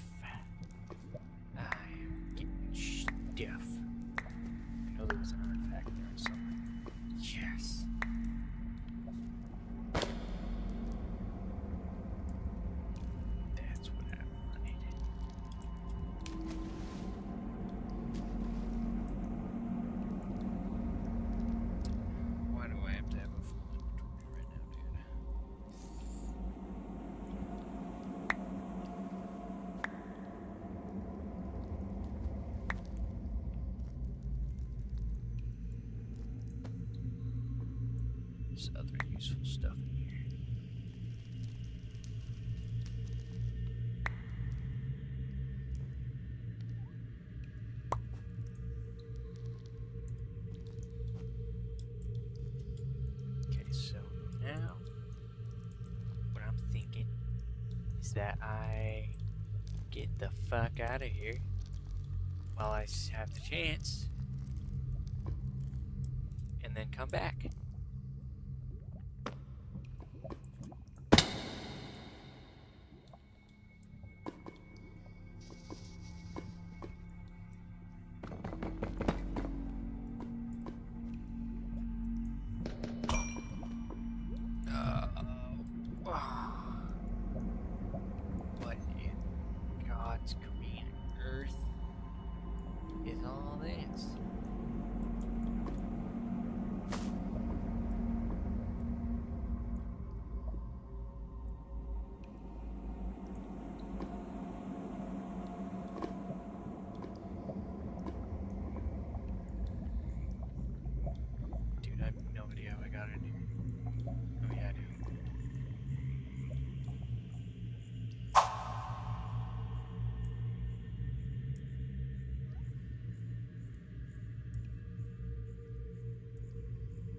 I am getting stuff. I know there was an artifact there somewhere. Yes. That's what I wanted. Why do I have to have a full inventory right now, dude? There's other useful stuff in here. Okay, so now what I'm thinking is that I get the fuck out of here while I have the chance and then come back. What in God's green earth is all this? Dude, I have no idea how I got in here. Oh yeah, I do.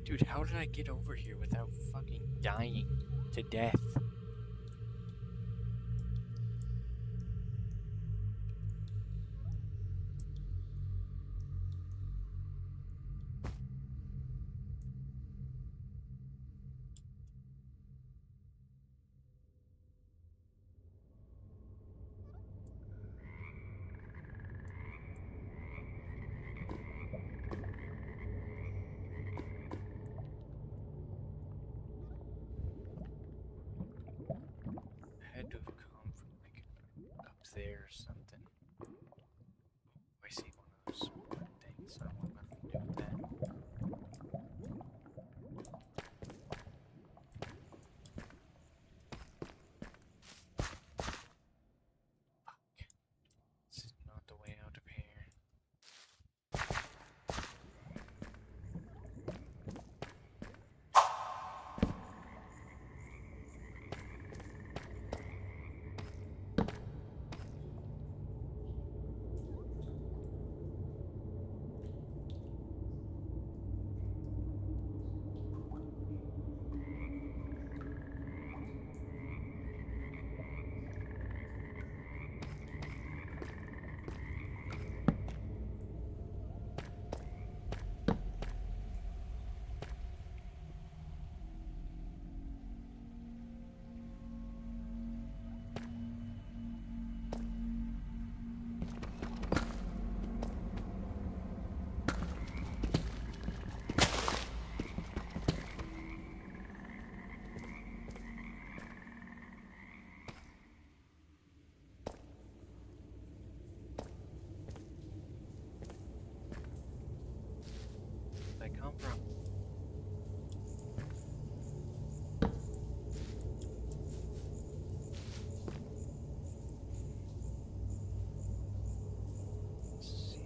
Dude, how did I get over here without fucking dying to death? there or something. I see one of those things. I don't want nothing to do with that. Fuck. This is not the way out of here. Where did they come from? Let's see.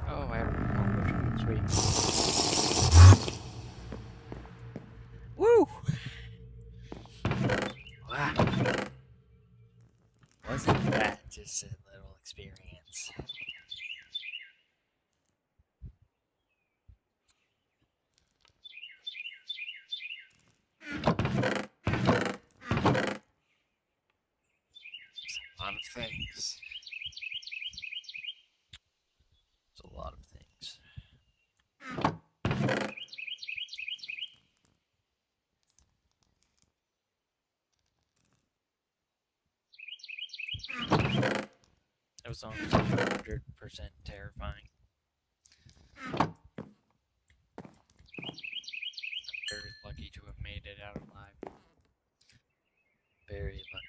Oh, I have a sweet. Woo! Wow. Wasn't that just a little experience? It's a lot of things. It's a lot of things. It was almost 100% terrifying. I'm very lucky to have made it out alive. Very lucky.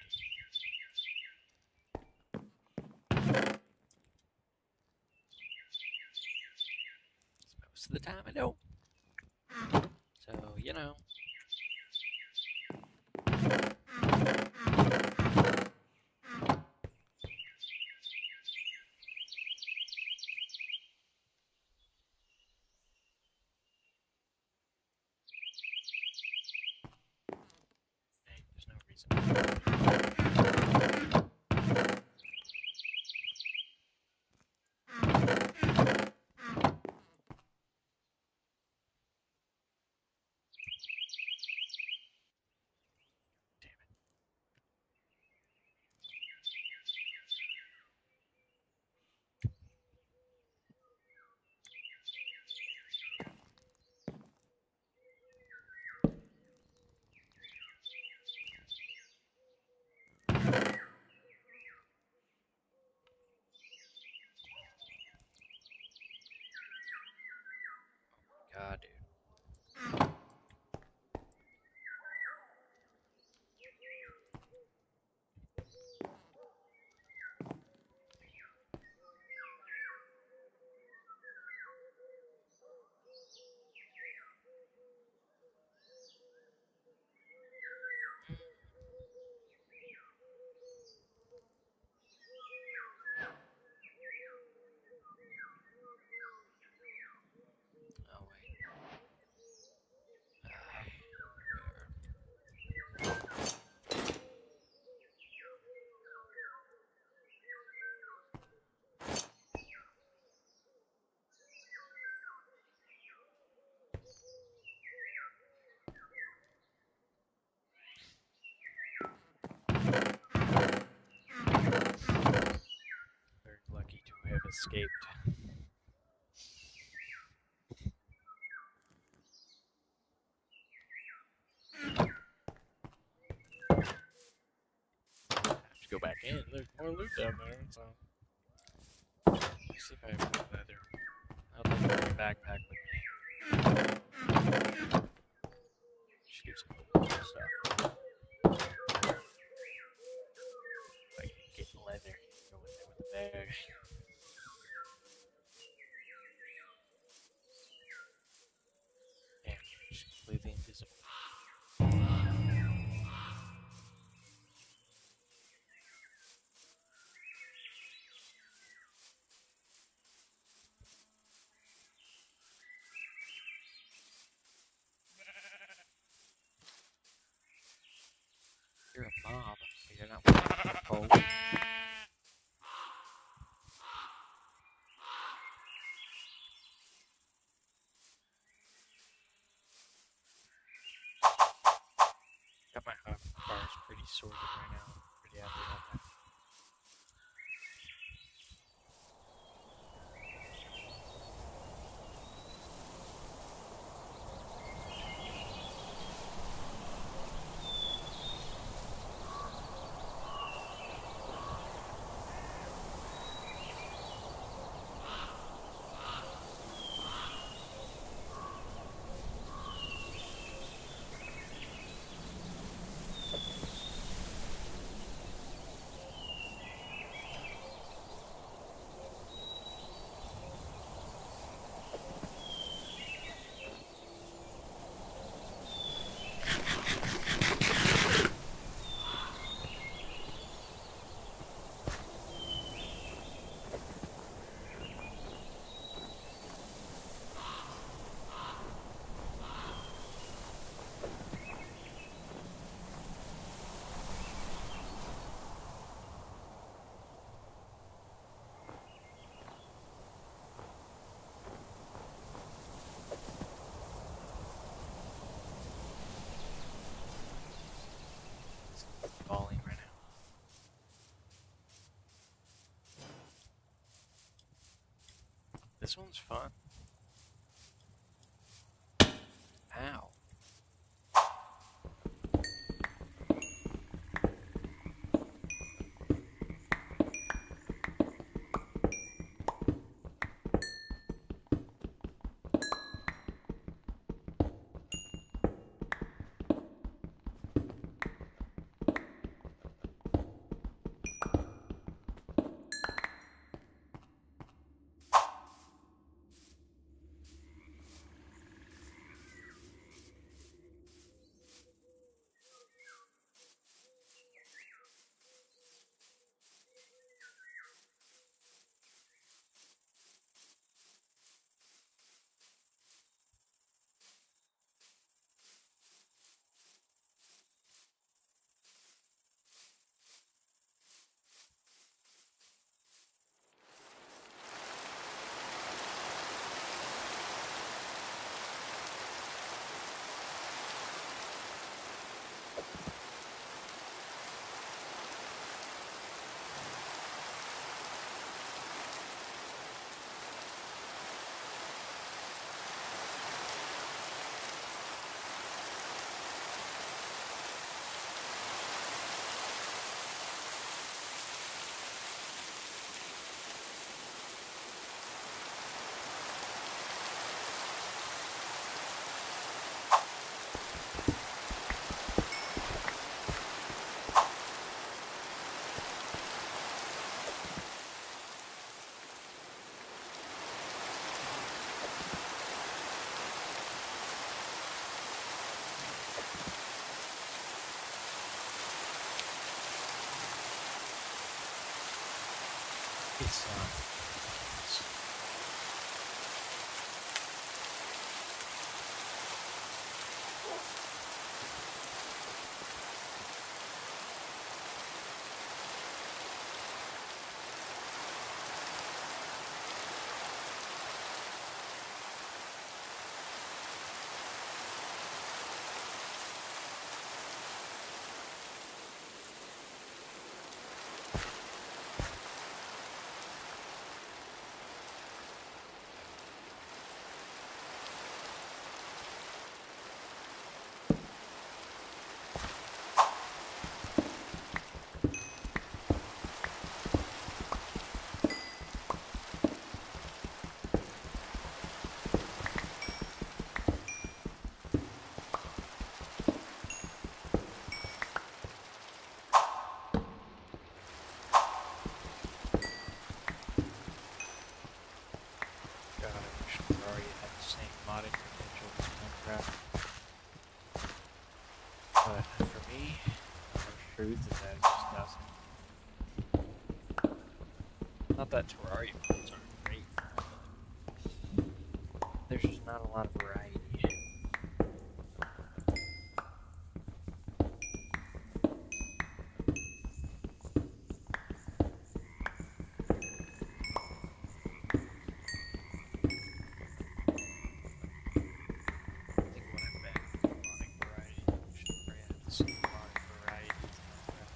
Most of the time I don't. So, you know. Hey, there's no reason. escaped. I have to go back in. There's more loot down there. So let's see if I have any leather. I'll take my backpack with me. Should do some cool stuff. Like get leather, go in there with the bag. Damn, she's completely invisible. You're a mob, but you're not walking a pole. Got my bars pretty sorted right now. Pretty happy about that. Falling right now. This one's fun. Ow. It's modding potential in Minecraft. But for me, the truth is that it just doesn't. Not that Terraria mods aren't great, but there's just not a lot of variety. I think when I'm back to modding variety, I should probably add some modding variety to Minecraft.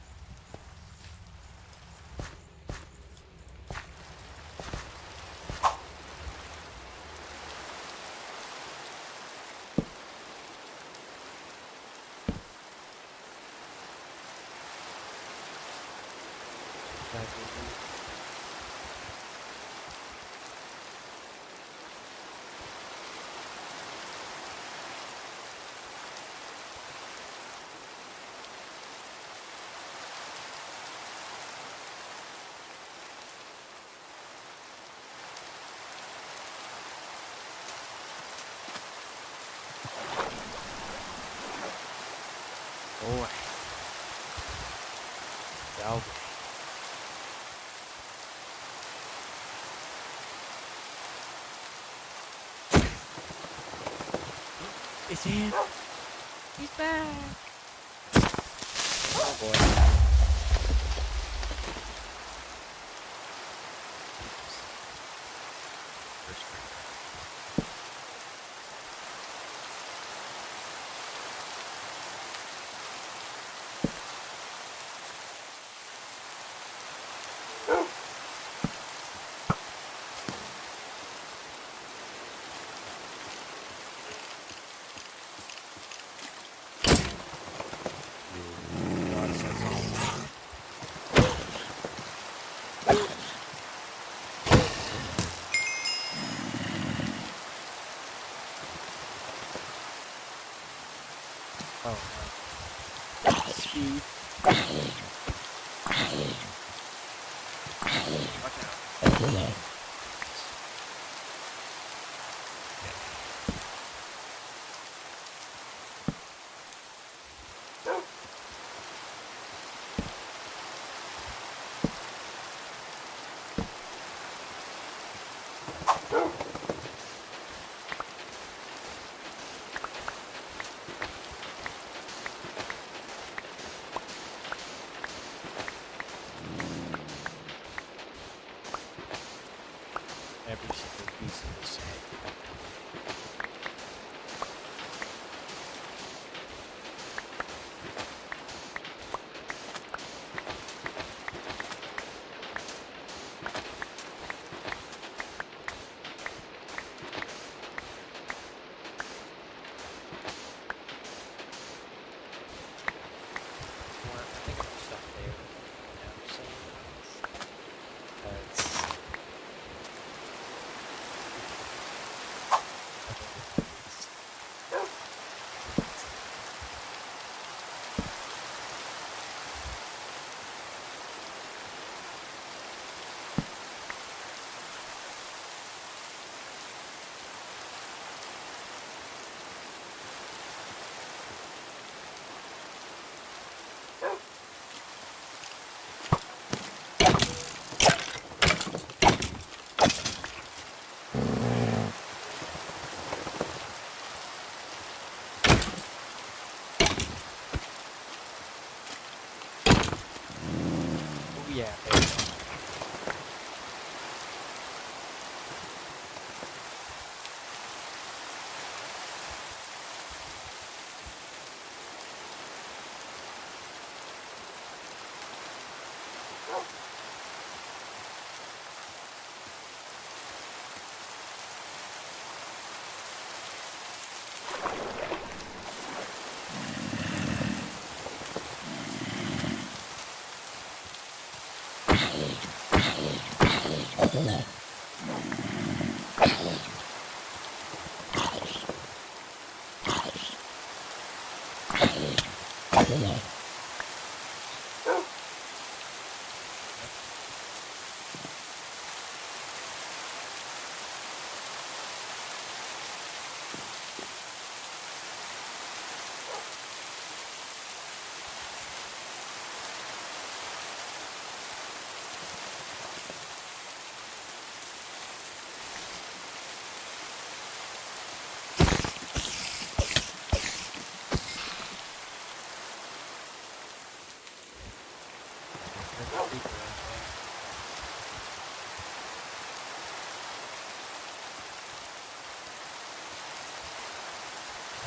Like, boy. Galvin. It's him. He's back. Oh boy. Oh no. Speed. Watch out. Every single piece of the same. Well, I think I'm gonna stop there. Now, so, oh yeah, baby.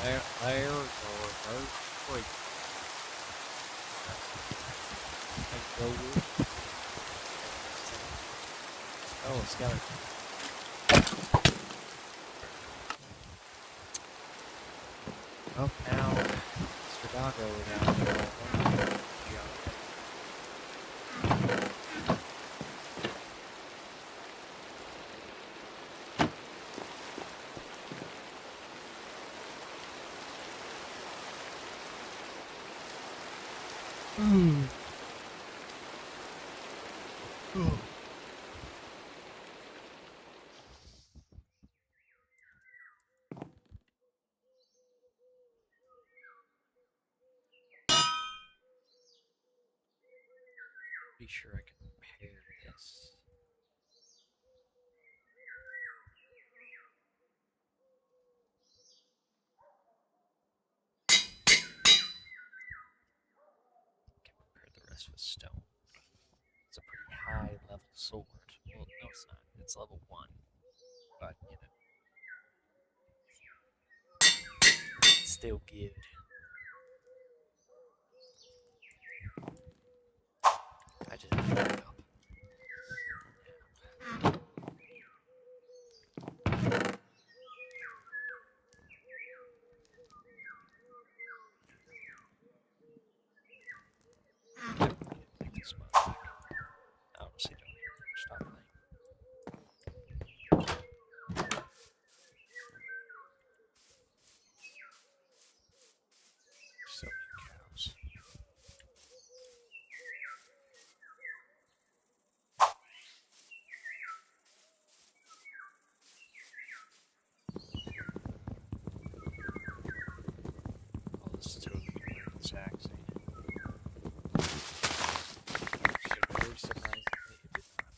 There's a reverse freak. Let's go with. Oh, a skeleton. Oh, now Mr. Doggo is out there. Pretty sure I can repair this. Can repair the rest with stone. It's a pretty high level sword. Well, no, it's not. It's level 1. But, you know. It's still good. I just have to back up. Take this one back. I honestly don't even stop playing. So many cows. Oh, this is totally different sacks. Very surprisingly, it did not.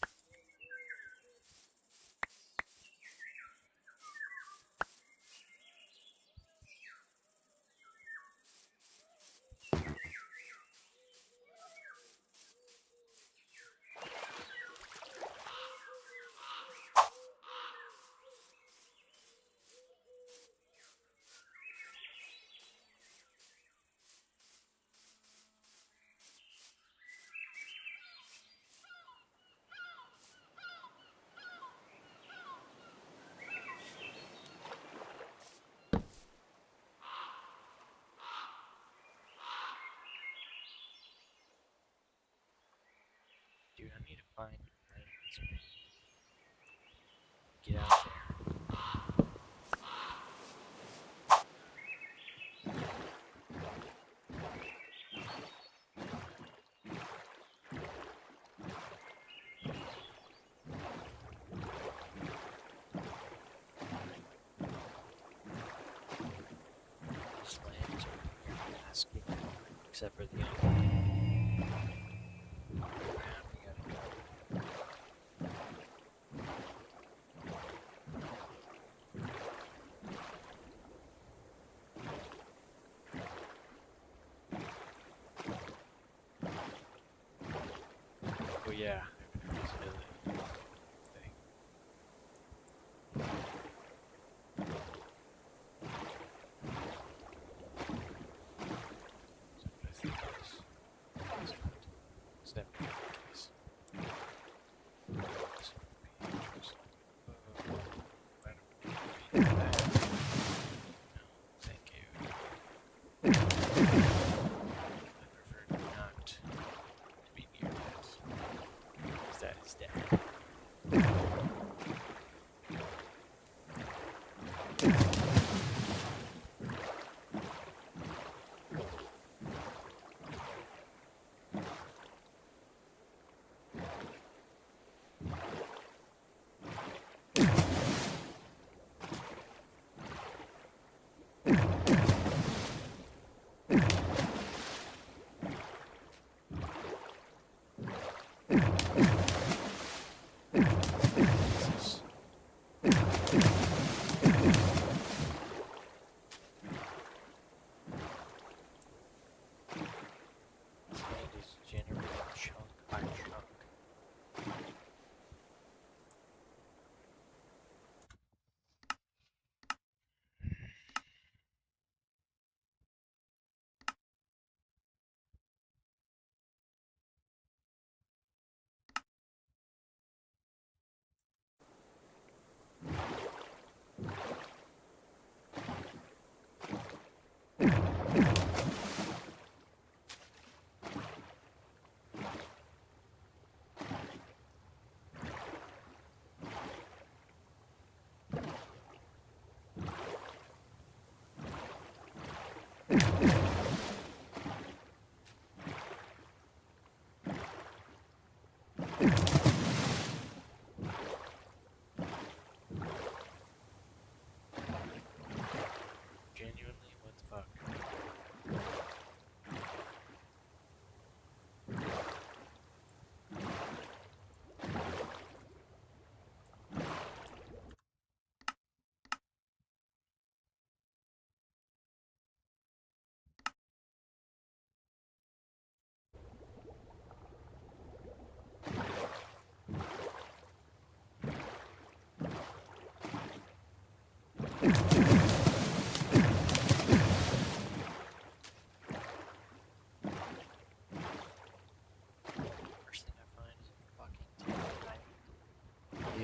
Dude, I need to find get out there. This land is pretty nasty, except for the ground we gotta go. Oh yeah, invisibility thing. I think it's definitely the case. This would be interesting. I don't need that. No, thank you. I prefer not to be near that. Because that is death.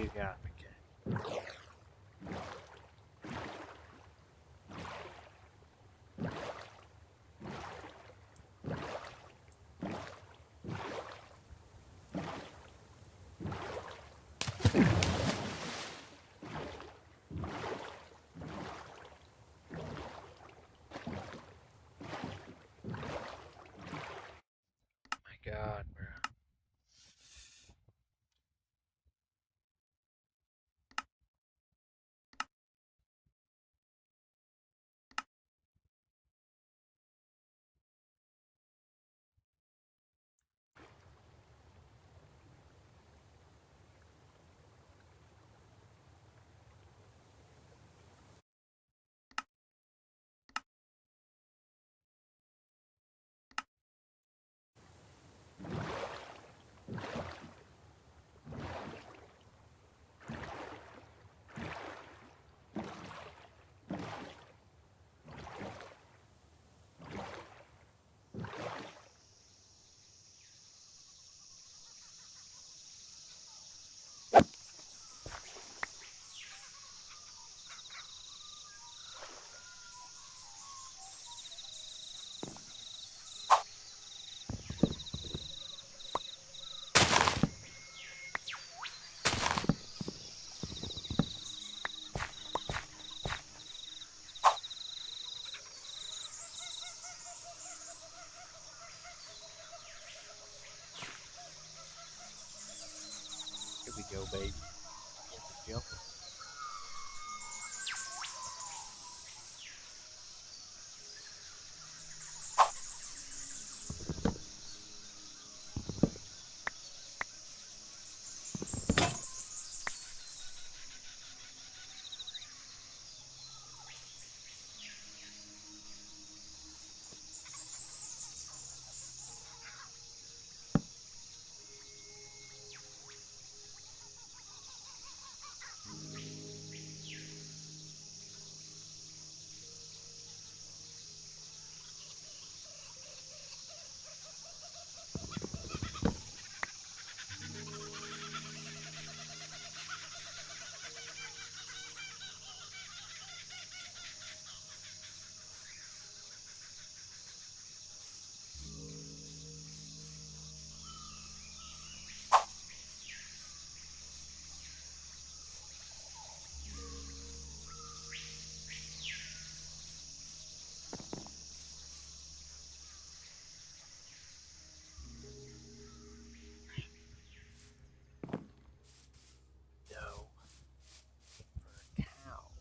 You got me, kid. My God, bro. Here we go, baby. Get the jumping. No. For cows.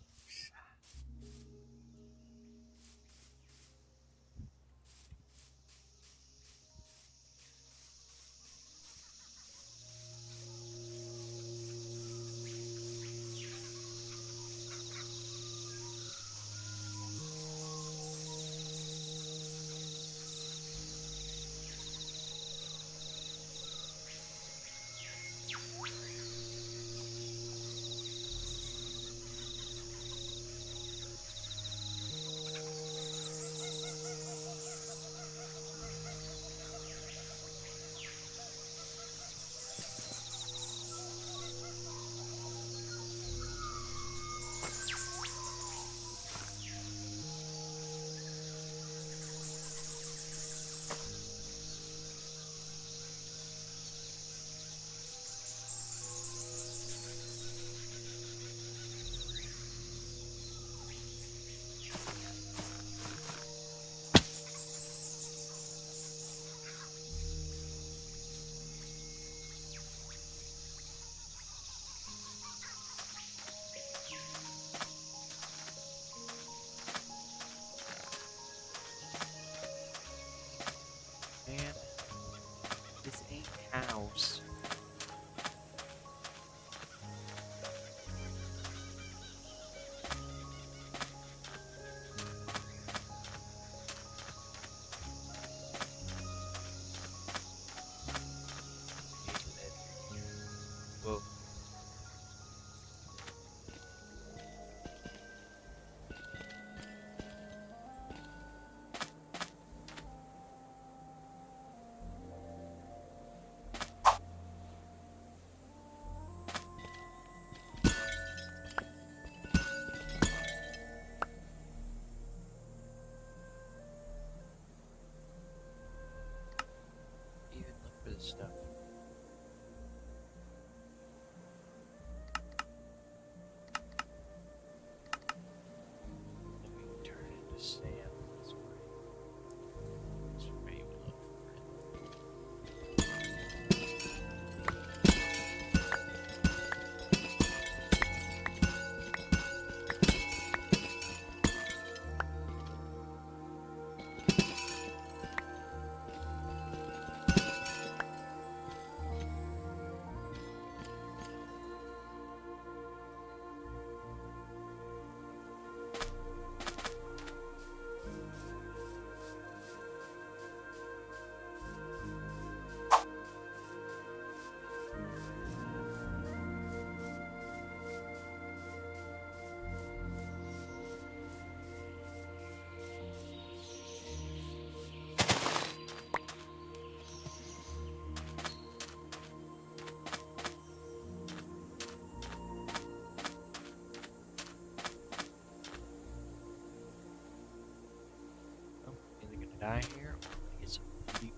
die here, or I'm gonna get some loot.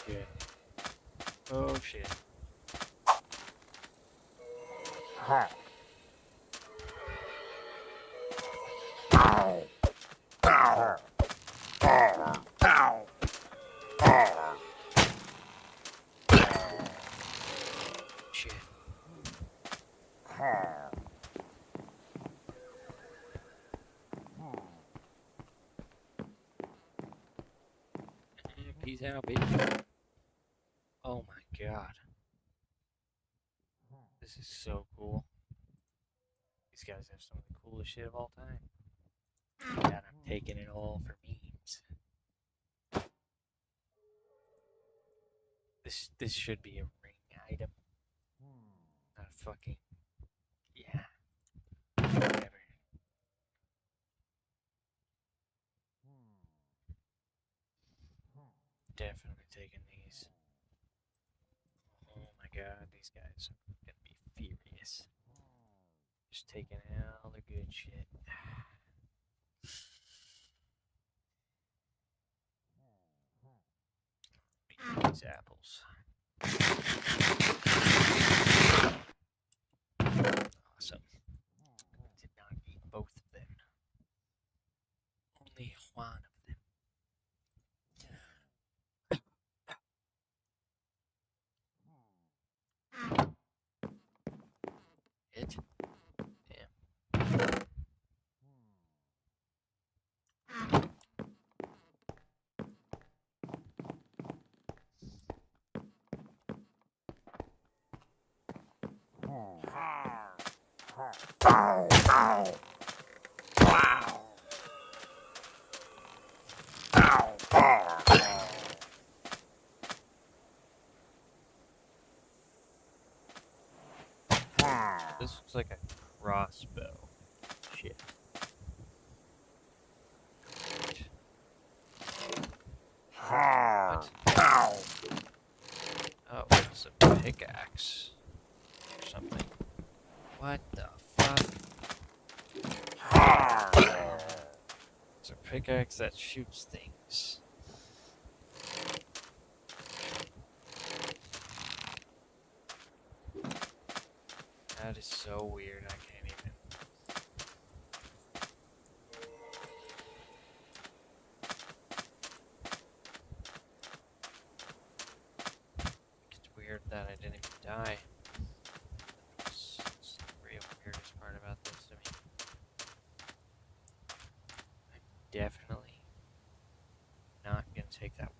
Shit. Oh shit. Shit. Peace out, baby. Oh my god. This is so cool. These guys have some of the coolest shit of all time. And I'm taking it all for memes. This should be a ring item. Not a fucking yeah. Whatever. Definitely taking these. Oh my god, these guys are gonna be furious. Just taking all the good shit. Eat these apples. Awesome. Did not eat both of them. Only one of them. It? Damn. This looks like a crossbow. Shit. What? Oh, it's a pickaxe. Or something. What the fuck? It's a pickaxe that shoots things. That is so weird, I can't even. It's weird that I didn't even die. It's the real weirdest part about this to me. I'm definitely not gonna take that.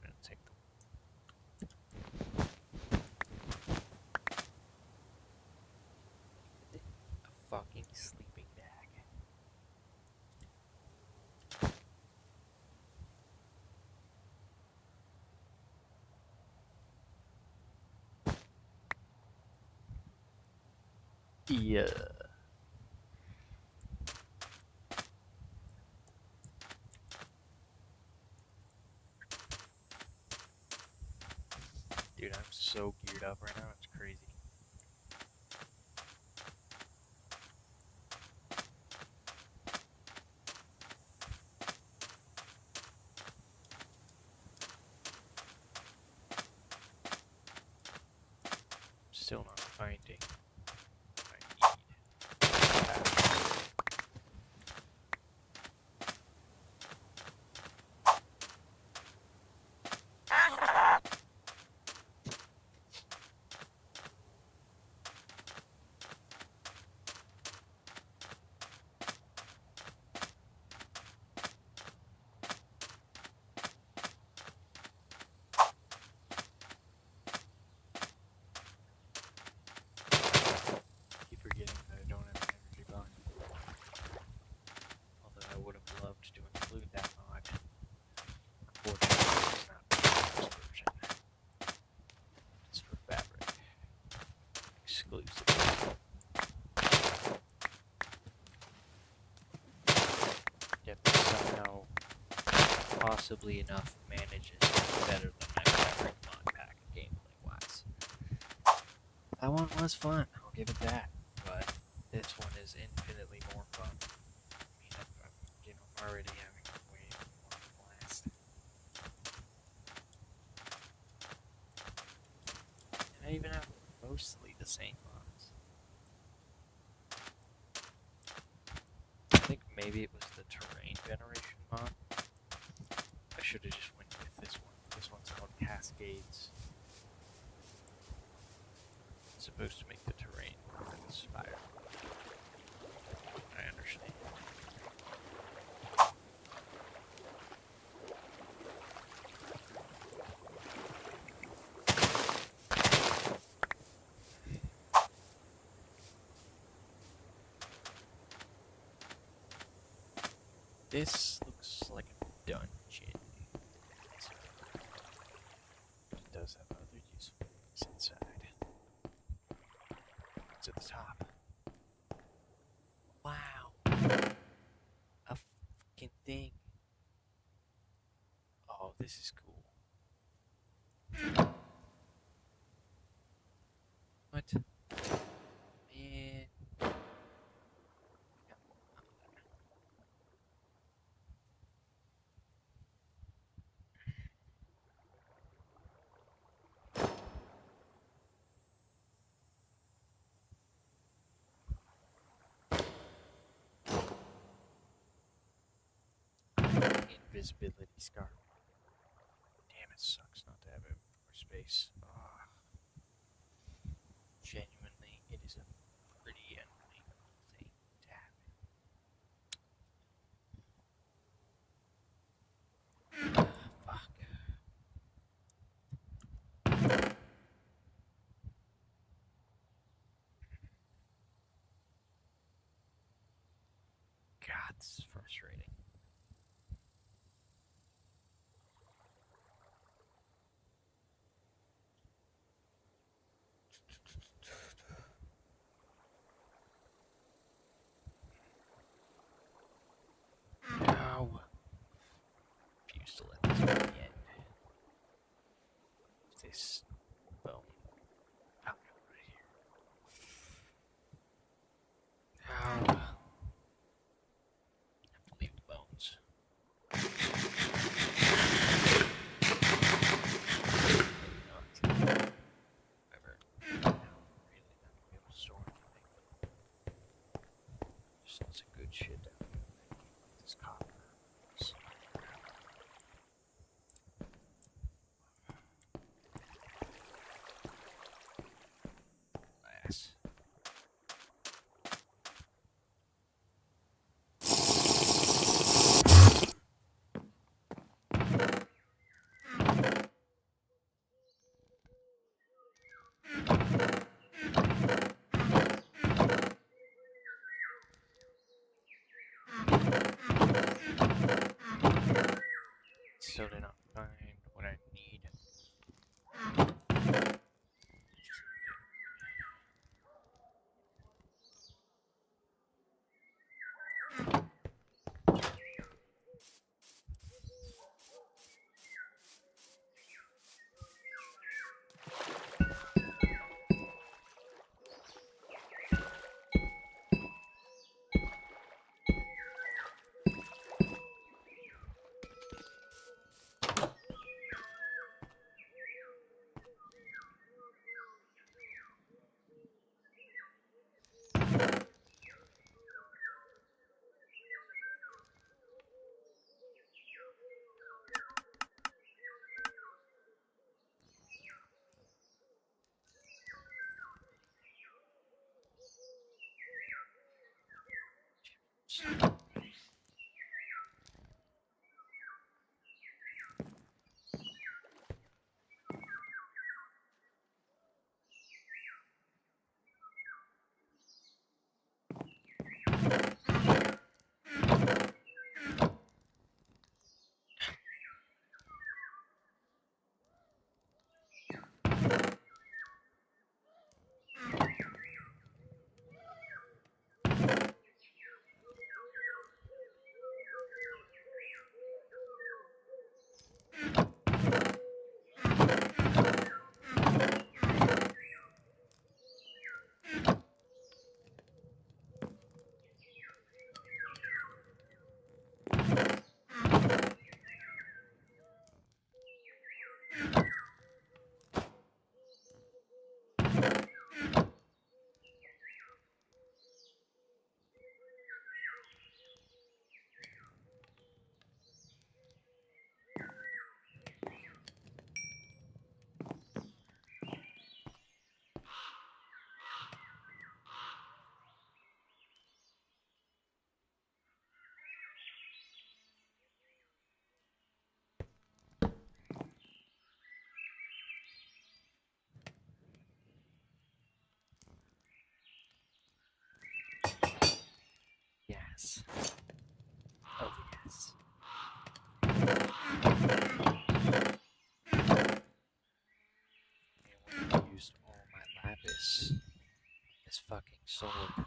Gonna take a fucking sleeping bag. Yeah. Dude, I'm so geared up right now, it's crazy. Still not finding what I need. possibly enough manages better than my favorite mod pack gameplay wise. That one was fun, I'll give it that, but this one is infinitely more fun. I mean, I'm already having way more of a blast. And I even have mostly the same mods. I think maybe it was the terrain generation mod. I should have just went with this one. This one's called Cascades. It's supposed to make the terrain more inspired. I understand. This looks like a dungeon. It does have other useful things inside. It's at the top. Wow. A fucking thing. Oh, this is cool. What? Man. Invisibility scar. Damn, it sucks not to have it more space. Ah. Genuinely, it is a pretty annoying thing to have. Fuck. God, this is frustrating. No. Refuse to let this be the end. This bone. Oh, right here. Ow. I believe the bones. Maybe not. However, really not gonna be able to store anything. Just lots of good shit down here. This copper. This glass. Still did not find what I need. yes. Oh yes. And we used all my lapis. This fucking sword.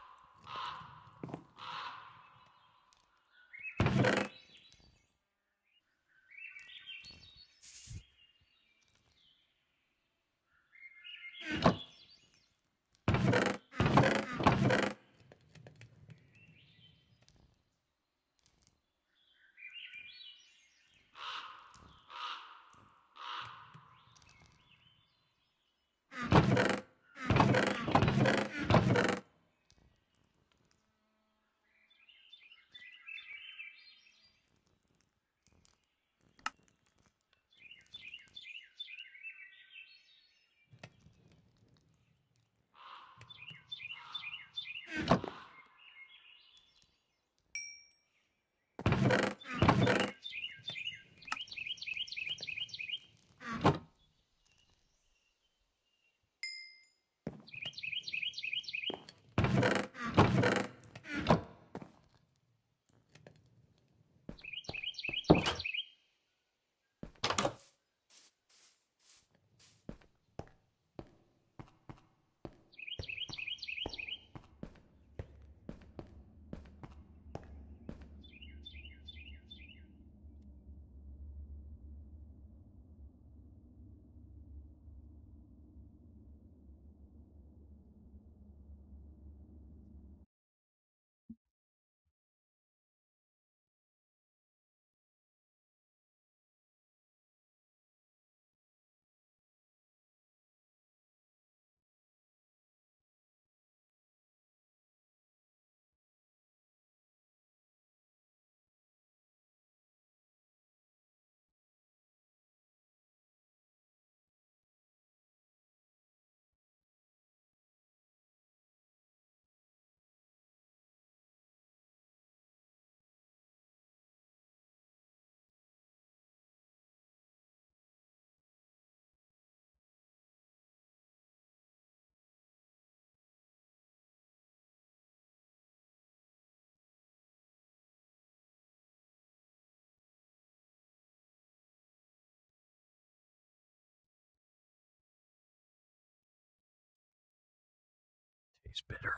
Tastes bitter.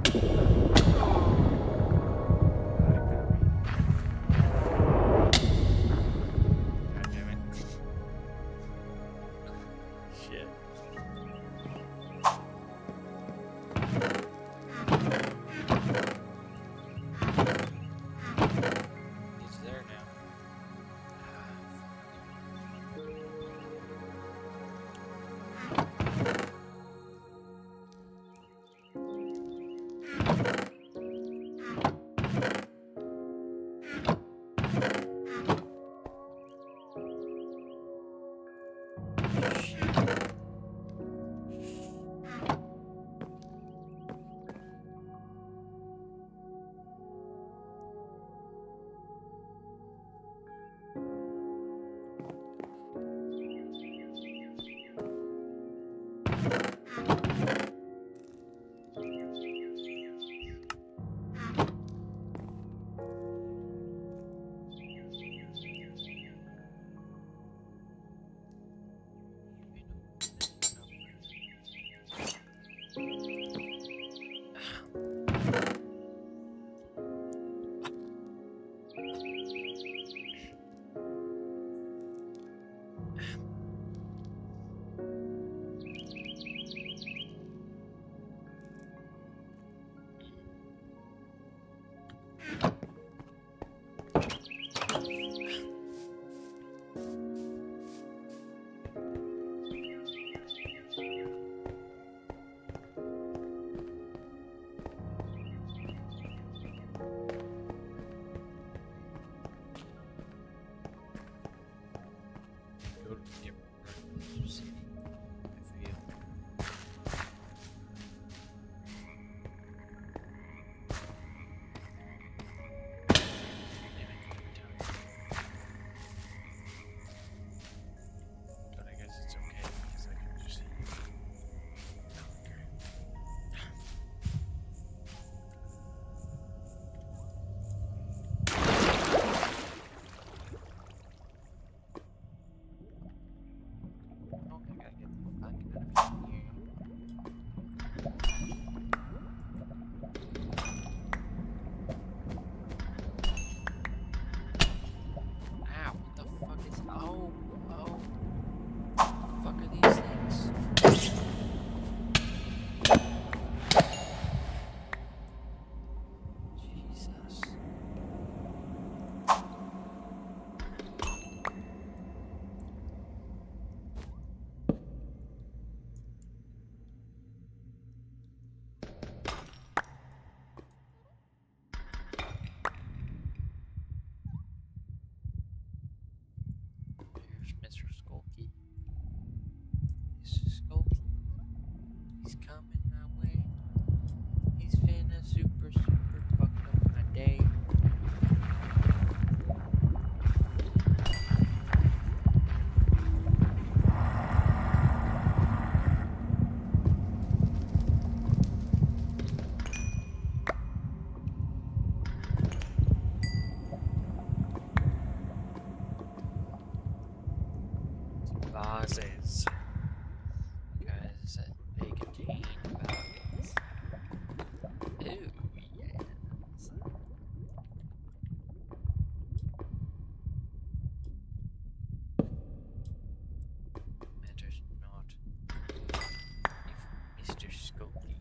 God damn it. Shit. He's there now. Go to the different city. I feel. Damn it, but I guess it's okay because I can just. Okay, I gotta get the fuck out of here. Ow, what the fuck is. Oh, oh. What the fuck are these things? Jesus. Here's Mr. Skulky. Mr. Skulky. He's coming my way. He's finna super fuck up my day. Vases. Because they contain valuables. Ooh, yes. Matters not. If Mr. Skulky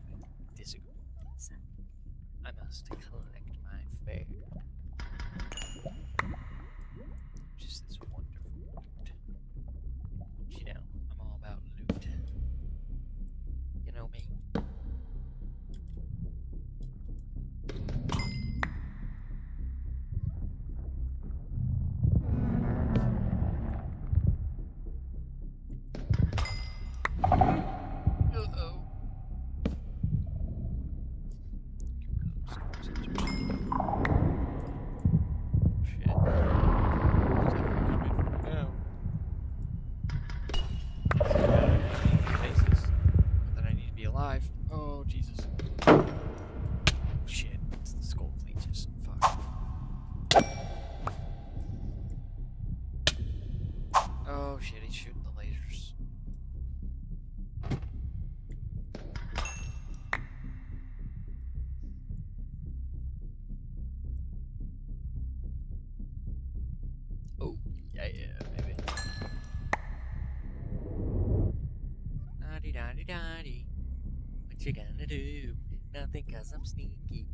disagrees, I must collect my fare. Just this wonderful loot. You know, I'm all about loot. You know me? Uh-oh. Shit. Faces. That I need to be alive. Oh, Jesus. Shit. It's the skull leeches. Fuck. Oh, shit. He's shooting the lasers. What you gonna do? Nothing, cause I'm sneaky.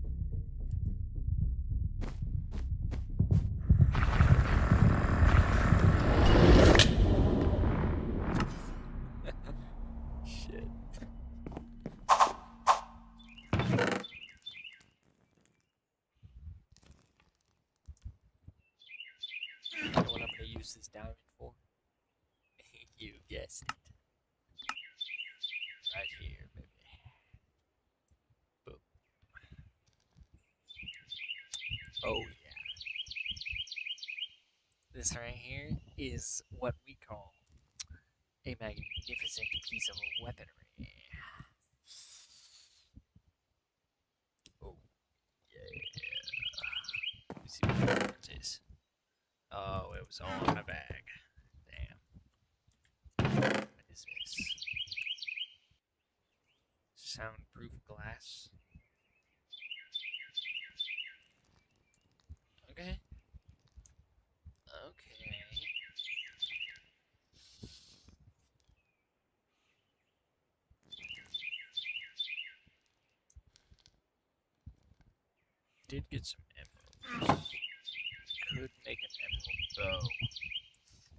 Shit. You know what I'm gonna use this diamond for? You guessed it. Right here, baby. Boom. Oh yeah. This right here is what we call a magnificent piece of weaponry. Oh yeah. Let me see what that part is. Oh, it was all in my bag. Damn. What is this? Soundproof glass. Okay. Okay. Did get some emeralds. Could make an emerald bow.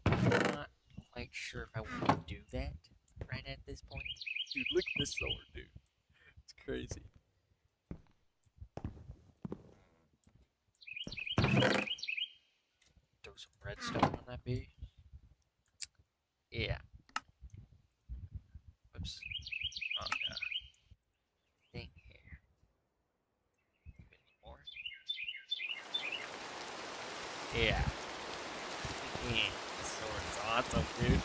I'm not quite sure if I want to do that right at this point. Dude, look at this sword, dude. It's crazy. Throw some redstone on that bee. Yeah. Whoops. Oh no. Thing here. Maybe a little more. Yeah. Yeah. This sword's awesome, dude.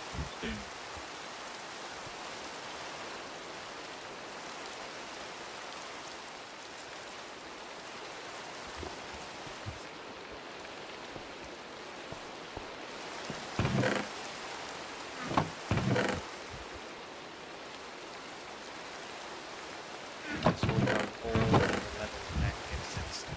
This will go all the level magnificence to it.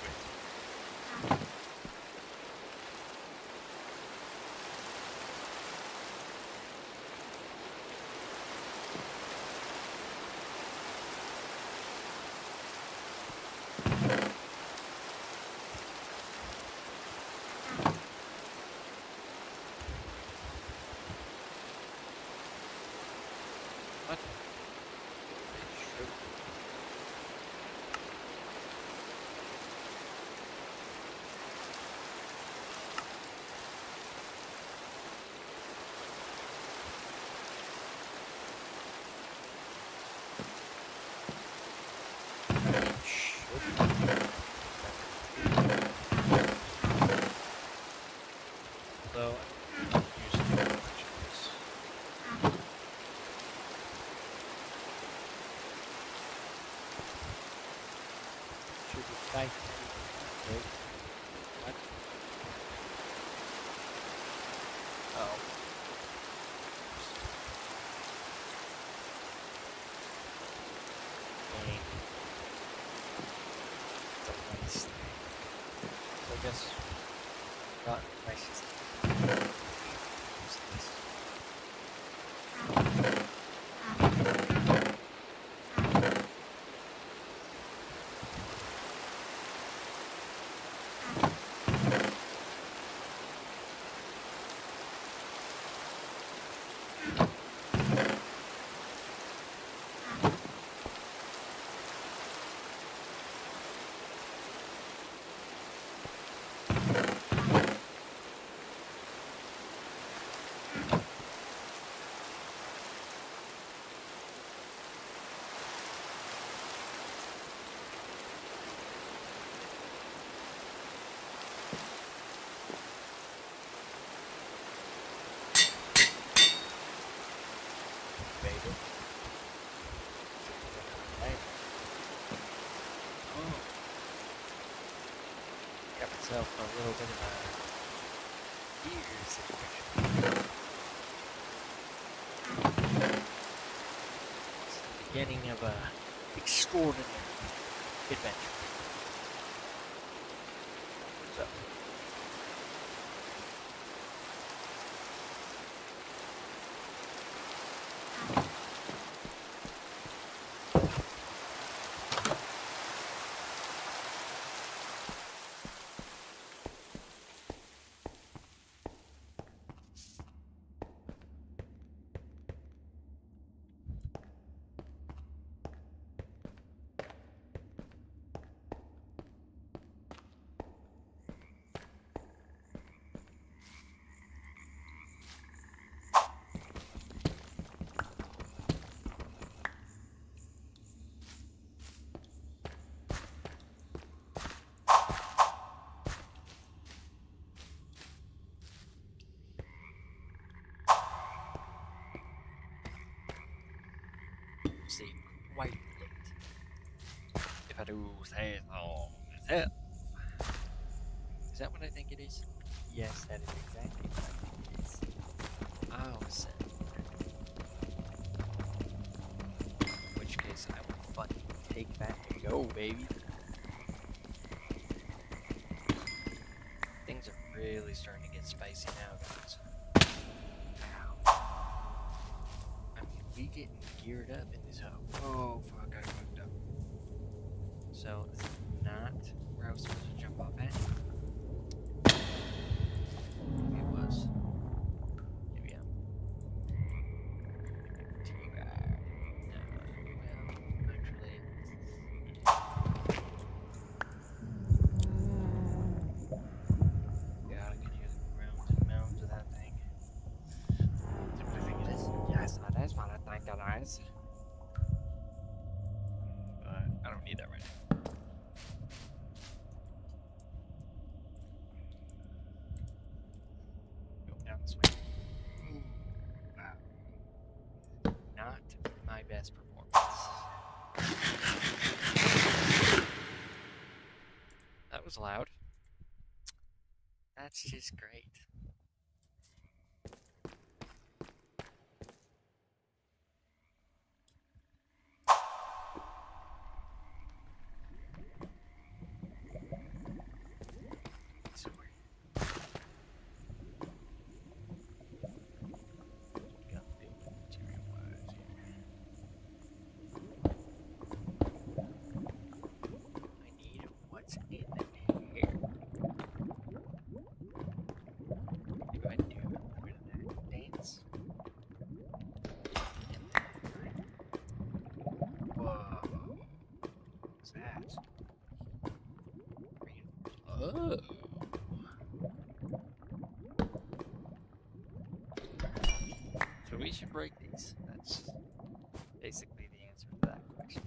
What? Shoot. Although I'm not using too much of this. Should be fighting anything. What? Oh. Dang. It's a waste. So I guess not precious. Use this. Baby. Hey. Oh. Got myself a little bit of a gear situation. It's the beginning of a extraordinary adventure. So. quite lit. If I do say so myself. Is that what I think it is? Yes, that is exactly what I think it is. Awesome. In which case, I will fucking take that and go, baby. Things are really starting to get spicy now, guys. I mean, we getting geared up in this hoe. Oh, fuck, I fucked up. So, this is not where I was supposed to jump off at. Maybe it was. Maybe I'm. No, well, actually. God, I can use rounds and mounds of that thing. Do I think it is? Yes, that is what I think it is. But I don't need that right now. Go down this way. Ooh, wow. Not my best performance. That was loud. That's just great. Sorry. Got building material wise here. I need what's in here. Maybe I do a bit of that dance. Whoa. What's that? Oh. So we should break these. That's basically the answer to that question.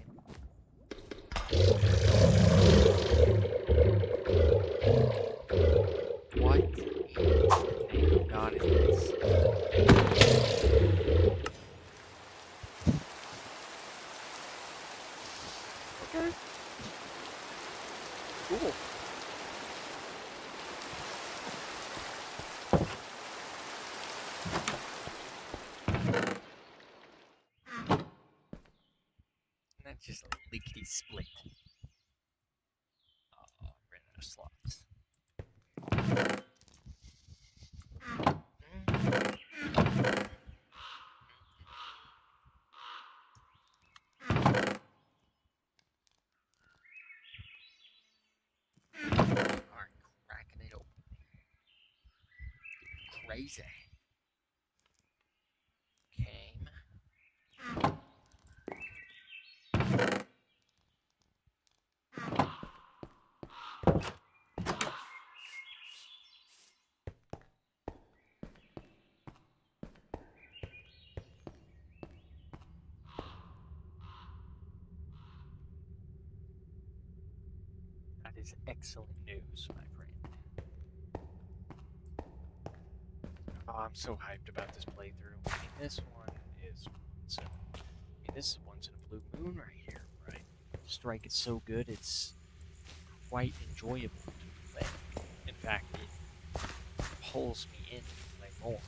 What in the name of God is this? Okay. Cool. And that's just a lickety split. Oh, I ran out of slots. Alright, cracking it open. Crazy. Came. That is excellent news, my friend. Oh, I'm so hyped about this playthrough. I mean, this one is this is once in a blue moon right here, right? Strike is so good, it's quite enjoyable to play. In fact, it pulls me in to play more.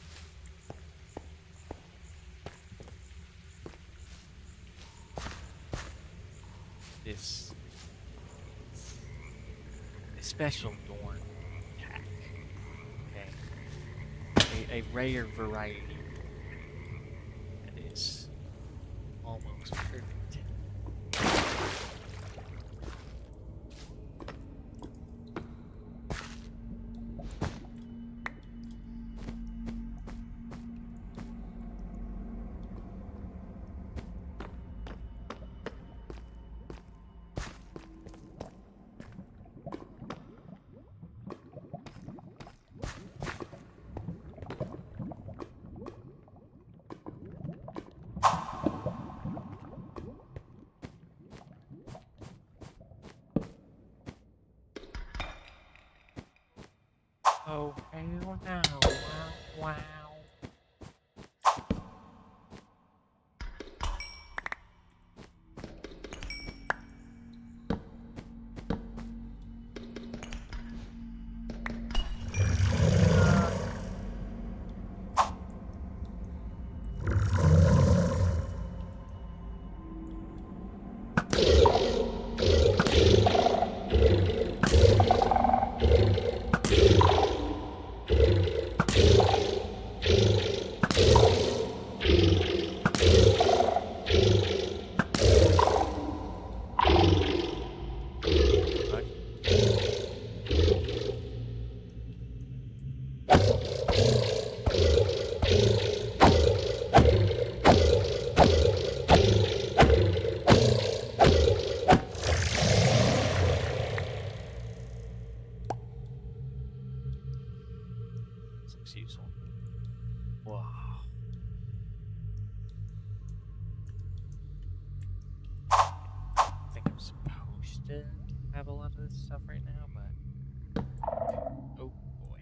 This special Dorn attack. Okay. A rare variety that is almost perfect. Oh, hell no. Wow. to have a lot of this stuff right now, but oh boy.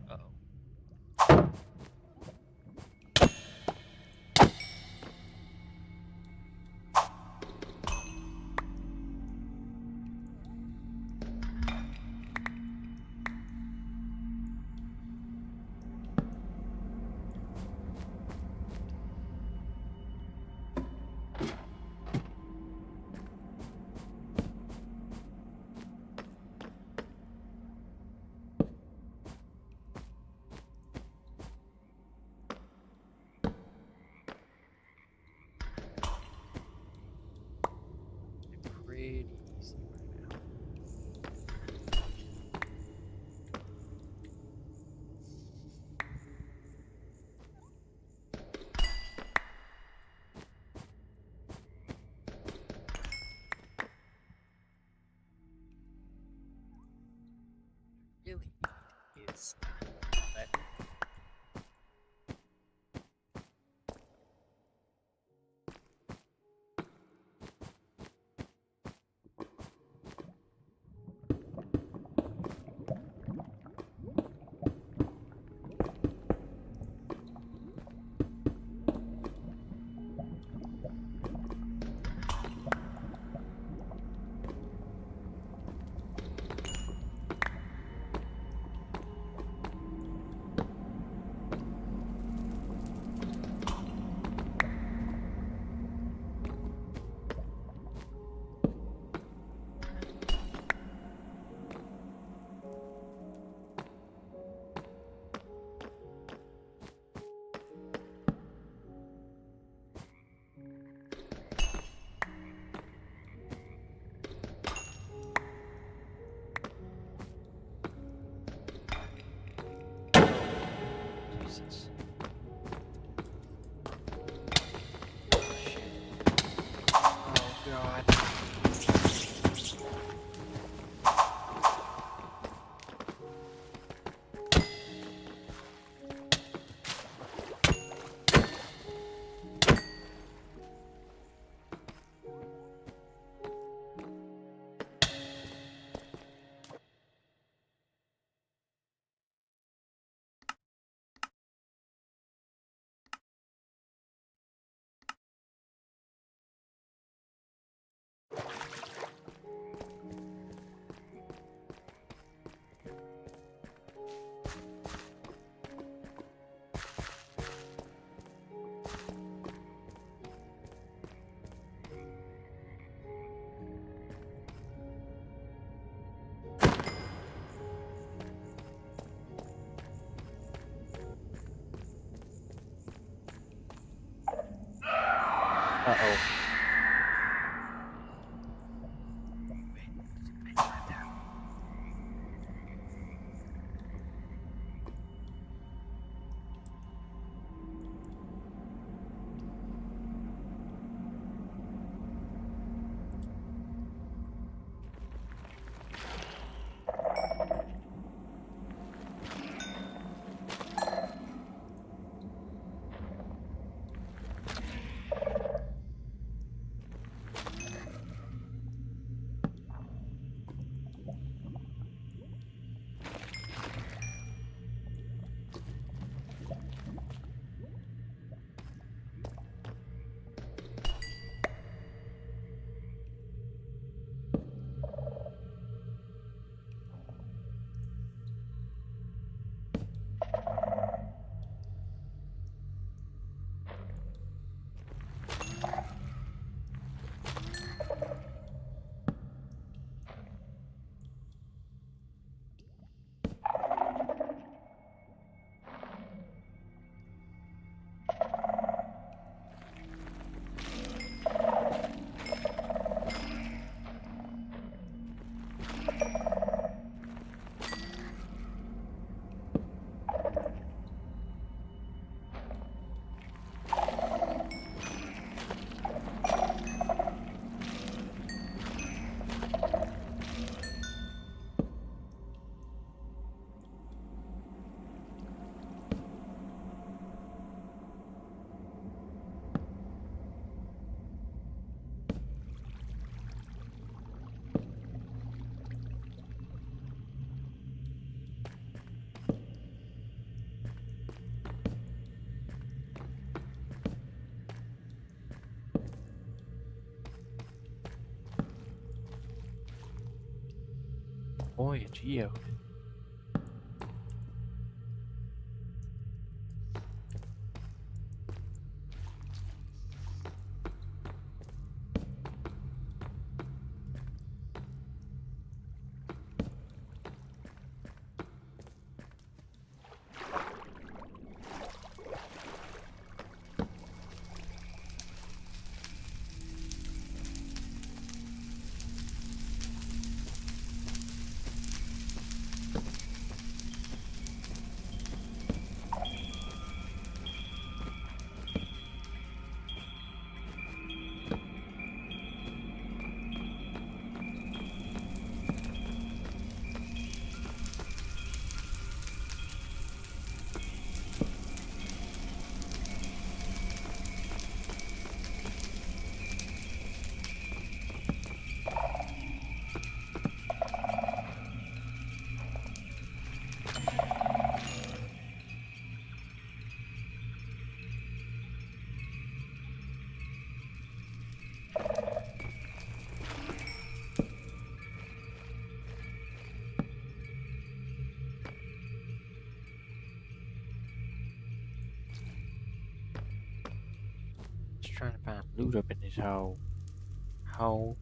Uh-oh. Pretty easy right now. Really is that Jesus. Shit. Oh god. Uh-oh. Boy, a Geode. Just trying to find loot up in this hole. Hole.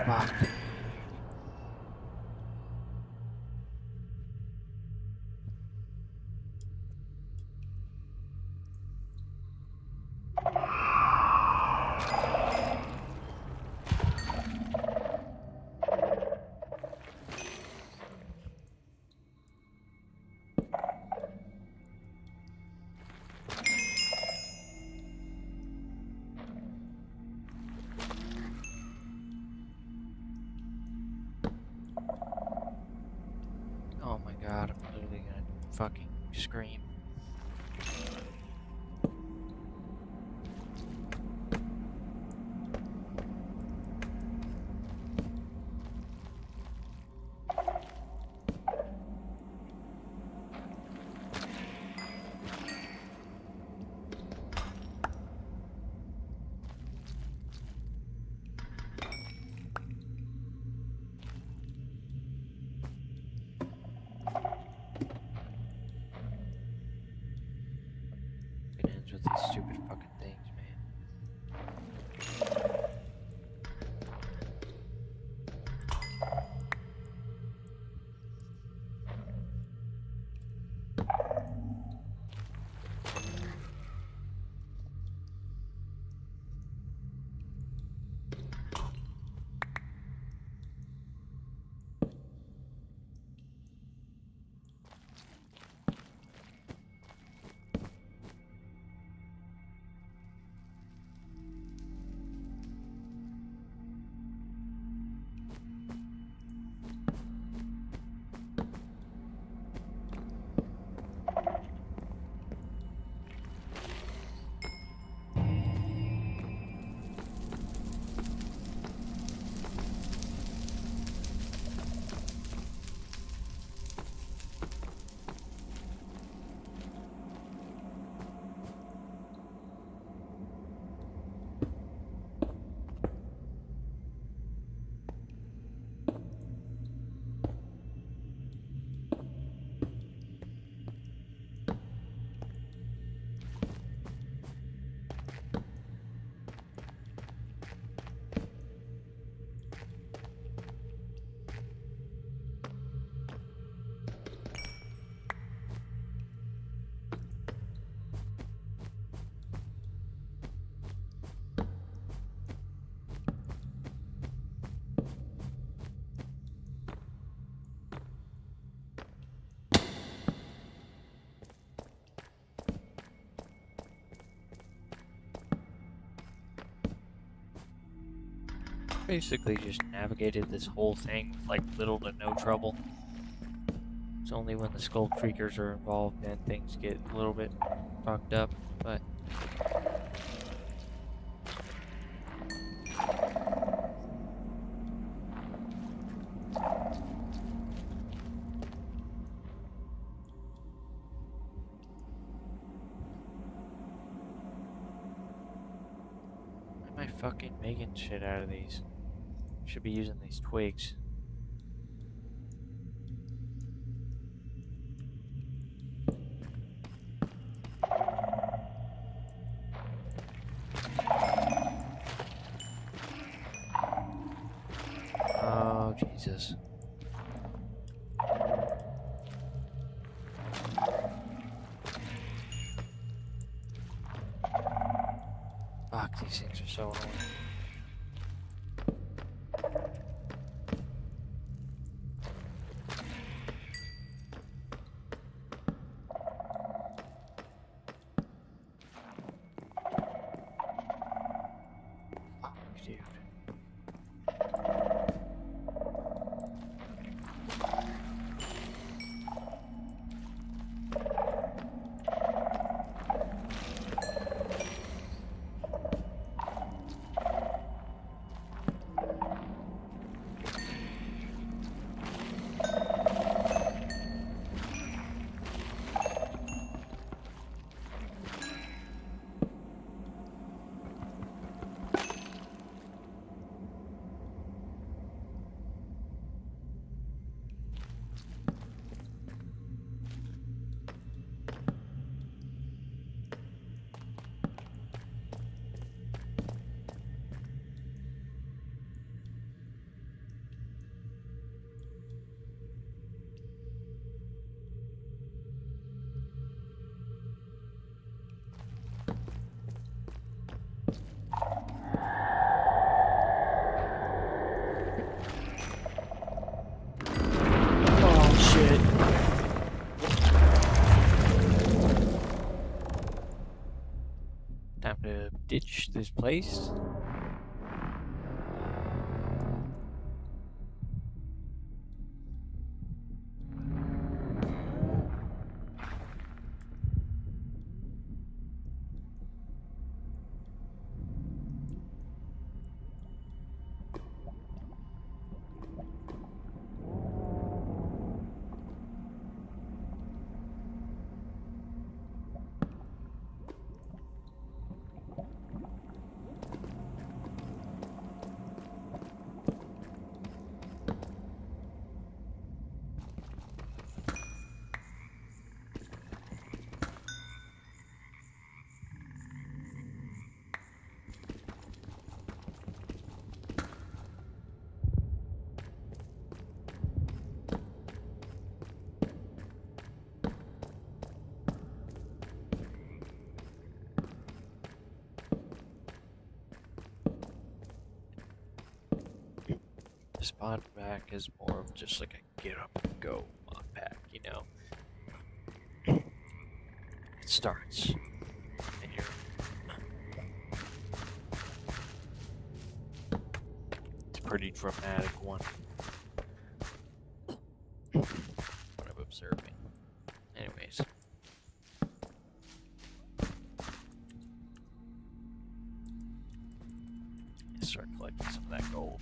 Fuck. Oh my god, I'm literally gonna fucking scream. It ends with these stupid fucking things, man. basically just navigated this whole thing with like little to no trouble. It's only when the Skull Creekers are involved and things get a little bit fucked up, but why am I fucking making shit out of these? Should be using these twigs. Oh, Jesus. Fuck, these things are so annoying. Fuck, dude. Oh shit. Time to ditch this place. The spot back is more of just like a get up and go mod pack, you know? It starts, and you're. It's a pretty dramatic one. What I'm observing. Anyways. Let's start collecting some of that gold.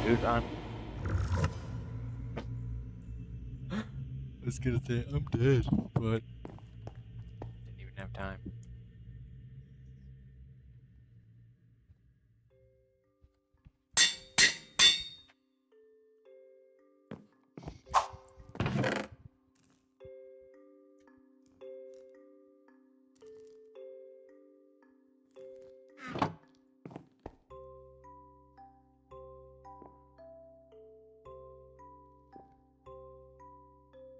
Dude, I was gonna say I'm dead, but didn't even have time.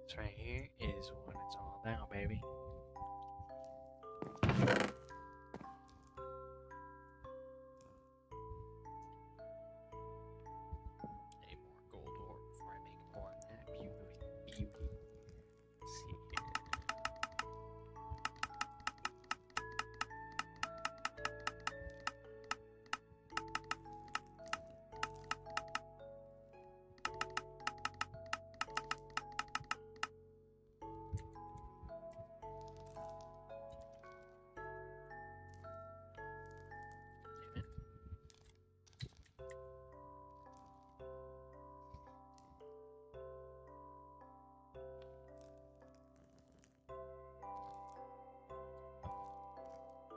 This right here is what it's all about, baby. Need more gold ore before I make more of that beauty. Let's see here. Damn it.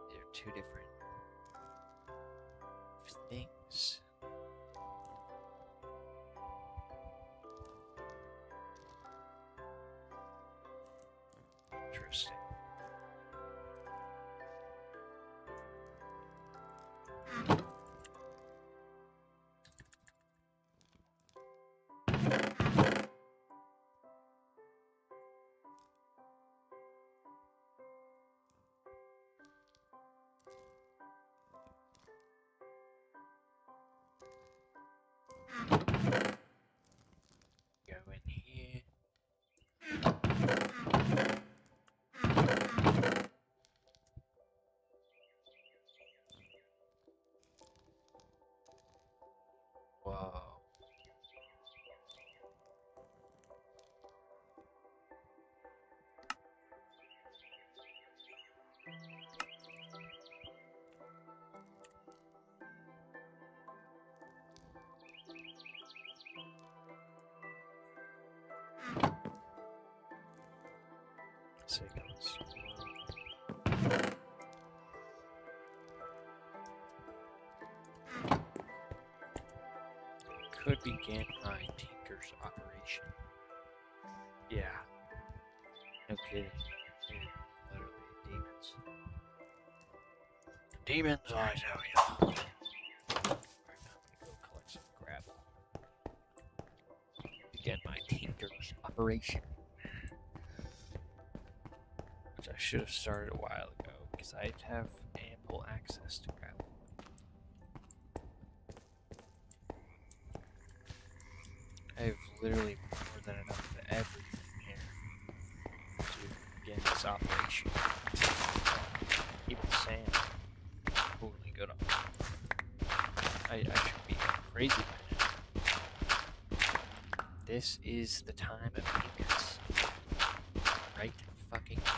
They're two different things. Interesting. Go in here. Whoa. So it goes. Could begin my Tinker's operation. Yeah. No kidding. Dude, literally demons. Demons, I tell you. Alright, now I'm gonna go collect some gravel. Begin my Tinker's operation. Which I should have started a while ago because I have ample access to gravel. I have literally more than enough of everything here to begin this operation. Even sand. Totally good on. I should be going crazy by now. This is the time of tickets. Right fucking now.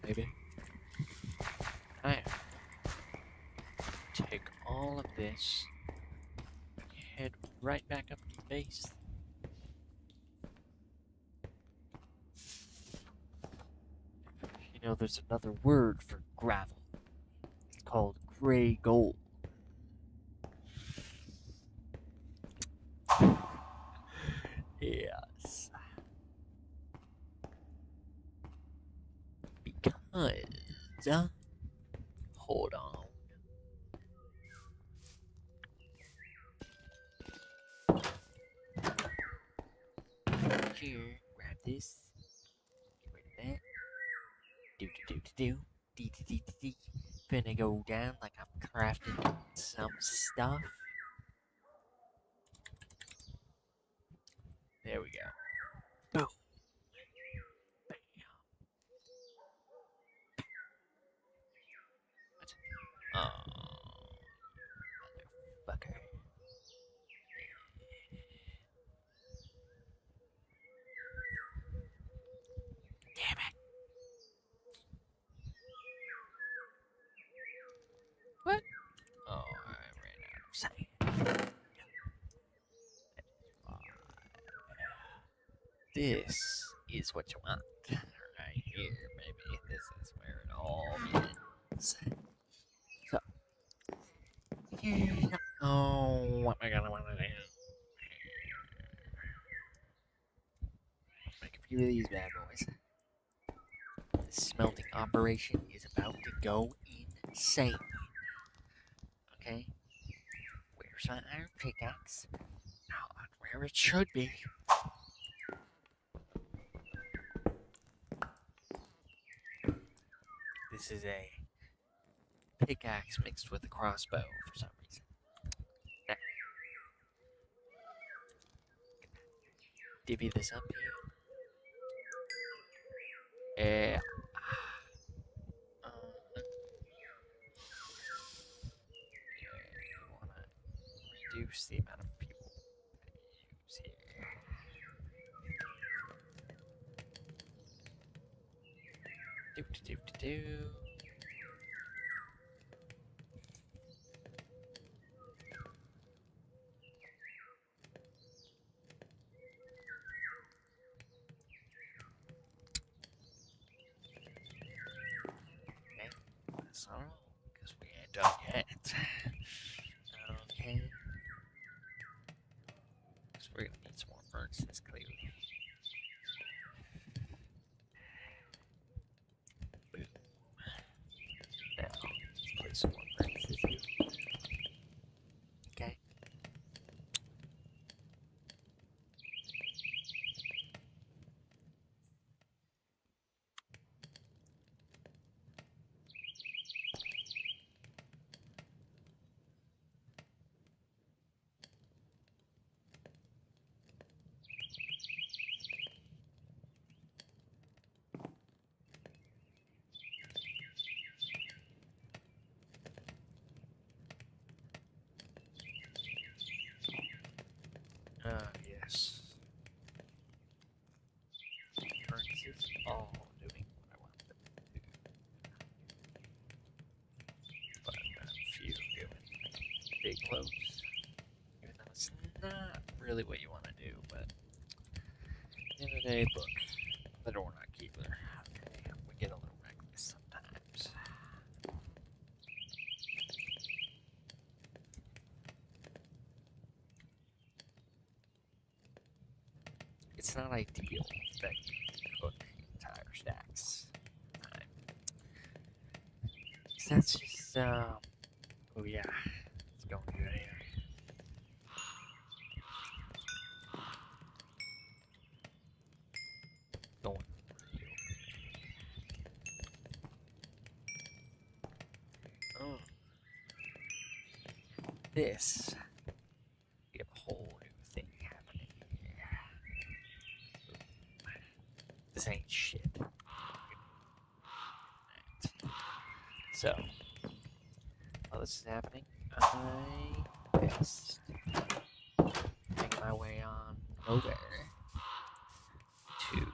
maybe. I take all of this, head right back up to the base. You know, there's another word for gravel. It's called gray gold. Yes. Because, hold on. Here, grab this. Get rid of that. Do do do do do. Dee dee dee dee dee. Finna go down like I'm crafting some stuff. There we go. Boom. Bam. What? Oh, motherfucker. Damn it. What? Oh, I ran out of sand. This is what you want. Right here, baby. This is where it all begins. So, here's oh, what am I gonna want to do? Make a few of these bad boys. The smelting operation is about to go insane. Okay? Where's my iron pickaxe? Not where it should be. This is a pickaxe mixed with a crossbow for some reason. Now, divvy this up here. Yeah. You want to reduce the amount of people I use here. Do do do do do. Okay, that's all because we ain't done yet. Okay. Because we're gonna need some more furnaces, clearly. Boom. Now, let's place some more furnaces here. Okay. Yes. Furnaces all doing what I want them to do. But a few doing big loads. Even though it's not really what you want to do, but at the end of the day, look, the door not keeper. Okay, we get a little reckless sometimes. It's not ideal that you cook entire stacks at a time. 'Cause that's just, oh yeah, it's going good here. Going real good. Oh. This, we have a whole new thing happening here. This ain't shit. So, while this is happening, I best make my way on over to.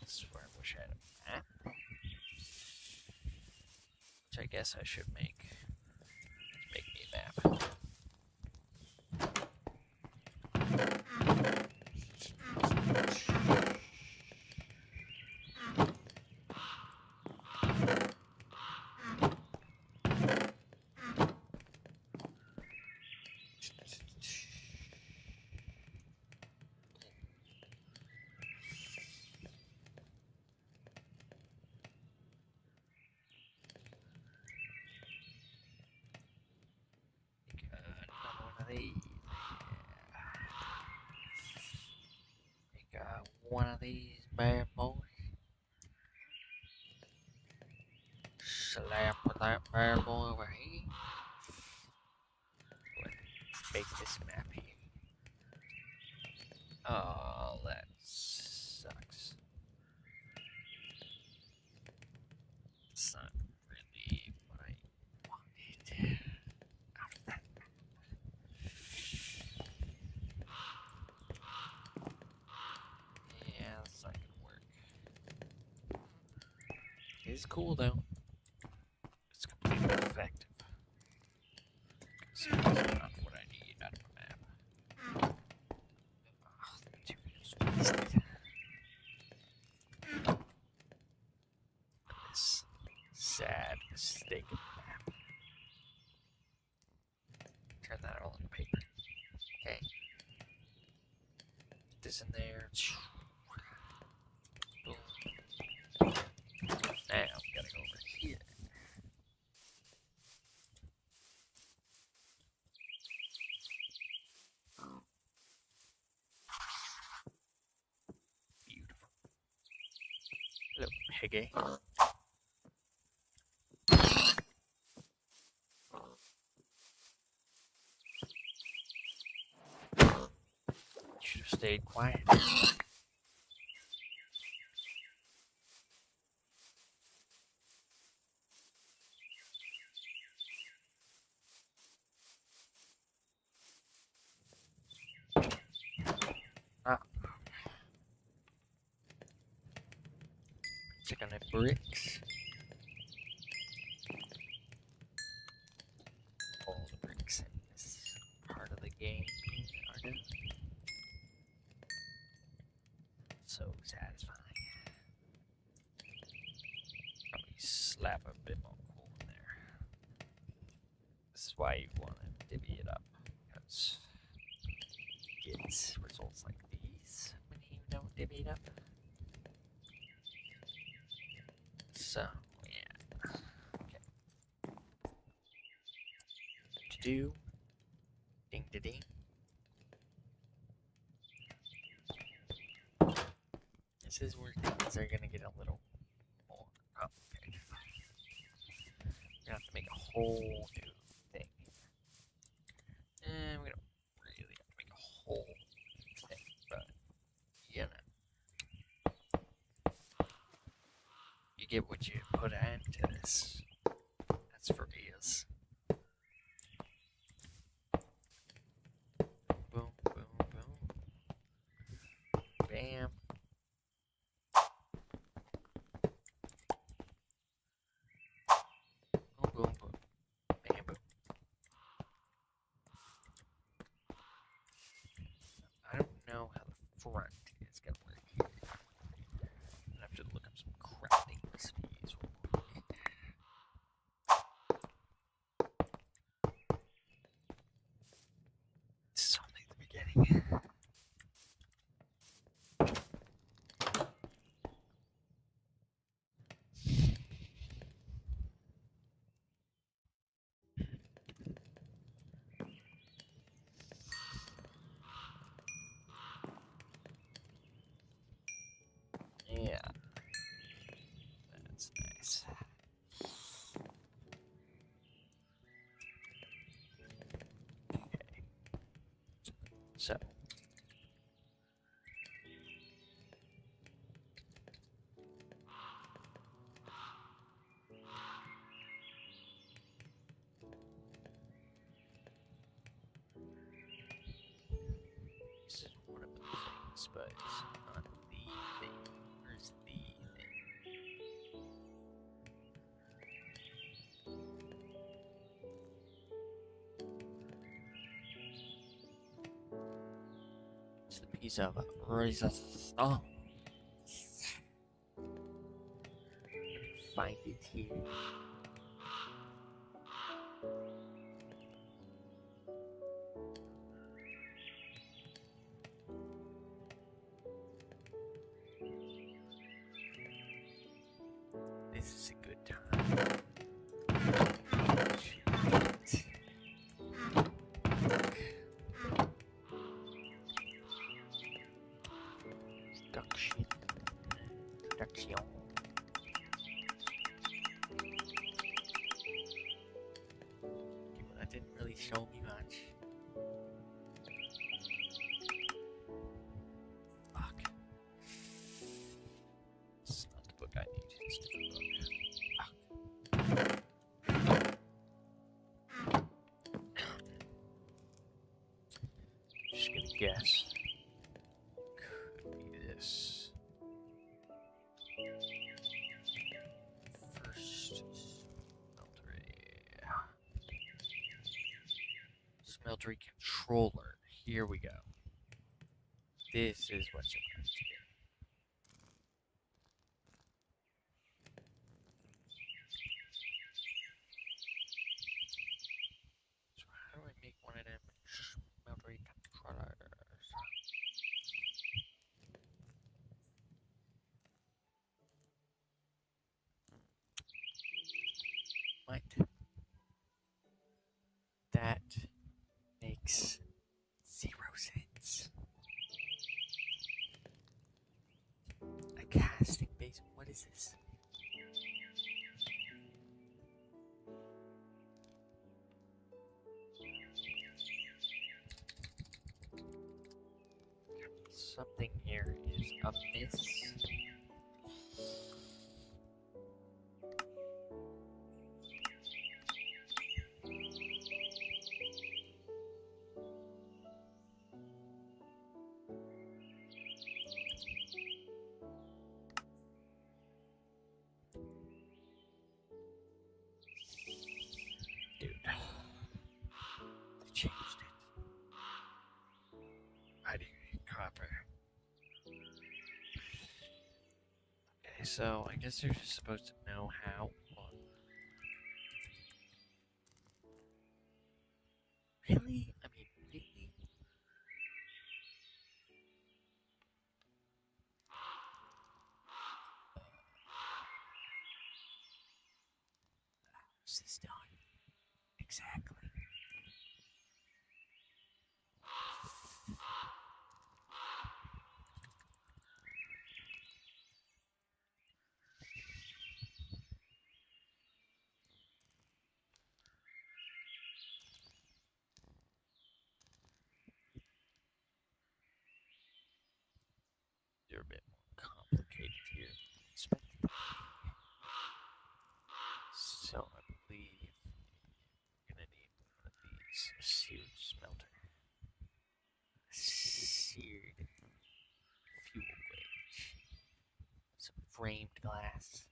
This is where I wish I had guess I should make me a map. Another one of these. Make one of these bad boys. Slap with that bad boy over here. Go ahead and make this map here. Oh, that sucks. It's not really what I wanted out of that. Yeah, that's not gonna work. It's cool though. It's completely effective. So it's not what I need out of a map. Oh, the material's wasted. This sad, mistaken map. Turn that all into paper. Okay. Put this in there. Boom. Now we gotta go over here. Beautiful. Hello, piggy. Should have stayed quiet. Check on the bricks. All the bricks in this part of the game are done. So satisfying. Probably slap a bit more coal in there. This is why you want to divvy it up, because you get results like these when you don't divvy it up. So, yeah. Okay. To do. Ding da ding. This is where things are gonna get a little more complicated. You're gonna have to make a whole new thing. And we don't really have to make a whole new thing, but you know. You get what you put into this. That's for ears. Boom, boom, boom. Bam. Boom, boom, boom. Bam, boom. I don't know how the front is gonna work here. I'm gonna have to look up some crafting recipes real quick. This is only the beginning. Yeah. That's nice. Okay. So. This is one of the things, but it's not the thing. Where's the thing? It's a piece of resistance. Find it here. This is a good time. Shoot. Production. Production. Okay, well, that didn't really show me much. Fuck. This is not the book I need. It's a different book. Fuck. Just gonna guess. Could be this. First smeltery controller. Here we go. This is what's about to get. So how do I make one of them smeltery controllers? What? That makes 0 sense. A casting base. What is this? Something here is amiss. Dude, they changed it. I do need copper. Okay, so I guess you're just supposed to know how. Really? I mean, really? How's this done? Exactly. They're a bit more complicated here than expected. So I believe we're gonna need one of these. A seared smelter. A seared fuel gauge. Some framed glass.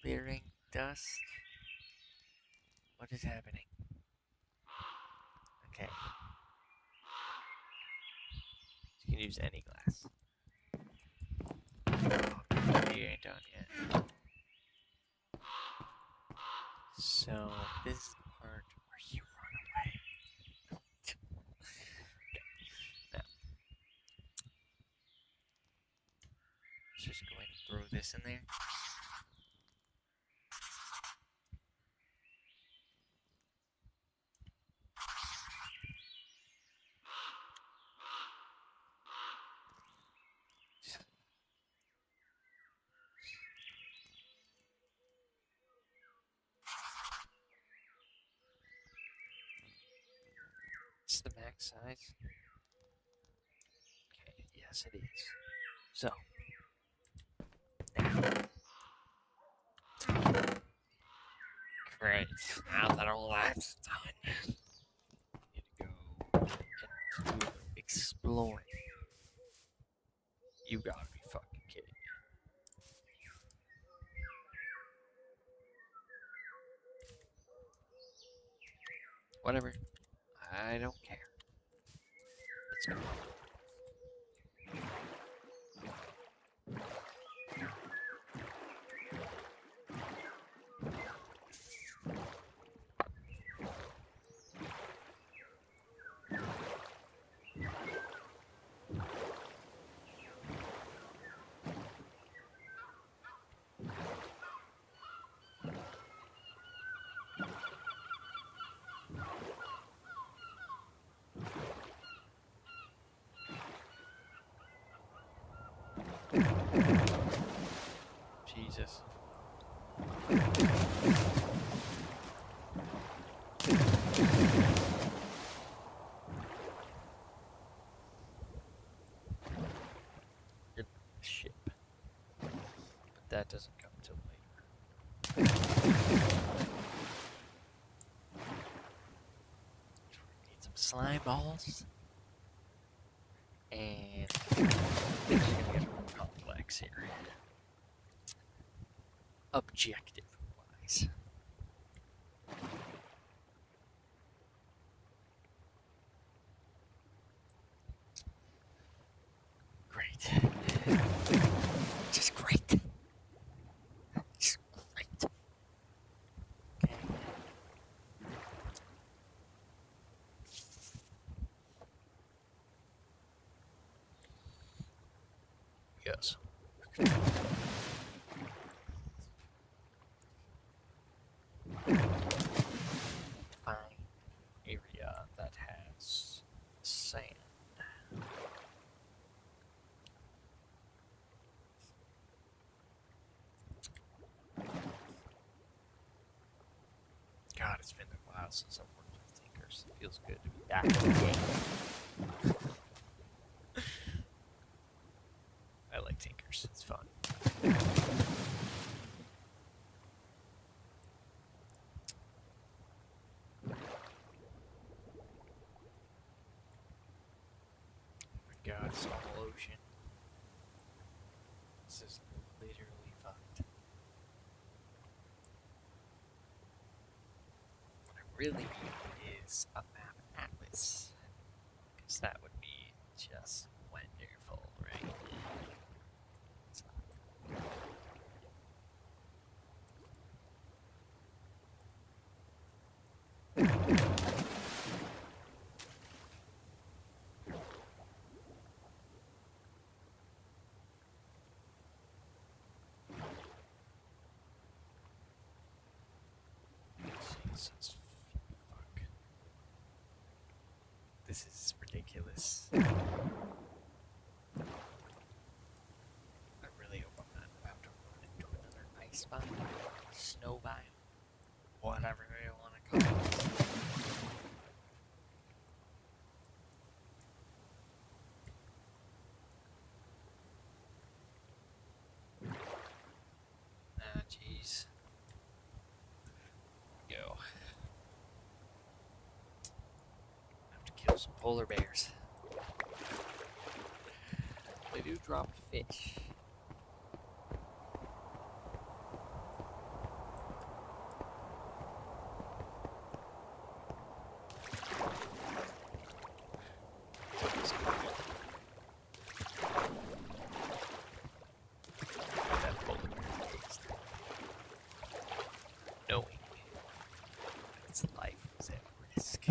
Clearing dust. What is happening? Okay. You can use any glass. Oh, you ain't done yet. So this is the part where you run away. Now, just going to throw this in there. It's the max size. Okay, yes it is. So great. Now that all that's done, we need to go into exploring. You gotta be fucking kidding me. Whatever. I don't care. Let's go. Jesus. Good ship. But that doesn't come till later. Need some slime balls. And things are gonna get more complex here. Objective wise. Great. Just great. Just great. Okay. Yes. Fine area that has sand. God, it's been a while since I've worked with Thinkers. It feels good to be back in the game. I like Tinkers. It's fun. Oh my God, it's all ocean. This is literally fucked. What I really need is a map atlas. Because that would be just wonderful, right? Jesus, fuck. This is ridiculous. I really hope I'm not about to run into another ice biome, snow biome, whatever they want to call it. Ah, jeez. Go. Have to kill some polar bears. They do drop fish. That polar bear taste. Knowing its life was at risk.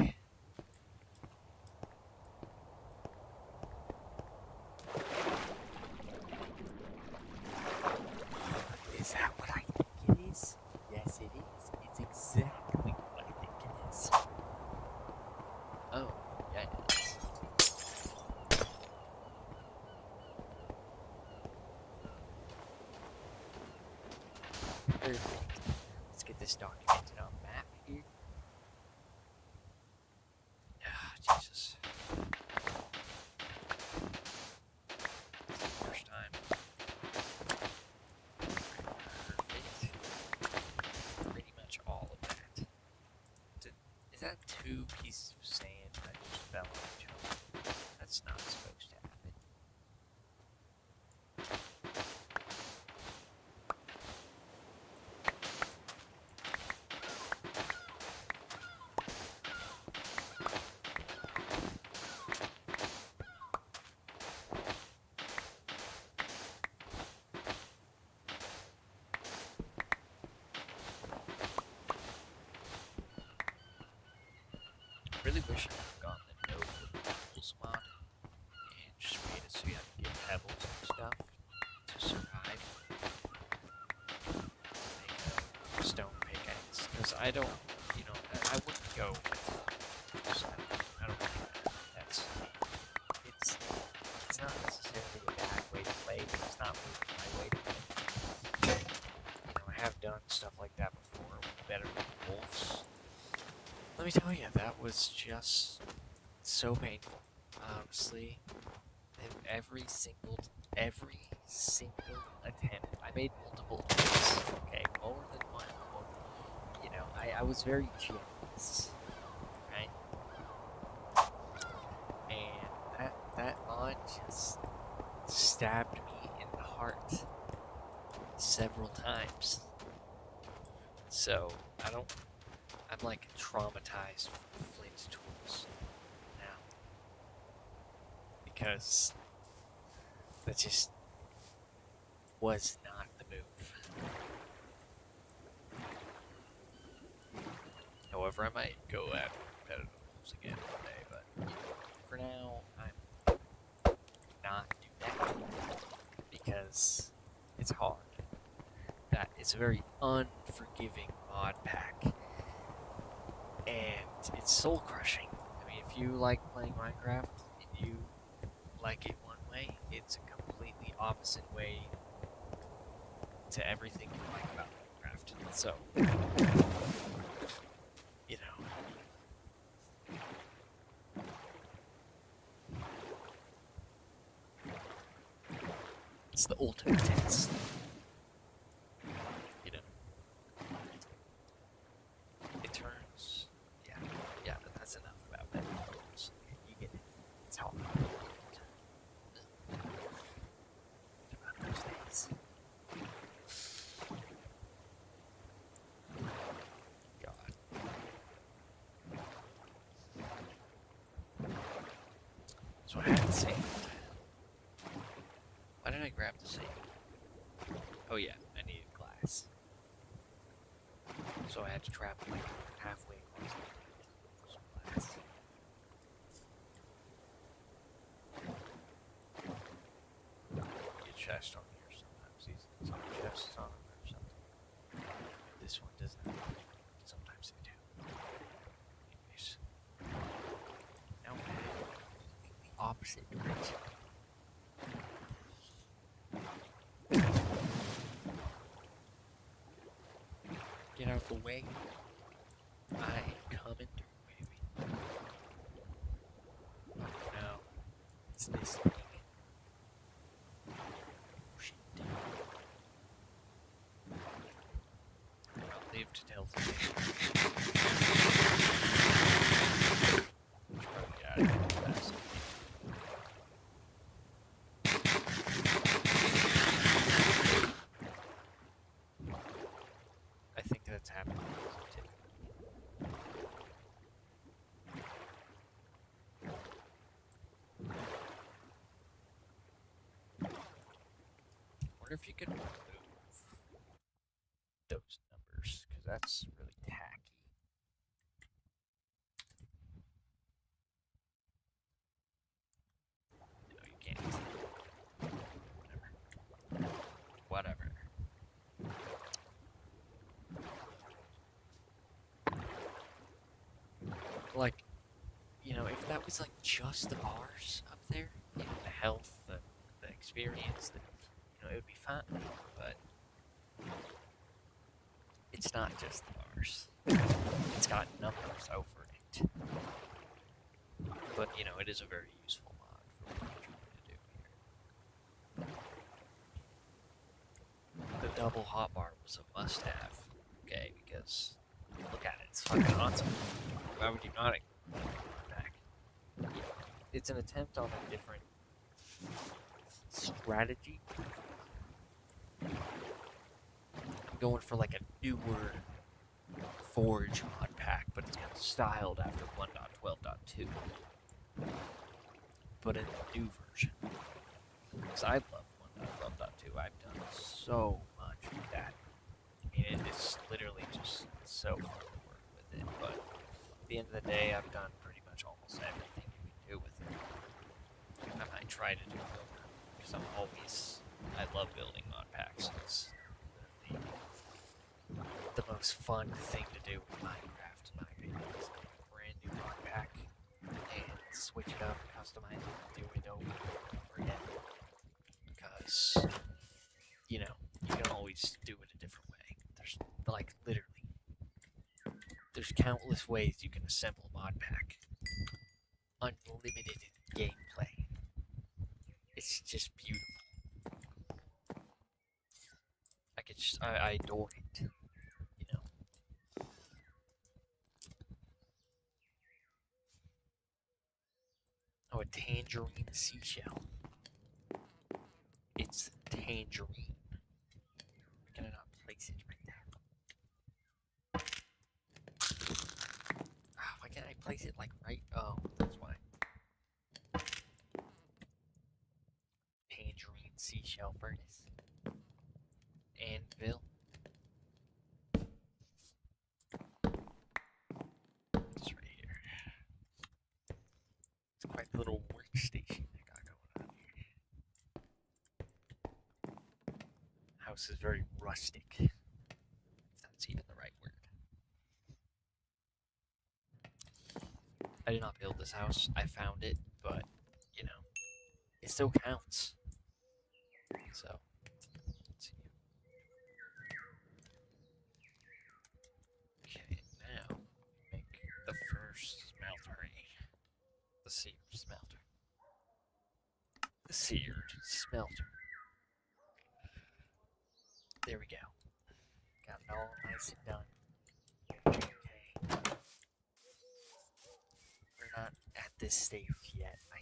Is that what I think it is? Yes, it is. It's exactly what I think it is. Oh, yeah, it is. Perfect. Let's get this documented on the map here. Ah, Jesus. First time. Perfect. Pretty much all of that. Is that 2 pieces of sand that just fell on each other? That's not supposed to happen. Really wish I had gotten the node with the pebbles mod and just made it so you had to get pebbles and stuff to survive. Make a stone pickaxe. Because I don't, you know, I wouldn't go with just, I don't think it's not necessarily a bad way to play, but it's not really my way to play. Let me tell you, that was just so painful. Honestly, every single attempt, I made multiple attempts. Okay, more than one. You know, I was very generous, right? And that mod just stabbed me in the heart several times. So I'm like traumatized from Flint tools now because that just was not the move. However, I might go after competitive moves again one day, but for now, I'm not do that because it's hard. That it's a very unforgiving mod pack, and it's soul crushing. I mean, if you like playing Minecraft and you like it one way, it's a completely opposite way to everything you like about Minecraft. So, you know. It's the ultimate test. You know. It turns. Yeah, but that's enough about that. You get it. It's hard. About those days. God. So I had to say. Why did I grab the same? Oh yeah, I needed glass. So I had to travel like halfway across the world for some glass. Get chest on here sometimes. These some chests on them or something. This one doesn't. Sometimes they do. Anyways. Now we're heading the opposite direction. Get out the way. I am coming through, baby. No. It's this thing. Oh, shit. I'll live to tell the I think that's happening too. Wonder if you could remove those numbers, because that's really tacky. No, you can't. Whatever. Like, you know, if that was like just the bars up there, you know, the health, the experience, you know, it would be fine. But it's not just the bars. It's got numbers over it. But you know, it is a very useful mod for what you're trying to do here. The double hotbar was a must-have, okay? Because look at it, it's fucking awesome. Why would you not include it back? It's an attempt on a different strategy. I'm going for like a newer Forge mod pack, but it's kind of styled after 1.12.2. But in the new version. Because I love 1.12.2. I've done so much with that. I mean, it is literally just so fun to work with it, but at the end of the day, I've done pretty much almost everything you can do with it. I might try to do more, because I love building mod packs. It's the most fun thing to do with Minecraft, in my opinion, is make a brand new mod pack and switch it up, customize it, do it over and over again. Because, you know, you can always do it a different way. There's, like, literally, there's There's countless ways you can assemble a mod pack. Unlimited gameplay. It's just beautiful. I adore it. You know. Oh, a tangerine seashell. It's tangerine. Can I not place it right there? Ah, why can't I place it like right? Oh, that's why. Tangerine seashell furnace. Anvil. It's right here. It's quite a little workstation I got going on here. House is very rustic. If that's even the right word. I did not build this house. I found it, but you know, it still counts. So, let's see. Okay, now make the first smeltery. The seared smelter. The seared smelter. There we go. Got it all nice and done. Okay. We're not at this stage yet, I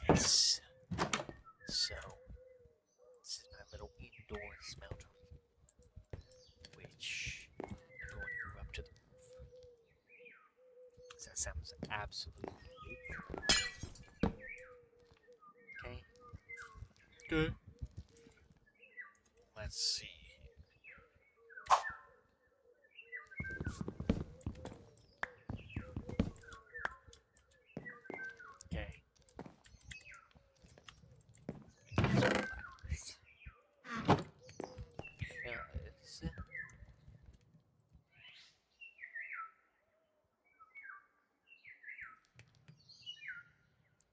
guess. So, this is my little indoor smelter, which I'm going to move up to the roof. That sounds absolutely good. Okay. Good. Let's see. Okay. Because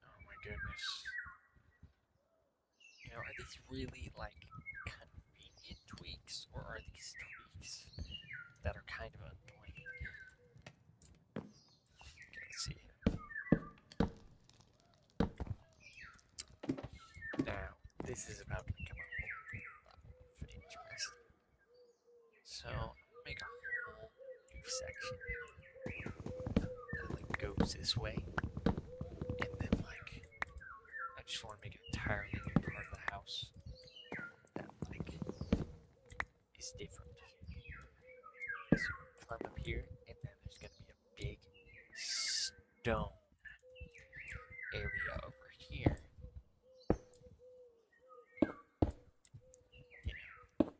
oh my goodness. You know, are these really like convenient tweaks, or are these tweaks that are kind of annoying? Okay, let's see here. Now, this is about to become a whole lot of interest. So, make a whole new section that like goes this way, and then like I just want to make an entirely new part of the house that like is different. So climb up here, and then there's gonna be a big stone area over here. You know,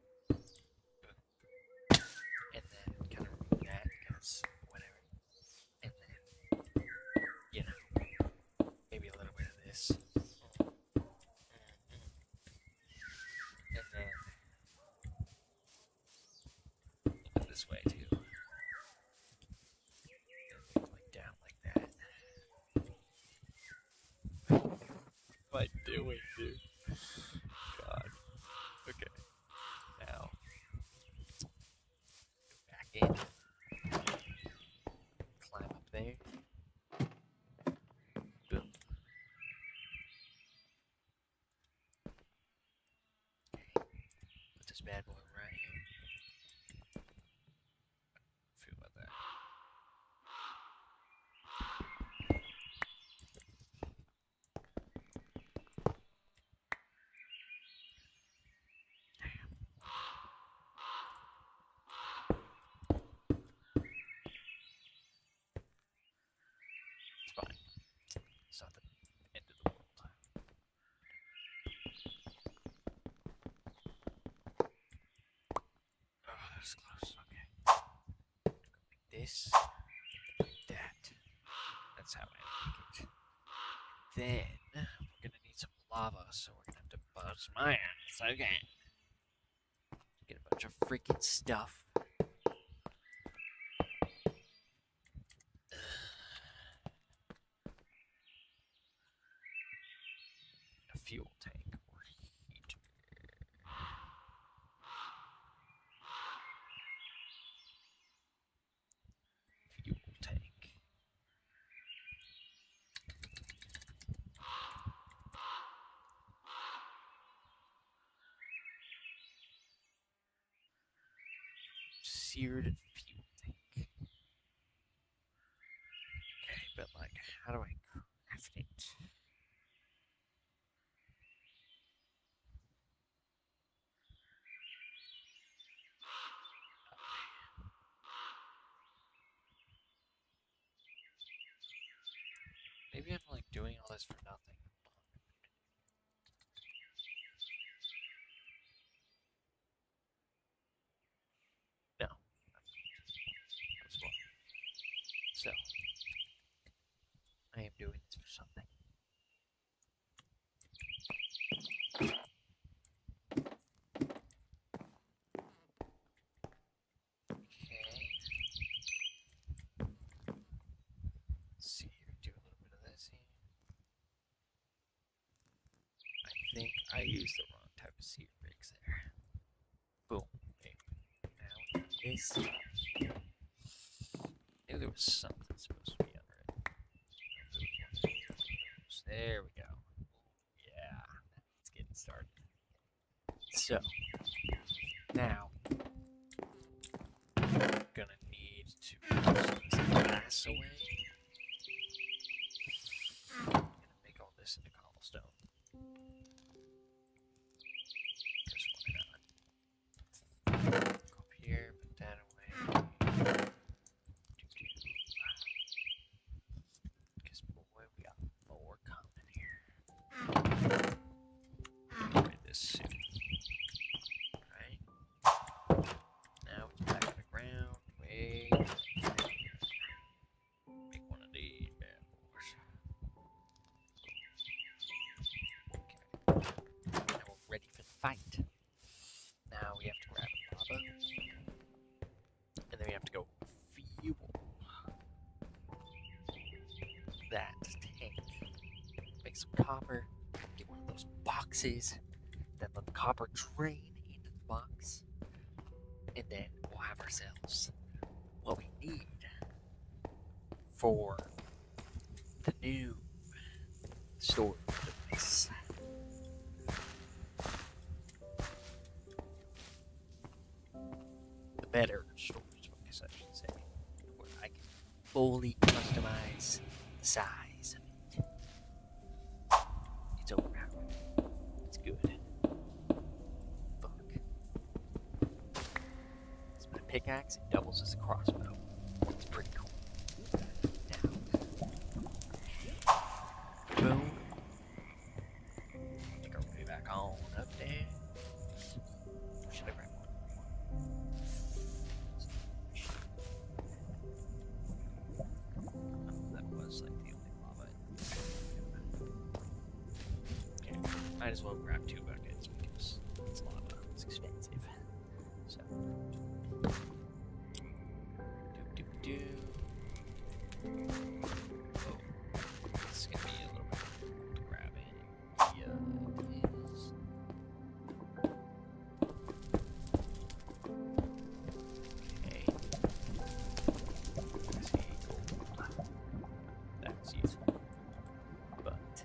and then kind of remove that because whatever. And then, you know, maybe a little bit of this. And then go this way too. And like down like that. What am I doing, dude? God. Okay. Now go back in. Climb up there. Boom. Okay. Put this bad boy right here. Feel about that. It's fine. It's not the end of the world. Oh, that's close. Okay. Go like this. Like that. That's how I make it. Then we're gonna need some lava, so we're gonna have to bust my ass. Okay. Get a bunch of freaking stuff. A fuel tank or heater. Fuel seared fuel tank. Okay, but like, how do I craft it? Maybe I'm like doing all this for nothing. No. As well. So, I am doing this for something. Okay. Let's see here, do a little bit of this here. I think I used the wrong type of seed rigs there. Boom. Okay. Now we got this. Maybe there was something supposed to be under it. There we go. Yeah, it's getting started. So, now, I'm gonna need to push this glass away. I'm gonna make all this into cobblestone. Because why not? Go up here, put that away. Because boy, we got more coming here. Right, this soon. Right. Now it's back on the ground. Wait. Make one of these bad boys. Okay. Now we're ready for the fight. Now we have to grab lava. And then we have to go fuel that tank. Make some copper. Get one of those boxes. Then let the copper drain into the box. And then we'll have ourselves what we need for the new storage device. The better storage device, I should say, where I can fully customize the size of it. It's overpowered. It's good. Fuck. It's my pickaxe. It doubles as a crossbow. It's pretty cool. Now, boom. Make our way back on up there. Should I grab one? That was like the only lava. Okay, might as well grab 2 buckets because it's lava. It's expensive. So, do. Oh, this is gonna be a little bit to grab in. Yeah, it is. Okay. See, gold. That's useful. But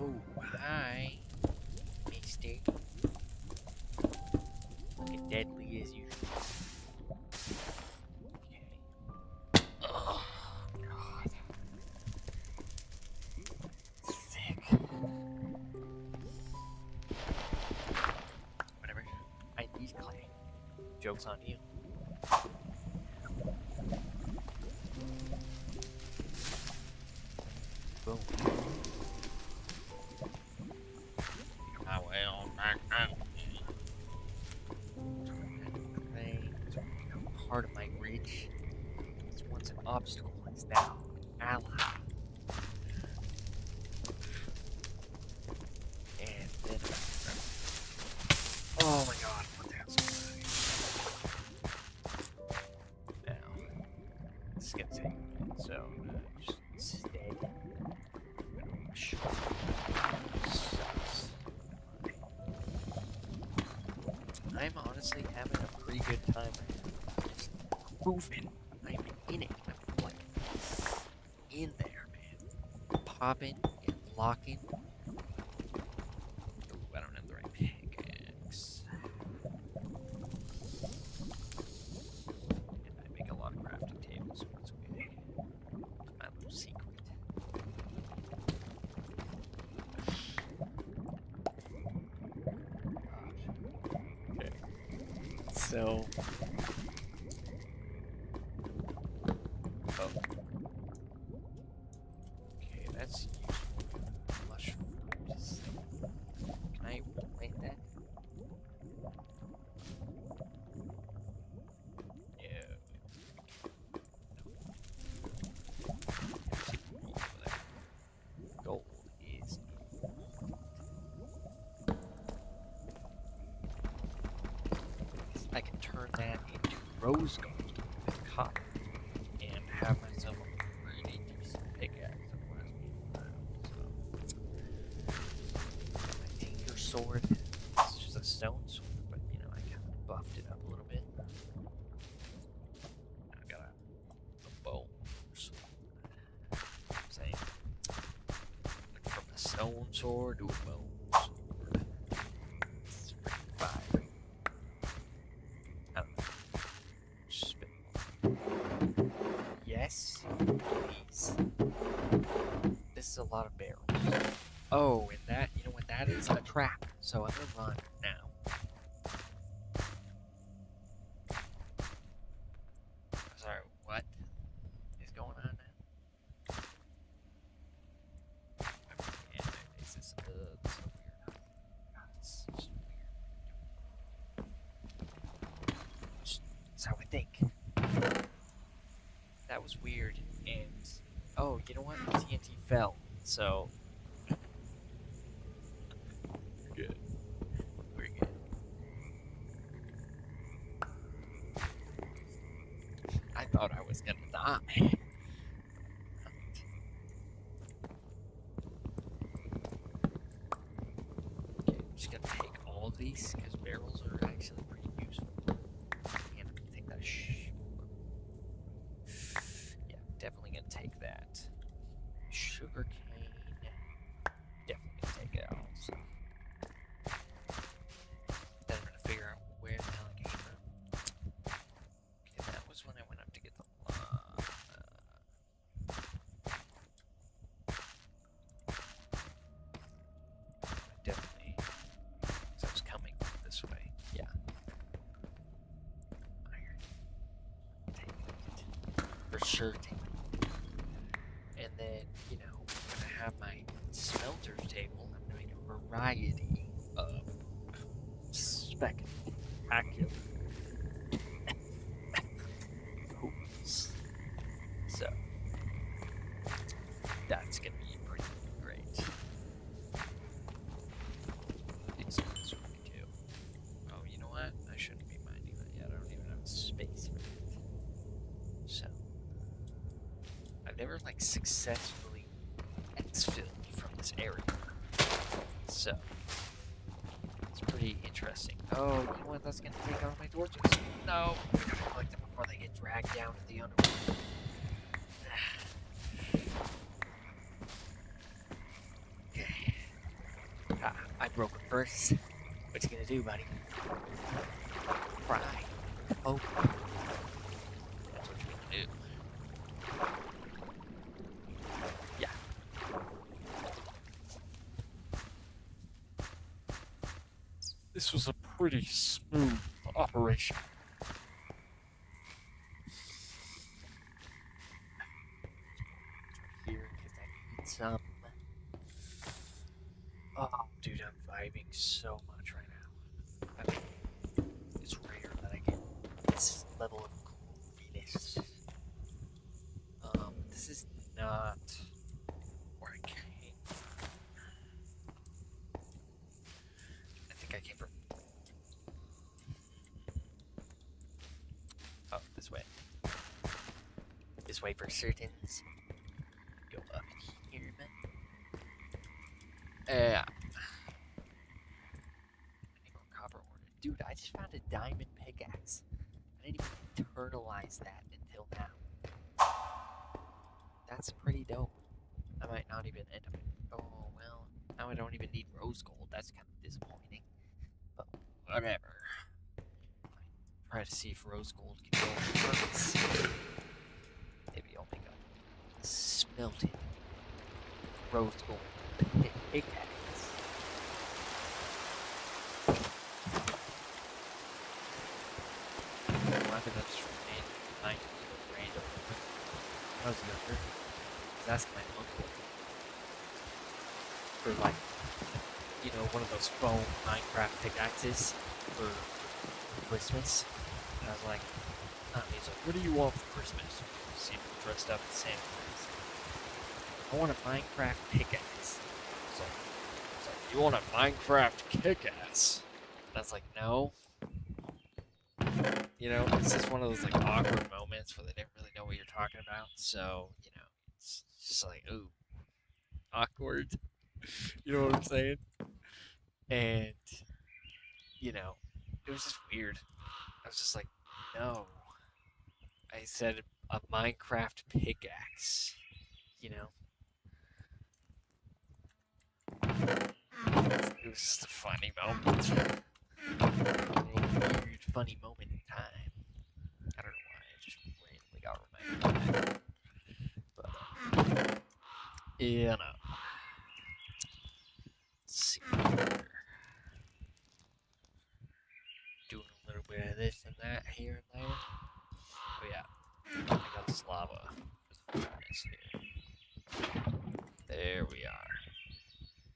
oh, hi, mister. Looking deadly as usual. Okay. Oh, God. Sick. Whatever. I need clay. Joke's on you. Boom. Make my way on back out. Clay is part of my reach. It's once an obstacle, it's now an ally. And then oh my god, what the hell's going on? Now, this is gonna take a minute, so I'm gonna just stay. Sucks. I'm honestly having a pretty good time right now. Just moving. I'm in it. I'm like in there, man. Popping and locking. Ooh, I don't have the right pickaxe. So. Oh. Okay, that's useful. Mushrooms. Can I plant that? Yeah. Gold is. I can turn that into rose gold with copper and have myself a pretty decent pickaxe. My tinker sword. It's just a stone sword, but you know I kind of buffed it up a little bit. I got a bow sword. I'm saying, went from a stone sword to a bow sword. It's freaking fire. I don't know. Spit. Yes, please. This is a lot of barrels. Oh, and that, you know what that is? A trap. So I'm gonna run now. Sorry, what is going on now? Yeah, this is so weird. God, it's just weird. That's how I think. That was weird. And oh, you know what? TNT fell. So we're good. We're good. I thought I was gonna die. Okay, I'm just gonna take all of these because barrels are actually pretty useful. And take that yeah, definitely gonna take that. Sugar cane. Definitely gonna take it out. So. Then I'm gonna figure out where the hell it came from. Okay, that was when I went up to get the definitely. So I was coming this way. Yeah. Iron. Take it. For sure take it. And then, you know, I'm gonna have my smelter's table. I'm doing a variety of spectacular tools. So that's gonna be pretty great. These ones what we do. Oh, you know what? I shouldn't be minding that yet. I don't even have space for that. So I've never like successfully exfilled from this area. So it's pretty interesting. Oh, you know what? That's gonna take all my torches. No, I gotta collect them before they get dragged down to the underworld. Okay. Ah, I broke it first. What you gonna do, buddy? Cry. Oh. That's what you're gonna do. Yeah. This was a pretty smooth operation. Here, because I need some. Oh, dude, I'm vibing so much right now. I mean, it's rare that I get this level of grooviness. This is not where I came from. I think I came from. Oh, this way. This way for certain. Go up here, man. Yeah. I need more copper ore. Dude, I just found a diamond pickaxe. I didn't even internalize that until now. That's pretty dope. I might not even end up. Oh, well. Now I don't even need rose gold. That's kind of disappointing. But whatever. Try to see if rose gold can go first. Maybe I'll make a smelted rose gold pickaxe. ask my uncle for like, one of those foam Minecraft pickaxes for Christmas. And I was like, he's like, what do you want for Christmas? See him dressed up as Santa Claus. I want a Minecraft pickaxe. It's like, you want a Minecraft kick-ass? And I was like, no. It's just one of those like awkward moments where they didn't really know what you're talking about. So, it's just like, ooh, awkward. You know what I'm saying? And, it was just weird. I was just like, no. I said a Minecraft pickaxe, It was just a funny moment. A weird, funny moment in time. I don't know why, I just randomly got reminded of that. But, let's see here. Doing a little bit of this and that here and there. Oh yeah, I got this lava for the furnace here. There we are.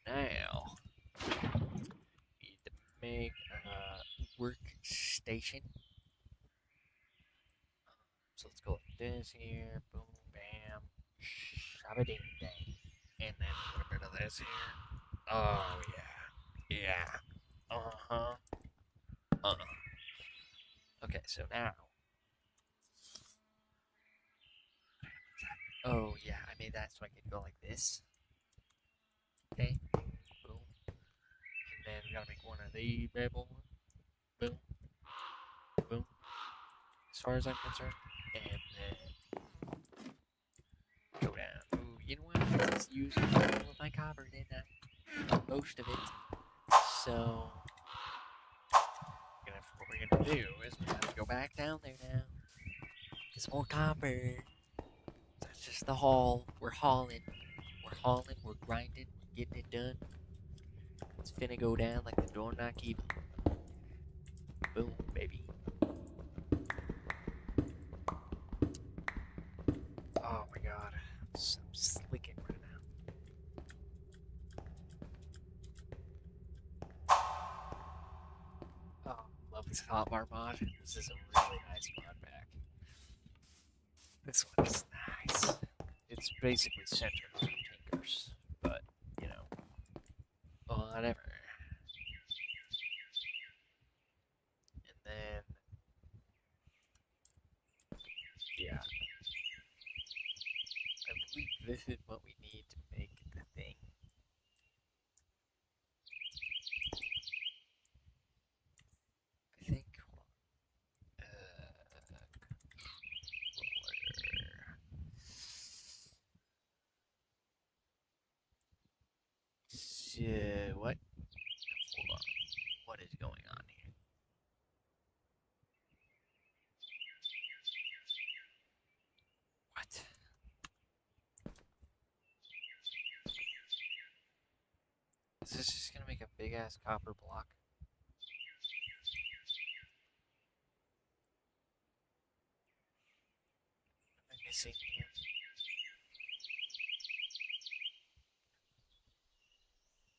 Now, need to make a workstation. So let's go like this here. Boom, bam, shabba-ding dang. And then a little bit of this here. Oh yeah. Yeah. Uh-huh. Okay, so now. Oh yeah, I made that so I could go like this. Okay. Boom. And then we gotta make one of these bad boys. Boom. Boom. As far as I'm concerned. And then go down. Ooh, you know what? Let's use all of my copper, didn't I? Most of it. So what we're gonna do is we're gonna go back down there now. Get some more copper. That's just the haul. We're hauling. We're grinding, we're getting it done. It's finna go down like the door not keep. Boom, baby. Oh my god. I'm slicking right now. Oh, love this hotbar mod. This is a really nice mod pack. This one is nice. It's basically centered on Tinkers, but, whatever. And then, yeah. I believe this is what we need to make the thing. I think. What? Hold on. What is going on here? What? Is this just gonna make a big ass copper block? Am I missing here?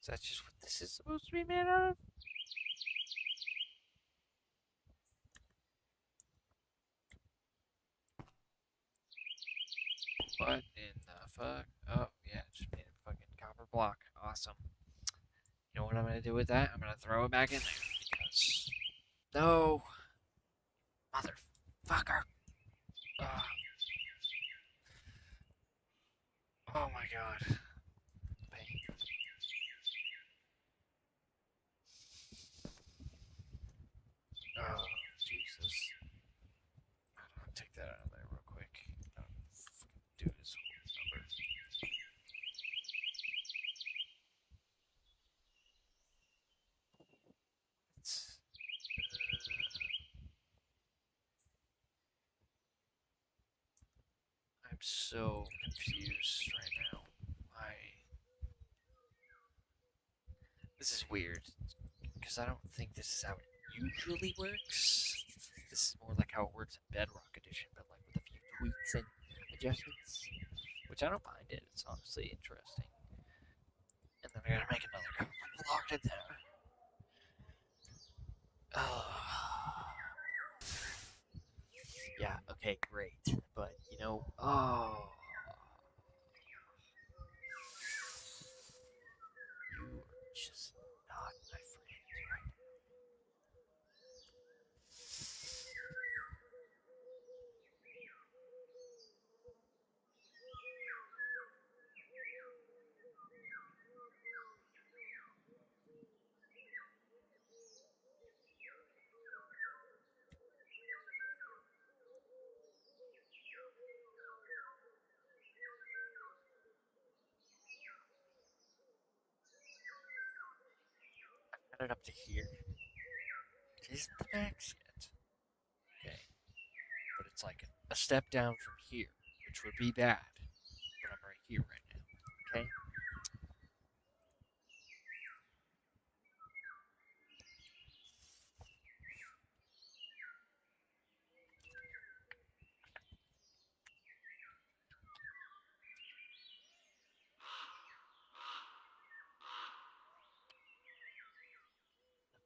Is that just what this is supposed to be made out of? What in the fuck? Oh, yeah, just made a fucking copper block. Awesome. You know what I'm gonna do with that? I'm gonna throw it back in there because. No! Motherfucker! Ugh. Oh my god. Pain. Oh, Jesus. I'll take that out of there real quick. Do this whole number. I'm so confused right now. This is weird, because I don't think this is how it usually works. This is more like how it works in Bedrock Edition, but like with a few tweaks and adjustments. which I don't mind it. It's honestly interesting. And then I gotta make another copper block in there. Yeah, okay, great. But, you know, oh. You are just not my friend right now. Got it up to here. It isn't the max yet. Okay. But it's like a step down from here, which would be bad. But I'm right here right now. Okay?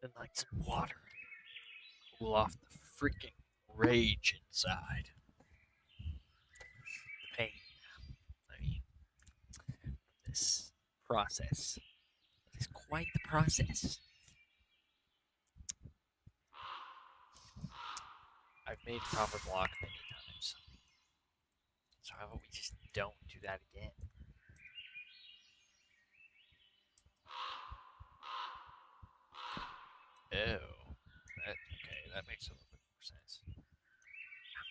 Nothing like some water. Cool off the freaking rage inside. The pain. I mean, this process. It is quite the process. I've made copper block many times. So how about we just don't do that again? Oh. That makes a little bit more sense.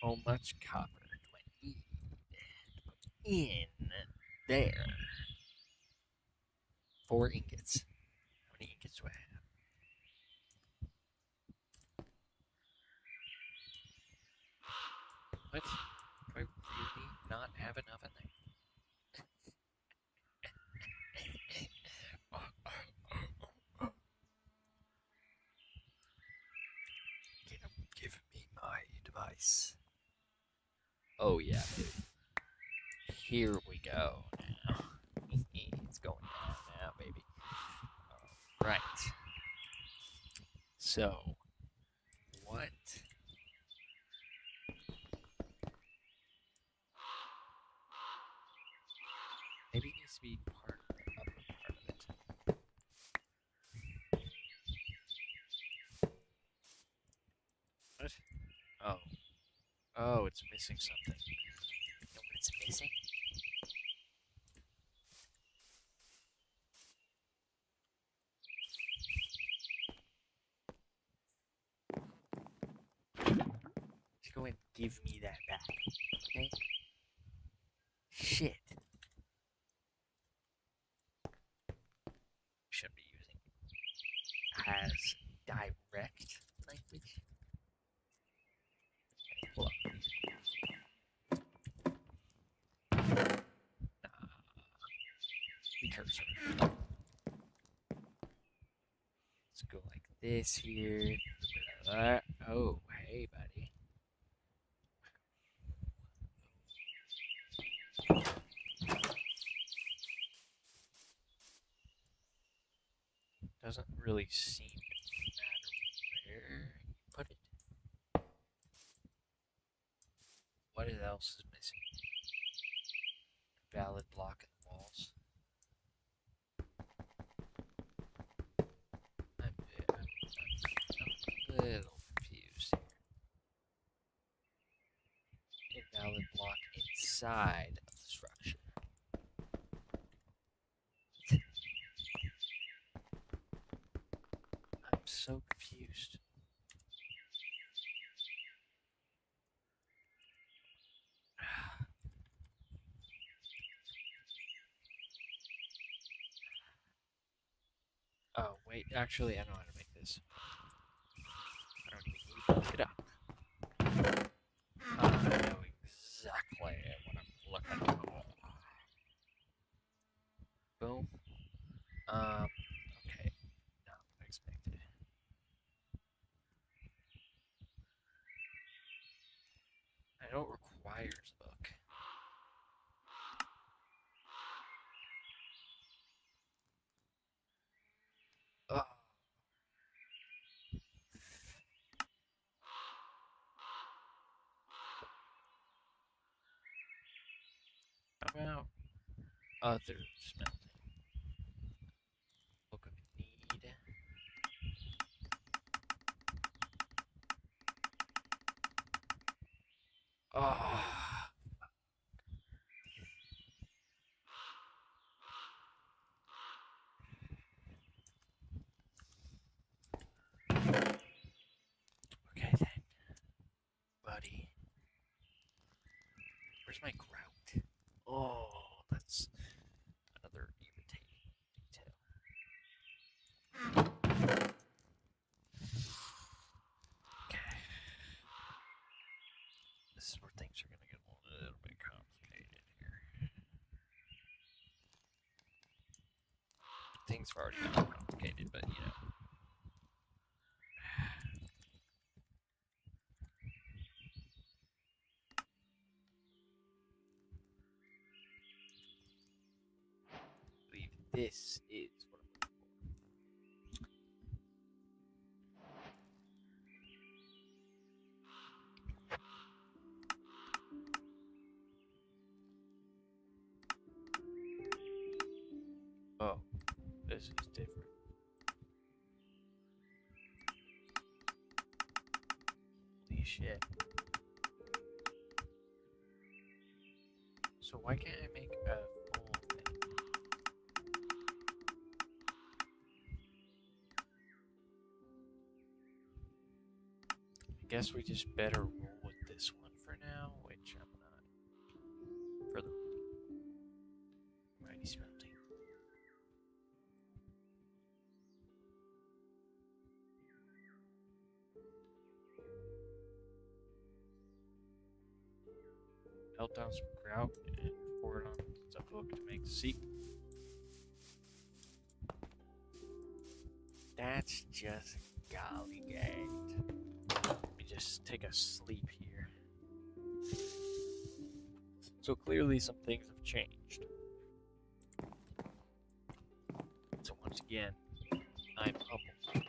How much copper do I need to put in there? 4 ingots. How many ingots do I have? What? Do I really not have enough in there? Give me my device. Oh yeah, baby. Here we go now. It's going down now, baby. Right. So, what? Maybe it needs to be part of it. What? Oh. Oh, it's missing something. You know what it's missing? Just go and give me that back, okay? Shit. Shouldn't be using as direct language. Hold on. Be cursor. Let's go like this here. Oh, hey, buddy. Doesn't really seem to matter where you put it. What else is missing? Valid block in the walls. I'm a little confused here. Invalid block inside of the structure. I'm so confused. Oh, wait, actually, I know how to make this. I don't even need to look it up. I know exactly what I'm looking for. Boom. Okay. Not what I expected. I know it requires a book. other smelting. Book of Need. Oh. Okay then, buddy. Where's my grout? Oh, that's another irritating detail. Okay. This is where things are gonna get a little bit complicated here. Things have already gotten complicated, but you know. I believe this is what I'm looking for. Oh, this is different. Holy shit. So why can't I make a full thing? I guess we just better roll with this one for now, which I'm not. For the mighty smelting. Melt down some grout and pour it on the hook to make the seat. That's just gollygagged. Let me just take a sleep here. So clearly some things have changed. So once again, I'm humbled.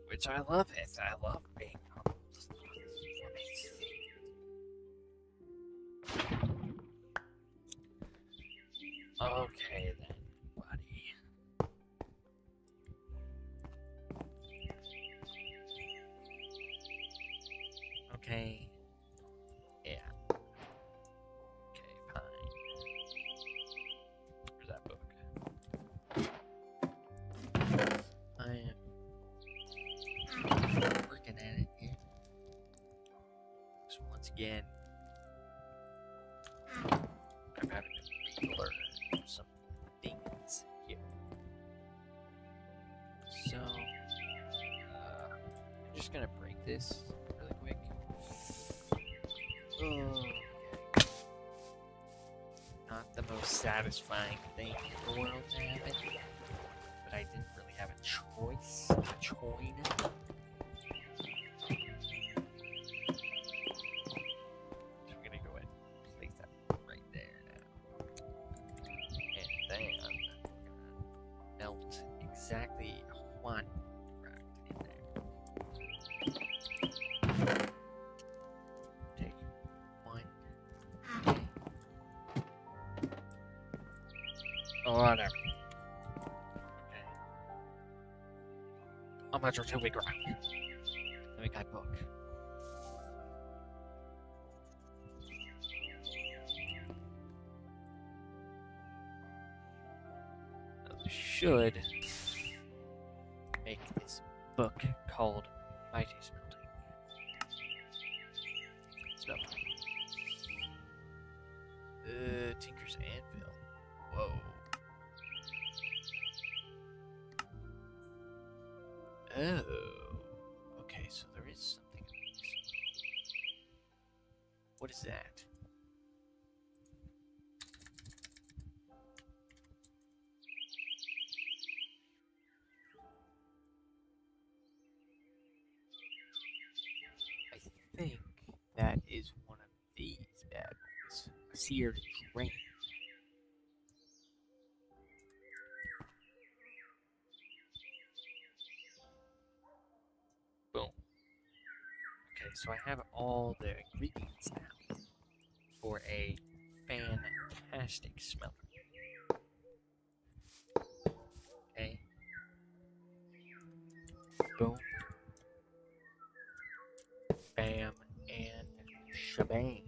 Which I love it. I love being humbled. Okay then, buddy. Okay. Yeah. Okay, fine. Where's that book? I am working at it here. So once again, I'm having to relearn some things here. So, I'm just gonna break this really quick. Okay. Not the most satisfying thing in the world to happen, but I didn't really have a choice. A choice. So we're gonna go ahead and place that right there now. And then we're gonna melt exactly one rack in there. Take one. Okay. Oh, whatever. Okay. How much or 2 week rack? Let me guide book. Should make this book called Mighty Smelting. Smelting. Tinker's Anvil. Whoa. Oh. Okay, so there is something else. What is that? I think that is one of these bad boys. A seared grain. Boom. Okay, so I have all the ingredients now for a fantastic fantastic smeller. Okay. Boom. Bam. And shebang.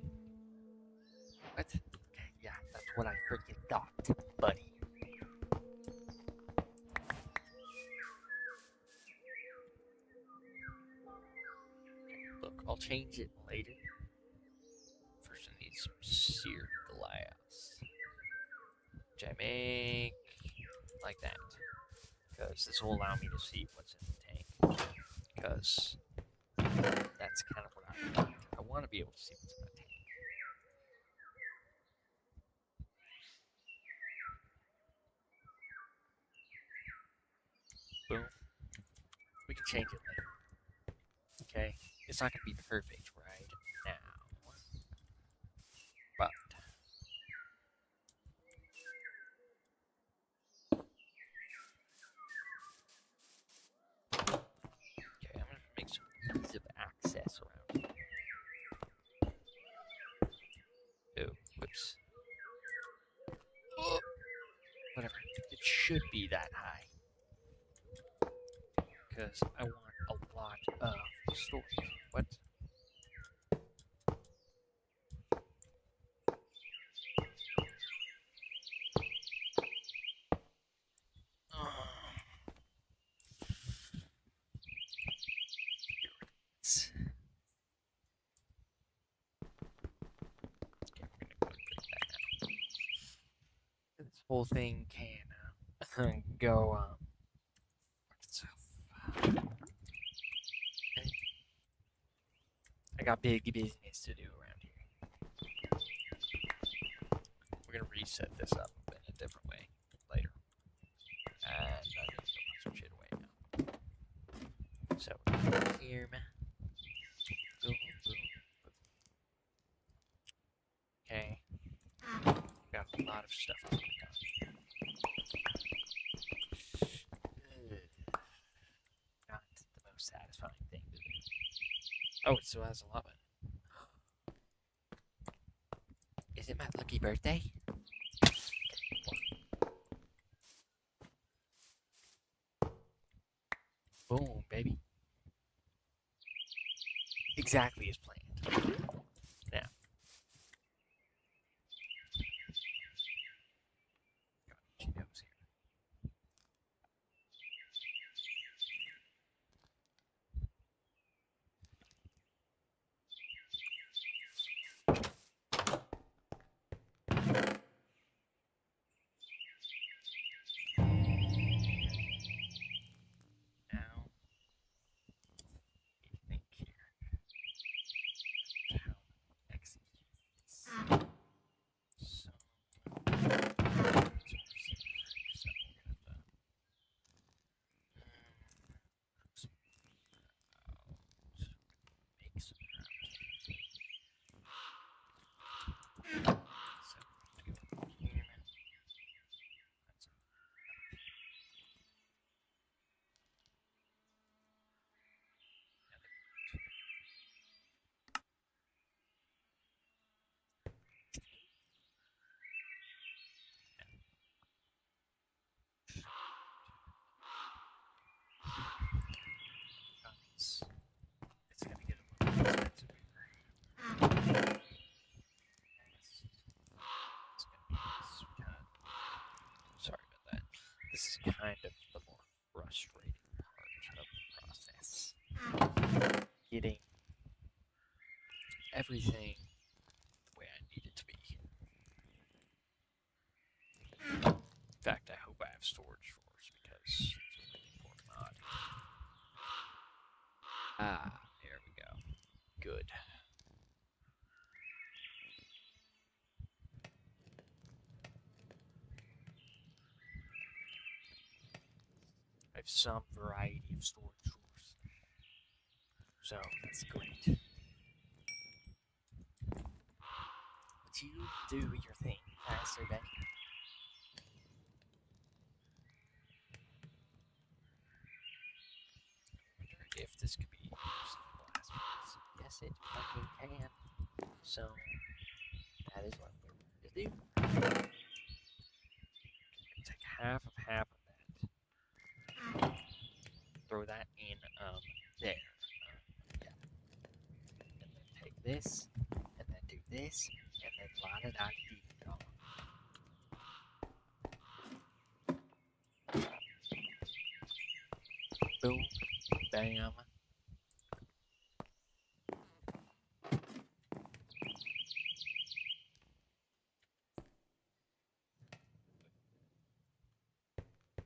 What? Okay, yeah, that's what I freaking thought, buddy. Look, I'll change it later. First, I need some seared glass, which I make like that, because this will allow me to see what's in the tank. Because that's kind of what I want. I want to be able to see what's in the tank. Boom. We can change it later. Okay, it's not gonna be perfect right now, but okay, I'm gonna make some ease of access around here. Oh, whoops. Whatever. It should be that high because I want a lot of storage. What? This whole thing can go fuck itself. Okay. I got big business to do around here. We're gonna reset this up in a different way later. And I need to put some shit away now. So here, man. Boom, boom, boom. Okay. Got a lot of stuff on my gun. Not the most satisfying thing to do. Oh, it still has a lot of it. Is it my lucky birthday? Boom, baby. Exactly as planned. Now. She knows here. Now, you think here. How execute this. So, make some it's gonna get a little expensive here. Sorry about that. This is kind of the more frustrating part of the process. Getting everything the way I need it to be. In fact, I hope I have storage drawers because it's a really important mod. Ah, there we go. Good. I have some variety of storage drawers. So, that's great. But you do your thing faster, Benny. I wonder if this could be used in blast furnace. Yes, it fucking can. So, that is what we're going to do. half of that. Throw that in there. Yeah. And then take this, and then do this, and then la da da dee da. Boom, bam.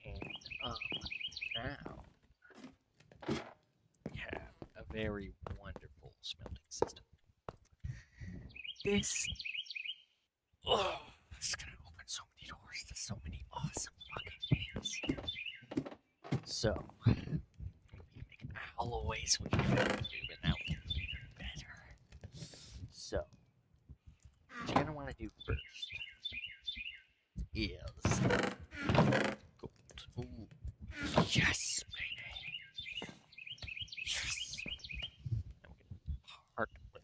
And now we have a very wonderful smelting system. This it's gonna open so many doors to so many awesome fucking things. So we make alloys, which we never do, but now we can do even better. So what you're gonna want to do first is gold. Ooh, yes, baby. Yes. Now we can part with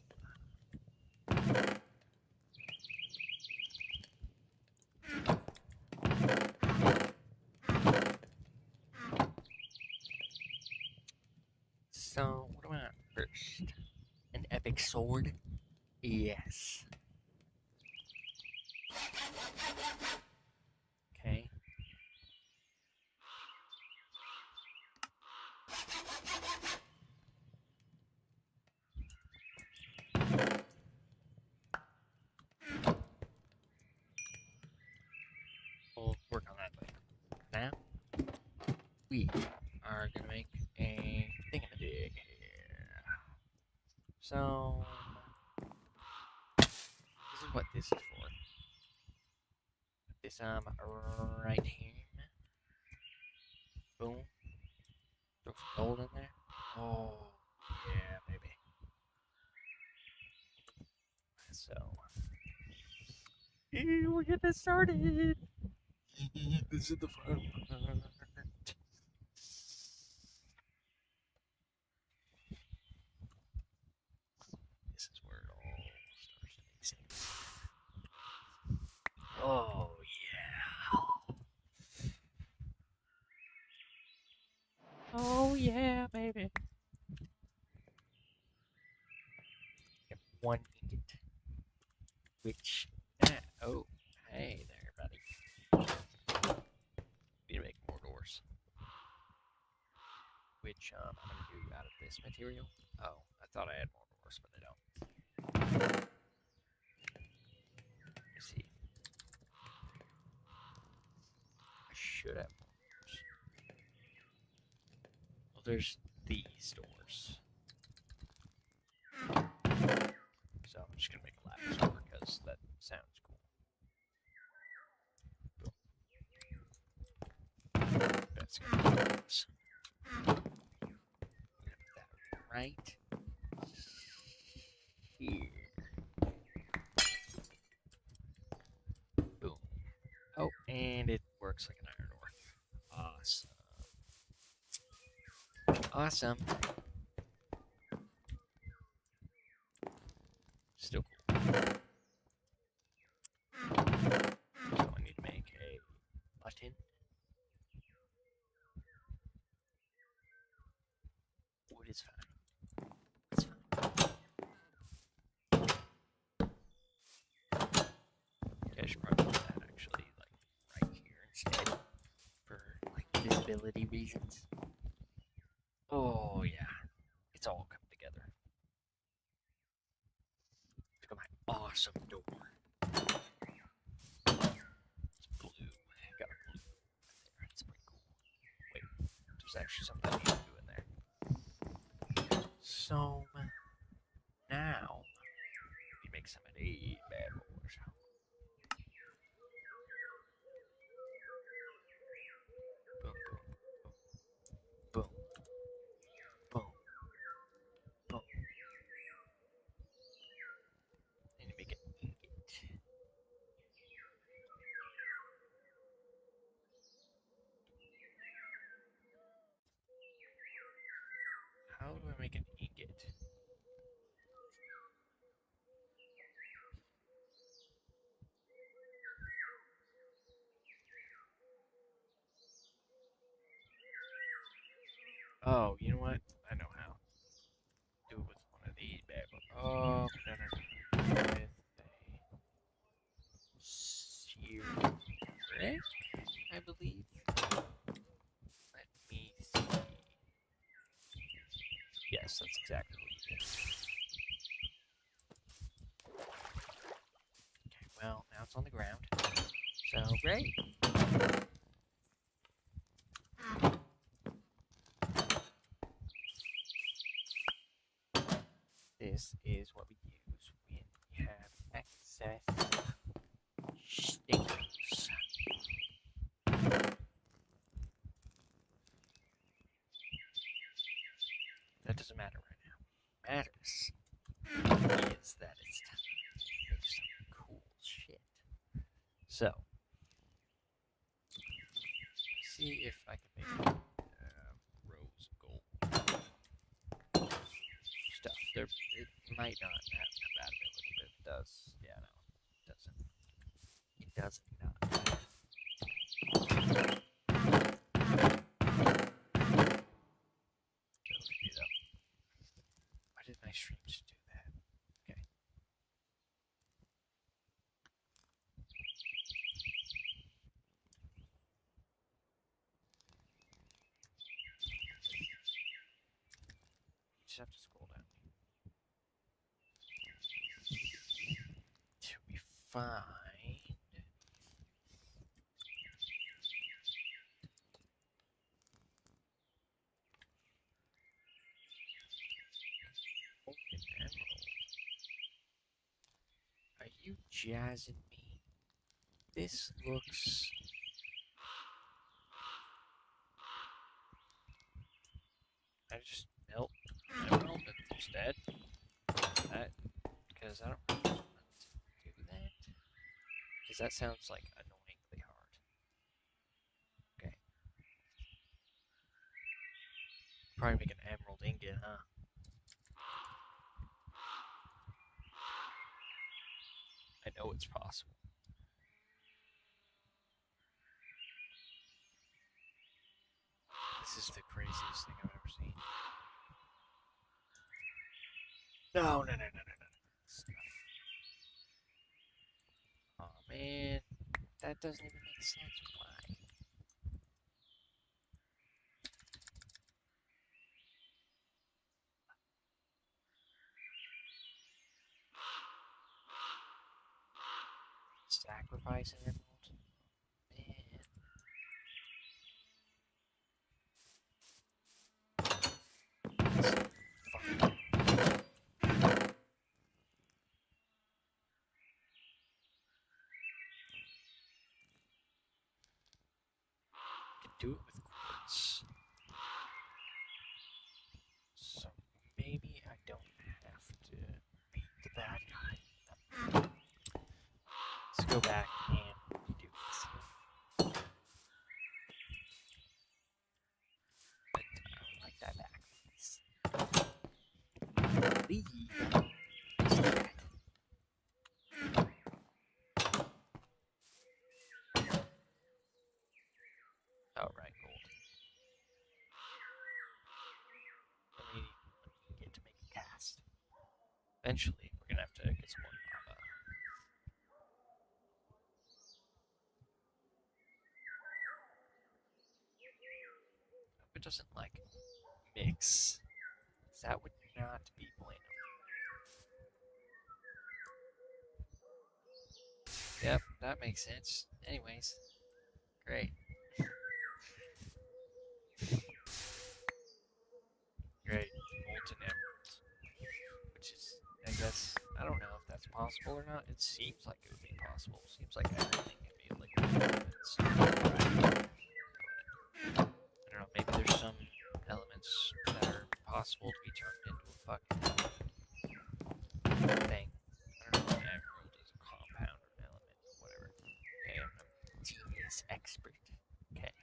So, what do I want first? An epic sword? Yes. Okay. We'll work on that later. Now, we are gonna make a thingamajig here. So, this is what this is for. Put this right here. Boom. Throw some gold in there. Oh, yeah, baby. So, we'll get this started. This is the fun part. This is where it all starts to make sense. Oh, yeah. Oh, yeah, baby. Get one ingot. Which, oh, hey there, buddy. Need to make more doors. Which, I'm gonna do out of this material. Oh, I thought I had more doors, but I don't. Let me see. I should have more doors. Well, there's these doors. So I'm just gonna make a lapis door because that sounds cool. That's gonna be nice. Put that right here. Boom. Oh, and it works like an iron ore. Awesome. Awesome. Still cool. So I need to make a button. Wood is fine. It's fine. Yeah, I should probably put that actually like right here instead for like visibility reasons. Oh yeah, it's all come together. Look at my awesome door. It's blue. Got a blue there. It's pretty cool. Wait, there's actually something I need to do in there. So now we make some of these bad boys. Boom, boom, boom, boom, boom. Need to make an ingot. How do I make an ingot? Oh, you know what? I know how. Do it with one of these bad boys. Oh, no. With a sear brick, I believe. Let me see. Yes, that's exactly what you did. Okay, well, now it's on the ground. So, great. This is what we use when we have excess stickers. That doesn't matter right now. Matters is that it's time to make some cool shit. So, see if I can make rose gold stuff. It might not have compatibility, but if it does, yeah, no, it doesn't. It doesn't not. Ability, though. Why did my streams do that? Okay. You just have to scroll down. Till we find. Open emerald. Are you jazzing me? This looks. I just melt emerald instead. That because I don't really want to do that. Because that sounds like annoyingly hard. Okay. Probably make an emerald ingot, huh? I know it's possible. This is the craziest thing I've ever seen. No. Stop. Oh man, that doesn't even make sense. Why? Sacrifice an emerald? Man. Do it with quartz. So maybe I don't have to beat the bad guy. Let's go back and do this. But I would like that back, please. Please. Oh, right, gold. Let me get to make a cast. Eventually, we're gonna have to get some more lava. Hope it doesn't like mix. That would not be bueno. Yep, that makes sense. Anyways, great. Great, molten emerald, which is, I guess, I don't know if that's possible or not. It seems like it would be possible. It seems like everything can be liquid elements. I don't know, maybe there's some elements that are possible to be turned into a fucking thing. I don't know if emerald is a compound or an element or whatever. Okay, I'm a genius expert. Okay.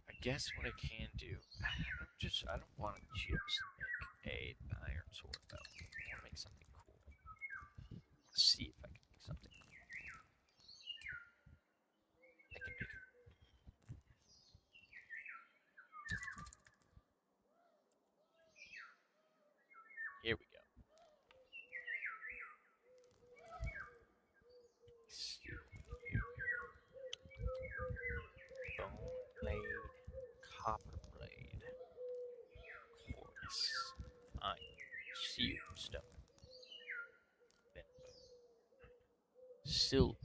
I guess what I can do, I don't want to just make an iron sword though. I want to make something cool. I want to see if I can make something cool. I can make stone. Silver.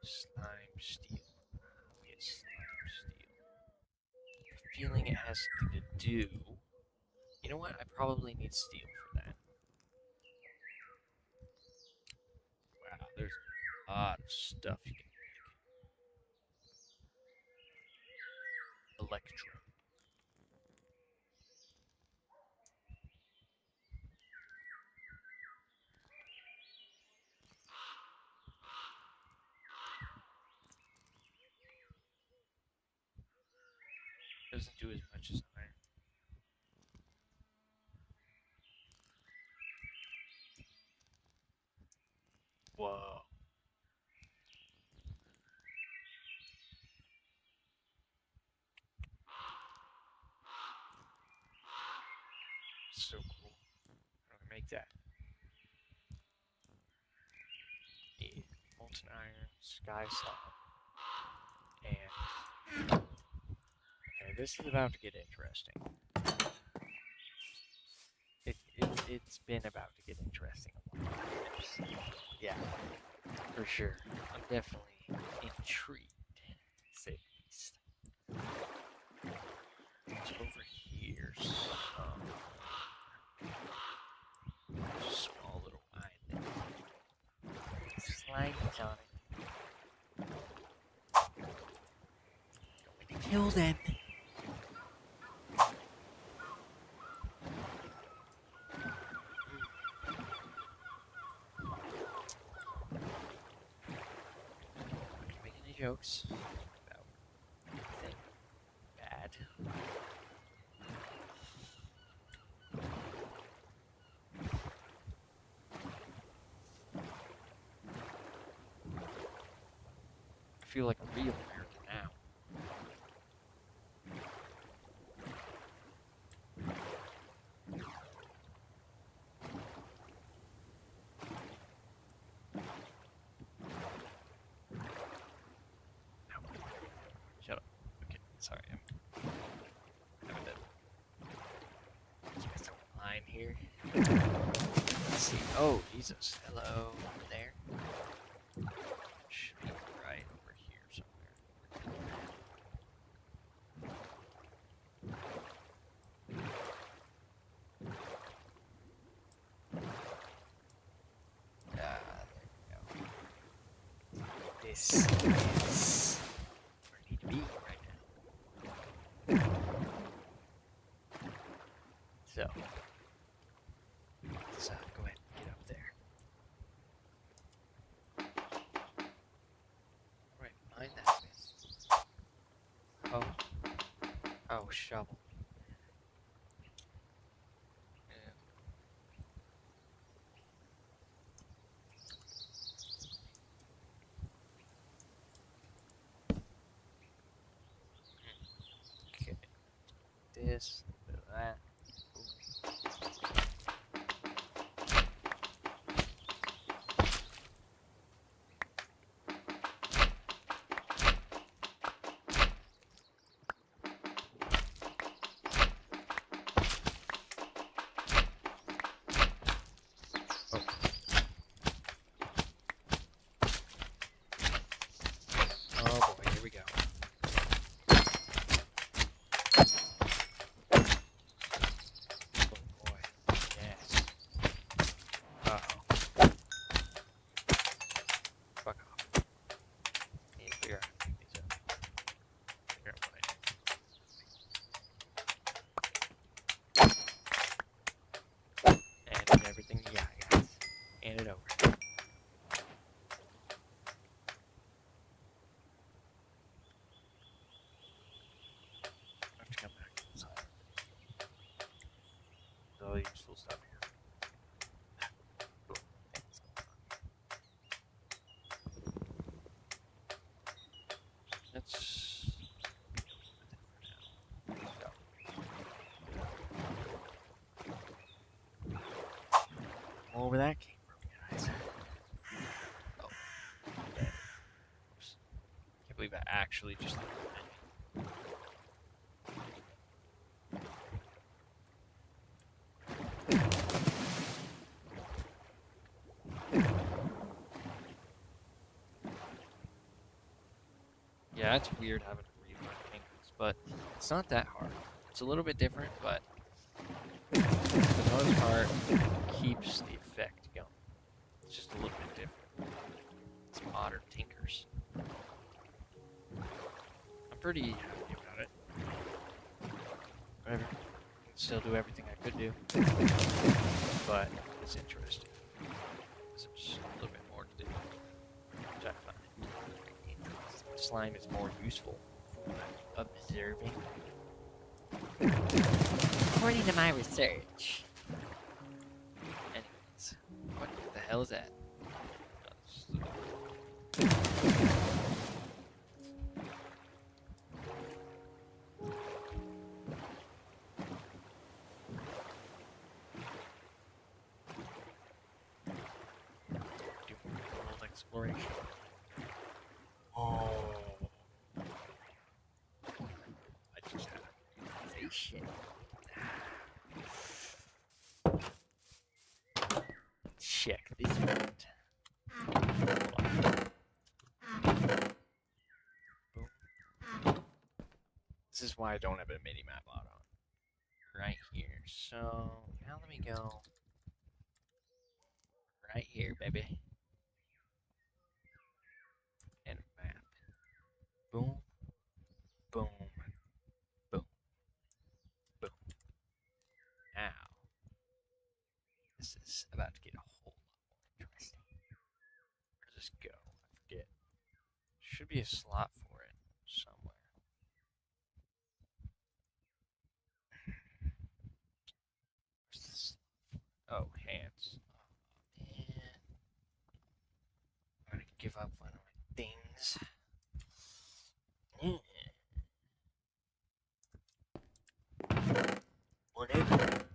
Slime steel. Get slime steel. I have a feeling it has something to do. You know what? I probably need steel for that. Wow, there's a lot of stuff you can make. Electro. Doesn't do as much as iron. Whoa. So cool. How do I make that? Need molten iron, sky slime, and okay, this is about to get interesting. It's been about to get interesting a lot. Yeah, for sure. I'm definitely intrigued, to say the least. It's over here, small little island. Slimes on it. Going to kill them. Make any jokes about anything bad. I feel like a real American now. Shut up. Okay, sorry. I'm having to keep myself in line here. Let's see. Oh, Jesus. Hello there. Should be right over here somewhere. There we go. This is where I need to be right now. So, let's go ahead and get up there. Right, mind that miss. Oh. Oh, shovel. Yeah. Okay. This, that. Oh boy, here we go. Oh boy, yes. Uh-oh. Fuck off. Need to figure out how to pick these up. Figure out what I do. And everything you got, guys. Hand it over. I have to come back inside. There's all useful stuff here. Cool. Thanks. Let's be done with it for now. More where that came from, guys. Oh. Okay. Oops. Can't believe I actually just looked at it. Yeah, it's weird having to relearn angles, but it's not that hard. It's a little bit different, but for the most part, it keeps the effect going. It's just a little bit different. It's modern tinkers. I'm pretty happy about it. Whatever. I can still do everything I could do. But it's interesting. There's a little bit more to do. Which I find. Slime is more useful for observing. According to my research. Anyways, what the hell is that? Do a little exploration. Oh. I just had to say shit. Check this out. Boom. This is why I don't have a mini map out on. Right here. So now let me go right here, baby. And a map. Boom. Boom. Boom. Boom. Now. This is about to get a whole lot more interesting. Where does this go? I forget. Should be a slot for it somewhere. Where's this? Oh, hands. Oh, man. I'm gonna give up on my things. Whatever.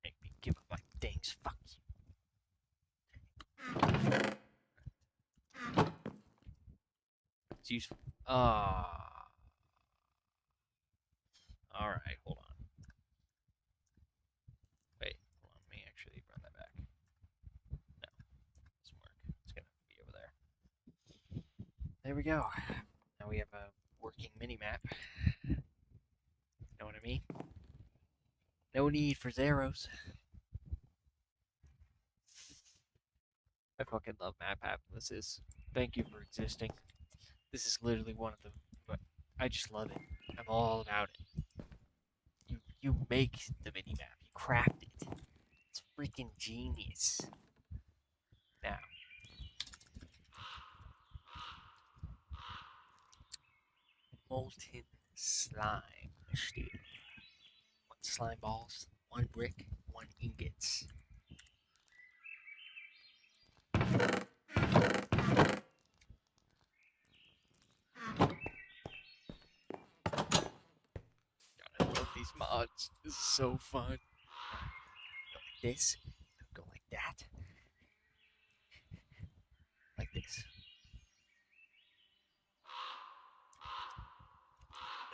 Make me give up my things. Fuck you. It's useful. Ah. Alright, hold on. Wait, hold on. Let me actually run that back. No. Doesn't work. It's gonna be over there. There we go. Now we have a working mini-map. Know what I mean? No need for zeros. I fucking love Map Atlases. Thank you for existing. This is literally one of the. But I just love it. I'm all about it. You make the mini map. You craft it. It's freaking genius. Now. Molten slime. Steel. 1 slime balls, 1 brick, 1 ingots. God, I love these mods. This is so fun. Go like this. Go like that. Like this.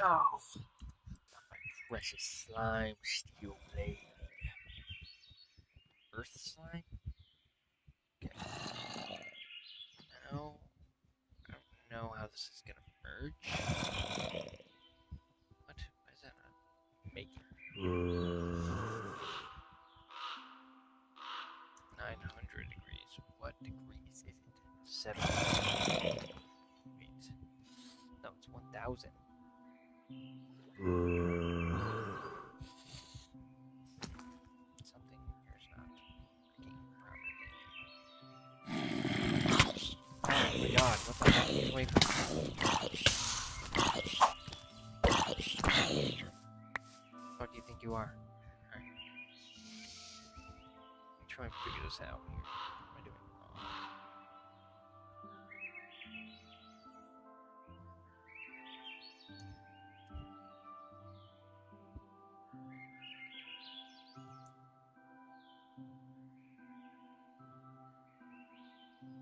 Oh, my precious slime steel blade. Earth slime? Okay. Now, I don't know how this is gonna merge. What? Why is that not making? 900 degrees. What degrees is it? 700 degrees. No, it's 1000. Something here is not working properly. Oh my god, what the heck? Get away from me. What do you think you are? Alright. Let me try and figure this out here. What am I doing wrong?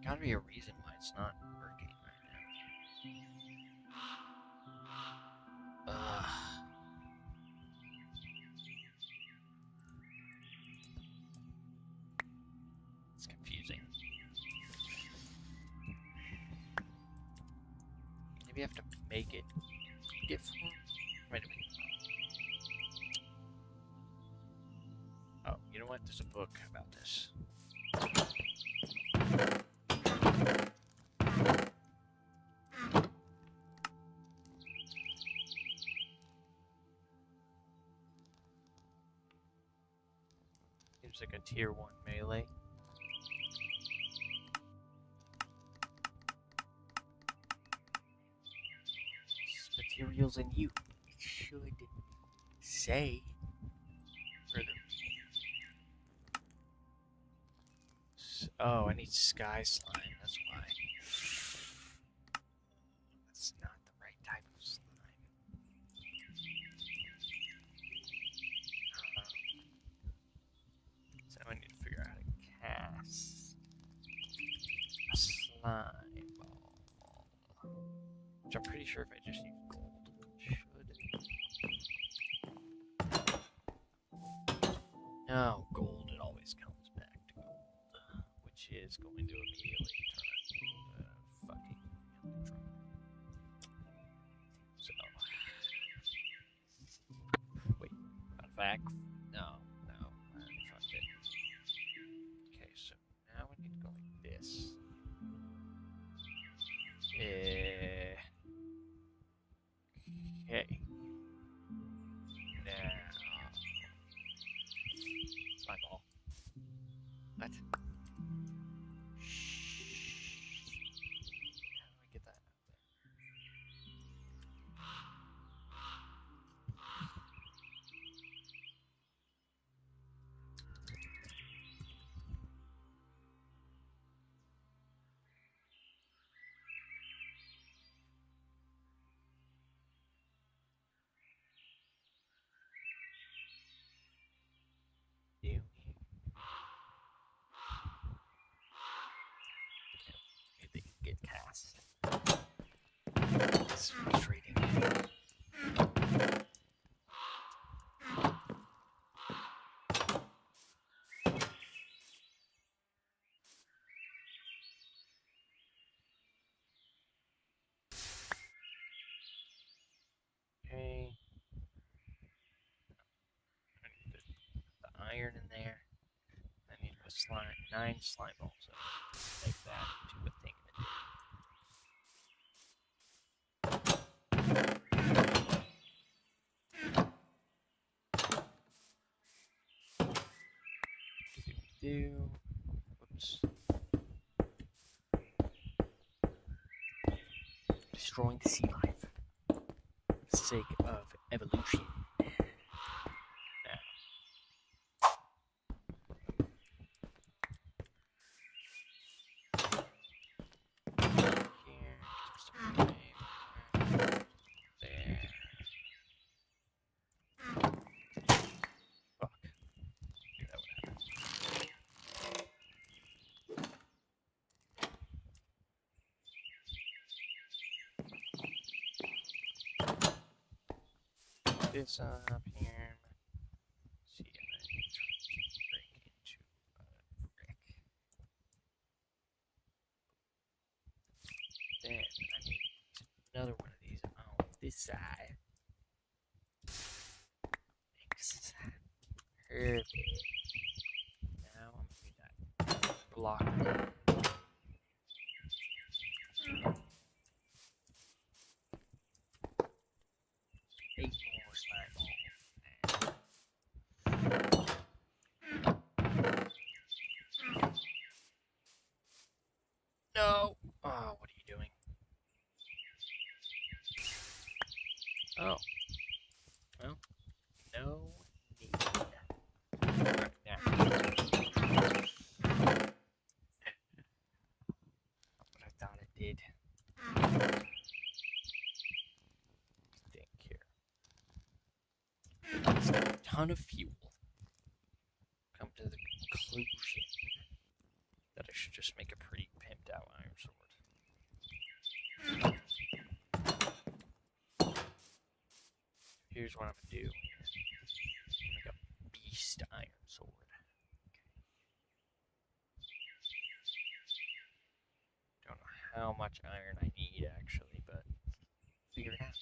Gotta be a reason why it's not working right now. Ugh. It's confusing. Maybe I have to make it get four. Wait a minute. Oh, you know what? There's a book about this. Seems like a tier 1 melee. Materials in you. It should say further. Oh, I need sky slime. That's why. That's not the right type of slime. So I need to figure out how to cast a slime ball. Which I'm pretty sure if I just use gold, it should. No, gold, it always comes back to gold. Which is going to immediately turn fucking neutral. So, wait, fun fact? No, I already fucked it. Okay, so now we need to go like this. Okay. Now, slime ball. What? Shh. How do I get that out there? Do they get cast? It's frustrating. Okay. I need to put the iron in there. I need to put 9 slime balls in. Make that into a thing. Whoops. Destroying the sea life for the sake of evolution. This up here. See, and then break into brick. Then I need another one of these on this side. Perfect. Now I'm gonna do that block. 8 more slime balls. No! Oh, what are you doing? Oh. Well, no need. Right, now. What I thought it did. Think here. It's got a ton of fuel. Come to the conclusion that I should just make a pretty pimped out iron sword. Here's what I'm gonna do. Make a beast iron sword. how much iron I need actually, but figure it out.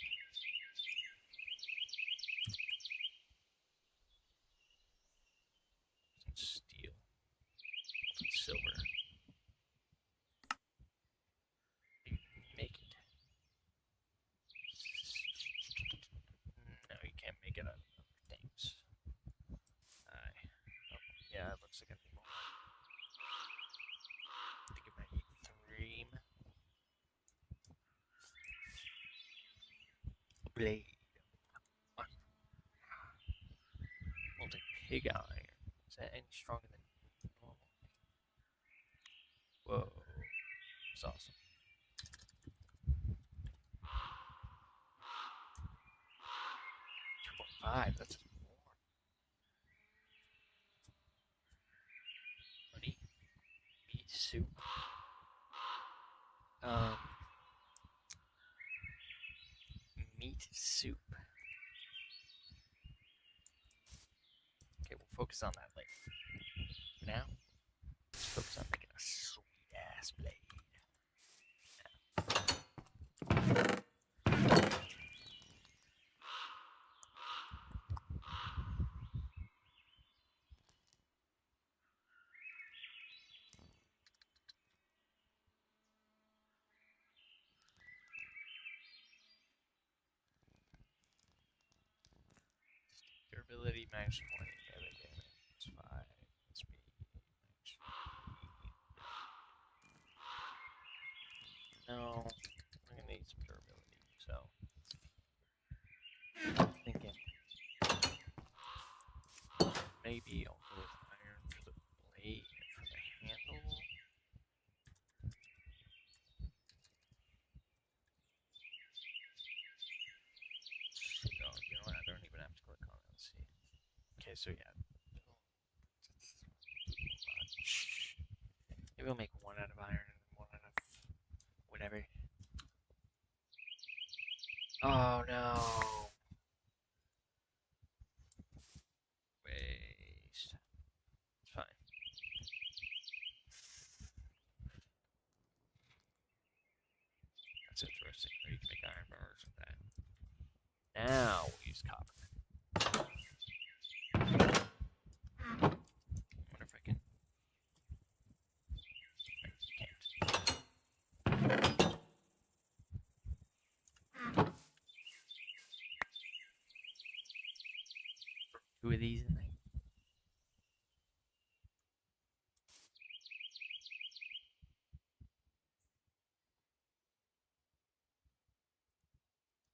Some steel, some silver. You can make it. No, you can't make it out of other things. Yeah, it looks like I need more. I think I might need 3. Blade. Molten pig iron. Is that any stronger than normal? Whoa. That's awesome. $2.5, that's more. Money. Meat soup. Meat soup. Okay, we'll focus on that later. For now, let's focus on making a sweet ass blade. Durability max 20, melee damage 5, speed max 3. No, I'm gonna need some durability, so I'm thinking maybe I'll go with iron for the blade and for the handle. No, you know what? I don't even have to click on it. Let's see. Okay, so yeah. Maybe we'll make 1 out of iron and 1 out of whatever. Oh no. Waste. It's fine. That's interesting. You can make iron bars with that. Now we'll use copper. I wonder if I can. Can't. 2 of these in there.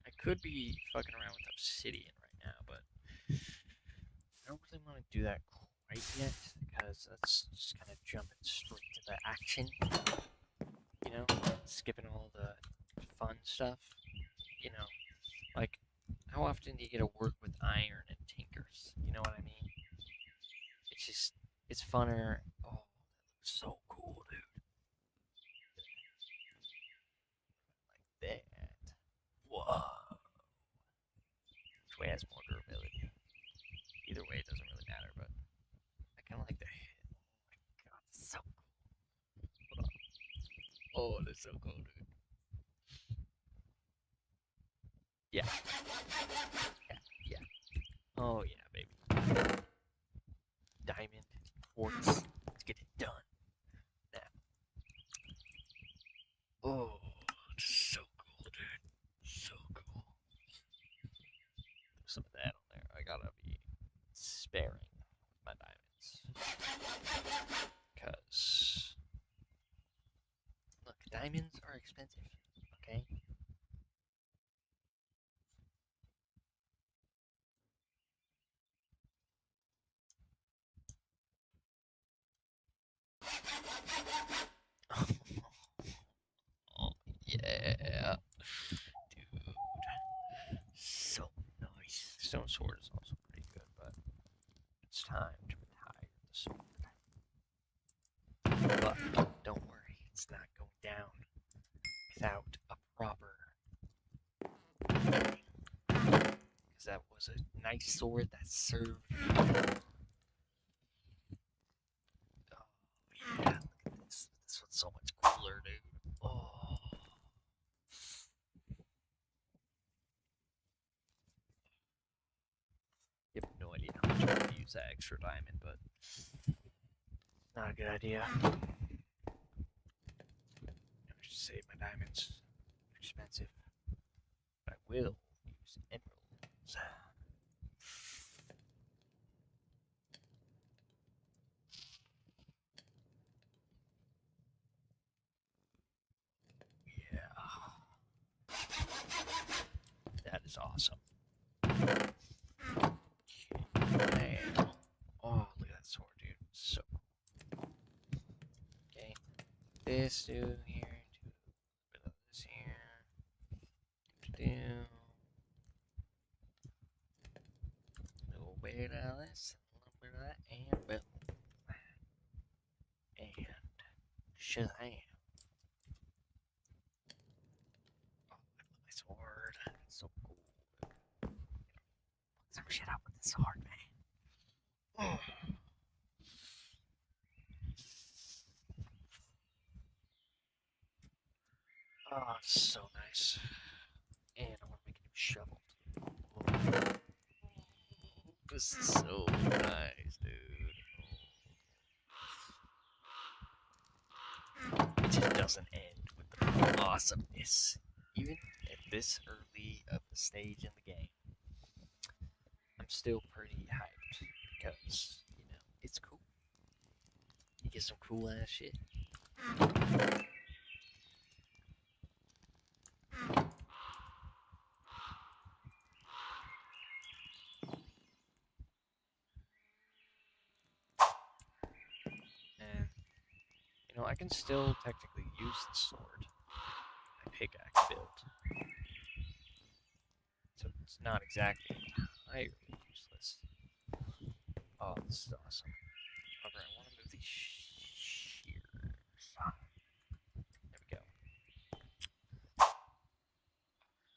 I could be fucking around with obsidian right now, but I don't really want to do that quite yet because that's just kind of jumping straight to the action. You know, skipping all the fun stuff. You know, like how often do you get to work with iron and tinkers? You know what I mean? It's just, it's funner. Oh, that looks so cool, dude. Like that. Whoa. Which way has more durability? Either way, it doesn't really matter, but I kind of like the hit. Oh my god, it's so cool. Hold on. Oh, that's so cool, dude. Yeah. Yeah. Oh, yeah, baby. Diamond, quartz. Let's get it done. Now. Oh, it's so cool, dude. So cool. There's some of that on there. I gotta be sparing with my diamonds. Because, look, diamonds are expensive, okay? Oh, yeah. Dude. So nice. Stone sword is also pretty good, but it's time to retire the sword. But don't worry, it's not going down without a proper. Because that was a nice sword that served me. Oh, yeah. Look at this. This one's so much cooler, dude. Oh. that extra diamond, but not a good idea. I should save my diamonds. They're expensive. But I will use emeralds. Yeah. That is awesome. Okay. Oh, look at that sword, dude. So cool. Okay. This dude here. Do a bit of this here. Do. A little bit of this. A little bit of that. And boom. And Shazam. Oh, I love my sword. It's so cool. Some shit up with this sword, man. Oh, so nice. And I want to make a new shovel. This is so nice, dude. It just doesn't end with the awesomeness. Even at this early of a stage in the game, I'm still pretty hyped because, you know, it's cool. You get some cool ass shit. And, you know, I can still technically use the sword, my pickaxe build. So it's not exactly entirely useless. Oh, this is awesome. However, I want to move these shears. There we go.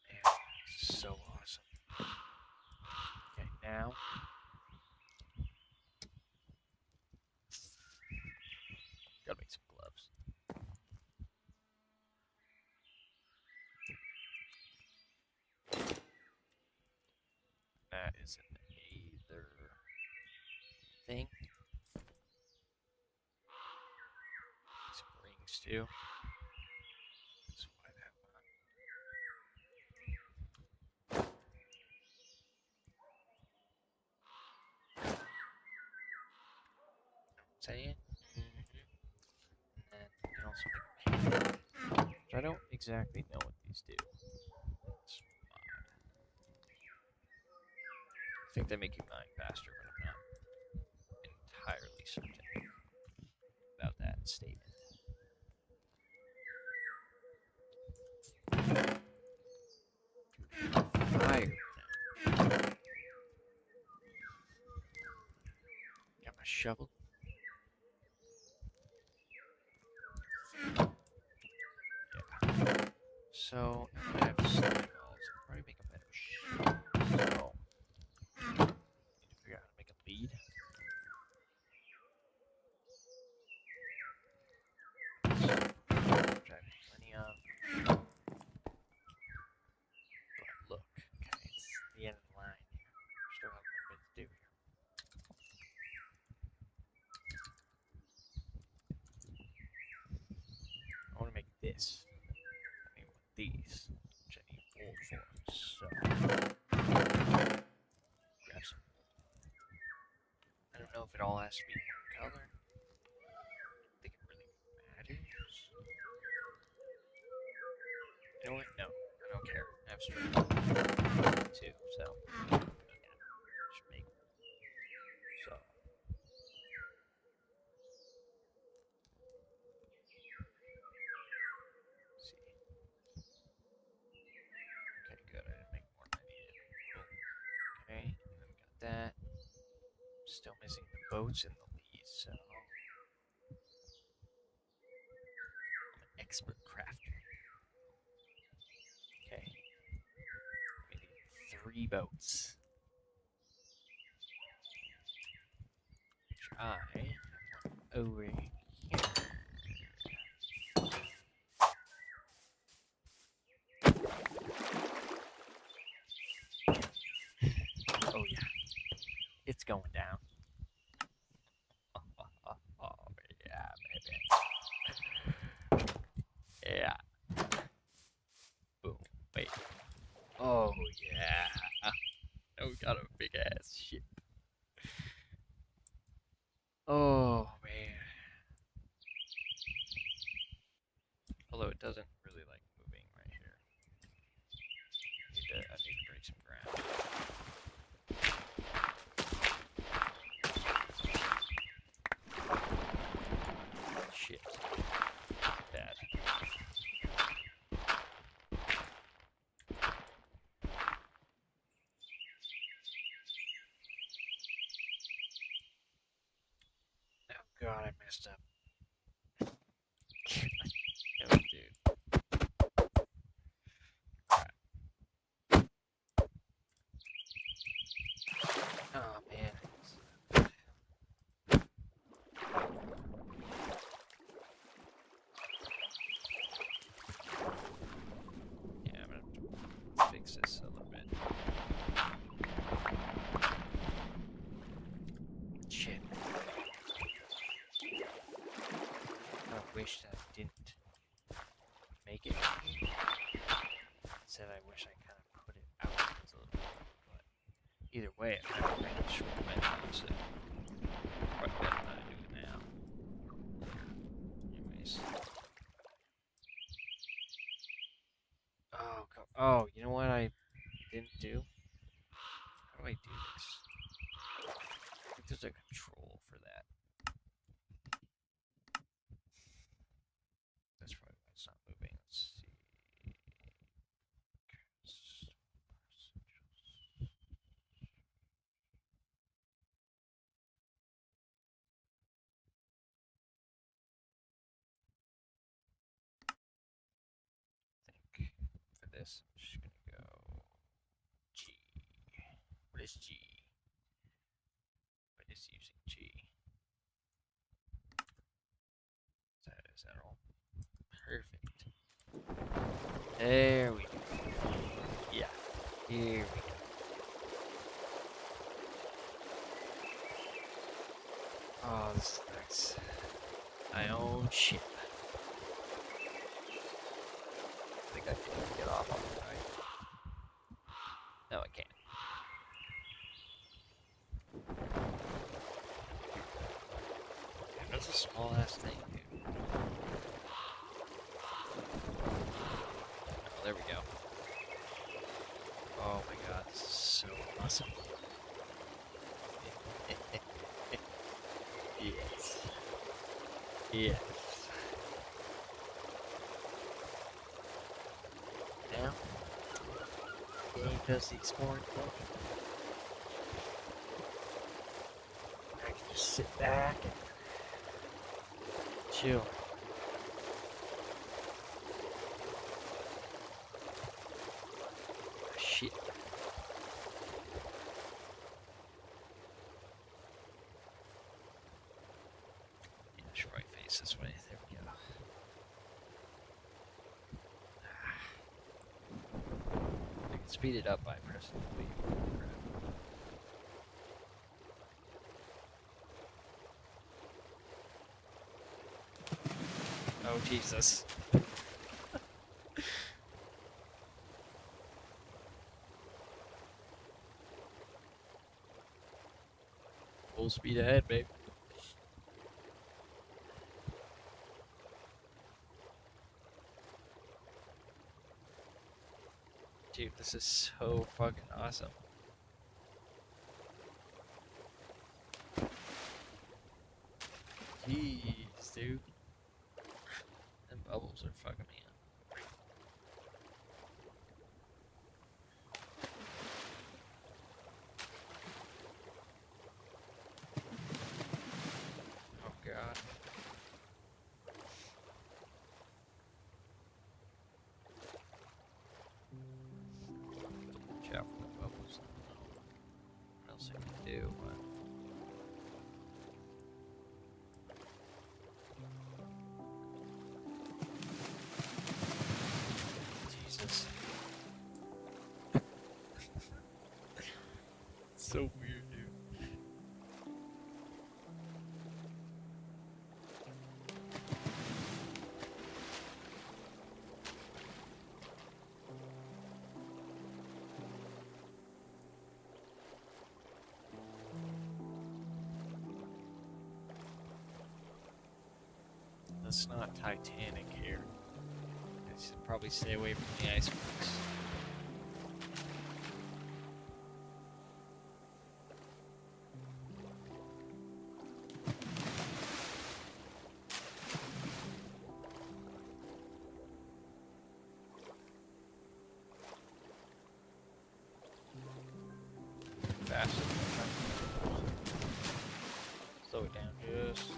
Man, this is so awesome. Okay, now. Gotta make some gloves. That is an either thing. Some rings too. That's what I have on. Saying? And then you can also make a which I don't exactly know what these do. It's odd. I think they make you mine faster, but I'm not entirely certain about that statement. Fire now. Got my shovel. Yeah. So if I have slime balls, I'll probably make a better shovel. So need to figure out how to make a lead. Which I have plenty of. But look, okay, it's the end of the line here. Still have a little bit to do here. I want to make this. I need one of these, which I need wool for. So, grab some wool. I don't know if it all has to be one color. I think it really matters. You know what? No, I don't care. I have string too, so again, just make wool. So. See. Okay, good. I didn't make more than I needed. Okay, and then we got that. Still missing the boats and the leads, so I'm an expert crafter. Okay. We need 3 boats. Which I have over here. Oh yeah. It's going down. God, I messed up. Oh, dude. Oh man. Yeah, I'm gonna have to fix this a little bit. Shit. I wish that I didn't make it. Instead, I wish I kind of put it outwards a little bit. But either way, I'm going to make a short mention, so quite better than I do it now. Anyways. Oh, oh, you know what I didn't do? How do I do this? I think there's a control for that. That's probably why it's not moving. Let's see. I think for this, I'm just gonna go G. What is G? But it's using G. Is that all? Perfect. There we go. Yeah. Here we go. Oh, this is nice. My own ship. I think I can get off on it, right? No, I can't. Damn, that's a small ass thing, dude. Oh, there we go. Oh my god, this is so awesome. Yes. Yes. Now, game does the exploring for me. I can just sit back and chill. Shit. Yeah, I should probably face this way. There we go. I can speed it up by pressing the wheel. Oh, Jesus. Full speed ahead, babe. Dude, this is so fucking awesome. Jeez, dude. Them bubbles are fucking me up. Oh god. Watch out for the bubbles. I don't know what else I can do, but Jesus. So weird, dude. That's not Titanic here. I should probably stay away from the icebergs. Faster. Slow it down just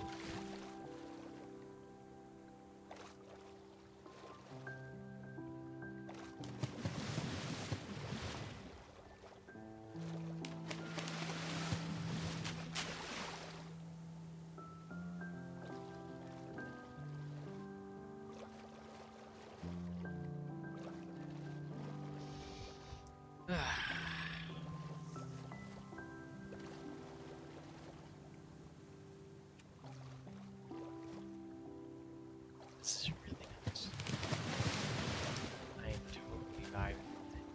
This is really nice. I am totally vibing with it.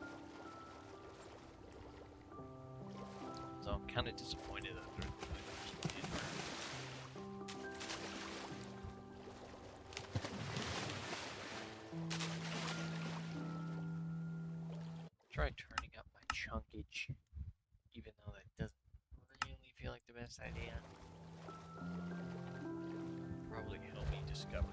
So I'm kind of disappointed that they're really keeping it. Try turning up my chunkage, even though that doesn't really feel like the best idea. Probably help me discover.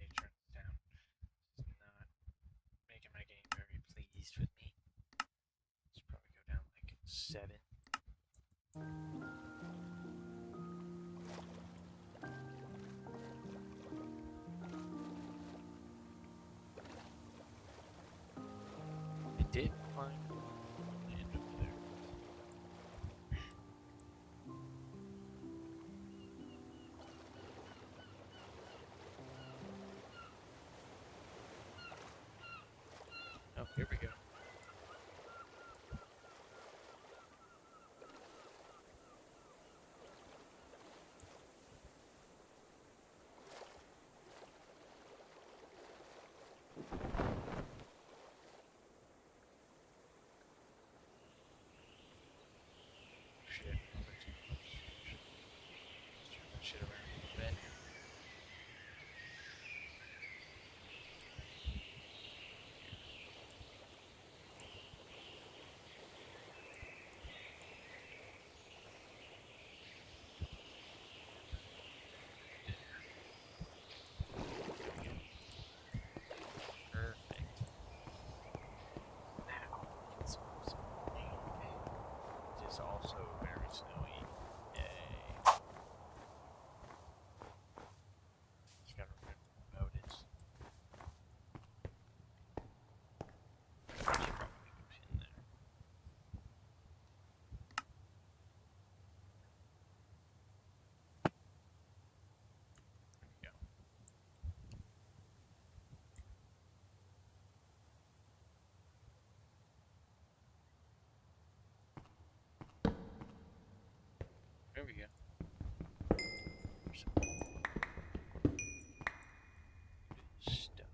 It turns down. It's not making my game very pleased with me. Let's probably go down like 7. I did find land over there. Oh, here we go. Shit. Let's turn that shit around a little bit. Perfect. Now we can smoke some rain. It is also very snowy. Yay. Just gotta remember about it. Should probably go in there. There we go. There we go. There's some stuff.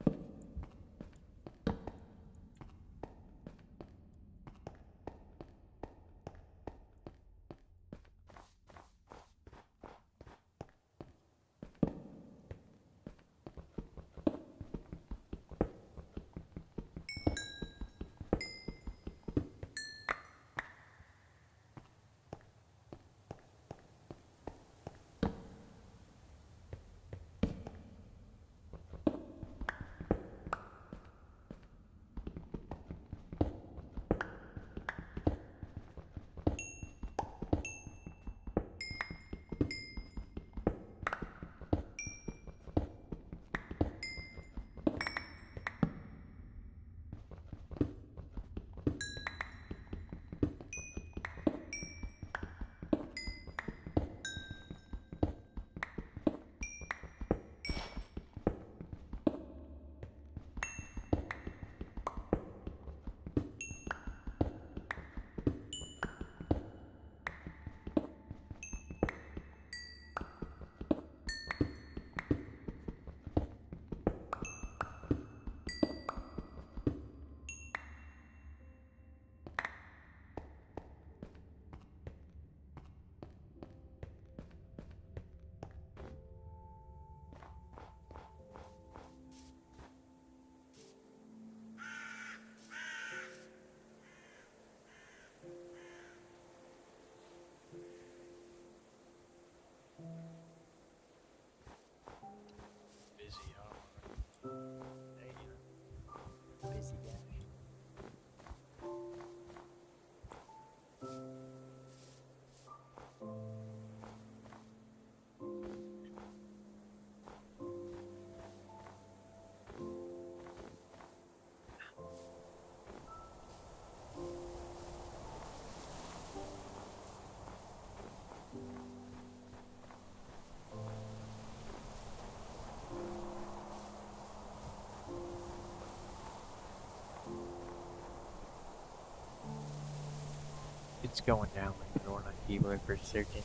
It's going down like the on keyboard for certain.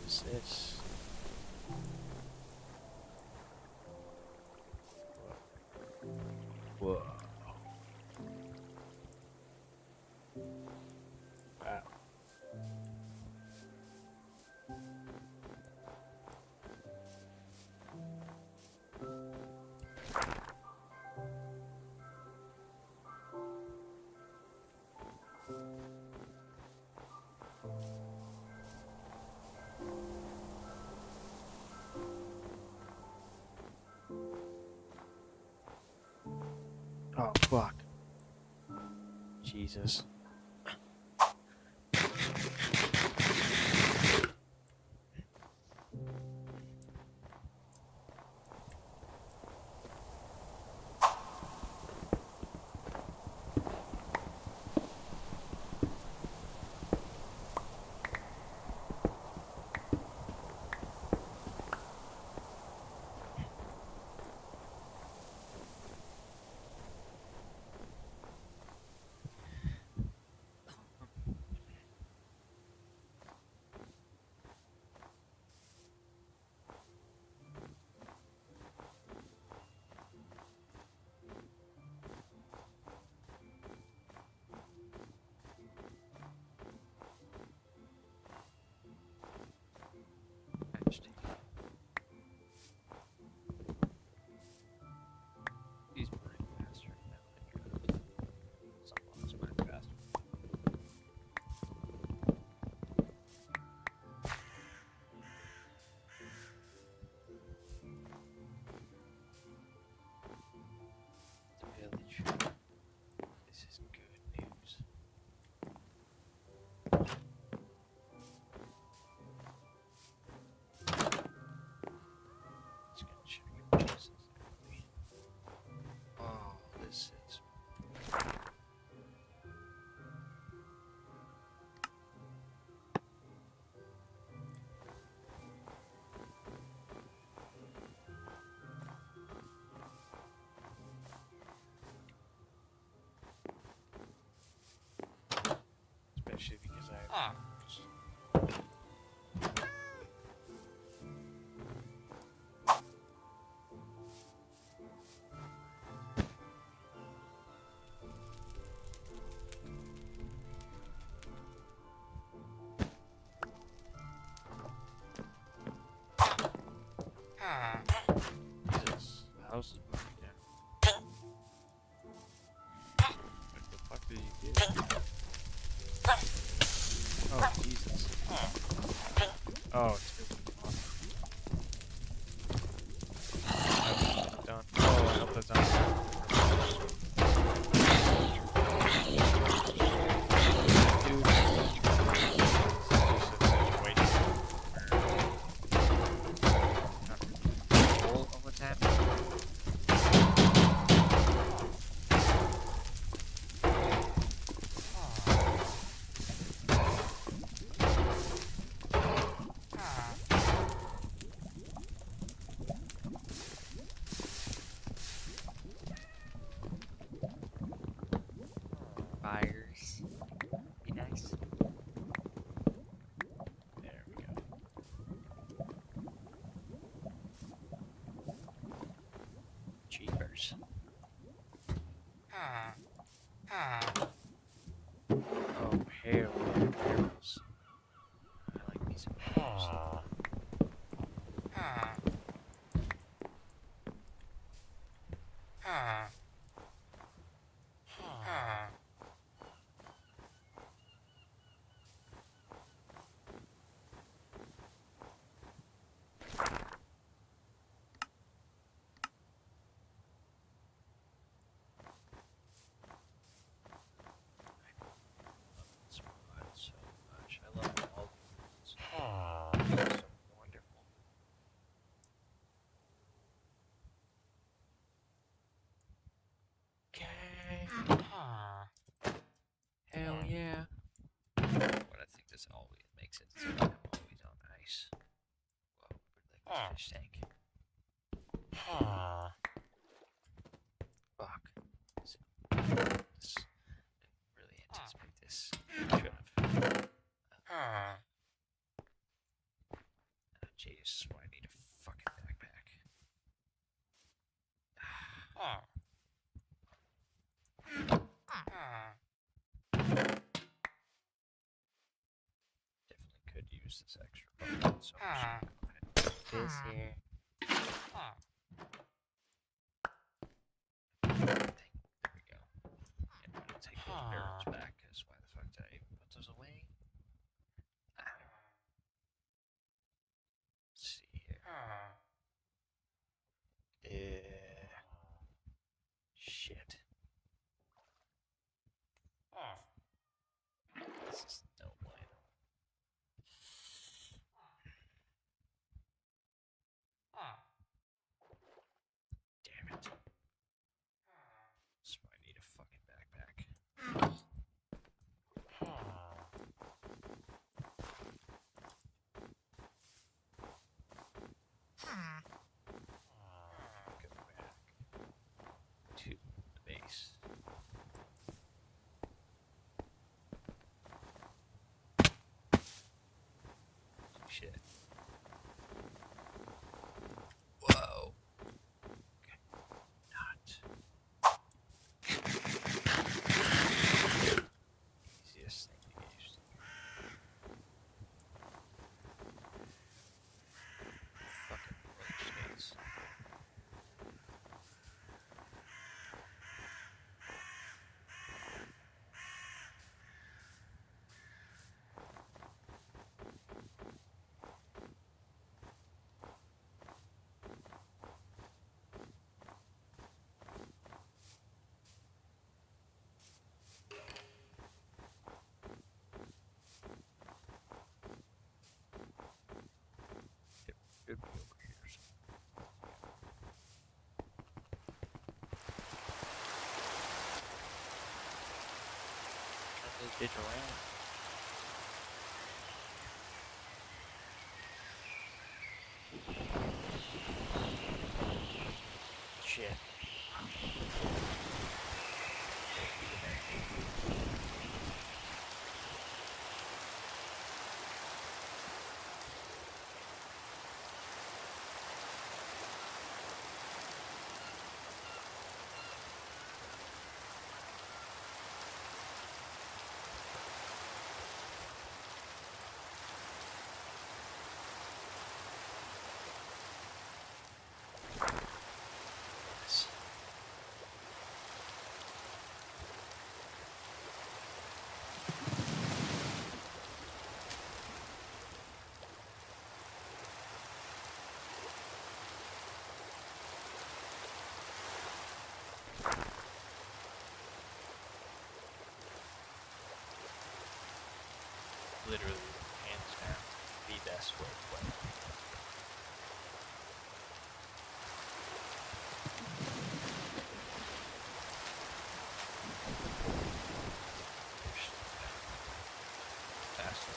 What's this? Whoa. Wow. Oh, fuck. Jesus. Interesting. He's burning faster now that you're Sunblock's burning faster. The village. This is good news. Just gonna check your Jesus quickly. Oh, this is. Especially because I have. This house is burning down. What the fuck did you do? Oh, Jesus. Oh, it's good. Done. Oh, I hope that's done. Dude. It's just such a waste control of what's happening. Fires. Be nice. There we go. Cheapers. Oh, hell yeah, barrels. I like these barrels. Spot so much. I love all the ones. They're so wonderful. Okay. Hell yeah. But I think this always makes it so that I'm always on ice. Whoa, like a fish tank. Fuck. This didn't really use this extra button, so I'm just gonna go ahead and put this here. There we go. And I'm gonna take those barrels back, because why the fuck did I even put those away? Let's see here. Shit. This is no bueno. Damn it. So I need a fucking backpack. Go back to the base. Shit. Whoa. Okay. Not. Easiest thing to get used to. Fucking roller skates. Should be over here somewhere. Turn this bitch around. Shit. Yes. Literally, hands down, the best way to play. Faster.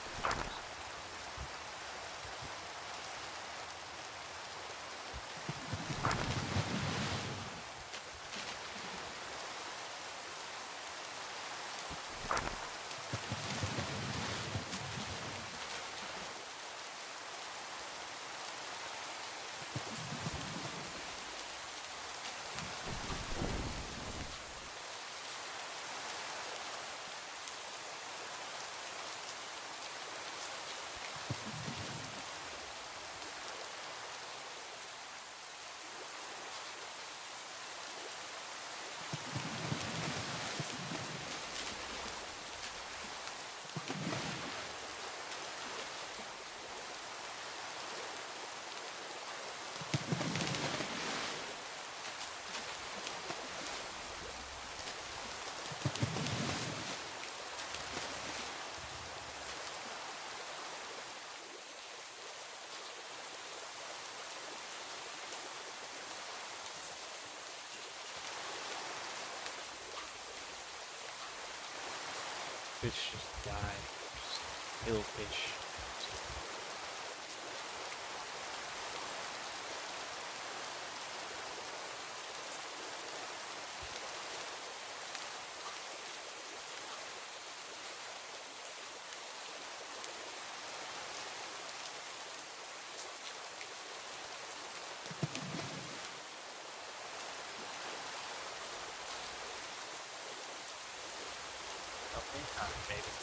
Bitch just died. Just little bitch. Help me, baby.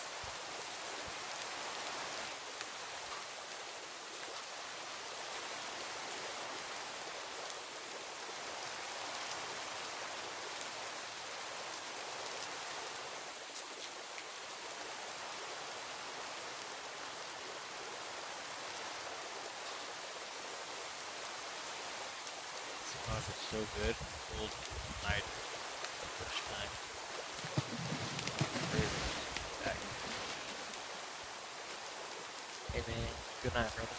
so good until night the first time. Very back. Hey man, good night, brother.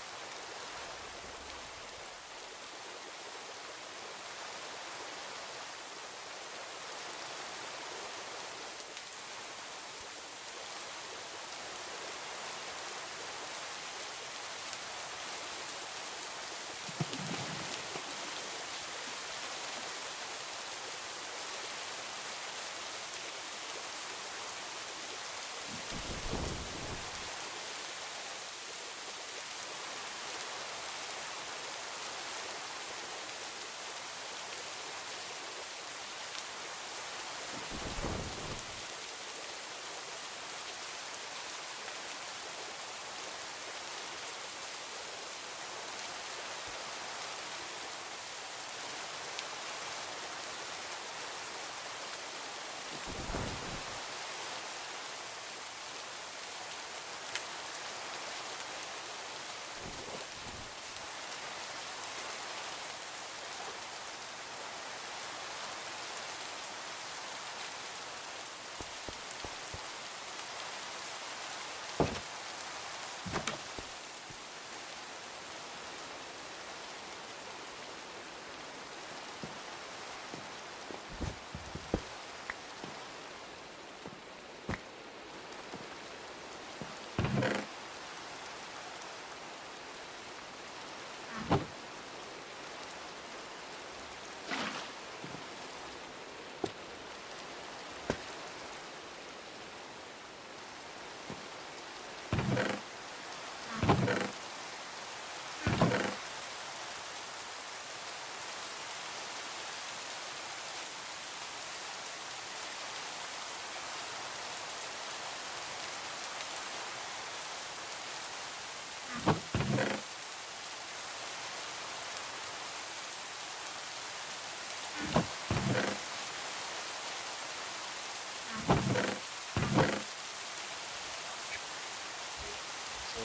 So,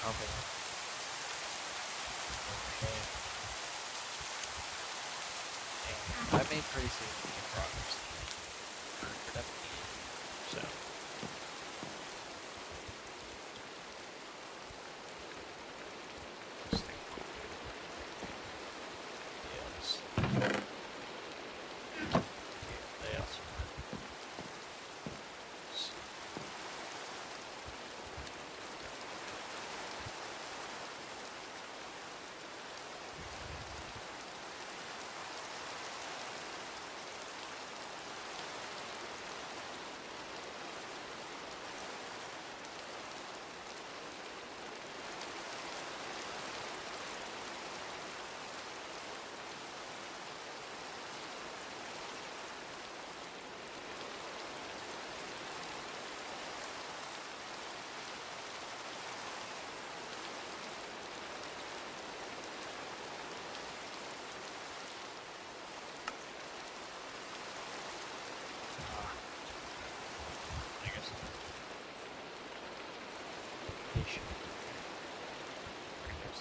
okay. Okay. And I made pretty significant progress for production. So, let's think else. Yeah, else. I guess. Fish. I guess.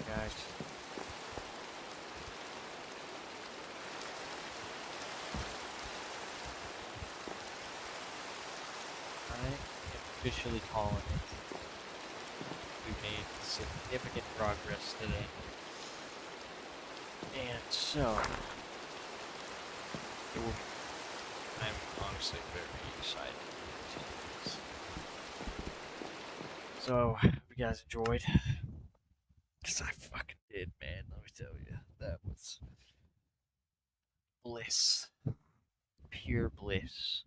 Guys. I am officially calling it. We made significant progress today. And so, it will, I'm honestly very excited to continue this. So, if you guys enjoyed, because I fucking did, man, let me tell you, that was bliss. Pure bliss.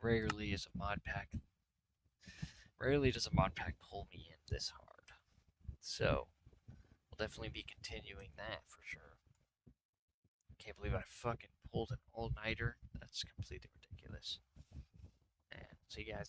Rarely is a mod pack. Rarely does a mod pack pull me in this hard. So, definitely be continuing that for sure. Can't believe I fucking pulled an all-nighter. That's completely ridiculous. And see you guys